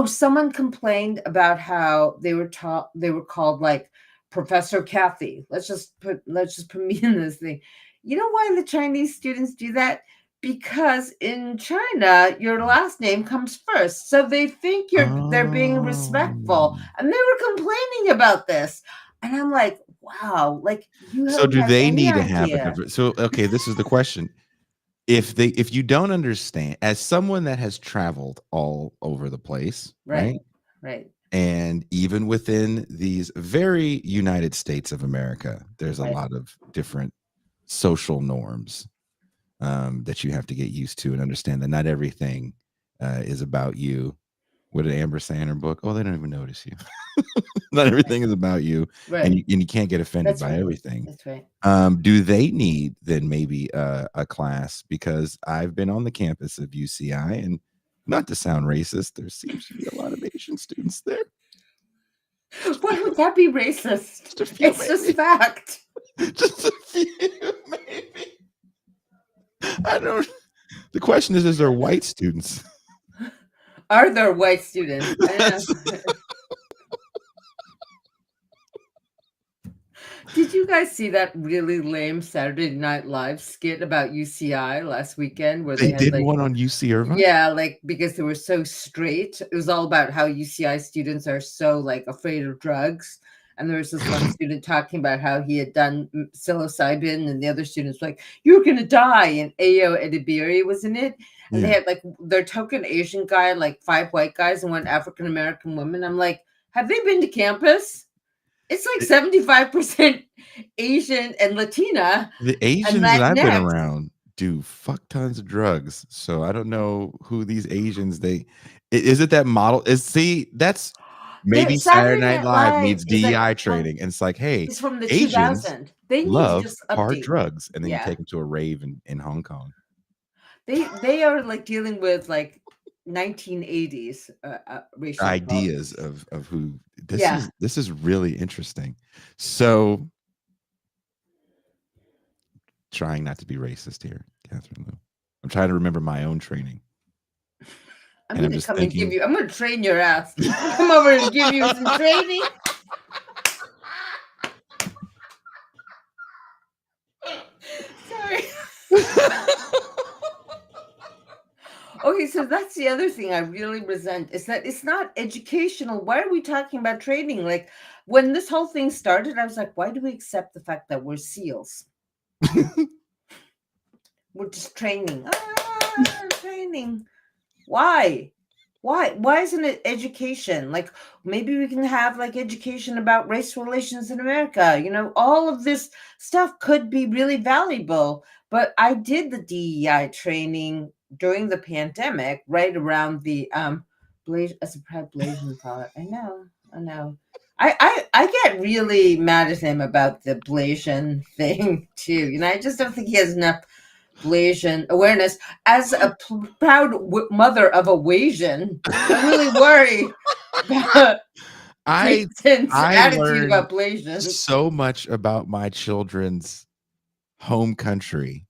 someone complained about how they were called like Professor Kathy. Let's just put me in this thing. You know why the Chinese students do that? Because in China, your last name comes first. So they think they're being respectful. Oh. And they were complaining about this. And I'm like, wow, like you So don't do have they any need to have a idea. different? So okay, this is the question. If you don't understand, as someone that has traveled all over the place, right? Right. And even within these very United States of America, there's a Right. lot of different social norms that you have to get used to and understand that not everything is about you. What did Amber say in her book? Oh, they don't even notice you. Not everything is about you, Right. and you can't get offended That's by right. everything. That's right. Do they need then maybe a class? Because I've been on the campus of UCI, and not to sound racist, there seems to be a lot of Asian students there. Why would that be racist? Just a few, It's just maybe. fact. Just a few, maybe. I don't. The question is there white students? Are there white students? I don't That's- know. Did you guys see that really lame Saturday Night Live skit about UCI last weekend where They had did like, one on UC Irvine. yeah, like because they were so straight. It was all about how UCI students are so like afraid of drugs. And there was this one student talking about how he had done psilocybin, and the other students were like, "You're gonna die." And Ayo Edebiri was in it, and they Yeah. had like their token Asian guy, like 5 white guys, and 1 African American woman. I'm like, Have they been to campus? It's like 75% Asian and Latina. The Asians that I've been Latinx. around do fuck tons of drugs. So I don't know who these Asians is it that model? That's maybe Saturday Night Live needs is like, DEI training. And it's like, hey, it's from the Asians 2000. They need to love just hard update. drugs. And then you Yeah. take them to a rave in Hong Kong. They are like dealing with like 1980s racial Ideas problems. of who Yeah. this is really interesting. So trying not to be racist here, Catherine Lou. I'm trying to remember my own training. I'm And gonna just come thinking, and give you. I'm gonna train your ass. Come over and give you some training. Sorry. Okay, so that's the other thing I really resent is that it's not educational. Why are we talking about training? Like when this whole thing started, I was like, why do we accept the fact that we're SEALs? We're just training. Training. Why? Why isn't it education? Like maybe we can have like education about race relations in America. You know, all of this stuff could be really valuable. But I did the DEI training during the pandemic, right around the Blasian thought. I know. I get really mad at him about the Blasian thing too. You know, I just don't think he has enough Blasian awareness. As a proud mother of a Wasian, I really worry about Jason's attitude learned about Blasians. so much about my children's home country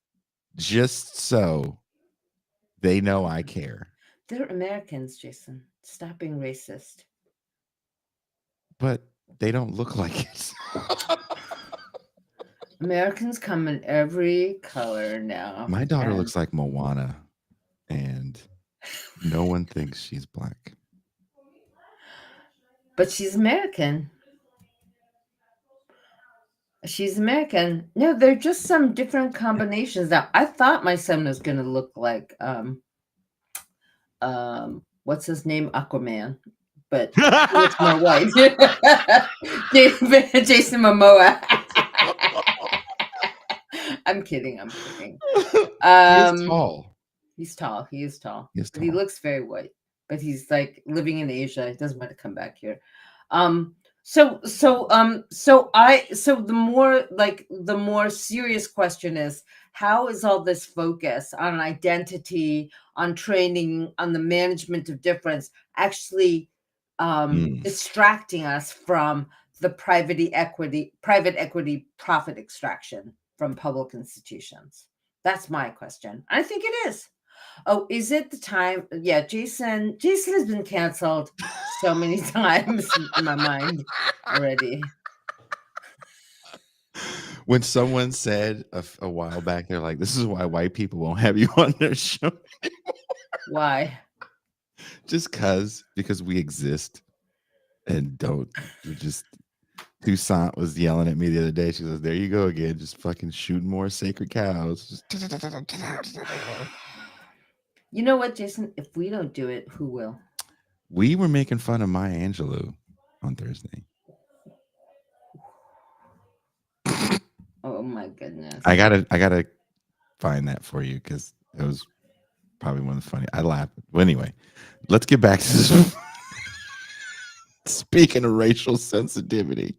just so they know I care. They're Americans, Jason. Stop being racist. But they don't look like it. Americans come in every color now. My daughter looks like Moana, and no one thinks she's black. But she's American. She's American. No, they're just some different combinations. Now, I thought my son was going to look like what's his name, Aquaman, but he looks more white. Jason Momoa. I'm kidding. He's tall. He's tall. He is tall. He is But he tall. looks very white. But he's like living in Asia. He doesn't want to come back here. So the more serious question is, how is all this focus on identity, on training, on the management of difference actually distracting us from the private equity profit extraction from public institutions? That's my question. I think it is. Oh, is it the time? Yeah, Jason has been canceled so many times in my mind already. When someone said a while back, they're like, "This is why white people won't have you on their show anymore." Why? Just because we exist and don't. We just. Toussaint was yelling at me the other day. She goes, "There you go again, just fucking shooting more sacred cows." You know what, Jason? If we don't do it, who will? We were making fun of Maya Angelou on Thursday. Oh my goodness! I gotta find that for you because it was probably one of the funny. I laughed. Well, anyway, let's get back to this. Speaking of racial sensitivity.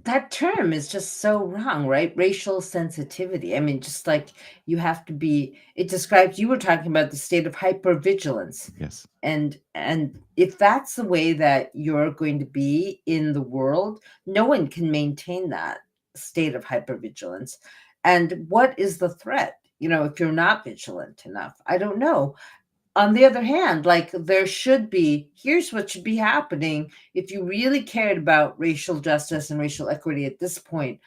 That term is just so wrong, right? Racial sensitivity. I mean, just like you have to be, it describes, you were talking about the state of hypervigilance. Yes. And if that's the way that you're going to be in the world, no one can maintain that state of hypervigilance. And what is the threat? You know, if you're not vigilant enough, I don't know. On the other hand, like here's what should be happening if you really cared about racial justice and racial equity at this point.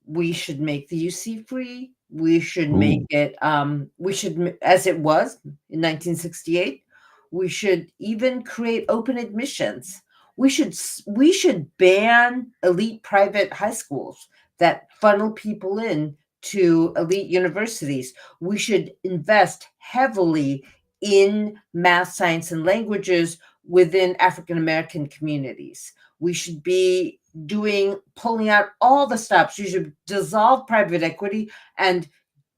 We should make the UC free. We should make it, as it was in 1968, we should even create open admissions. We should ban elite private high schools that funnel people in to elite universities. We should invest heavily in math, science, and languages. within African American communities. We should be pulling out all the stops. You should dissolve private equity and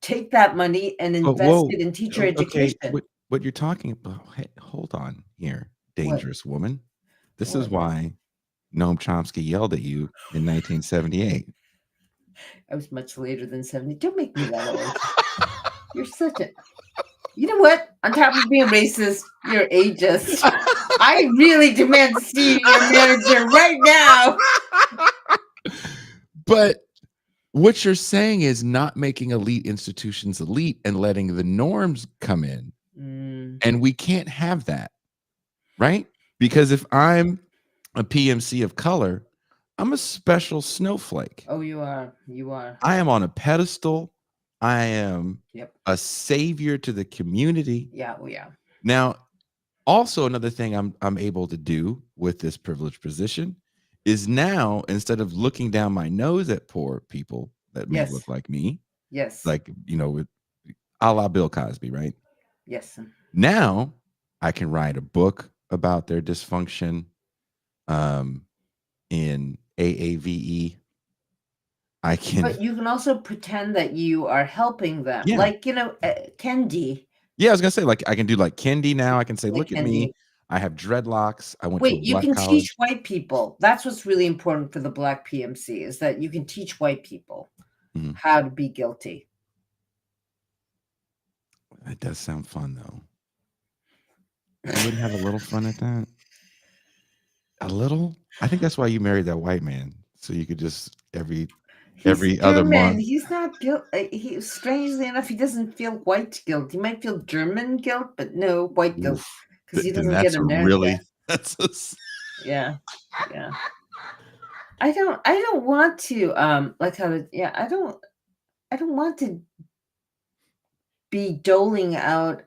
take that money and But invest whoa, it in teacher okay, education. what you're talking about? Hey, hold on here, dangerous woman. This is What? why Noam Chomsky yelled at you in 1978. I was much later than 70. Don't make me that old. You're such a. You know what? On top of being racist, you're ageist. I really demand to see your manager right now. But what you're saying is not making elite institutions elite and letting the norms come in. And we can't have that, right? Because if I'm a PMC of color, I'm a special snowflake. Oh, you are. You are. I am on a pedestal. I am Yep. a savior to the community. Yeah. Oh, yeah. Now, also another thing I'm able to do with this privileged position is now, instead of looking down my nose at poor people that may Yes. look like me, Yes. like, you know, with a la Bill Cosby, right? Yes. Now I can write a book about their dysfunction in AAVE. I can. But you can also pretend that you are helping them. Yeah. Like, Kendi. Yeah, I was gonna say, like, I can do like Kendi now. I can say, Like look at Kendi. me. I have dreadlocks. I went to a Wait, you black can college. teach white people. That's what's really important for the Black PMC, is that you can teach white people how to be guilty. That does sound fun, though. You wouldn't have a little fun at that? A little? I think that's why you married that white man, so you could just every other month. He's not guilt. He, strangely enough, he doesn't feel white guilt. He might feel German guilt, but no white guilt because he doesn't get America. Really, that's yeah. I don't want to like how to, I don't want to be doling out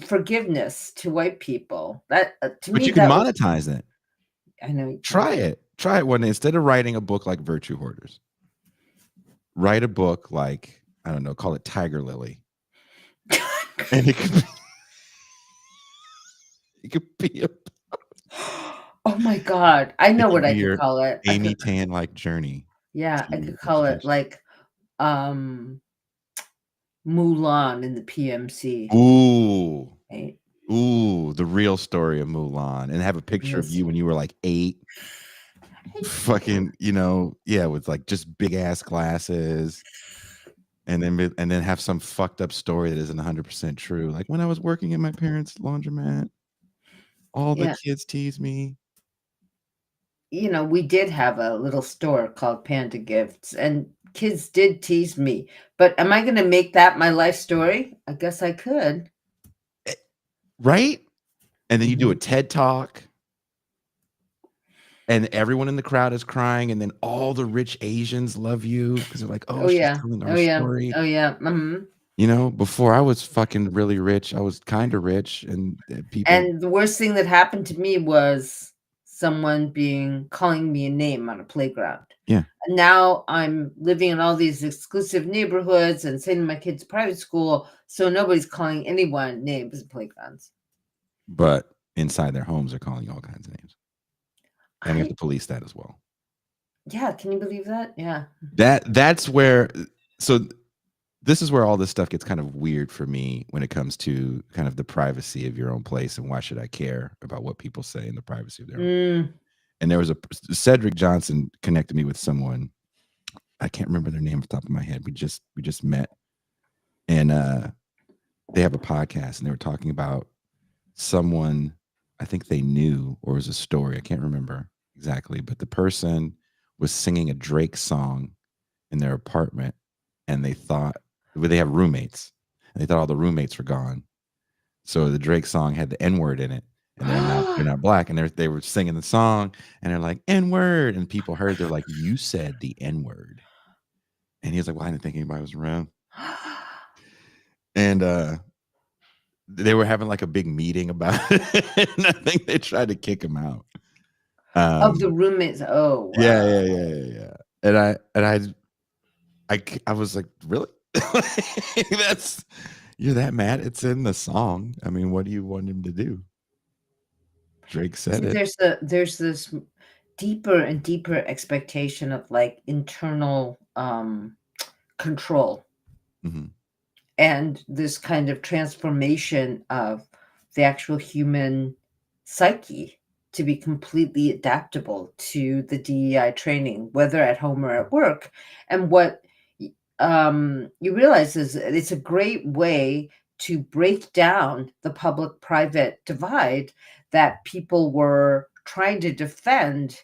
forgiveness to white people. That to but me, you can monetize it. I know. Try it one day. Instead of writing a book like Virtue Hoarders, write a book like, I don't know, call it Tiger Lily. And it could be a oh my God, I know what I could call it. Amy Tan like journey. Yeah, I could call it like Mulan in the PMC. Ooh. Right? Ooh, the real story of Mulan, and have a picture of you when you were like 8. Fucking, with like just big ass glasses. And then have some fucked up story that isn't 100% true. Like, when I was working at my parents' laundromat, all the kids teased me. We did have a little store called Panda Gifts, and kids did tease me. But am I going to make that my life story? I guess I could. Right? And then you do a TED Talk, and everyone in the crowd is crying, and then all the rich Asians love you because they're like, she's telling our story. Oh, yeah. Before I was fucking really rich, I was kind of rich, and people. And the worst thing that happened to me was someone calling me a name on a playground. Yeah. And now I'm living in all these exclusive neighborhoods and sending my kids to private school, so nobody's calling anyone names at playgrounds. But inside their homes, they're calling you all kinds of names. And we have to police that as well. Yeah, can you believe that? Yeah. That's where. So this is where all this stuff gets kind of weird for me when it comes to kind of the privacy of your own place, and why should I care about what people say in the privacy of their own. And there was Cedric Johnson connected me with someone. I can't remember their name off the top of my head. We just met, and they have a podcast, and they were talking about someone I think they knew, or it was a story. I can't remember exactly, but the person was singing a Drake song in their apartment, and they have roommates, and they thought all the roommates were gone. So the Drake song had the N-word in it, and they're not black, and they were singing the song, and they're like, N-word, and people heard, they're like, you said the N-word. And he was like, well, I didn't think anybody was around. And they were having like a big meeting about it, and I think they tried to kick him out. Of the roommates. Oh, wow. Yeah. And I was like, really? That's, You're that mad? It's in the song. I mean, what do you want him to do? Drake said See, it. there's this deeper and deeper expectation of like internal control Mhm. and this kind of transformation of the actual human psyche to be completely adaptable to the DEI training, whether at home or at work. And what you realize is it's a great way to break down the public-private divide that people were trying to defend,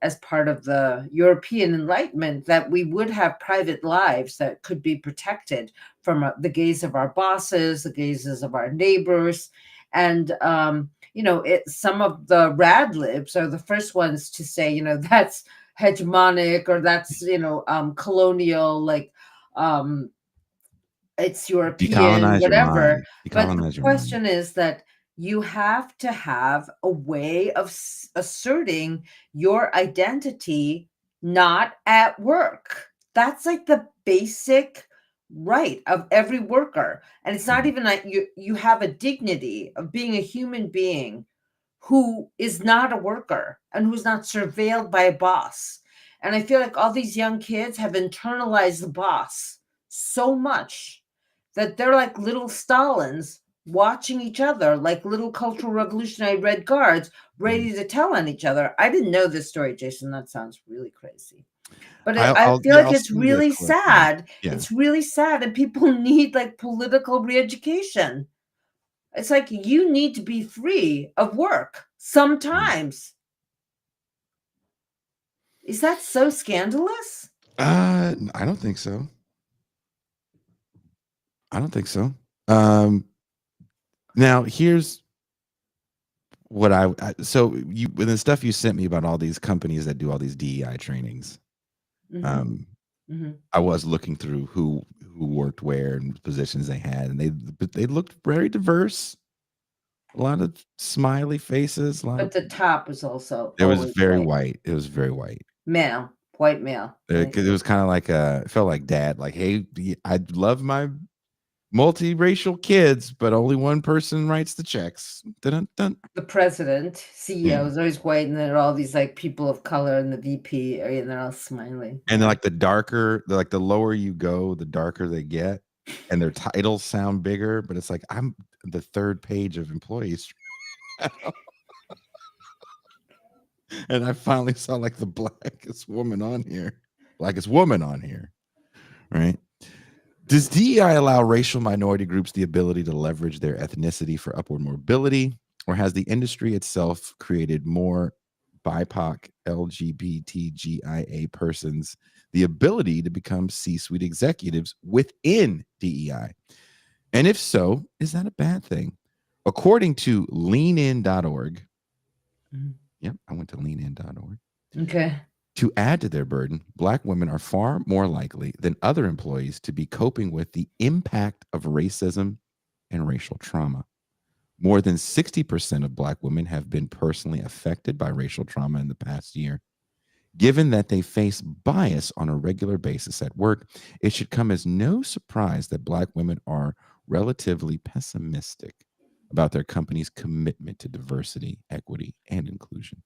as part of the European Enlightenment, that we would have private lives that could be protected from the gaze of our bosses, the gazes of our neighbors. And, some of the rad libs are the first ones to say, that's hegemonic or that's, colonial, like, it's European, Decolonize your whatever. mind. But the Decolonize your mind. question is that you have to have a way of asserting your identity not at work. That's like the basic right of every worker. And it's not even like you have a dignity of being a human being who is not a worker and who's not surveilled by a boss. And I feel like all these young kids have internalized the boss so much that they're like little Stalins watching each other, like little Cultural Revolutionary Red Guards ready to tell on each other. I didn't know this story, Jason. That sounds really crazy. But I feel like it's send you a really clip, yeah. sad. Yeah. It's really sad, and people need like political re-education. It's like you need to be free of work sometimes. Is that so scandalous? I don't think so. I don't think so. Now here's what so you with the stuff you sent me about all these companies that do all these DEI trainings. I was looking through who worked where and positions they had, and they looked very diverse. A lot of smiley faces. But the top was also it was always very white. white. It was very white. Male, white male. It was kind of like it felt like dad. Like, hey, I love my multiracial kids, but only one person writes the checks. Dun-dun-dun. The president, CEO is always white, and then all these like people of color in the VP area, and they're all smiling. And like the lower you go, the darker they get, and their titles sound bigger. But it's like I'm the third page of employees, and I finally saw like the blackest woman on here, right? Does DEI allow racial minority groups the ability to leverage their ethnicity for upward mobility, or has the industry itself created more BIPOC, LGBTGIA persons the ability to become C-suite executives within DEI? And if so, is that a bad thing? According to leanin.org, yep, I went to leanin.org. Okay. To add to their burden, Black women are far more likely than other employees to be coping with the impact of racism and racial trauma. More than 60% of Black women have been personally affected by racial trauma in the past year. Given that they face bias on a regular basis at work, it should come as no surprise that Black women are relatively pessimistic about their company's commitment to diversity, equity, and inclusion.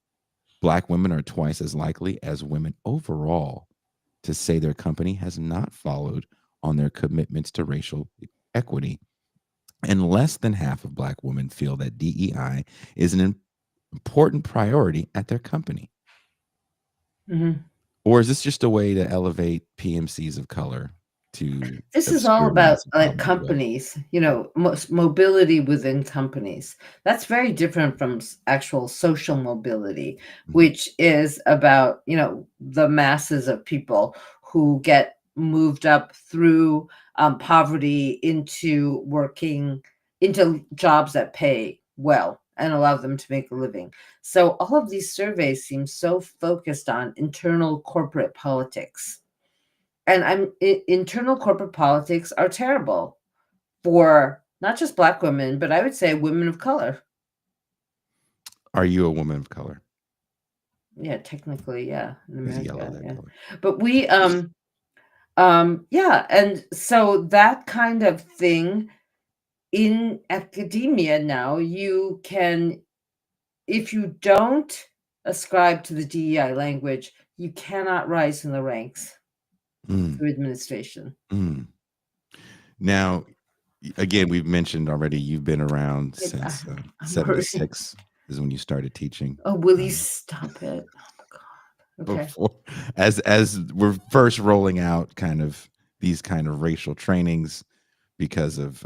Black women are twice as likely as women overall to say their company has not followed on their commitments to racial equity. And less than half of Black women feel that DEI is an important priority at their company. Or is this just a way to elevate PMCs of color to this is all about like companies, mobility within companies. That's very different from actual social mobility, which is about, the masses of people who get moved up through poverty into working into jobs that pay well and allow them to make a living. So all of these surveys seem so focused on internal corporate politics. And internal corporate politics are terrible for not just Black women, but I would say women of color. Are you a woman of color? Yeah, technically, yeah. In America, yellow, that yeah. color. But we Yeah, and so that kind of thing in academia now, you can, if you don't ascribe to the DEI language, you cannot rise in the ranks Mm, through administration. mm. Now, again, we've mentioned already you've been around It- since I'm worried. 76 is when you started teaching. Oh, will you stop it? Oh my God. Okay. Before, as we're first rolling out kind of these kind of racial trainings because of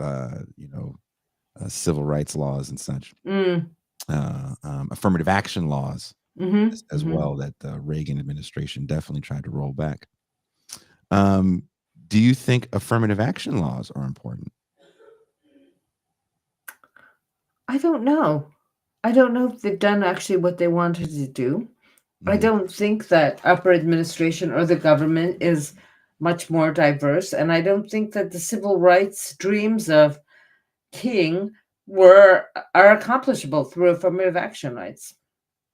civil rights laws and such, Mm, affirmative action laws mhm, as mhm. well that the Reagan administration definitely tried to roll back. Do you think affirmative action laws are important? I don't know. I don't know if they've done actually what they wanted to do. I Mhm. don't think that upper administration or the government is much more diverse, and I don't think that the civil rights dreams of King are accomplishable through affirmative action rights.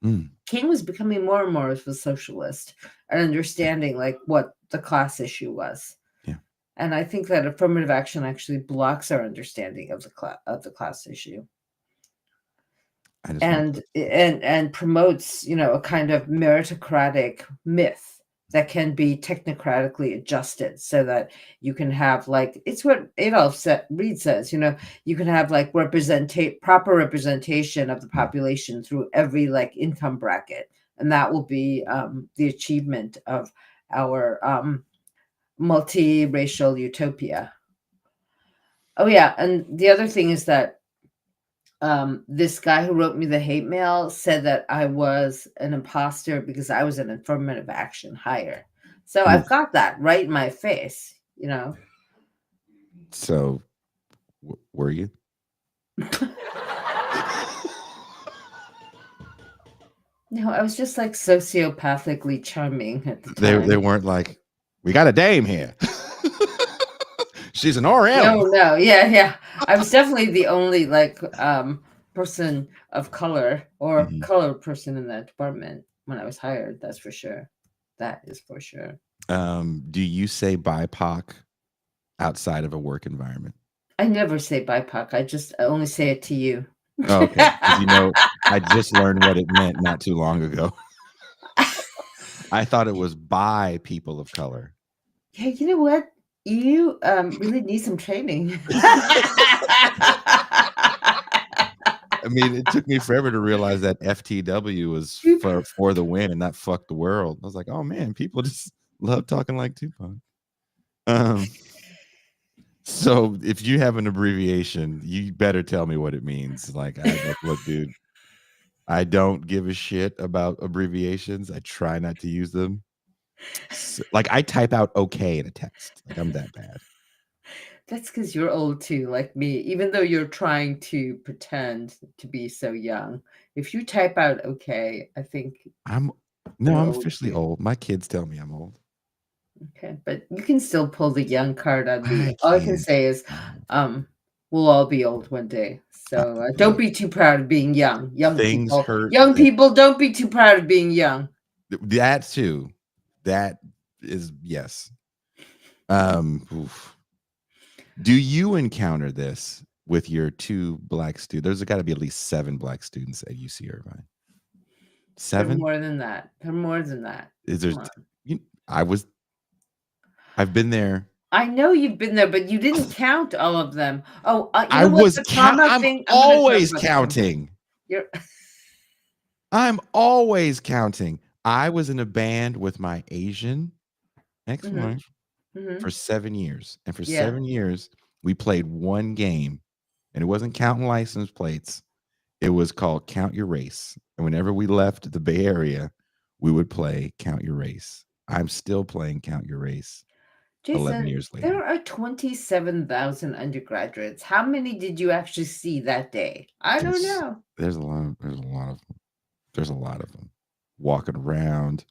Mm. King was becoming more and more of a socialist and understanding like what the class issue was. Yeah. And I think that affirmative action actually blocks our understanding of the class issue. I just want And promotes, a kind of meritocratic myth that can be technocratically adjusted so that you can have like, it's what Adolf Reed says, you can have like proper representation of the population through every like income bracket, and that will be the achievement of our multiracial utopia. Oh yeah, and the other thing is that this guy who wrote me the hate mail said that I was an imposter because I was an affirmative action hire. So I've got that right in my face, So, were you? No, I was just like sociopathically charming at the They time. weren't like, we got a dame here. She's an Oriental. No, yeah. I was definitely the only like person of color or Mhm. colored person in that department when I was hired. That's for sure. That is for sure. Do you say BIPOC outside of a work environment? I never say BIPOC. I only say it to you. Oh, okay. 'Cause, I just learned what it meant not too long ago. I thought it was by people of color. Yeah, you know what? You really need some training. I mean, it took me forever to realize that FTW was for the win and not fuck the world. I was like, oh man, people just love talking like Tupac. So if you have an abbreviation, you better tell me what it means. Like, look, dude, I don't give a shit about abbreviations. I try not to use them. So, like, I type out okay in a text. Like, I'm that bad. That's because you're old too, like me. Even though you're trying to pretend to be so young, if you type out okay, I think I'm you're old officially too. old. My kids tell me I'm old. Okay, but you can still pull the young card on me. I All I can can't. say is, we'll all be old one day. So don't be too proud of being young. Young Things people, hurt. young people, don't be too proud of being young. That too. That is yes. Oof. Do you encounter this with your two black students? There's got to be at least 7 black students at UC Irvine. They're 7? more than that. They're more than that. Is there? Come on. I've been there. I know you've been there, but you didn't count all of them. Oh, you I know what? was The trauma I'm thing. I'm gonna talk always about the trauma. counting. You're I'm always counting. I was in a band with my Asian ex-wife Mhm. for 7 years. And for Yeah. 7 years, we played one game. And it wasn't counting license plates. It was called Count Your Race. And whenever we left the Bay Area, we would play Count Your Race. I'm still playing Count Your Race 11 Jason, years later. there are 27,000 undergraduates. How many did you actually see that day? I don't know. There's a lot of them walking around.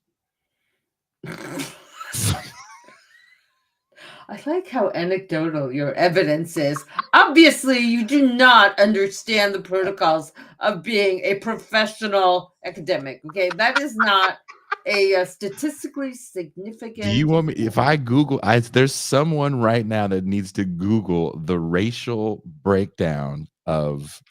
I like how anecdotal your evidence is. Obviously, you do not understand the protocols of being a professional academic. Okay, that is not a statistically significant. Do you want me, if I Google, there's someone right now that needs to Google the racial breakdown of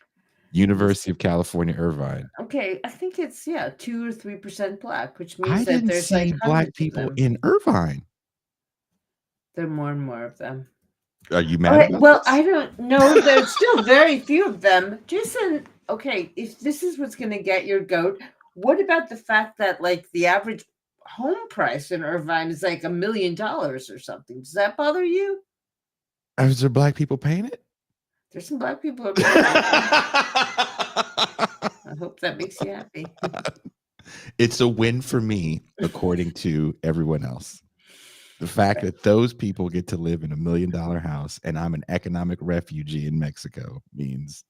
University of California, Irvine. Okay, I think it's 2 or 3% black, which means I that didn't there's see like black hundreds of people them. in Irvine. There are more and more of them. Are you mad All right, about well, this? I don't know. There's still very few of them. Jason, okay, if this is what's going to get your goat, what about the fact that like the average home price in Irvine is like $1 million or something? Does that bother you? Is there black people paying it? There's some black people who are paying it. I hope that makes you happy. It's a win for me, according to everyone else. The fact that those people get to live in $1 million house and I'm an economic refugee in Mexico means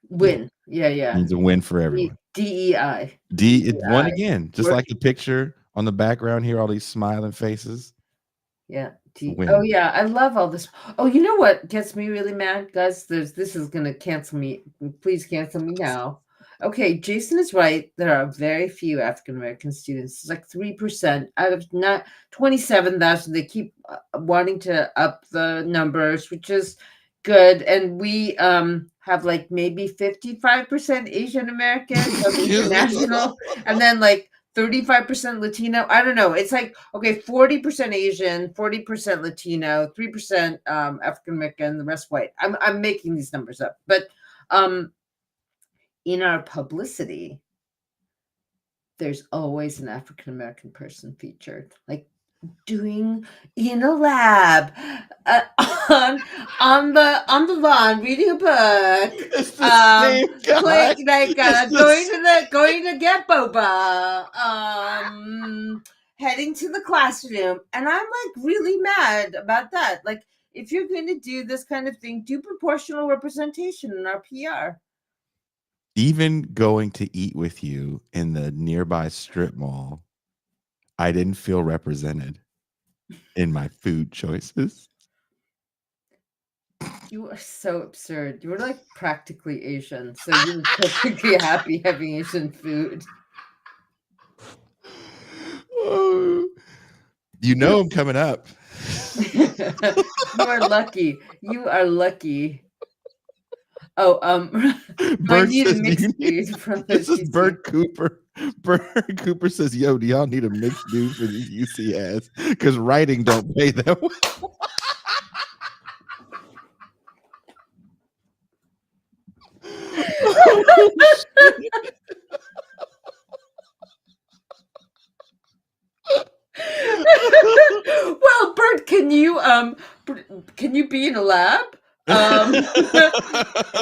Win. Yeah. means a win for everyone. DEI. It won again, just We're- like the picture on the background here, all these smiling faces. Yeah. Win. Oh yeah, I love all this. Oh, you know what gets me really mad, guys? This is gonna cancel me. Please cancel me now. Okay, Jason is right. There are very few African American students. It's like 3% out of not 27,000. They keep wanting to up the numbers, which is good. And we have like maybe 55% Asian American, so international, and then like 35% Latino. I don't know. It's like, okay, 40% Asian, 40% Latino, 3% African American, the rest white. I'm making these numbers up. But in our publicity, there's always an African American person featured, like doing in a lab on the lawn reading a book. It's the same guy. Like going to get boba, heading to the classroom, and I'm like really mad about that. Like, if you're going to do this kind of thing, do proportional representation in our PR. Even going to eat with you in the nearby strip mall, I didn't feel represented in my food choices. You are so absurd. You were like practically Asian, so you were perfectly happy having Asian food. Oh, you know I'm coming up. You are lucky. You are lucky. Oh, I need a mixed food from this is UC. Bert Cooper. Bert Cooper says, "Yo, do y'all need a mixed dude for these UC ads? Because writing don't pay that well." Well, Bert, can you be in a lab?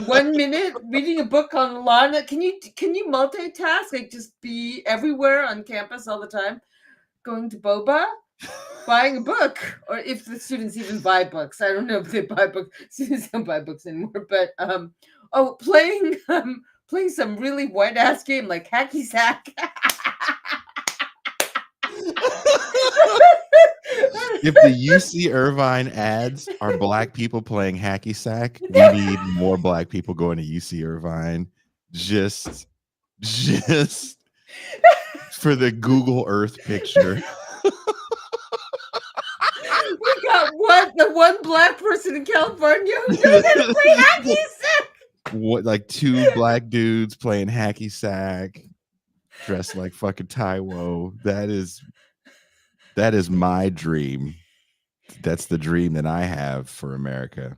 1 minute reading a book on the lawn. Can you multitask? Like, just be everywhere on campus all the time, going to boba, buying a book, or if the students even buy books. I don't know if they buy books. Students don't buy books anymore. But playing some really white ass game like hacky sack. If the UC Irvine ads are black people playing hacky sack, we need more black people going to UC Irvine just for the Google Earth picture. We got the one black person in California who knows how to play hacky sack. What, like 2 black dudes playing hacky sack, dressed like fucking Taiwo. That is my dream. That's the dream that I have for America.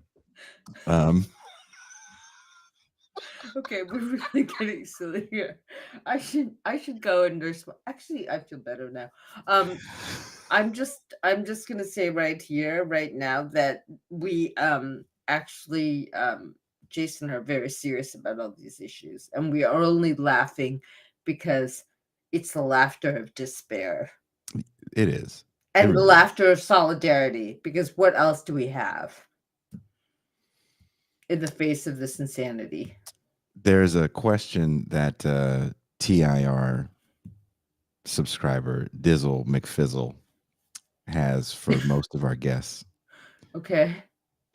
Okay, we're really getting silly here. I should go and nurse. Actually, I feel better now. I'm just gonna say right here, right now, that we actually Jason are very serious about all these issues, and we are only laughing because it's the laughter of despair. It is. And the laughter of solidarity, because what else do we have in the face of this insanity? There's a question that TIR subscriber Dizzle McFizzle has for most of our guests. Okay.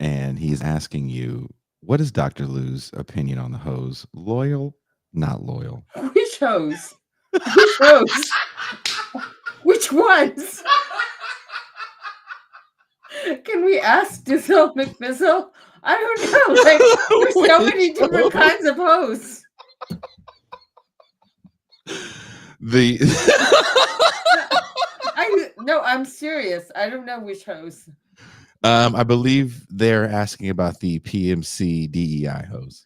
And he's asking you, what is Dr. Lou's opinion on the hose? Loyal, not loyal? Which hose? Which hose? Which ones? Can we ask Dizzle McBizzle? I don't know. Like, there's so many different kinds of hoes. No, I'm serious. I don't know which hoes. I believe they're asking about the PMC DEI hose.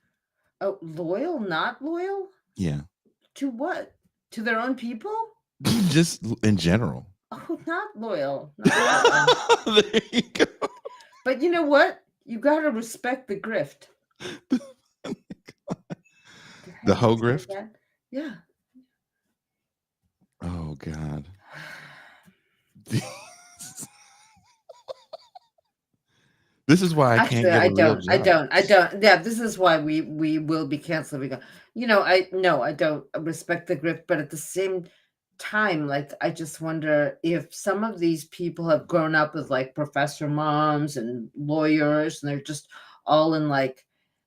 Oh, loyal, not loyal? Yeah. To what? To their own people? Just in general. Oh, not loyal. Not loyal. There you go. But you know what? You got to respect the grift. The hoe grift? That? Yeah. Oh, God. This is why I can't get a real job. I don't. Yeah, this is why we will be canceled. You know, I don't respect the grift, but at the same time, like, I just wonder if some of these people have grown up with like professor moms and lawyers, and they're just all in like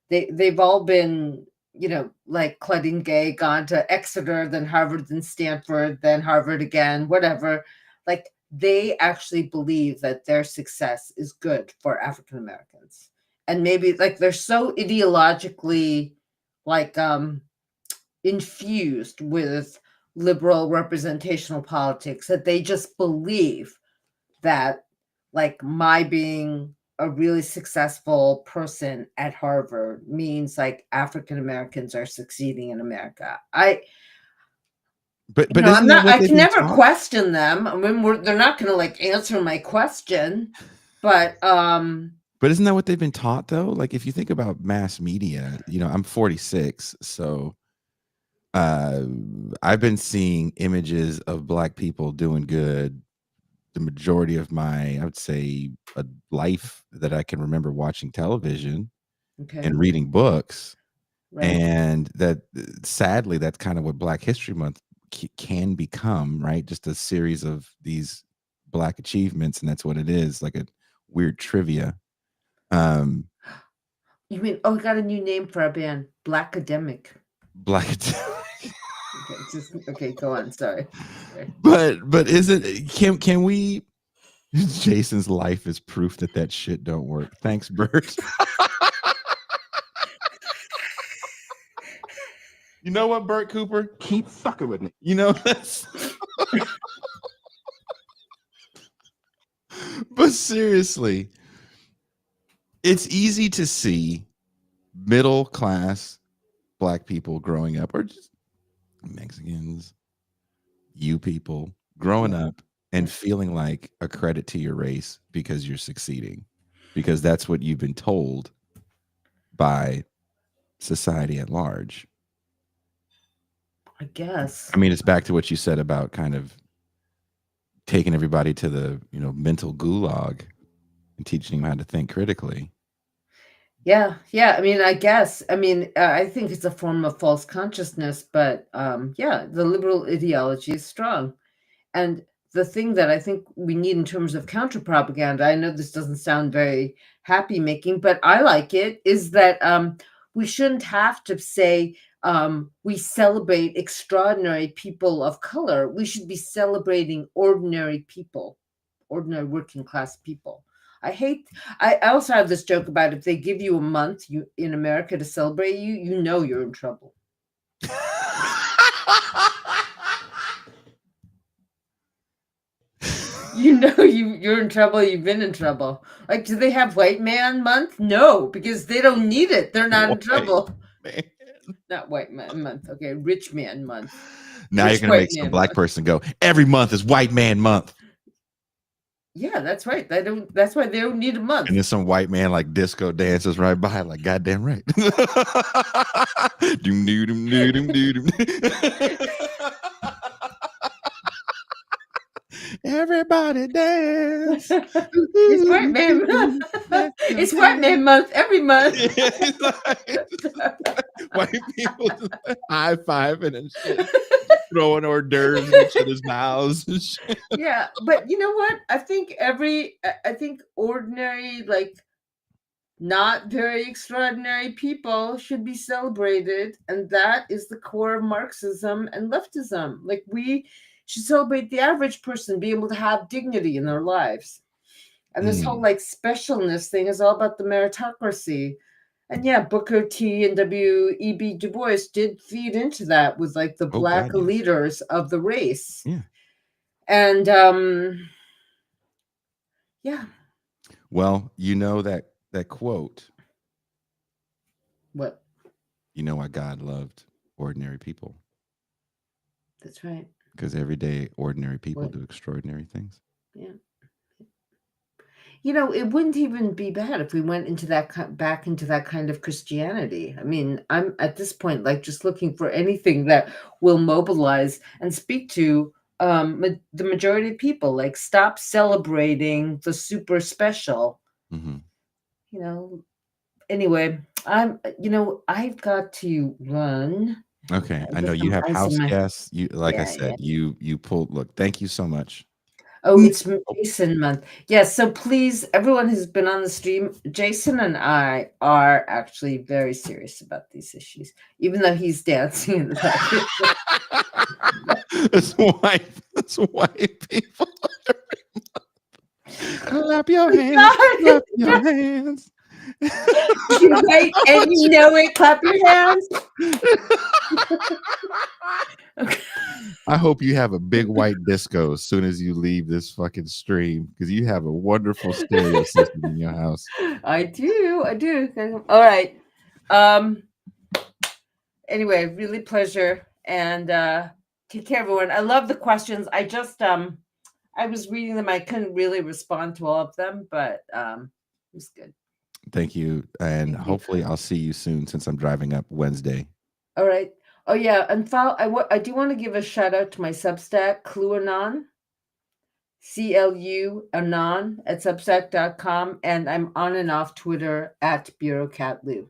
they've all been, you know, like Claudine Gay, gone to Exeter, then Harvard, then Stanford, then Harvard again, whatever. Like, they actually believe that their success is good for African Americans. And maybe like they're so ideologically like infused with liberal representational politics that they just believe that like my being a really successful person at Harvard means like African Americans are succeeding in America. But I'm not. I can never question them. I mean, they're not going to like answer my question. But isn't that what they've been taught though? Like, if you think about mass media, you know, I'm 46, so I've been seeing images of Black people doing good the majority of my, I would say, a life that I can remember watching television and reading books. Right. And that, sadly, that's kind of what Black History Month can become, right? Just a series of these Black achievements, and that's what it is, like a weird trivia. You mean, we got a new name for our band, Blackademic. Okay, go on. Sorry. But can we? Jason's life is proof that shit don't work. Thanks, Bert. You know what, Bert Cooper? Keep fucking with me. You know that's. But seriously, it's easy to see middle class Black people growing up, or just Mexicans, you people growing up and feeling like a credit to your race because you're succeeding, because that's what you've been told by society at large. I guess. I mean, it's back to what you said about kind of taking everybody to the, you know, mental gulag and teaching them how to think critically. Yeah. I mean, I guess. I mean, I think it's a form of false consciousness, but yeah, the liberal ideology is strong. And the thing that I think we need in terms of counter propaganda, I know this doesn't sound very happy making, but I like it, is that we shouldn't have to say we celebrate extraordinary people of color. We should be celebrating ordinary people, ordinary working class people. I also have this joke about if they give you a month in America to celebrate you, you know you're in trouble. You know you're in trouble. You've been in trouble. Like, do they have White Man Month? No, because they don't need it. They're not in trouble. Man. Not White Man Month. Okay, Rich Man Month. Now you're gonna make some Black person go, every month is White Man Month. Yeah, that's right. That's why they don't need a month. And then some white man like disco dances right by, like, goddamn right. Doom doo doom doo doom doo doom. Everybody dance. It's White Man Month. It's White Man Month every month. White people high fiving and shit, throwing hors d'oeuvres in each other's mouths and shit. Yeah, but you know what? I think ordinary, like, not very extraordinary people should be celebrated, and that is the core of Marxism and leftism. Like, we should celebrate the average person being able to have dignity in their lives. And this whole like specialness thing is all about the meritocracy. And yeah, Booker T and W.E.B. Du Bois did feed into that with like the black God, yes. leaders of the race. Yeah. And yeah. Well, you know that quote. What? You know why God loved ordinary people? That's right. Because every day ordinary people do extraordinary things. Yeah. You know, it wouldn't even be bad if we went into that back into that kind of Christianity. I mean, I'm at this point like just looking for anything that will mobilize and speak to the majority of people. Like, stop celebrating the super special. Mm-hmm. You know. Anyway, I've got to run. Okay, I know you have house guests. You, like I said, you pulled. Look, thank you so much. Oh, it's Jason month. Yes, so please, everyone who's been on the stream, Jason and I are actually very serious about these issues, even though he's dancing in the back. That's white people. Clap your hands. Clap your hands. Right, and you know it. Clap your hands. Okay. I hope you have a big white disco as soon as you leave this fucking stream, because you have a wonderful stereo system in your house. I do. All right. Anyway, really pleasure, and take care, everyone. I love the questions. I just I was reading them. I couldn't really respond to all of them, but it was good. Thank you, and hopefully I'll see you soon, since I'm driving up Wednesday. All right. Oh yeah, and I do want to give a shout out to my Substack, CluAnon, CLU Anon at Substack.com, and I'm on and off Twitter at BureaucratLou.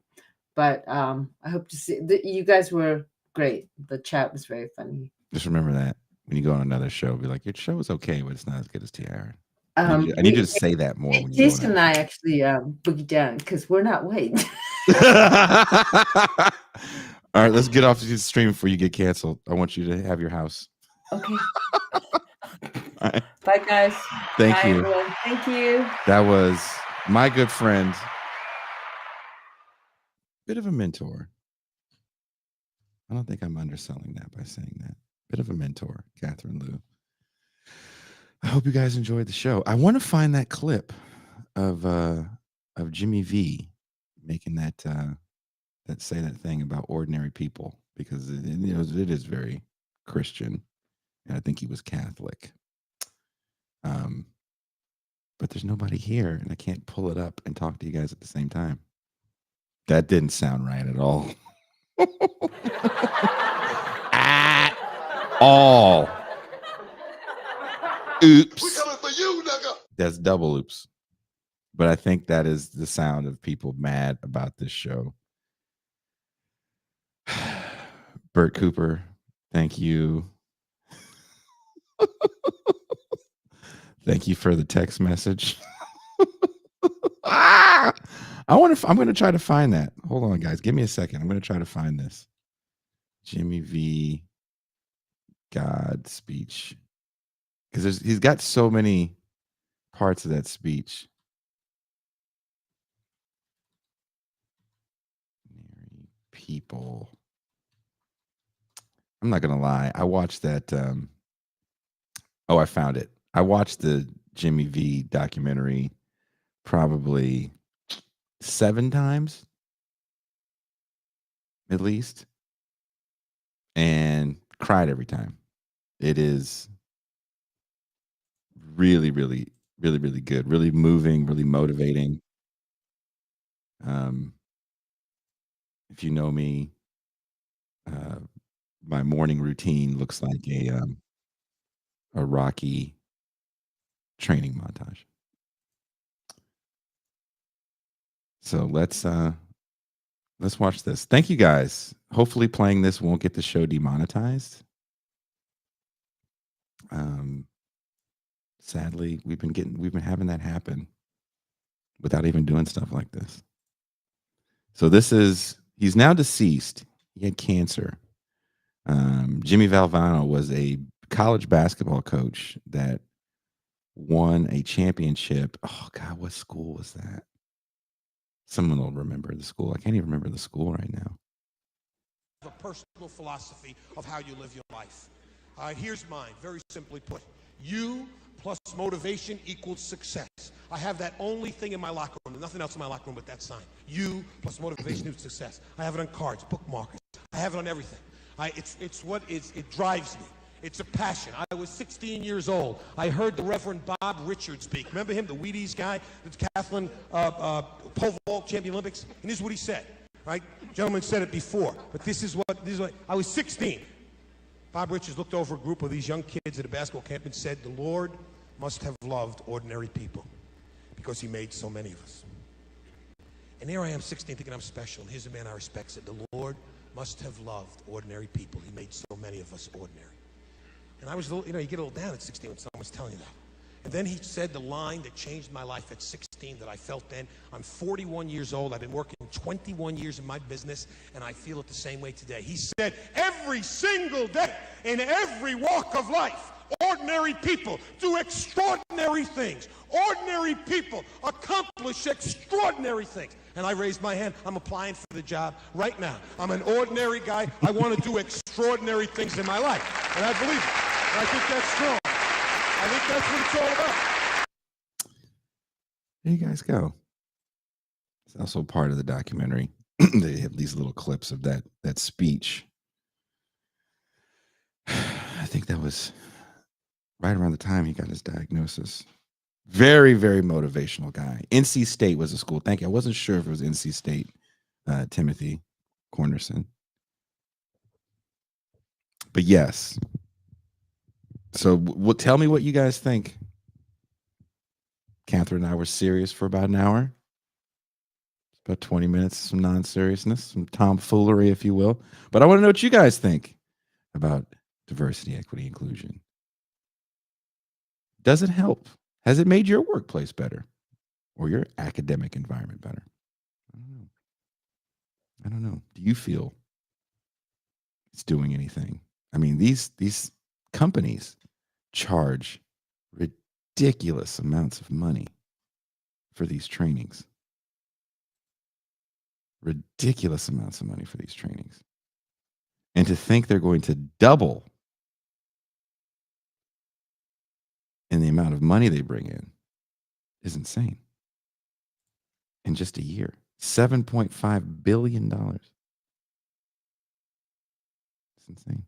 But I hope to see you guys were great. The chat was very funny. Just remember that when you go on another show, be like, your show is okay, but it's not as good as TR. I need you to say that more. When Jason and I actually boogie down because we're not white. All right, let's get off the stream before you get canceled. I want you to have your house. Okay. Right. Bye, guys. Thank Bye, you. Everyone. Thank you. That was my good friend. Bit of a mentor. I don't think I'm underselling that by saying that. Bit of a mentor, Catherine Liu. I hope you guys enjoyed the show. I want to find that clip of Jimmy V making that say that thing about ordinary people, because it is very Christian, and I think he was Catholic. But there's nobody here, and I can't pull it up and talk to you guys at the same time. That didn't sound right at all. At all. Oops. We coming for you, nigga. That's double oops. But I think that is the sound of people mad about this show. Bert Cooper, thank you. Thank you for the text message. I'm going to try to find that. Hold on, guys. Give me a second. I'm going to try to find this. Jimmy V. God speech. Because he's got so many parts of that speech. People. I'm not going to lie. I watched that. I found it. I watched the Jimmy V documentary probably 7 times, at least, and cried every time. It is really, really, really, really good, really moving, really motivating. If you know me, my morning routine looks like a Rocky training montage. So let's watch this. Thank you guys. Hopefully playing this won't get the show demonetized. Sadly, we've been having that happen without even doing stuff like this. So he's now deceased. He had cancer. Jimmy Valvano was a college basketball coach that won a championship. Oh God, what school was that? Someone will remember the school. I can't even remember the school right now. A personal philosophy of how you live your life. Here's mine, very simply put. You plus motivation equals success. I have that only thing in my locker room. There's nothing else in my locker room but that sign. You plus motivation equals success. I have it on cards, bookmarkers. I have it on everything. It drives me. It's a passion. I was 16 years old. I heard the Reverend Bob Richards speak. Remember him, the Wheaties guy, the decathlon pole vault champion Olympics? And this is what he said, right? Gentleman said it before, but this is what I was 16. Bob Richards looked over a group of these young kids at a basketball camp and said, "The Lord must have loved ordinary people because he made so many of us." And here I am, 16, thinking I'm special. And here's a man I respect said, "The Lord must have loved ordinary people. He made so many of us ordinary." And I was a little, you get a little down at 16 when someone's telling you that. And then he said the line that changed my life at 16 that I felt then. I'm 41 years old. I've been working 21 years in my business, and I feel it the same way today. He said, every single day, in every walk of life, ordinary people do extraordinary things. Ordinary people accomplish extraordinary things. And I raised my hand. I'm applying for the job right now. I'm an ordinary guy. I want to do extraordinary things in my life. And I believe it. And I think that's strong. I think that's what it's all about. There you guys go. It's also part of the documentary. They have these little clips of that speech. I think that was right around the time he got his diagnosis. Very, very motivational guy. NC State was a school. Thank you. I wasn't sure if it was NC State, Timothy Cornerson. But yes. So tell me what you guys think. Catherine and I were serious for about an hour. About 20 minutes, some non-seriousness, some tomfoolery, if you will. But I want to know what you guys think about diversity, equity, inclusion. Does it help? Has it made your workplace better or your academic environment better? I don't know. Do you feel it's doing anything? I mean, these companies charge ridiculous amounts of money for these trainings. Ridiculous amounts of money for these trainings. And to think they're going to double in the amount of money they bring in is insane. In just a year, $7.5 billion. It's insane.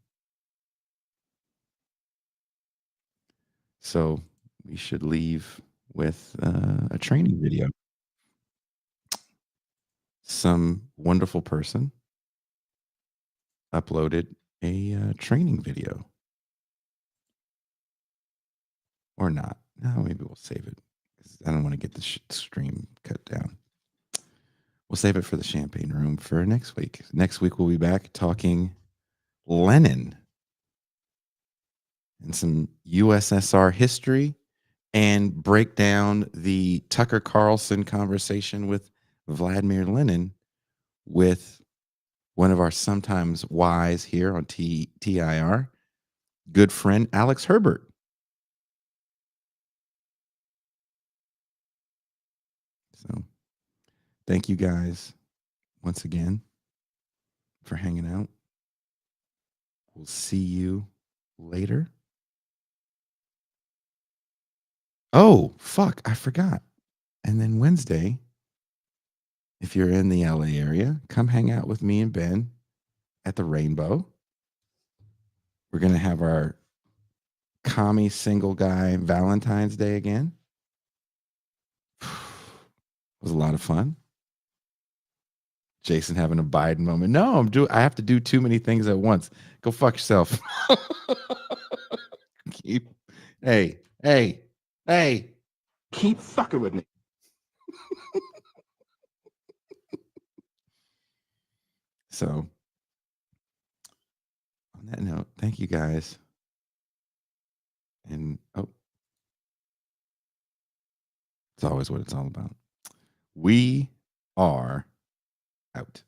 So we should leave with a training video. Some wonderful person uploaded a training video. Or not. No, maybe we'll save it. I don't want to get the stream cut down. We'll save it for the champagne room for next week. Next week, we'll be back talking Lenin and some USSR history and break down the Tucker Carlson conversation with Vladimir Lenin with one of our sometimes wise here on TIR, good friend Alex Herbert. So thank you guys once again for hanging out. We'll see you later. Oh, fuck, I forgot. And then Wednesday, if you're in the LA area, come hang out with me and Ben at the Rainbow. We're going to have our commie single guy Valentine's Day again. It was a lot of fun. Jason having a Biden moment. No, I have to do too many things at once. Go fuck yourself. Hey. Keep fucking with me. So, on that note, thank you guys. And it's always what it's all about. We are out.